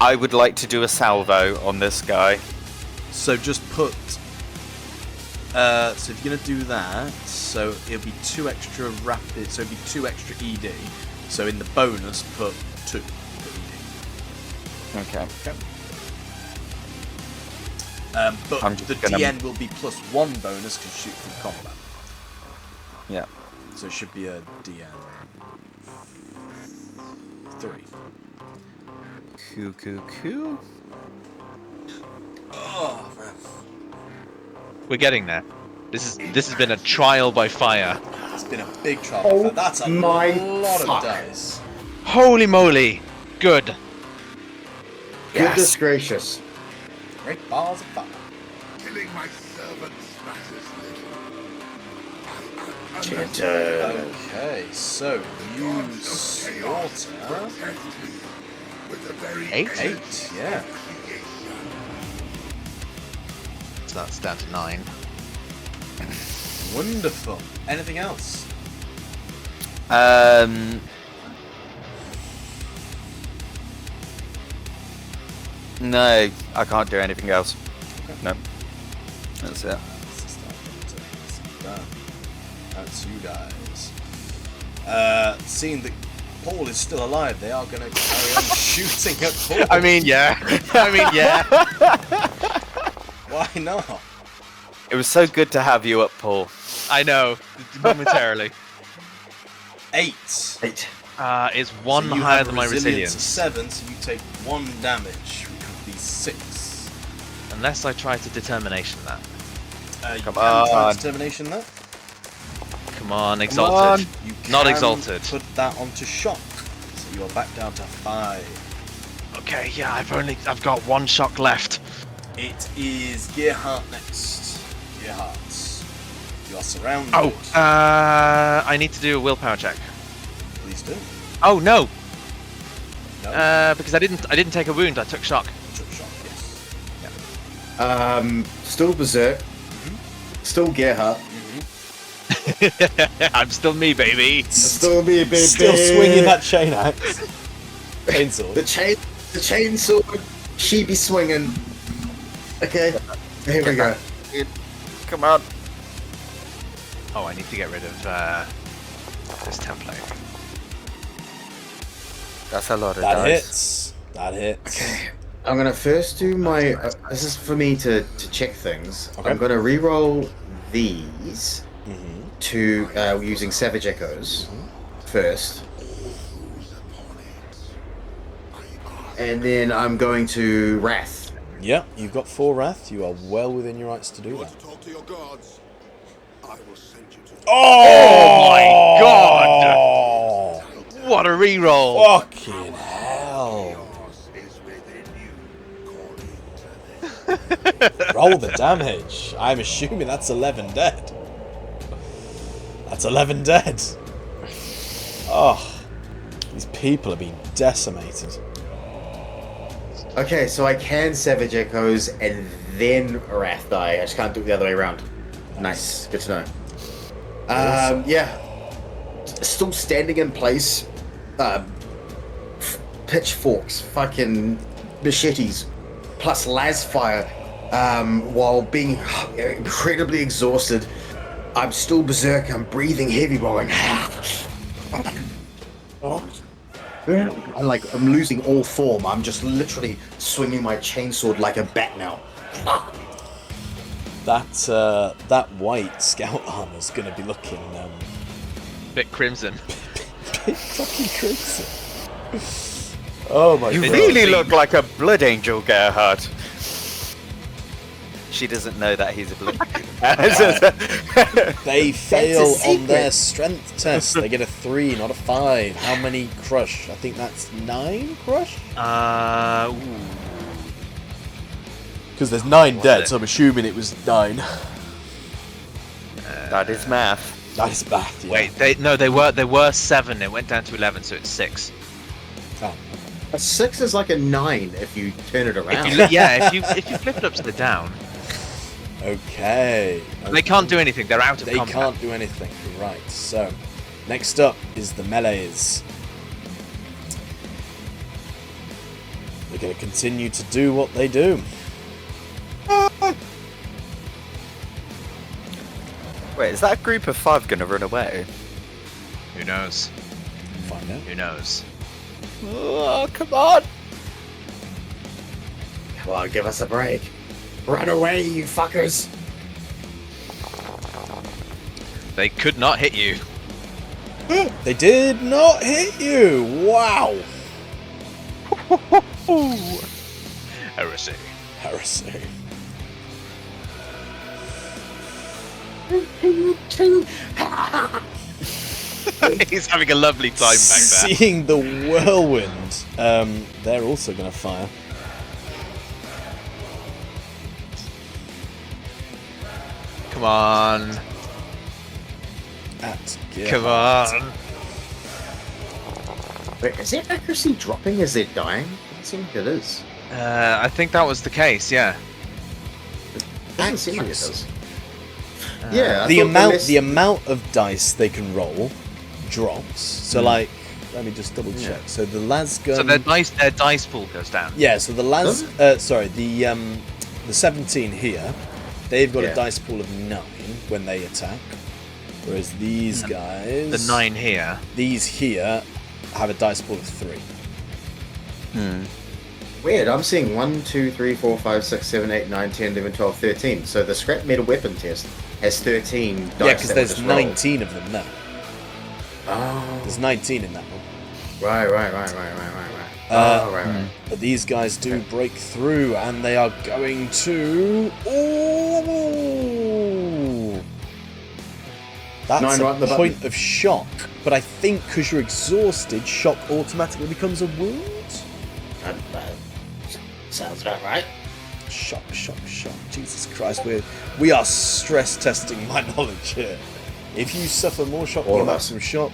I would like to do a salvo on this guy. So just put. So if you're gonna do that, so it'll be 2 extra rapid. So it'll be 2 extra ED. So in the bonus, put 2 for ED. Okay. But I'm just the gonna- DN will be plus 1 bonus because shoot from combat. Yeah. So it should be a DN 3. Cool. Oh man. We're getting there. This has been a trial by fire. It's been a big trial. Oh That's a my lot fuck. of dice. Holy moly! Good. Goodness gracious. Great balls of fire. Killing my servants matters little. Agita. Okay, so you slaughter With the very 8? yeah. So that's down to 9. Wonderful. Anything else? No, I can't do anything else. Okay. No. That's it. That's you guys. Seeing that Paul is still alive, they are going to carry on shooting at Paul. I mean, yeah. Why not? It was so good to have you up, Paul. I know. Momentarily. 8. 8. Is 1 So you higher have than my resilience of resilience. 7, so you take 1 damage, which would be 6. Unless I try to determination that. You Come can try on. determination that. Come on, exalted. You Not can exalted. Put that onto shock, so you are back down to 5. Okay, yeah, I've got 1 shock left. It is Gearhart next. Gearhart, you are surrounded. Oh, I need to do a willpower check. Please do. Oh no, No. because I didn't take a wound. I took shock. Took shock. Yes. Still Berserk. Still Gerhardt. I'm still me, baby. Still me, baby. Still swinging that chain axe. Chainsaw. The chainsaw. She be swinging. Okay. Here we go. Come on. Oh, I need to get rid of this template. That's a lot of That dice. hits. That hits. Okay. I'm gonna first do my. This is for me to check things. Okay. I'm gonna re-roll these Mm-hmm. to using Savage Echoes first, and then I'm going to Wrath. Yeah, you've got 4 wrath. You are well within your rights to do that. Talk to your gods. I will send you to Oh my Oh, What a reroll! fucking hell! is within you. Roll the damage. I'm assuming that's 11 dead. That's 11 dead. Oh, these people are being decimated. Okay, so I can Savage Echoes and then Wrath die. I just can't do it the other way around. Nice, good to know. Yeah, still standing in place. Pitchforks, fucking machetes, plus las fire. While being incredibly exhausted, I'm still berserk. I'm breathing heavy, going. I'm losing all form. I'm just literally swinging my chainsword like a bat now. That white scout armor's gonna be looking Bit crimson. fucking crazy. Oh my You god! really look like a blood angel, Gerhard. She doesn't know that he's a blood. They fail That's a on their secret. strength test. They get a 3, not a 5. How many crush? I think that's 9 crush. Ooh. Because there's 9 What's dead, it? so I'm assuming it was 9. That is math. That is bad. Yeah. Wait, they were 7. It went down to 11, so it's 6. Oh, A 6 is like a 9 if you turn it around. If you flip it upside down, okay. they can't do anything. They're out of They combat. can't do anything. Right. So, next up is the melees. They're going to continue to do what they do. Wait, is that a group of 5 gonna run away? Who knows? Find out. Who knows? Oh, come on! Come on, give us a break. Run away, you fuckers. They could not hit you. They did not hit you. Wow. Heresy. Heresy. He's having a lovely time back there. Seeing the whirlwind, they're also going to fire. Come on. At Come on. Wait, is their accuracy dropping as they're dying? It seems like it is. I think that was the case, yeah. Doesn't seem like it does. Yeah, I The thought amount, less- the amount of dice they can roll drops. So, like, let me just double check. So the las gun. So their dice pool goes down. Yeah. So the las. Sorry. The 17 here. They've got Yeah. a dice pool of 9 when they attack, whereas these guys. The 9 here. These here have a dice pool of 3. Weird, I'm seeing 1, 2, 3, 4, 5, 6, 7, 8, 9, 10, 11, 12, 13. So the scrap metal weapon test has 13 dice. Yeah, because that there's were just rolled. 19 of them now. Oh, There's 19 in that one. right. Right. But these guys do break through, and they are going to. Ooh! That's 9 right in the a point of shock. But I think because you're exhausted, shock automatically becomes a wound. Sounds about right. Shock. Jesus Christ, we are stress testing my knowledge here. If you suffer more shock, All you of have us. some shock.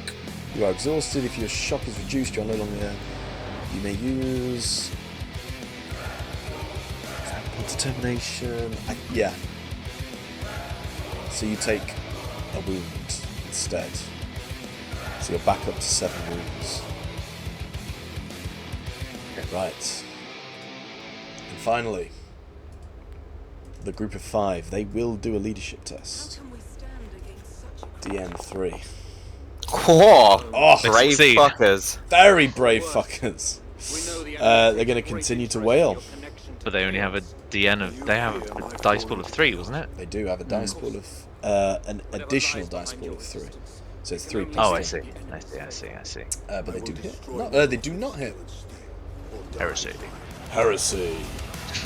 You are exhausted. If your shock is reduced, you are no longer there. You may use Determination. Yeah. So you take a wound instead. So you're back up to 7 wounds. Right. And finally, the group of 5, they will do a leadership test. DN3. Whoa! Oh, Brave succeed. fuckers. very brave fuckers. They're going to continue to wail. But they only have a DN of. They have a dice pool of 3, wasn't it? They do have a dice pool of an additional dice pool of 3. So it's 3 plus Oh, I 3. I see. But they do hit. No, they do not hit. Heresy. Heresy.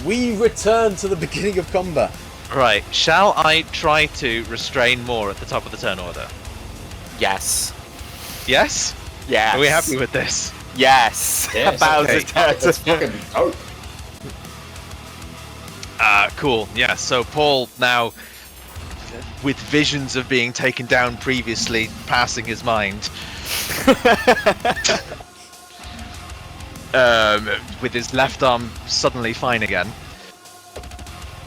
We return to the beginning of combat. Right, shall I try to restrain more at the top of the turn order? Yes. Yes? Yes. Are we happy with this? Yes. Yes, Bowser okay. That's fucking dope. Cool. Yeah, so Paul now, with visions of being taken down previously passing his mind, with his left arm suddenly fine again,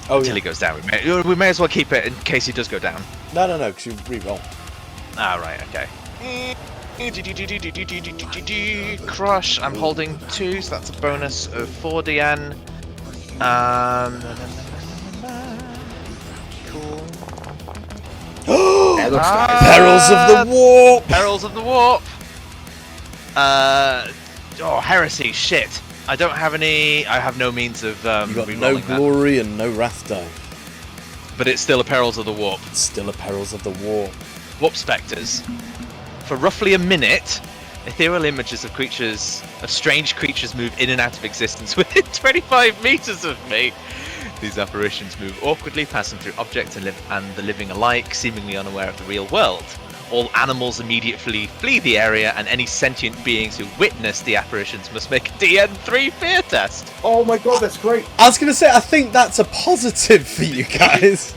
Oh, until he goes down. We may as well keep it in case he does go down. No, because you re-roll. Ah, right, okay. Crush, I'm holding 2, so that's a bonus of 4dn. Cool. That looks nice. Perils of the Warp! Perils of the Warp! Heresy, shit. I don't have any... I have no means of You got no re-rolling that. glory and no wrath die. But it's still a Perils of the Warp. It's still a Perils of the Warp. Warp Spectres. For roughly a minute, ethereal images of strange creatures move in and out of existence within 25 meters of me. These apparitions move awkwardly, passing through objects and the living alike, seemingly unaware of the real world. All animals immediately flee the area, and any sentient beings who witness the apparitions must make a DN3 fear test. Oh my god, that's great. I was going to say, I think that's a positive for you guys.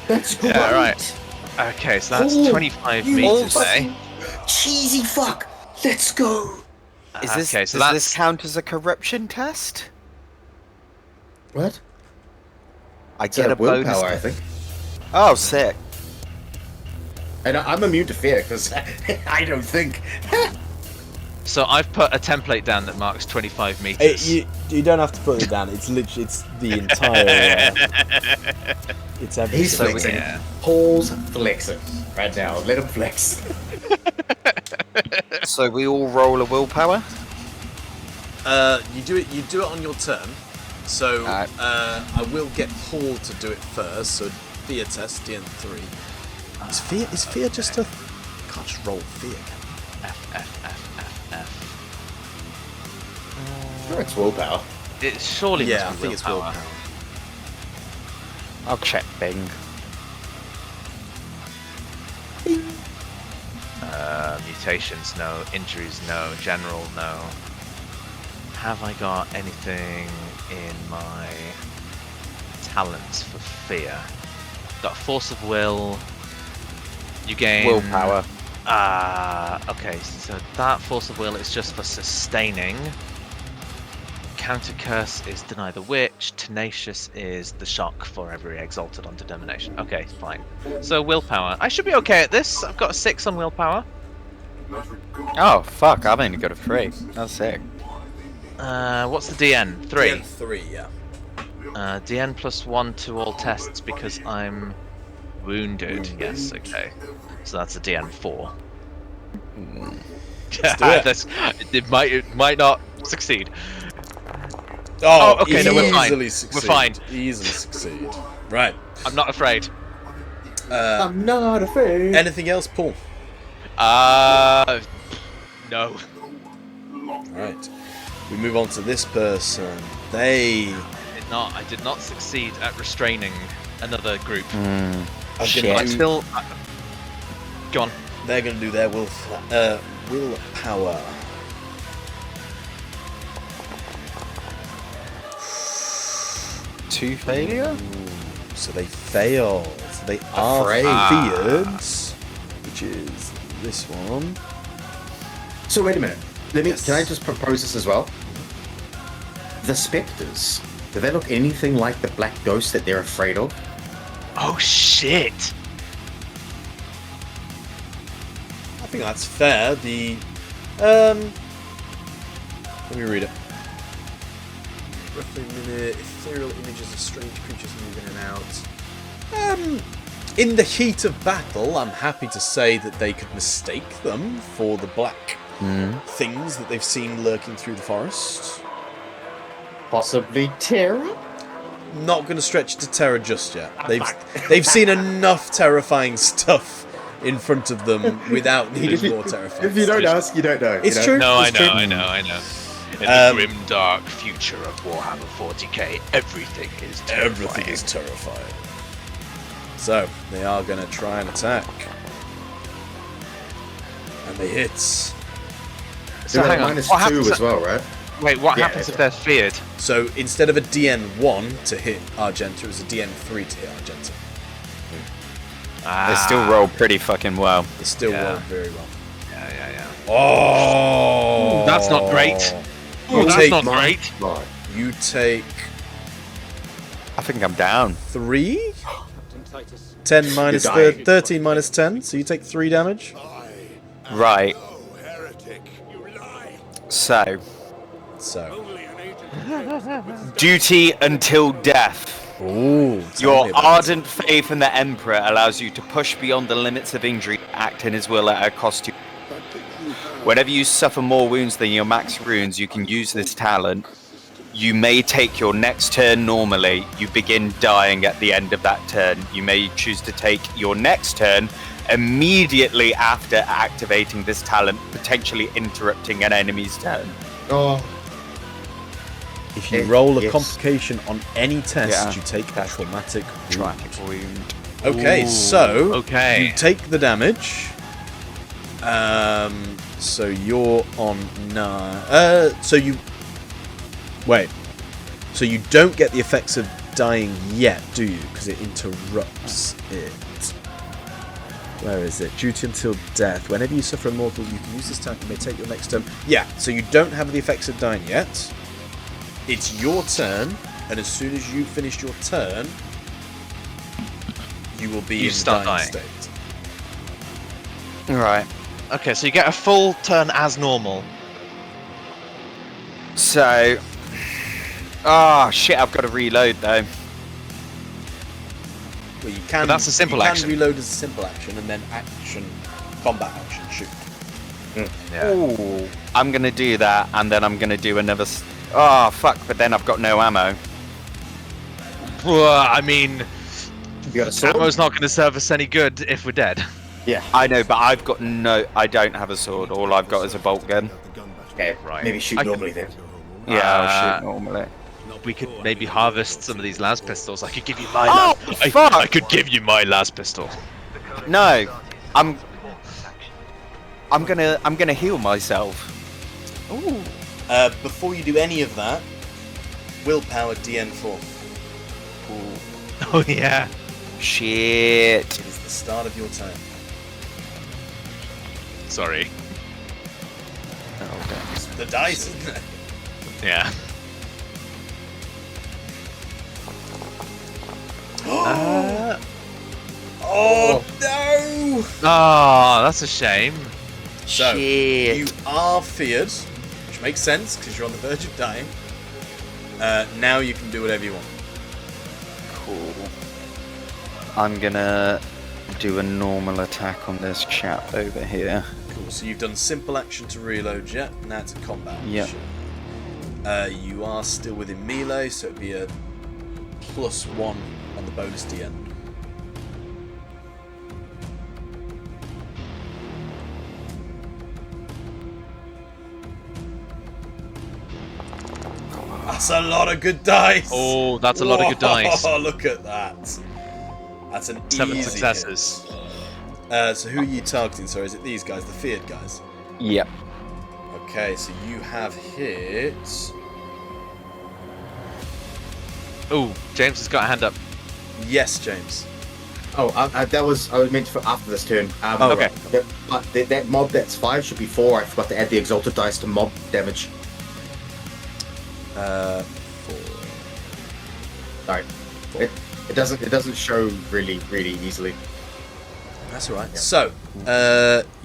That's great. Yeah, right. Okay, so that's Oh, 25 you meters, eh? fucking cheesy fuck. Let's go. Is this, Okay, so does that's... this count as a corruption test? What? I It's get a bonus. willpower, I think. Oh, sick. And I'm immune to fear because I don't think. So I've put a template down that marks 25 meters. You don't have to put it down. It's literally the entire. It's everything. He's flexing. yeah. Paul's flexing right now. Let him flex. So we all roll a willpower? You do it on your turn. So Alright. I will get Paul to do it first. So fear test DN3. Is fear just a? Can't just roll fear. Can Sure, it's willpower. It surely you? Yeah, I must be think it's willpower. willpower. I'll check Bing. Mutations, no. Injuries, no. General, no. Have I got anything in my talents for fear? Got force of will. You gain Willpower. Okay, so that force of will is just for sustaining. Counter curse is deny the witch. Tenacious is the shock for every exalted on determination. Okay, fine. So willpower. I should be okay at this. I've got a 6 on willpower. Oh, fuck, I've only got a 3. That's sick. What's the DN? 3. DN3, yeah. DN plus 1 to all tests because I'm wounded. Yes, okay. So that's a DN 4. Let's do it. It might not succeed. Oh, okay, no, we're fine. Easily succeed. We're fine. Easily succeed. Right. I'm not afraid. I'm not afraid. Anything else, Paul? No. Right. We move on to this person. They I did not succeed at restraining another group. are Shit. going I'm to still. Go on. They're going to do their willpower. Two failure? So they fail. So they are Afraid. feared, which is this one. So wait a minute. Yes. Can I just propose this as well? The specters Do they look anything like the black ghost that they're afraid of? Oh shit! I think that's fair. Let me read it. Roughly a minute. Ethereal images of strange creatures moving in and out. In the heat of battle, I'm happy to say that they could mistake them for the black things that they've seen lurking through the forest. Possibly terror? Not going to stretch to terror just yet. They've seen enough terrifying stuff in front of them without needing more terrifying. If you don't stuff. ask, you don't know. It's you know? true. No, it's true. I know. In the grim, dark future of Warhammer 40k, everything is terrifying. Everything is terrifying. So, they are going to try and attack. And they hit. So hang on, minus what 2 happens as well, right? Wait, what Yeah, happens if they're feared? So, instead of a DN1 to hit Argenta, it was a DN3 to hit Argenta. They still roll pretty fucking well. They still Yeah. roll very well. Yeah. Oh! That's not great. You That's take, not great. Right. you take I think I'm down. 3? Captain Titus. 10 minus You're dying. 13 minus 10, so you take 3 damage. Right. Oh, heretic, you lie. So, So, Only an agent. duty until death. ooh, tell me Your about ardent faith in the Emperor allows you to push beyond the limits of injury, act in his will at a cost to. Whenever you suffer more wounds than your max runes, you can use this talent. You may take your next turn normally. You begin dying at the end of that turn. You may choose to take your next turn immediately after activating this talent, potentially interrupting an enemy's turn. Oh, If you roll a Yes. complication on any test, Yeah. you take a traumatic wound. Wound. Okay, so okay. you take the damage. So you're on 9. So you wait. So you don't get the effects of dying yet, do you? Because it interrupts it. Where is it? Duty until death. Whenever you suffer a mortal, you can use this talent. You may take your next turn. Yeah. So you don't have the effects of dying yet. It's your turn, and as soon as you finish your turn, you will be You in start dying dying. state. Right. Okay, so you get a full turn as normal. So. Oh shit! I've got to reload though. Well, you can. But that's a simple you action. can reload as a simple action, and then combat action, shoot. Yeah. Ooh, I'm gonna do that, and then I'm gonna do another. Oh fuck! But then I've got no ammo. Well, I mean, You got a sword? ammo's not going to serve us any good if we're dead. Yeah. I know, but I've got no. I don't have a sword. All I've got is a bolt gun. Okay, Right. maybe shoot I can- normally then. Yeah, I'll shoot normally. We could maybe harvest some of these las pistols. I could give you my. Oh, fuck! I could give you my las pistol. No, I'm gonna heal myself. Ooh. Before you do any of that, willpower DN4. Oh yeah. Shit. It is the start of your turn. Sorry. Okay. It's the dice, isn't it? Yeah. Oh no! Oh, that's a shame. So Shit. you are feared, which makes sense because you're on the verge of dying. Now you can do whatever you want. Cool. I'm gonna do a normal attack on this chap over here. Cool. So you've done simple action to reload, yeah. Now it's a combat Yep. action. You are still within melee, so it'd be a +1 on the bonus DN. That's a lot of good dice. Oh, that's a lot of good dice. Oh, look at that. That's an 7 easy successes. hit. So who are you targeting? Sorry, is it these guys, the feared guys? Yep. Okay, so you have hit. Oh, James has got a hand up. Yes, James. Oh, I was meant for after this turn. Oh, okay. But that mob that's 5 should be 4. I forgot to add the exalted dice to mob damage. 4. Sorry. It doesn't show really easily. That's all right. So,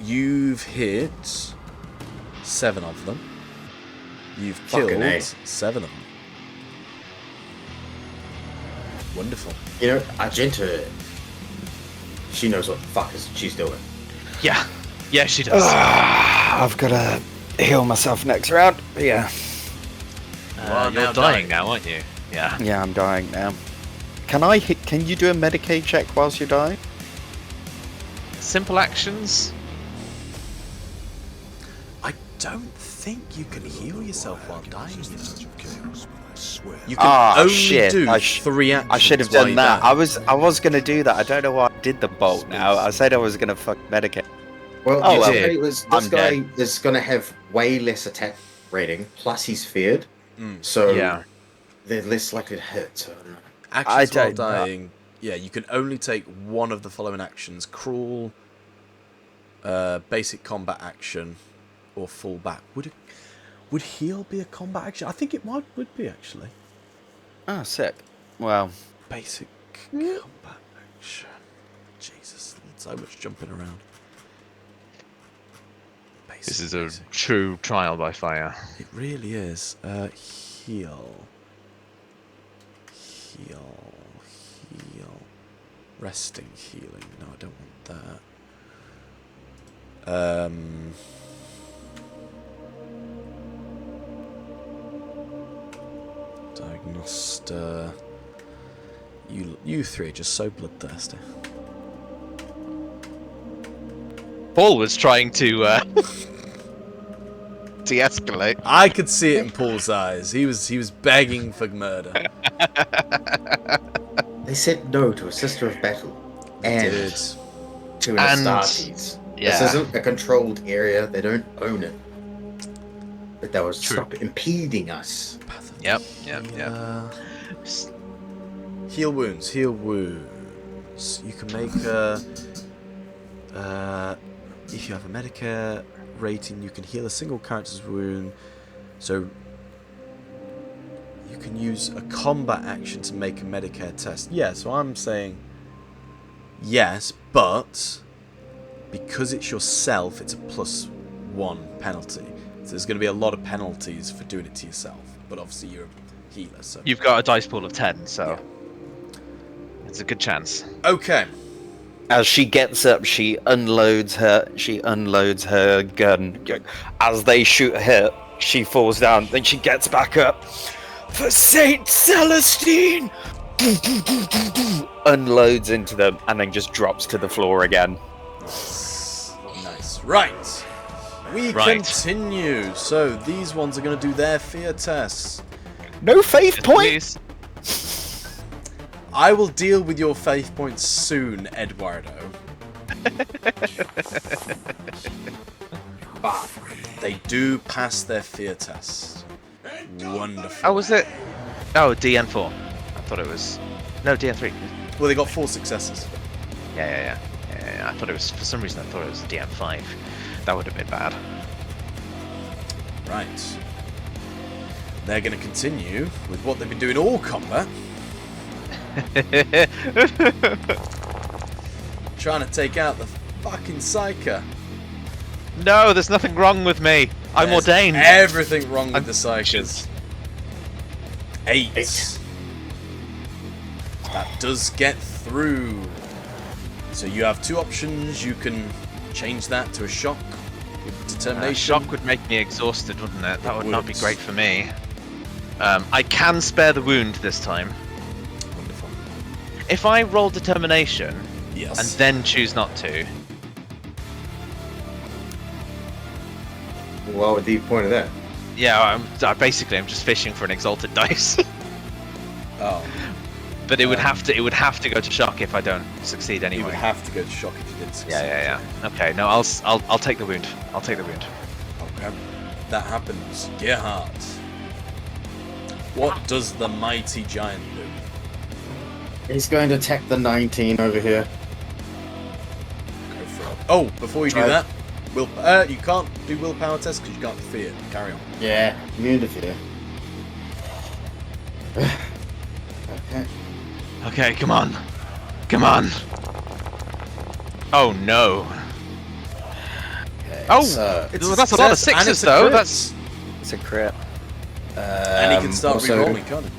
you've hit 7 of them. You've Fucking killed A. 7 of them. Wonderful. You know, Argenta, she knows what the fuck she's doing. Yeah. Yeah, she does. I've got to heal myself next round. Yeah. You're dying now, aren't you? Yeah. Yeah, I'm dying now. Can you do a Medicaid check whilst you die? Simple actions. I don't think you can heal yourself while dying. You know. You can Ah, only shit. do I 3 actions. I should have while done you that. die. I was gonna do that. I don't know why I did the bolt now. I said I was gonna fuck Medicate. Well, Oh, well. this I'm guy dead. is going to have way less attack rating, plus he's feared, Mm. so Yeah. they're less likely to hit. So, Actions while don't know. dying. Yeah, you can only take one of the following actions: crawl, basic combat action, or fall back. Would heal be a combat action? I think it would be actually. Oh, sick. Well, Basic combat action. Jesus, so much jumping around. This is a true trial by fire. It really is. Heal. Resting healing. No, I don't want that. Diagnoster. You 3 are just so bloodthirsty. Paul was trying to de-escalate. I could see it in Paul's eyes. He was begging for murder. they said no to a Sister of Battle and Did. to an And- Astartes. Yeah. This isn't a controlled area. They don't own it. But that was True. stop impeding us. Yep. Heal wounds. Heal wounds. You can make a. If you have a Medicare rating, you can heal a single character's wound. So you can use a combat action to make a Medicare test. Yeah, so I'm saying yes, but because it's yourself, it's a +1 penalty. So there's going to be a lot of penalties for doing it to yourself. But obviously you're a healer, so... You've got a dice pool of 10, so it's a good chance. Okay. as she gets up, she unloads her gun. As they shoot her, she falls down. Then she gets back up. For Saint Celestine! Unloads into them and then just drops to the floor again. Nice. Right. We Right. continue. So these ones are going to do their fear tests. No faith point. Please. I will deal with your faith points soon, Eduardo. But they do pass their fear test. Wonderful. Oh, was it? Oh, DN4. I thought it was. No, DN3. Well, they got 4 successes. Yeah. I thought it was. For some reason, I thought it was DN5. That would have been bad. Right. They're going to continue with what they've been doing all combat. Trying to take out the fucking Psyker. No, there's nothing wrong with me. I'm There's ordained. Everything wrong with I'm the Psykers. 8. That does get through. So you have 2 options. You can change that to a shock with determination. Shock would make me exhausted, wouldn't it? That would not be would. great for me. I can spare the wound this time. Wonderful. If I roll determination Yes. and then choose not to, What would the point of that? yeah, I'm just fishing for an exalted dice. Oh. But it would have to go to shock if I don't succeed You anyway. would have to go to shock if you did succeed. Yeah. Okay, no, I'll take the wound. I'll take the wound. Okay. That happens. Gerhard. What does the mighty giant do? He's going to attack the 19 over here. Go for it. Oh, before you do Try. that, you can't do willpower tests because you can't fear. Carry on. Yeah, immune to fear. Okay. Okay, come on. Come on. Oh no. Okay, Oh, so, that's a lot of success and sixes it's a though. crit. That's It's a crit. And he can start also, re-rolling, can't he?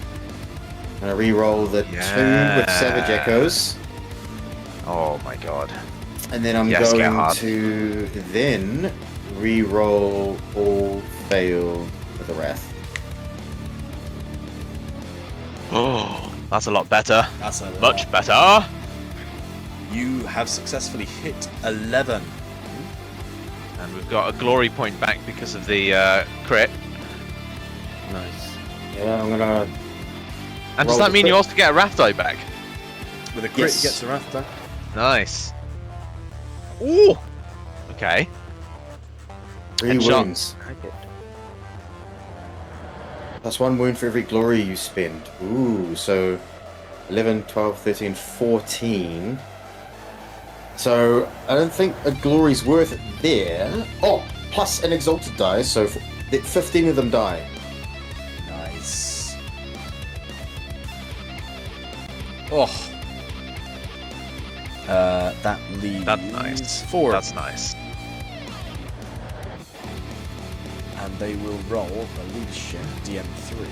I'm gonna re-roll the 2 with Savage Echoes, oh my god. and then I'm Yes, going Gerhard. to then re-roll all failed with the Wrath. Oh, that's a lot better. That's a Much lot. better. You have successfully hit 11. And we've got a glory point back because of the crit. Nice. Yeah, I'm gonna. And does Roll that the mean you crit. also get a wrath die back? With a crit, Yes. he gets a wrath die. Nice. Ooh. Okay. 3 Headshot. wounds. Plus 1 wound for every glory you spend. Ooh, so 11, 12, 13, 14. So I don't think a glory's worth it there. Oh, plus an exalted die, so 15 of them die. Nice. Oh. That leaves That's nice. 4. That's nice. And they will roll a leadership DM3.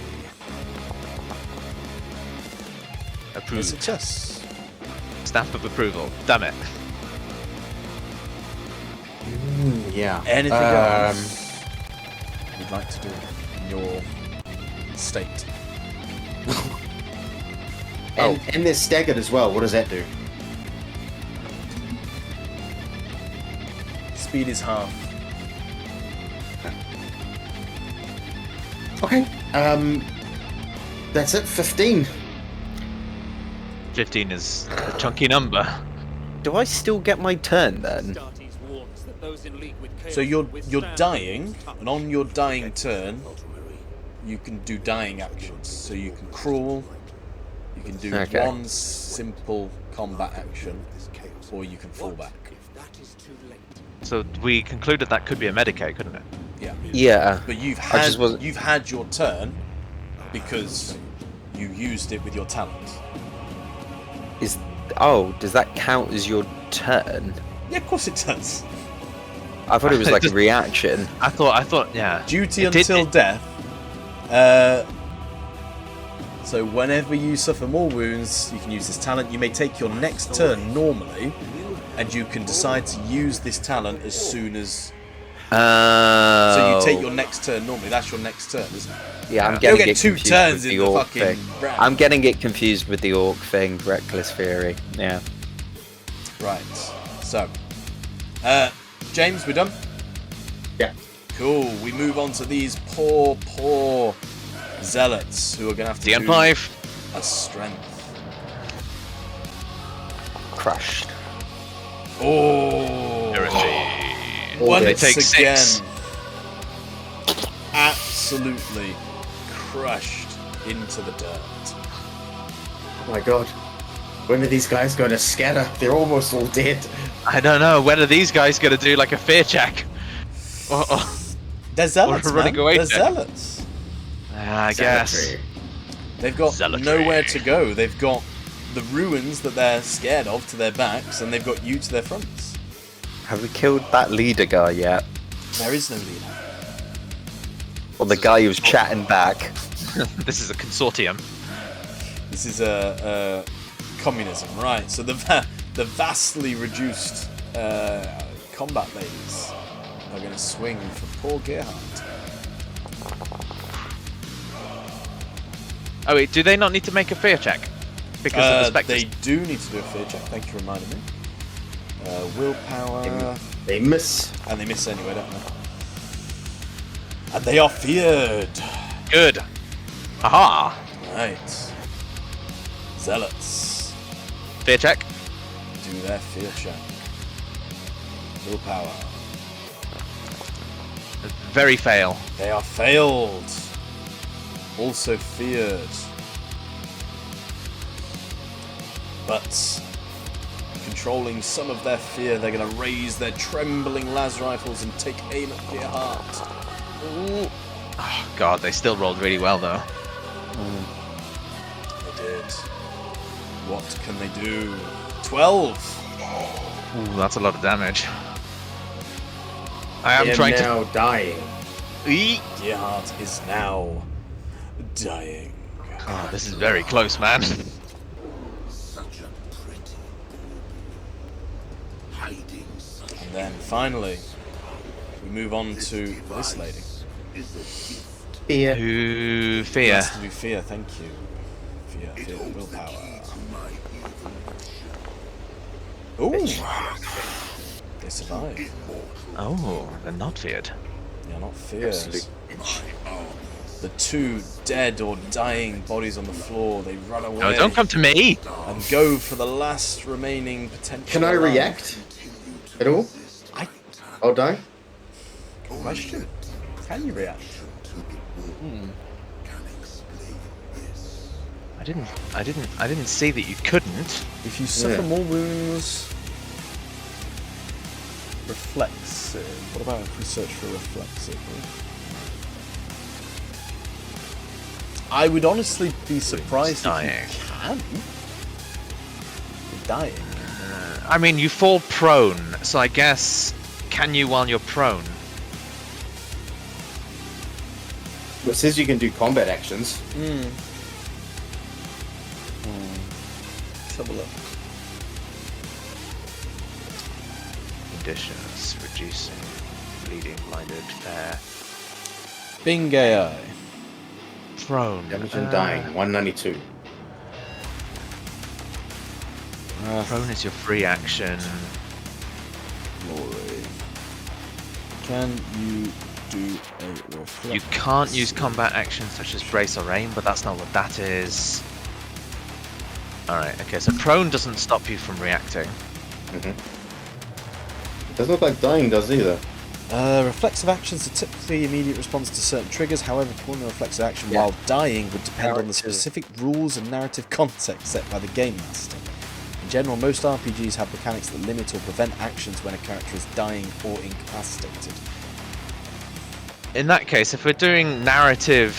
A Approved. success. Stamp of approval. Damn it. Yeah. Anything else you'd like to do in your state? And they're staggered as well. What does that do? Speed is half. Okay. That's it. 15. 15 is a chunky number. Do I still get my turn then? Astartes warns that those in league with Chaos So you're will withstand dying, touch. and on your dying turn, you can do dying actions. So you can crawl, you can do Okay. one simple combat action, or you can fall back. If that is too late. So we concluded that could be a Medicaid, couldn't it? Yeah. Yeah. But you've I just wasn't- had your turn because you used it with your talent. Does that count as your turn? Yeah, of course it does. I thought it was like a Just- reaction. I thought, yeah. Duty It did- until it- death. So whenever you suffer more wounds, you can use this talent. You may take your next turn normally, and you can decide to use this talent as soon as. So you take your next turn normally. That's your next turn, isn't it? Yeah, I'm You'll getting get it 2 confused turns with in the the orc fucking thing. round. I'm getting it confused with the orc thing, Reckless Fury. Yeah. Right. So, James, we're done. Yeah. Cool. We move on to these poor zealots who are going to have to do DM5. a strength. Crushed. Oh. Heresy. Once They take again, 6. absolutely crushed into the dirt. Oh my god. When are these guys going to scatter? They're almost all dead. I don't know. When are these guys going to do like a fear check? They're zealots, Or running man. away They're check. zealots. I guess. Cemetery. They've got Zealotry. nowhere to go. They've got the ruins that they're scared of to their backs, and they've got you to their fronts. Have we killed that leader guy yet? There is no leader. Or the guy who was chatting back? This is a consortium. This is a communism, right? So the vastly reduced combat ladies are going to swing for poor Gerhard. Oh wait, do they not need to make a fear check? Because of the spectres? They do need to do a fear check. Thank you for reminding me. Willpower, They miss. and they miss anyway, don't they? And they are feared. Good. Aha! Right. Zealots Fear check. do their fear check. Willpower. Very fail. They are failed. Also feared. But controlling some of their fear, they're going to raise their trembling las rifles and take aim at Gerhard. Ooh. Oh god, they still rolled really well though. They did. What can they do? 12! Ooh, that's a lot of damage. I am trying now dying. to. Eek. Gerhardt is now dying. Oh, this is very close, man. Such a pretty hiding such And then finally, we move on to this lady. is a gift. Fear. Who fear? Has to do fear, thank you. Fear, willpower. My Ooh! They survive. Oh, they're not feared. They're not feared. Absolutely. The two dead or dying bodies on the floor, they run away. No, don't come to me. And go for the last remaining potential. Can I round. react at all? I I'll die. question. Can you react? I didn't see that you couldn't. If you suffer Yeah. more wounds, reflexive. What about if we search for reflexive? I would honestly be surprised Dying. if you can. You're dying. I mean, you fall prone, so I guess can you while you're prone? It says you can do combat actions. Let's have a look. Conditions reducing, bleeding, blinded, fair, Bing AI. prone. Damage and dying. 192. Prone is your free action. Glory. Can you do a reflex? You can't use combat actions such as brace or aim, but that's not what that is. Alright, okay, so prone doesn't stop you from reacting. Doesn't look like dying does either. Reflexive actions are typically immediate response to certain triggers. However, performing a reflexive action while dying would depend on the Narrative. specific rules and narrative context set by the game master. In general, most RPGs have mechanics that limit or prevent actions when a character is dying or incapacitated. In that case, if we're doing narrative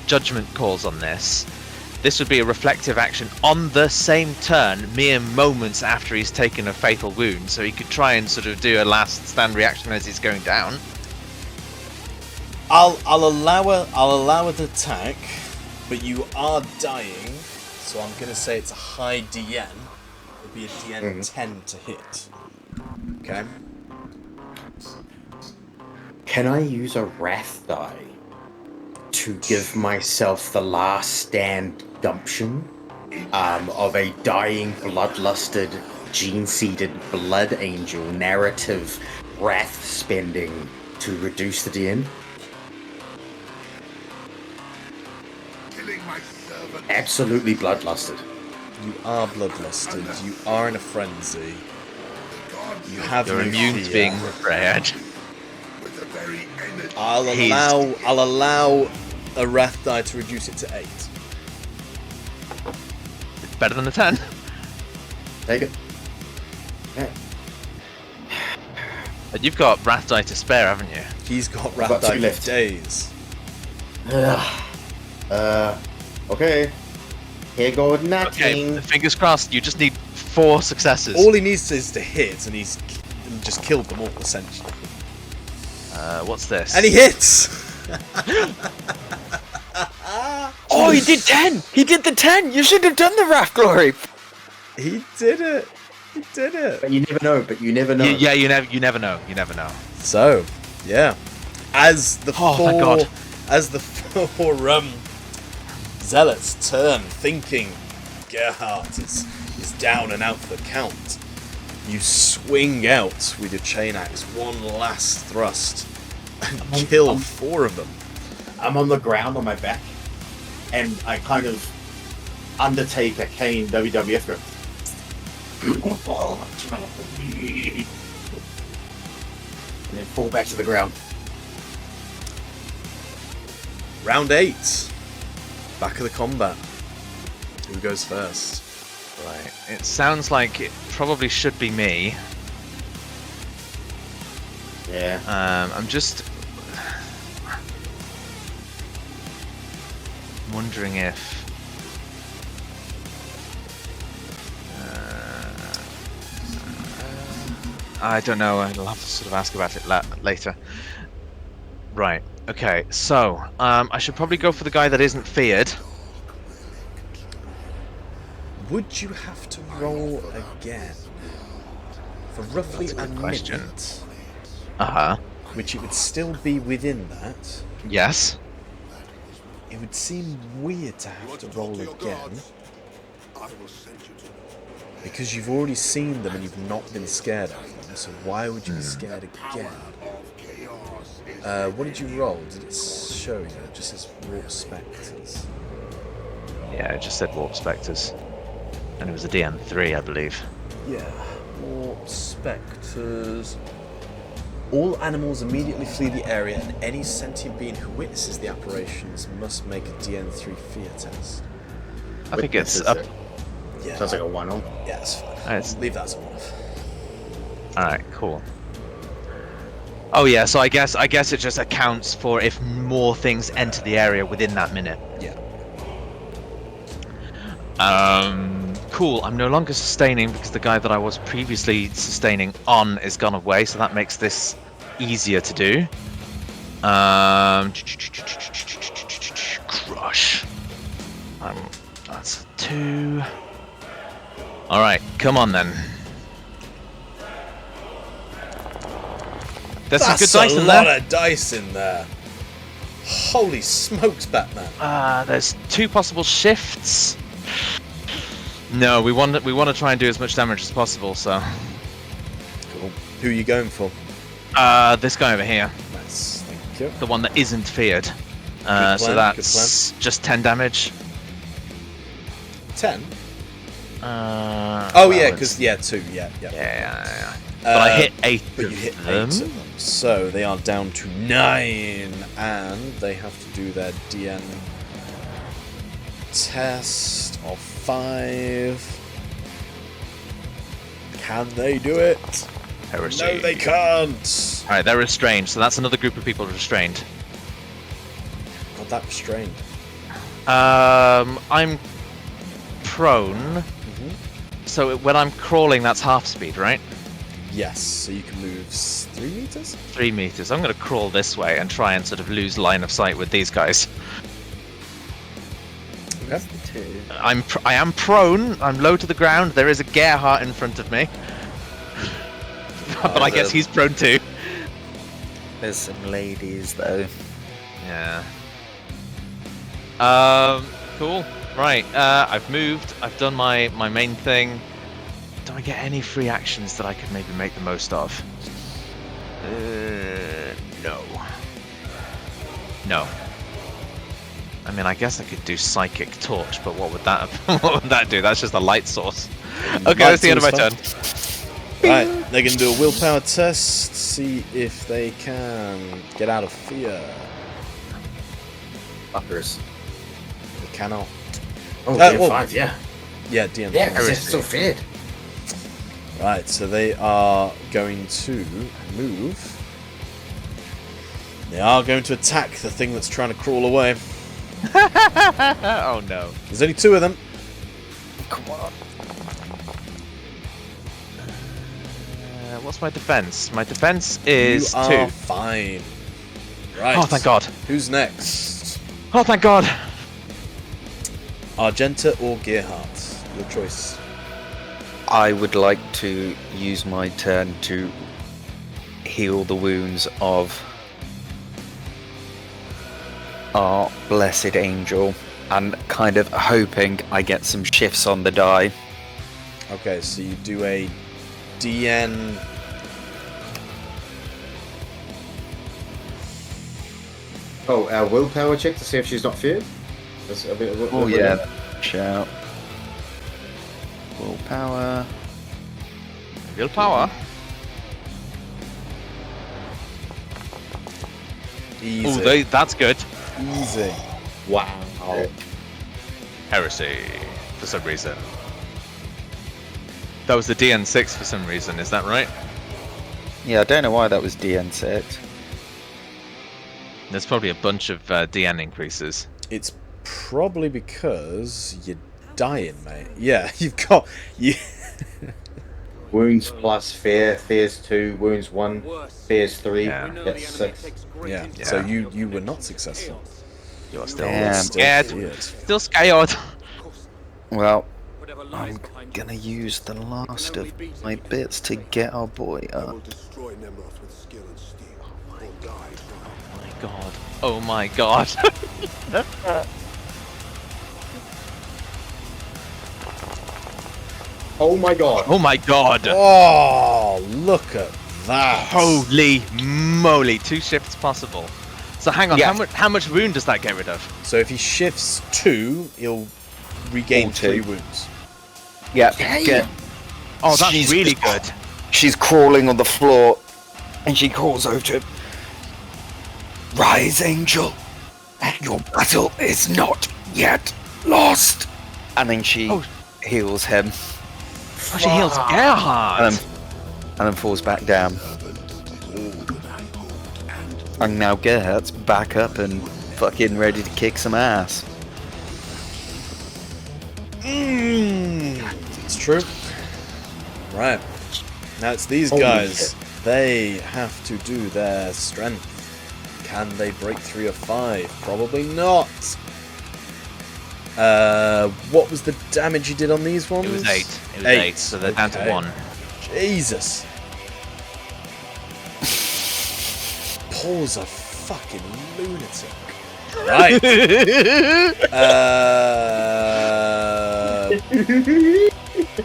judgment calls on this, this would be a reflective action on the same turn, mere moments after he's taken a fatal wound, so he could try and sort of do a last stand reaction as he's going down. I'll allow an attack, but you are dying, so I'm gonna say it's a high DN. It'll be a DN 10 to hit. Okay. Can I use a wrath die to give myself the last stand gumption of a dying, bloodlusted, gene-seeded blood angel narrative wrath spending to reduce the DN? Killing my servant. Absolutely bloodlusted. You are bloodlusted. You are in a frenzy. You have Your no immune's fear. being repaired. With the very energy. I'll allow a wrath die to reduce it to 8. It's better than a 10. Take it. Yeah. But you've got Wrath die to spare, haven't you? He's got got wrath die 2 for left. days. Okay. Here goes nothing. Okay, fingers crossed, you just need 4 successes. All he needs is to hit, and he's just killed them all essentially. What's this? And he hits. Oh, he did 10! He did the 10! You should have done the Wrath Glory! He did it. He did it. But you never know, you Yeah, you never know. You never know. So, yeah, as the Oh, thank God. four zealots turn, thinking Gerhardt is down and out for the count, you swing out with your chain axe, one last thrust, and kill 4 of them. I'm on the ground on my back, and I kind of Undertaker Kane WWF go. And then fall back to the ground. Round 8, back of the combat. Who goes first? Right. It sounds like it probably should be me. Yeah. I'm just wondering if I don't know. I'll have to sort of ask about it later. Right. Okay. So, I should probably go for the guy that isn't feared. Would you have to roll again for roughly That's a a good question. minute? Uh-huh. Which it would still be within that. Yes. It would seem weird to have to roll again because you've already seen them and you've not been scared of them. So why would you be scared again? What did you roll? Did it show you? It just says warp spectres. Yeah, it just said warp spectres, and it was a DN3, I believe. Yeah, warp spectres. All animals immediately flee the area, and any sentient being who witnesses the apparitions must make a DN3 fear test. I think it's Witnesses up. it. Yeah, Sounds like a one-on. yeah, that's fine. It's- Leave that as a one-off. All right, cool. Oh yeah, so I guess it just accounts for if more things enter the area within that minute. Yeah. Cool. I'm no longer sustaining because the guy that I was previously sustaining on is gone away, so that makes this easier to do. Crush. That's 2. All right, come on then. There's some good That's dice a in lot there. of dice in there. Holy smokes, Batman! There's 2 possible shifts. No, we want to try and do as much damage as possible. So, Cool. Who are you going for? this guy over here, Nice, thank you. the one that isn't feared. plan, So good that's just 10 damage. 10? Oh Oh yeah, because 2, yeah. yeah. But I hit 8 But of you hit 8 them. of them. So they are down to 9, and they have to do their DN test of 5. Can they do it? Heresy. No, they can't. All right, they're restrained, so that's another group of people restrained. Not that restrained. I'm prone, Mhm. so when I'm crawling, that's half speed, right? Yes, so you can move 3 meters? 3 meters. I'm going to crawl this way and try and sort of lose line of sight with these guys. Okay. I am prone. I'm low to the ground. There is a Gerhardt in front of me, but I guess he's prone too. There's some ladies though. Yeah. Cool. Right. I've moved. I've done my main thing. Do I get any free actions that I could maybe make the most of? No. No. I mean, I guess I could do Psychic Torch, but what would that what would that do? That's just a light source. Okay, that's the end of my turn. Right, they're going to do a willpower test, see if they can get out of fear. Fuckers. They cannot. Oh, well, DN5, yeah. Yeah, DM. Yeah, because it's so feared. Right, so they are going to move. They are going to attack the thing that's trying to crawl away. Oh no. There's only 2 of them. Come on. What's my defense? My defense is you 2. are fine. Right. Oh, thank God. Who's next? Oh, thank God. Argenta or Gerhardt? Your choice. I would like to use my turn to heal the wounds of our blessed angel and kind of hoping I get some shifts on the die. Okay, so you do a DN. Oh, our willpower check to see if she's not feared? That's a bit, Oh yeah, shout. Willpower. Willpower. Easy. Oh, that's good. Easy. Wow. Heresy, for some reason. That was the DN6 for some reason, is that right? Yeah, I don't know why that was DN6. There's probably a bunch of DN increases. It's probably because you're dying, mate. Yeah, you've got you. wounds plus fear. Fear's 2, wounds 1, Worse, fear's 3. Yeah. we know That's the enemy 6. takes great Yeah. interest So in you your were not connection to successful. chaos. You're You still Damn. scared. Feared. Still scared. Of course, Well, whatever lies I'm behind you, gonna use the last only of beat if my you can bits to break. get our boy I will up. destroy Nemroth with skill and steel, or die trying. My God. Oh my God. Oh my god. Oh my God. Oh, look at that! Holy moly! 2 shifts possible. So hang on. Yeah. How much wound does that get rid of? So if he shifts 2, he'll regain Or 3 2. wounds. Yeah, get. Oh, that's She's- really good. She's crawling on the floor, and she calls over to him. Rise, Angel. Your battle is not yet lost. And then she Oh. heals him, Oh, she heals Gerhard. and then falls back down. And now Gerhardt's back up and fucking ready to kick some ass. It's true. Right. Now it's these Holy guys. shit. They have to do their strength. Can they break 3 or 5? Probably not. What was the damage you did on these ones? It was 8. It was 8, 8. So they're down to okay. 1. Jesus. Paul's a fucking lunatic. Right.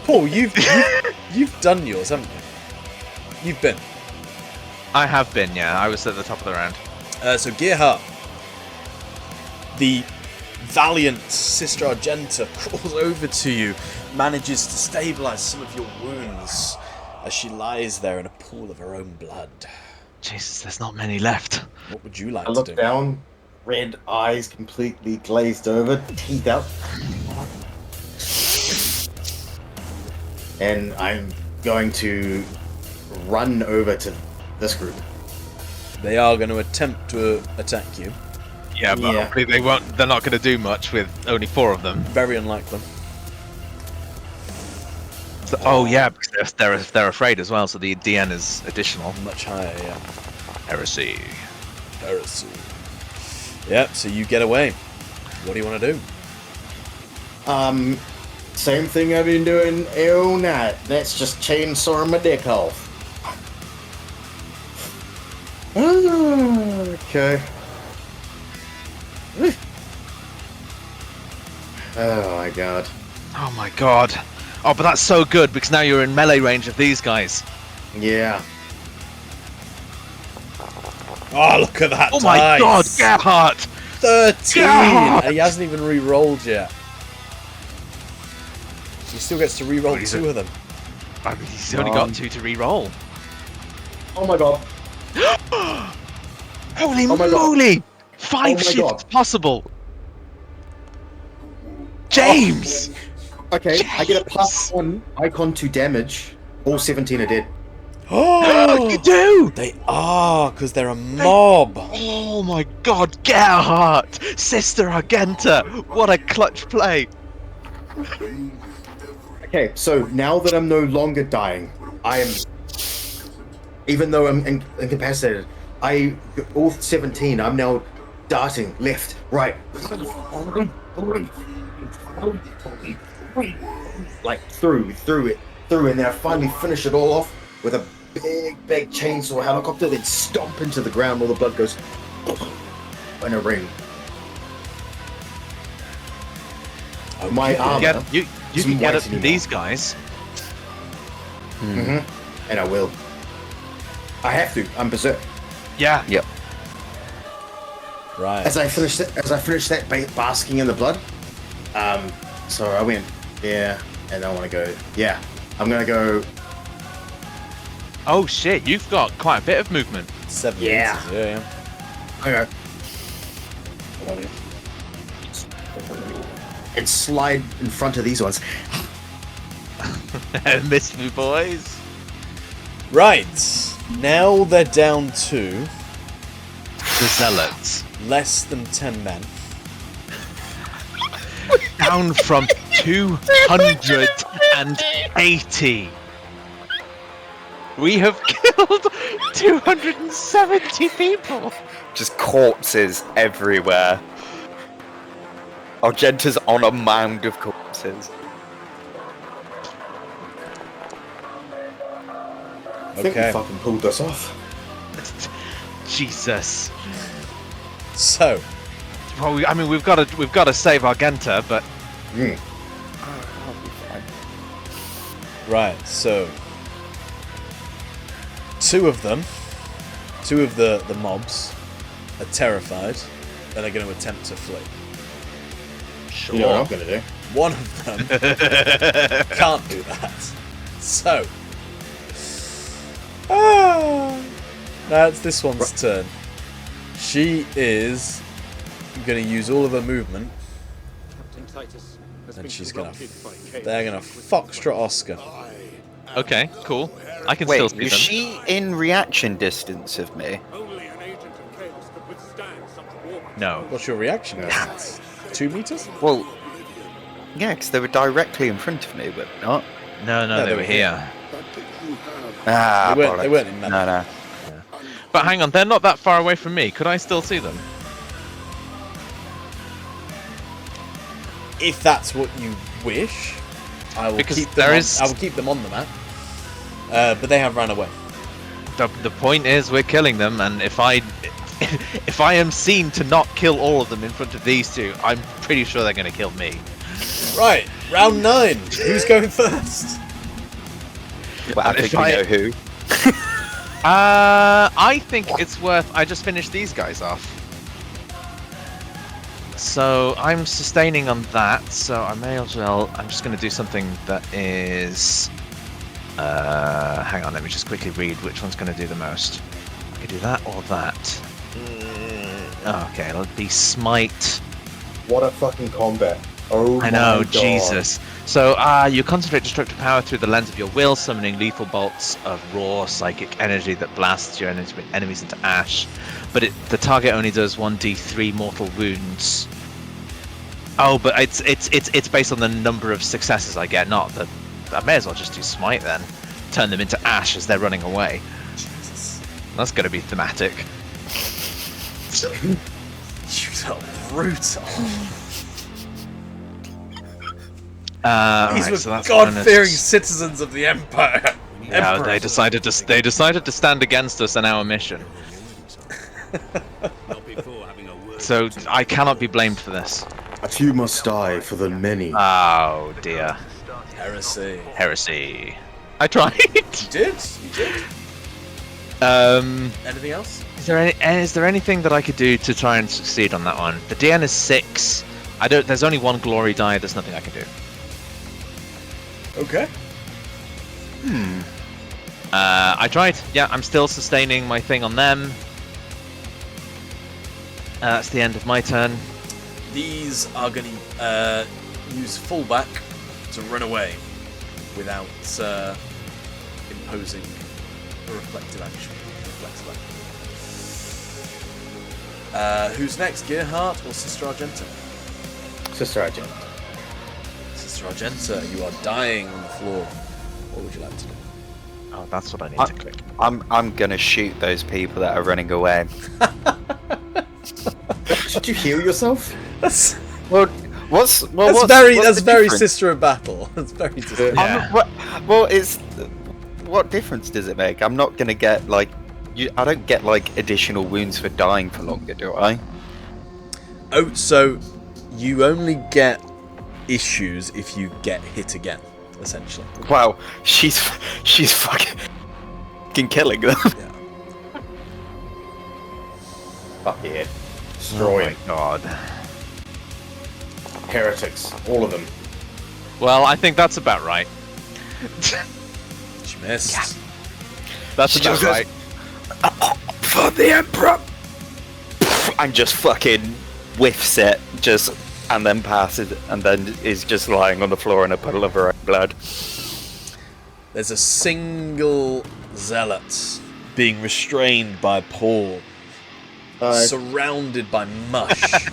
Paul, you've done yours, haven't you? You've been. I have been. Yeah, I was at the top of the round. So Gerhard, the valiant Sister Argenta, crawls over to you, manages to stabilize some of your wounds as she lies there in a pool of her own blood. Jesus, there's not many left. What would you like I to look do? down, red eyes completely glazed over, teeth out. And I'm going to run over to this group. They are going to attempt to attack you. Yeah, but Yeah. hopefully they won't. They're not going to do much with only 4 of them. Very unlikely. So, oh yeah, because they're afraid as well. So the DN is additional. Much higher, yeah. Heresy. Heresy. Yep, so you get away. What do you want to do? Same thing I've been doing all night. That's just chainsawing my dick off. Okay. Oh my god. Oh my God. Oh, but that's so good because now you're in melee range of these guys. Yeah. Oh, look at that Oh my God, dice. Gerhard! 13! God! And he hasn't even re-rolled yet. He still gets to re-roll Oh, he's 2 of them. I mean, he's only got 2 to re-roll. Oh my god. Holy Oh my God. moly! 5 Oh my shifts God. possible. James. Okay, I get a +1 icon to damage. All 17 are dead. Oh, You do! they are, because they're a mob. Oh my God, Gerhard! Sister Argenta! What a clutch play! Okay, so now that I'm no longer dying, I am. Even though I'm incapacitated, all 17. I'm now darting left, right, like through it, and then I finally finish it all off with a big chainsaw helicopter. Then stomp into the ground. All the blood goes in a ring. My armor. You Some can get white up to anymore. these guys. And I will. I have to. I'm berserk. Yeah. Yep. Right. As I finished that basking in the blood, so I went, yeah, and I want to go, yeah, I'm gonna go, Oh shit, you've got quite a bit of movement. 7 Yeah. meters, yeah. okay, and slide in front of these ones. Missed me, boys. Right. Now they're down to The zealots. less than 10 men. Down from 280. We have killed 270 people. Just corpses everywhere. Argenta's on a mound of corpses. I think Okay. we fucking pulled this off. Jesus. So, Well, I mean, we've got to save Argenta, but Mm. right, so two of the mobs are terrified and are going to attempt to flee. You know what I'm gonna do? One of them can't do that. So, now it's this one's turn. She is going to use all of her movement, Captain Titus has and been she's going to. corrupted by chaos. They're going to foxtrot Oscar. okay, cool. I can Wait, still see is them. she in reaction distance of me? Only an agent of chaos could withstand such warband. No. What's your reaction? Yeah. 2 meters? Well, yeah, because they were directly in front of me, but not. No, No, they were here. Ah, They weren't bollocks. in that. No. But hang on, they're not that far away from me. Could I still see them? If that's what you wish, I will Because keep them. there On, is- I will keep them on the map. But they have ran away. The point is, we're killing them, and if I am seen to not kill all of them in front of these two, I'm pretty sure they're going to kill me. Right, round 9. Who's going first? Well, I If think we I- know who. I think it's worth. I just finished these guys off, so I'm sustaining on that. So I may as well. I'm just going to do something that is. Hang on, let me just quickly read which one's going to do the most. I could do that or that. Okay, it'll be smite. What a fucking combat. Oh I know, my God. Jesus. So, you concentrate destructive power through the lens of your will, summoning lethal bolts of raw psychic energy that blasts your enemies into ash. But the target only does 1d3 mortal wounds. Oh, but it's based on the number of successes I get, not the. I may as well just do smite then. Turn them into ash as they're running away. Jesus. That's going to be thematic. You are brutal. These Right, were so that's God-fearing bonus. citizens of the Empire. Yeah, Emperor. they decided to stand against us in our mission. Not before having a word. So I cannot be blamed for this. A few must die for the many. Oh dear, Heresy. heresy. I tried. You did? You did? Anything else? Is there anything that I could do to try and succeed on that one? The DN is 6. I don't. There's only one glory die. There's nothing I can do. Okay. I tried. Yeah, I'm still sustaining my thing on them. That's the end of my turn. These are going to use fullback to run away without imposing a reflective action. Who's next? Gearhart or Sister Argenta? Sister Agent. Sister Argenta, you are dying on the floor. What would you like to do? Oh, that's what I need to click. I'm gonna shoot those people that are running away. Should you heal yourself? That's What's very the difference? Sister of Battle. That's very Sister. of Yeah. Well, it's what difference does it make? I'm not gonna get like I don't get like additional wounds for dying for longer, do I? Oh, so you only get issues if you get hit again, essentially. Wow, she's fucking killing them. Yeah. Fuck yeah. Destroy God. heretics. All of them. Well, I think that's about right. She missed. That's She about just right. For the Emperor! And just fucking whiffs it, and then passes, and then is just lying on the floor in a puddle of her own blood. There's a single zealot being restrained by Paul, surrounded by mush,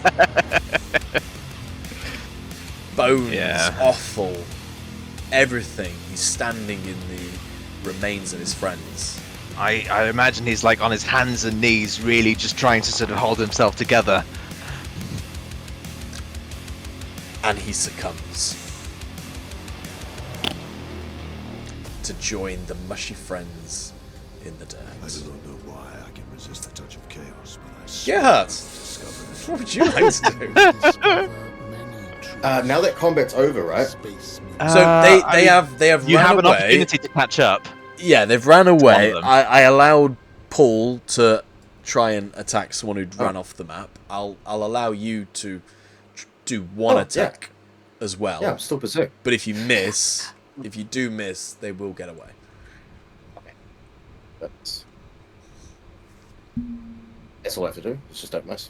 bones, Yeah. offal, everything. He's standing in remains of his friends. I imagine he's like on his hands and knees, really just trying to sort of hold himself together. And he succumbs to join the mushy friends in the I dirt. do not know why I can resist the touch of chaos, but I Gerhard, discover it. what would you like to do? Now that combat's over, right? So they have You run have an away. opportunity to catch up. Yeah, they've ran one away. of them. I allowed Paul to try and attack someone who'd run off the map. I'll allow you to do one attack as well. Yeah, I'm still pursuing. But if you do miss, they will get away. That's all I have to do. It's just don't miss.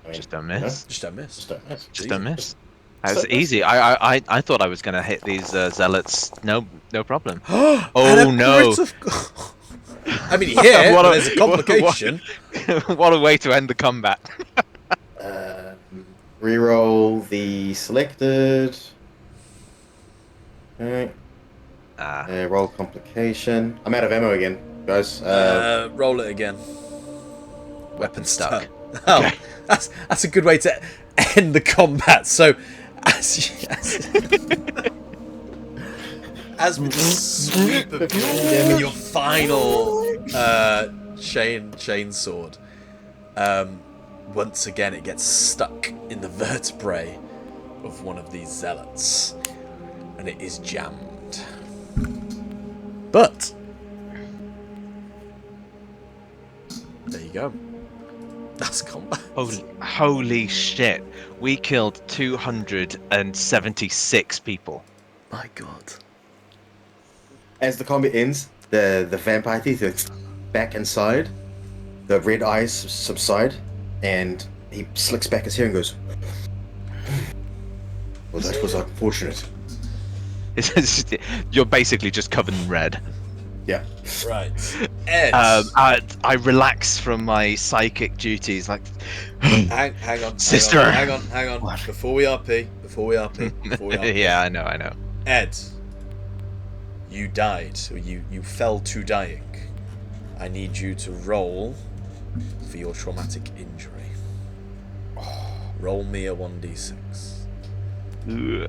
I mean, Just don't miss. Just don't miss. Just don't miss. Just easy. don't miss. Just That's don't miss. easy. I thought I was gonna hit these zealots. No problem. And Oh a no! crit of- I mean, here What a- there's a complication. What a way to end the combat. Reroll the selected. Alright. Roll complication. I'm out of ammo again, guys. Roll it again. Weapon stuck. stuck. Oh, that's a good way to end the combat. So, as we sweep of your final chain sword, once again it gets stuck in the vertebrae of one of these zealots, and it is jammed. But there you go. That's combat. Holy shit! We killed 276 people. My God. As the combat ends, the vampire thief is back inside. The red eyes subside, and he slicks back his hair and goes, "Well, that was unfortunate." You're basically just covered in red. Yeah. Right. Ed. I relax from my psychic duties, like. hang on. Sister. Hang on. Before we RP. Yeah, I know. Ed. You died. Or you fell to dying. I need you to roll for your traumatic injury. Roll me a 1d6. You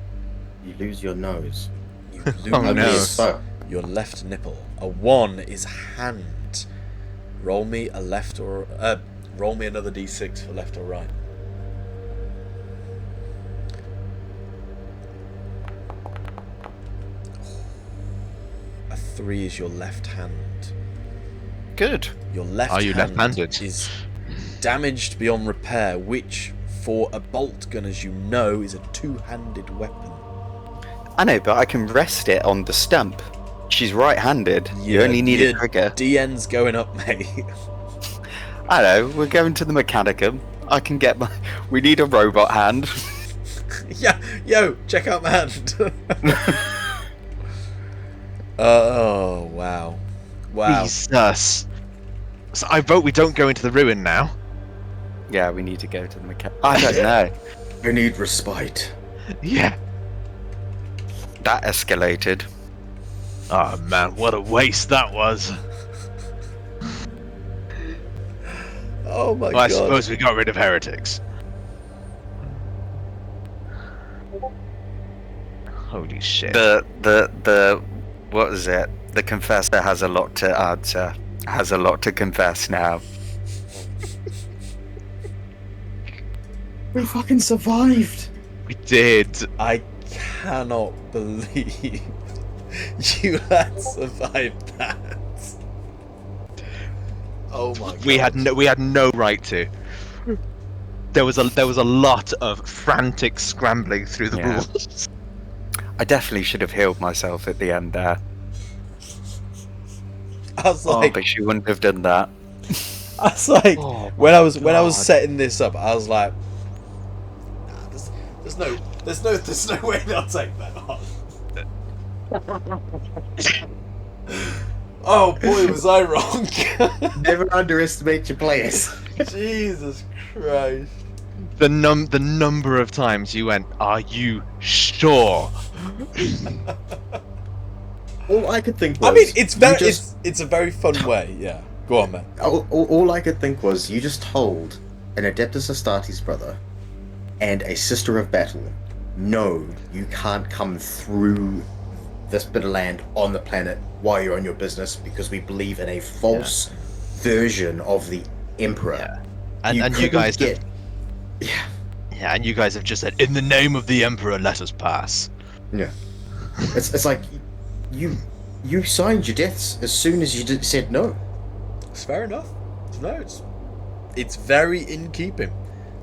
lose your nose. You lose Oh, no. So, your left nipple. A 1 is hand. Roll me a left or roll me another d6 for left or right. A 3 is your left hand. Good. Your left Are you hand left-handed? is damaged beyond repair, which for a bolt gun, as you know, is a two-handed weapon. I know, but I can rest it on the stump. She's right-handed. You only need a your trigger. DN's going up, mate. I know. We're going to the Mechanicum. I can get my. We need a robot hand. Yeah, yo, check out my hand. Oh, wow. Wow. Jesus. So I vote we don't go into the ruin now. Yeah, we need to go to the Mechanicum. I don't know. I need respite. Yeah. That escalated. Oh man, what a waste that was. Oh my Well, I god. suppose we got rid of heretics. Holy shit. The what is it? The confessor has a lot to answer. Has a lot to confess now. We fucking survived. We did. I cannot believe you had survived that. Oh my god. We had no right to. There was a lot of frantic scrambling through the Yeah. rules. I definitely should have healed myself at the end there. I was like, But she wouldn't have done that. Oh when I was God. setting this up, I was like, nah, there's no way they'll take that on. Oh boy, was I wrong. Never underestimate your players. Jesus Christ. The number of times you went, "Are you sure?" all I could think was. I mean, it's very, you just- it's a very fun way. Yeah, go on, man. all I could think was you just told an Adeptus Astartes brother and a Sister of Battle, no, you can't come through this bit of land on the planet while you're on your business because we believe in a false version of the Emperor. Yeah. And you couldn't guys get... Yeah, and you guys have just said, in the name of the Emperor, let us pass. Yeah. It's like you signed your deaths as soon as you said no. It's fair enough. No, it's very in keeping.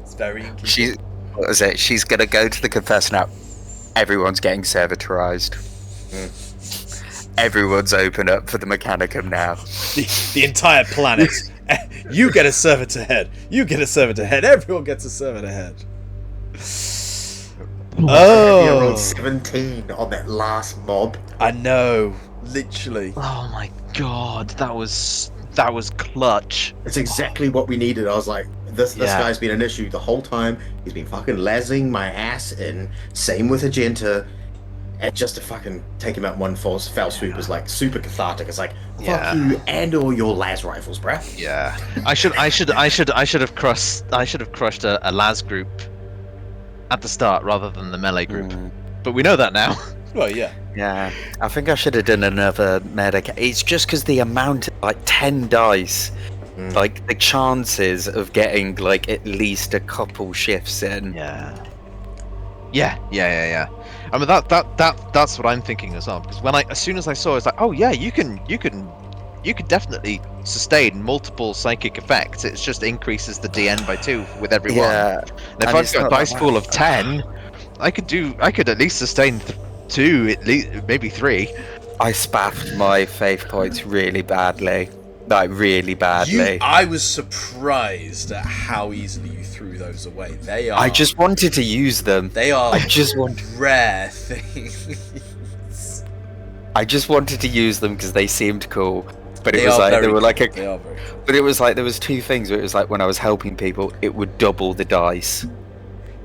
It's very in keeping. What was it? She's gonna go to the confessor now. Everyone's getting servitorized. Everyone's open up for the Mechanicum now. The entire planet. You get a servitor head. You get a servitor head. Everyone gets a servitor head. You Oh, rolled 17 on that last mob. I know. Literally. Oh my god, that was clutch. It's exactly what we needed. I was like, this Yeah. guy's been an issue the whole time. He's been fucking lazzing my ass in. Same with Agenta. And just to fucking take him out in one foul swoop is like super cathartic. It's like, fuck Yeah. you and all your las rifles, bruh. Yeah, I should have crushed a las group at the start rather than the melee group. But we know that now. Well, yeah. Yeah, I think I should have done another medic. It's just because the amount of, like, 10 dice, like, the chances of getting, like, at least a couple shifts in. Yeah. I mean that's what I'm thinking as well. Because as soon as I saw it, it's like, oh yeah, you can definitely sustain multiple psychic effects. It just increases the DN by 2 with every one. Yeah, And if and I've it's got a not dice that pool bad. of 10, I could at least sustain 2, at least maybe 3. I spaffed my faith points really badly. Like, really badly. I was surprised at how easily you threw those away. They are. I just wanted to use them. They are. I just want. Rare things. I just wanted to use them because they seemed cool. But They it was are like very they were like cool. a. They are very cool. But it was like there was 2 things where it was like when I was helping people, it would double the dice.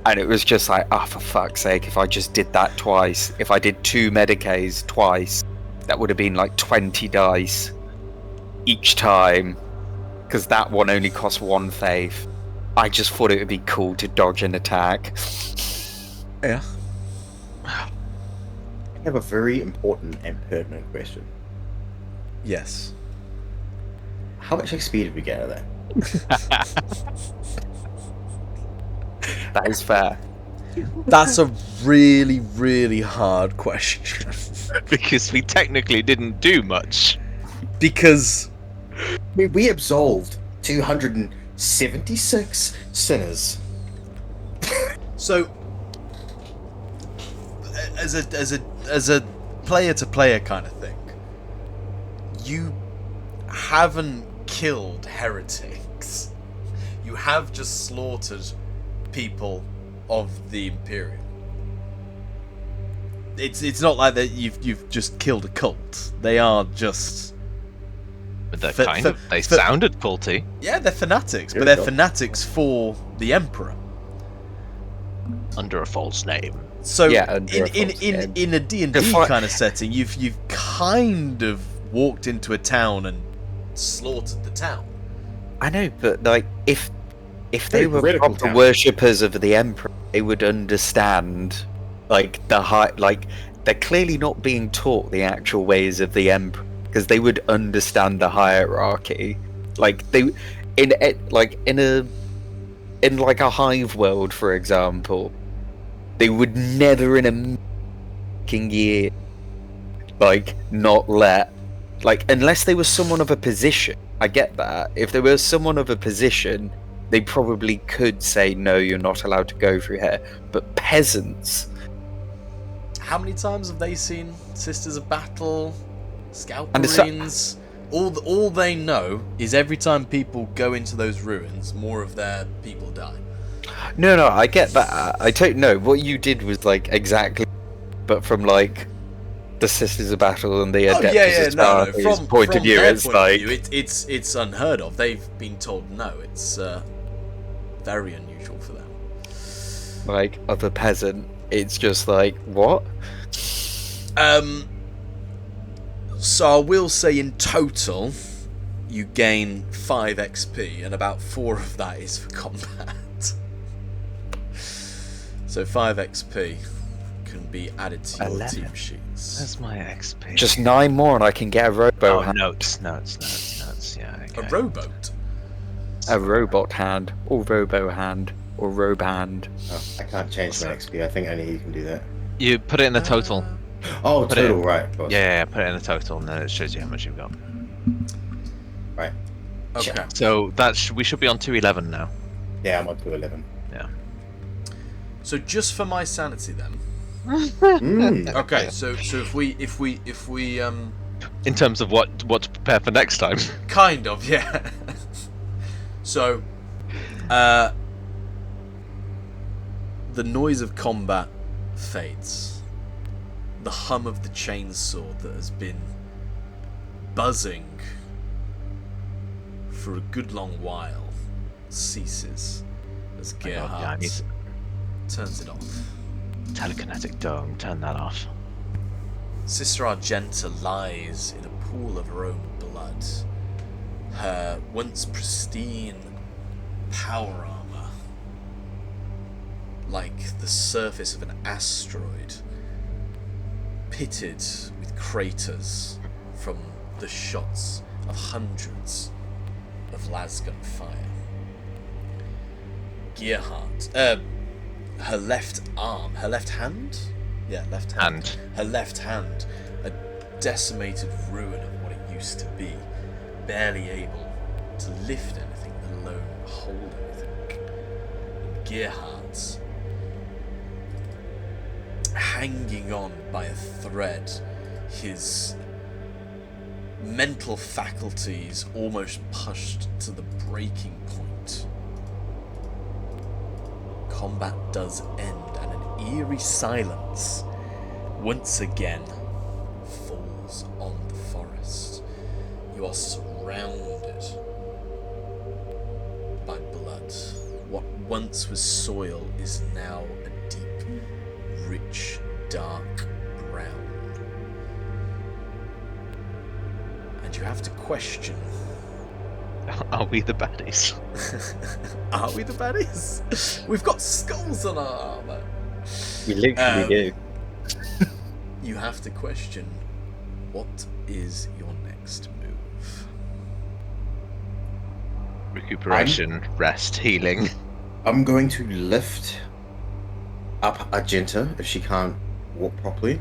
And it was just like, oh, for fuck's sake, if I just did that twice, if I did 2 Medicays twice, that would have been like 20 dice each time. Because that one only cost 1 faith. I just thought it would be cool to dodge an attack. Yeah. I have a very important and pertinent question. Yes. How much XP did we get out of that? That is fair. That's a really, really hard question. Because we technically didn't do much. Because We absolved 276 sinners. so as a player to player kind of thing, you haven't killed heretics. You have just slaughtered people of the Imperial. It's not like that you've just killed a cult. They are just But they're they fa- sounded culty. yeah, they're fanatics, but Good they're job. fanatics for the Emperor. Under a false name. So Yeah, under a false name. in a D&D Defi- kind of setting, you've kind of walked into a town and slaughtered the town. I know, but like if they Very were radical proper town. worshippers of the Emperor, they would understand like they're clearly not being taught the actual ways of the Emperor because they would understand the hierarchy. Like they in a Hive world, for example, they would never in a fucking year like not let unless they were someone of a position. I get that. If they were someone of a position, they probably could say no, you're not allowed to go through here. But peasants, How many times have they seen Sisters of Battle, Scout And it's- Marines? All they know is every time people go into those ruins, more of their people die. no, I get that. I don't know what you did was like exactly, but from like the Sisters of Battle and the Adeptus Mechanicus point of view, their it's point of like view, it's unheard of. They've been told no. It's very unusual for them. like of a peasant. It's just like what? So I will say in total, you gain 5 XP, and about 4 of that is for combat. So 5 XP can be added to your 11. team sheets. Where's my XP? Just 9 more and I can get a robo Oh, hand. notes. Yeah, okay. A rowboat. A robot hand, or robo hand, or roband. Oh, I can't change my XP. I think only you can do that. You put it in the total. Oh, Put it total, in. right. Of course. Yeah, put it in the total, and then it shows you how much you've got. Right. Okay. So we should be on 211 now. Yeah, I'm on 211. Yeah. So just for my sanity then. Mm. Okay, so if we In terms of what to prepare for next time. kind of, yeah. So the noise of combat fades. The hum of the chainsaw that has been buzzing for a good long while ceases as Yeah, I need Gerhardt turns it off. telekinetic dome. Turn that off. Sister Argenta lies in a pool of her own blood. Her once pristine power armor, like the surface of an asteroid, pitted with craters from the shots of hundreds of lasgun fire. Gerhardt, her left arm, her left hand? Yeah, left hand. Her left hand, a decimated ruin of what it used to be, barely able to lift anything, let alone hold anything. And Gerhardt's hanging on by a thread, his mental faculties almost pushed to the breaking point. Combat does end, and an eerie silence once again falls on the forest. You are surrounded by blood. What once was soil is now a deep, rich, dark brown. And you have to question, Are we the baddies? are we the baddies? We've got skulls on our armour. We literally do. You have to question, what is your next move? Recuperation, rest, healing. I'm going to lift up Argenta if she can't walk properly,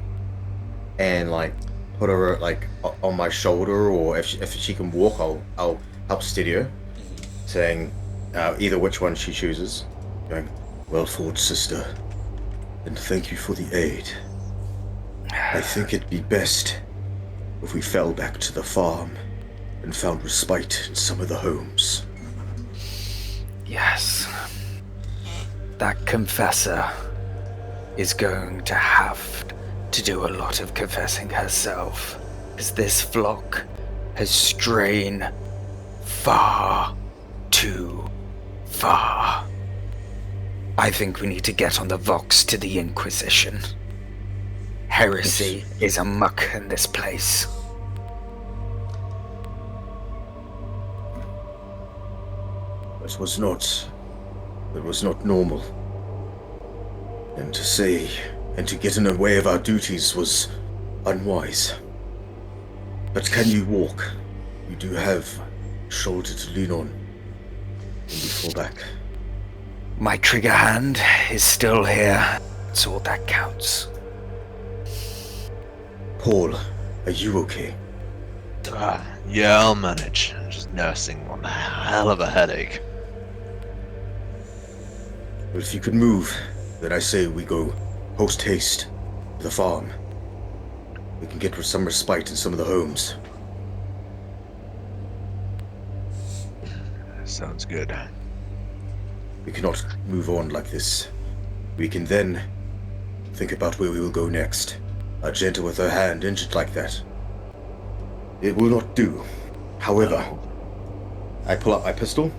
and like put her like on my shoulder, or if she can walk, I'll help steady her, saying either which one she chooses. Going, well fought, sister, and thank you for the aid. I think it'd be best if we fell back to the farm and found respite in some of the homes. Yes. That confessor is going to have to do a lot of confessing herself, as this flock has strayed far too far. I think we need to get on the Vox to the Inquisition. Heresy is amuck in this place. It was not normal. And to say and to get in the way of our duties was unwise. But can you walk? You do have a shoulder to lean on when you fall back. My trigger hand is still here. It's all that counts. Paul, are you okay? Yeah, I'll manage. I'm just nursing one hell of a headache. Well, if you could move, then I say we go post haste to the farm. We can get some respite in some of the homes. Sounds good. We cannot move on like this. We can then think about where we will go next. Argenta with her hand injured like that. It will not do. However, I pull out my pistol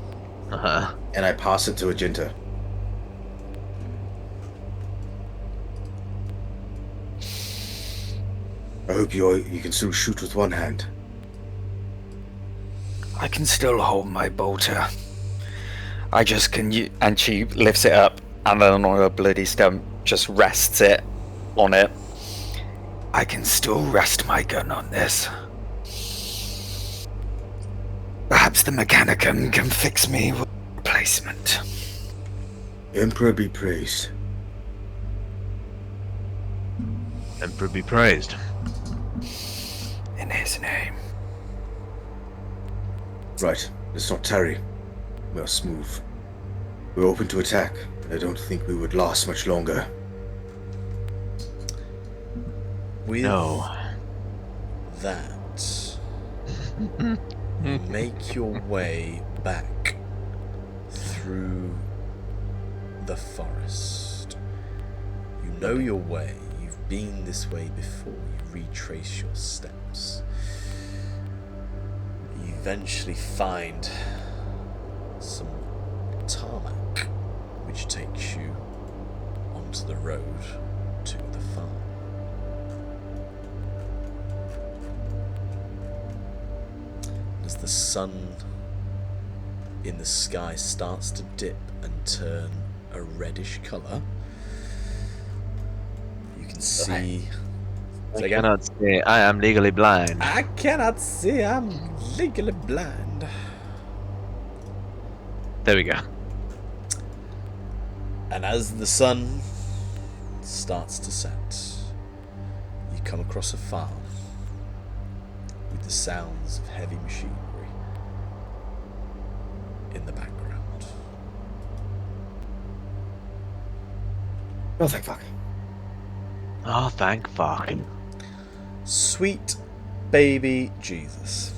and I pass it to Argenta. I hope you can still shoot with one hand. I can still hold my bolter. I just can. And she lifts it up, and then on her bloody stump, just rests it on it. I can still rest my gun on this. Perhaps the Mechanicum can fix me with a replacement. Emperor be praised. Emperor be praised. In his name. Right, let's not tarry. We must move. We're open to attack, but I don't think we would last much longer. With No. that, you make your way back through the forest. You know your way. You've been this way before. You retrace your steps. You eventually find some tarmac, which takes you onto the road to the farm. As the sun in the sky starts to dip and turn a reddish colour, you can see... I cannot say I am legally blind. I cannot see, I'm legally blind. There we go. And as the sun starts to set, you come across a farm with the sounds of heavy machinery in the background. Oh, thank fuck. Oh, thank fuck. Sweet baby Jesus.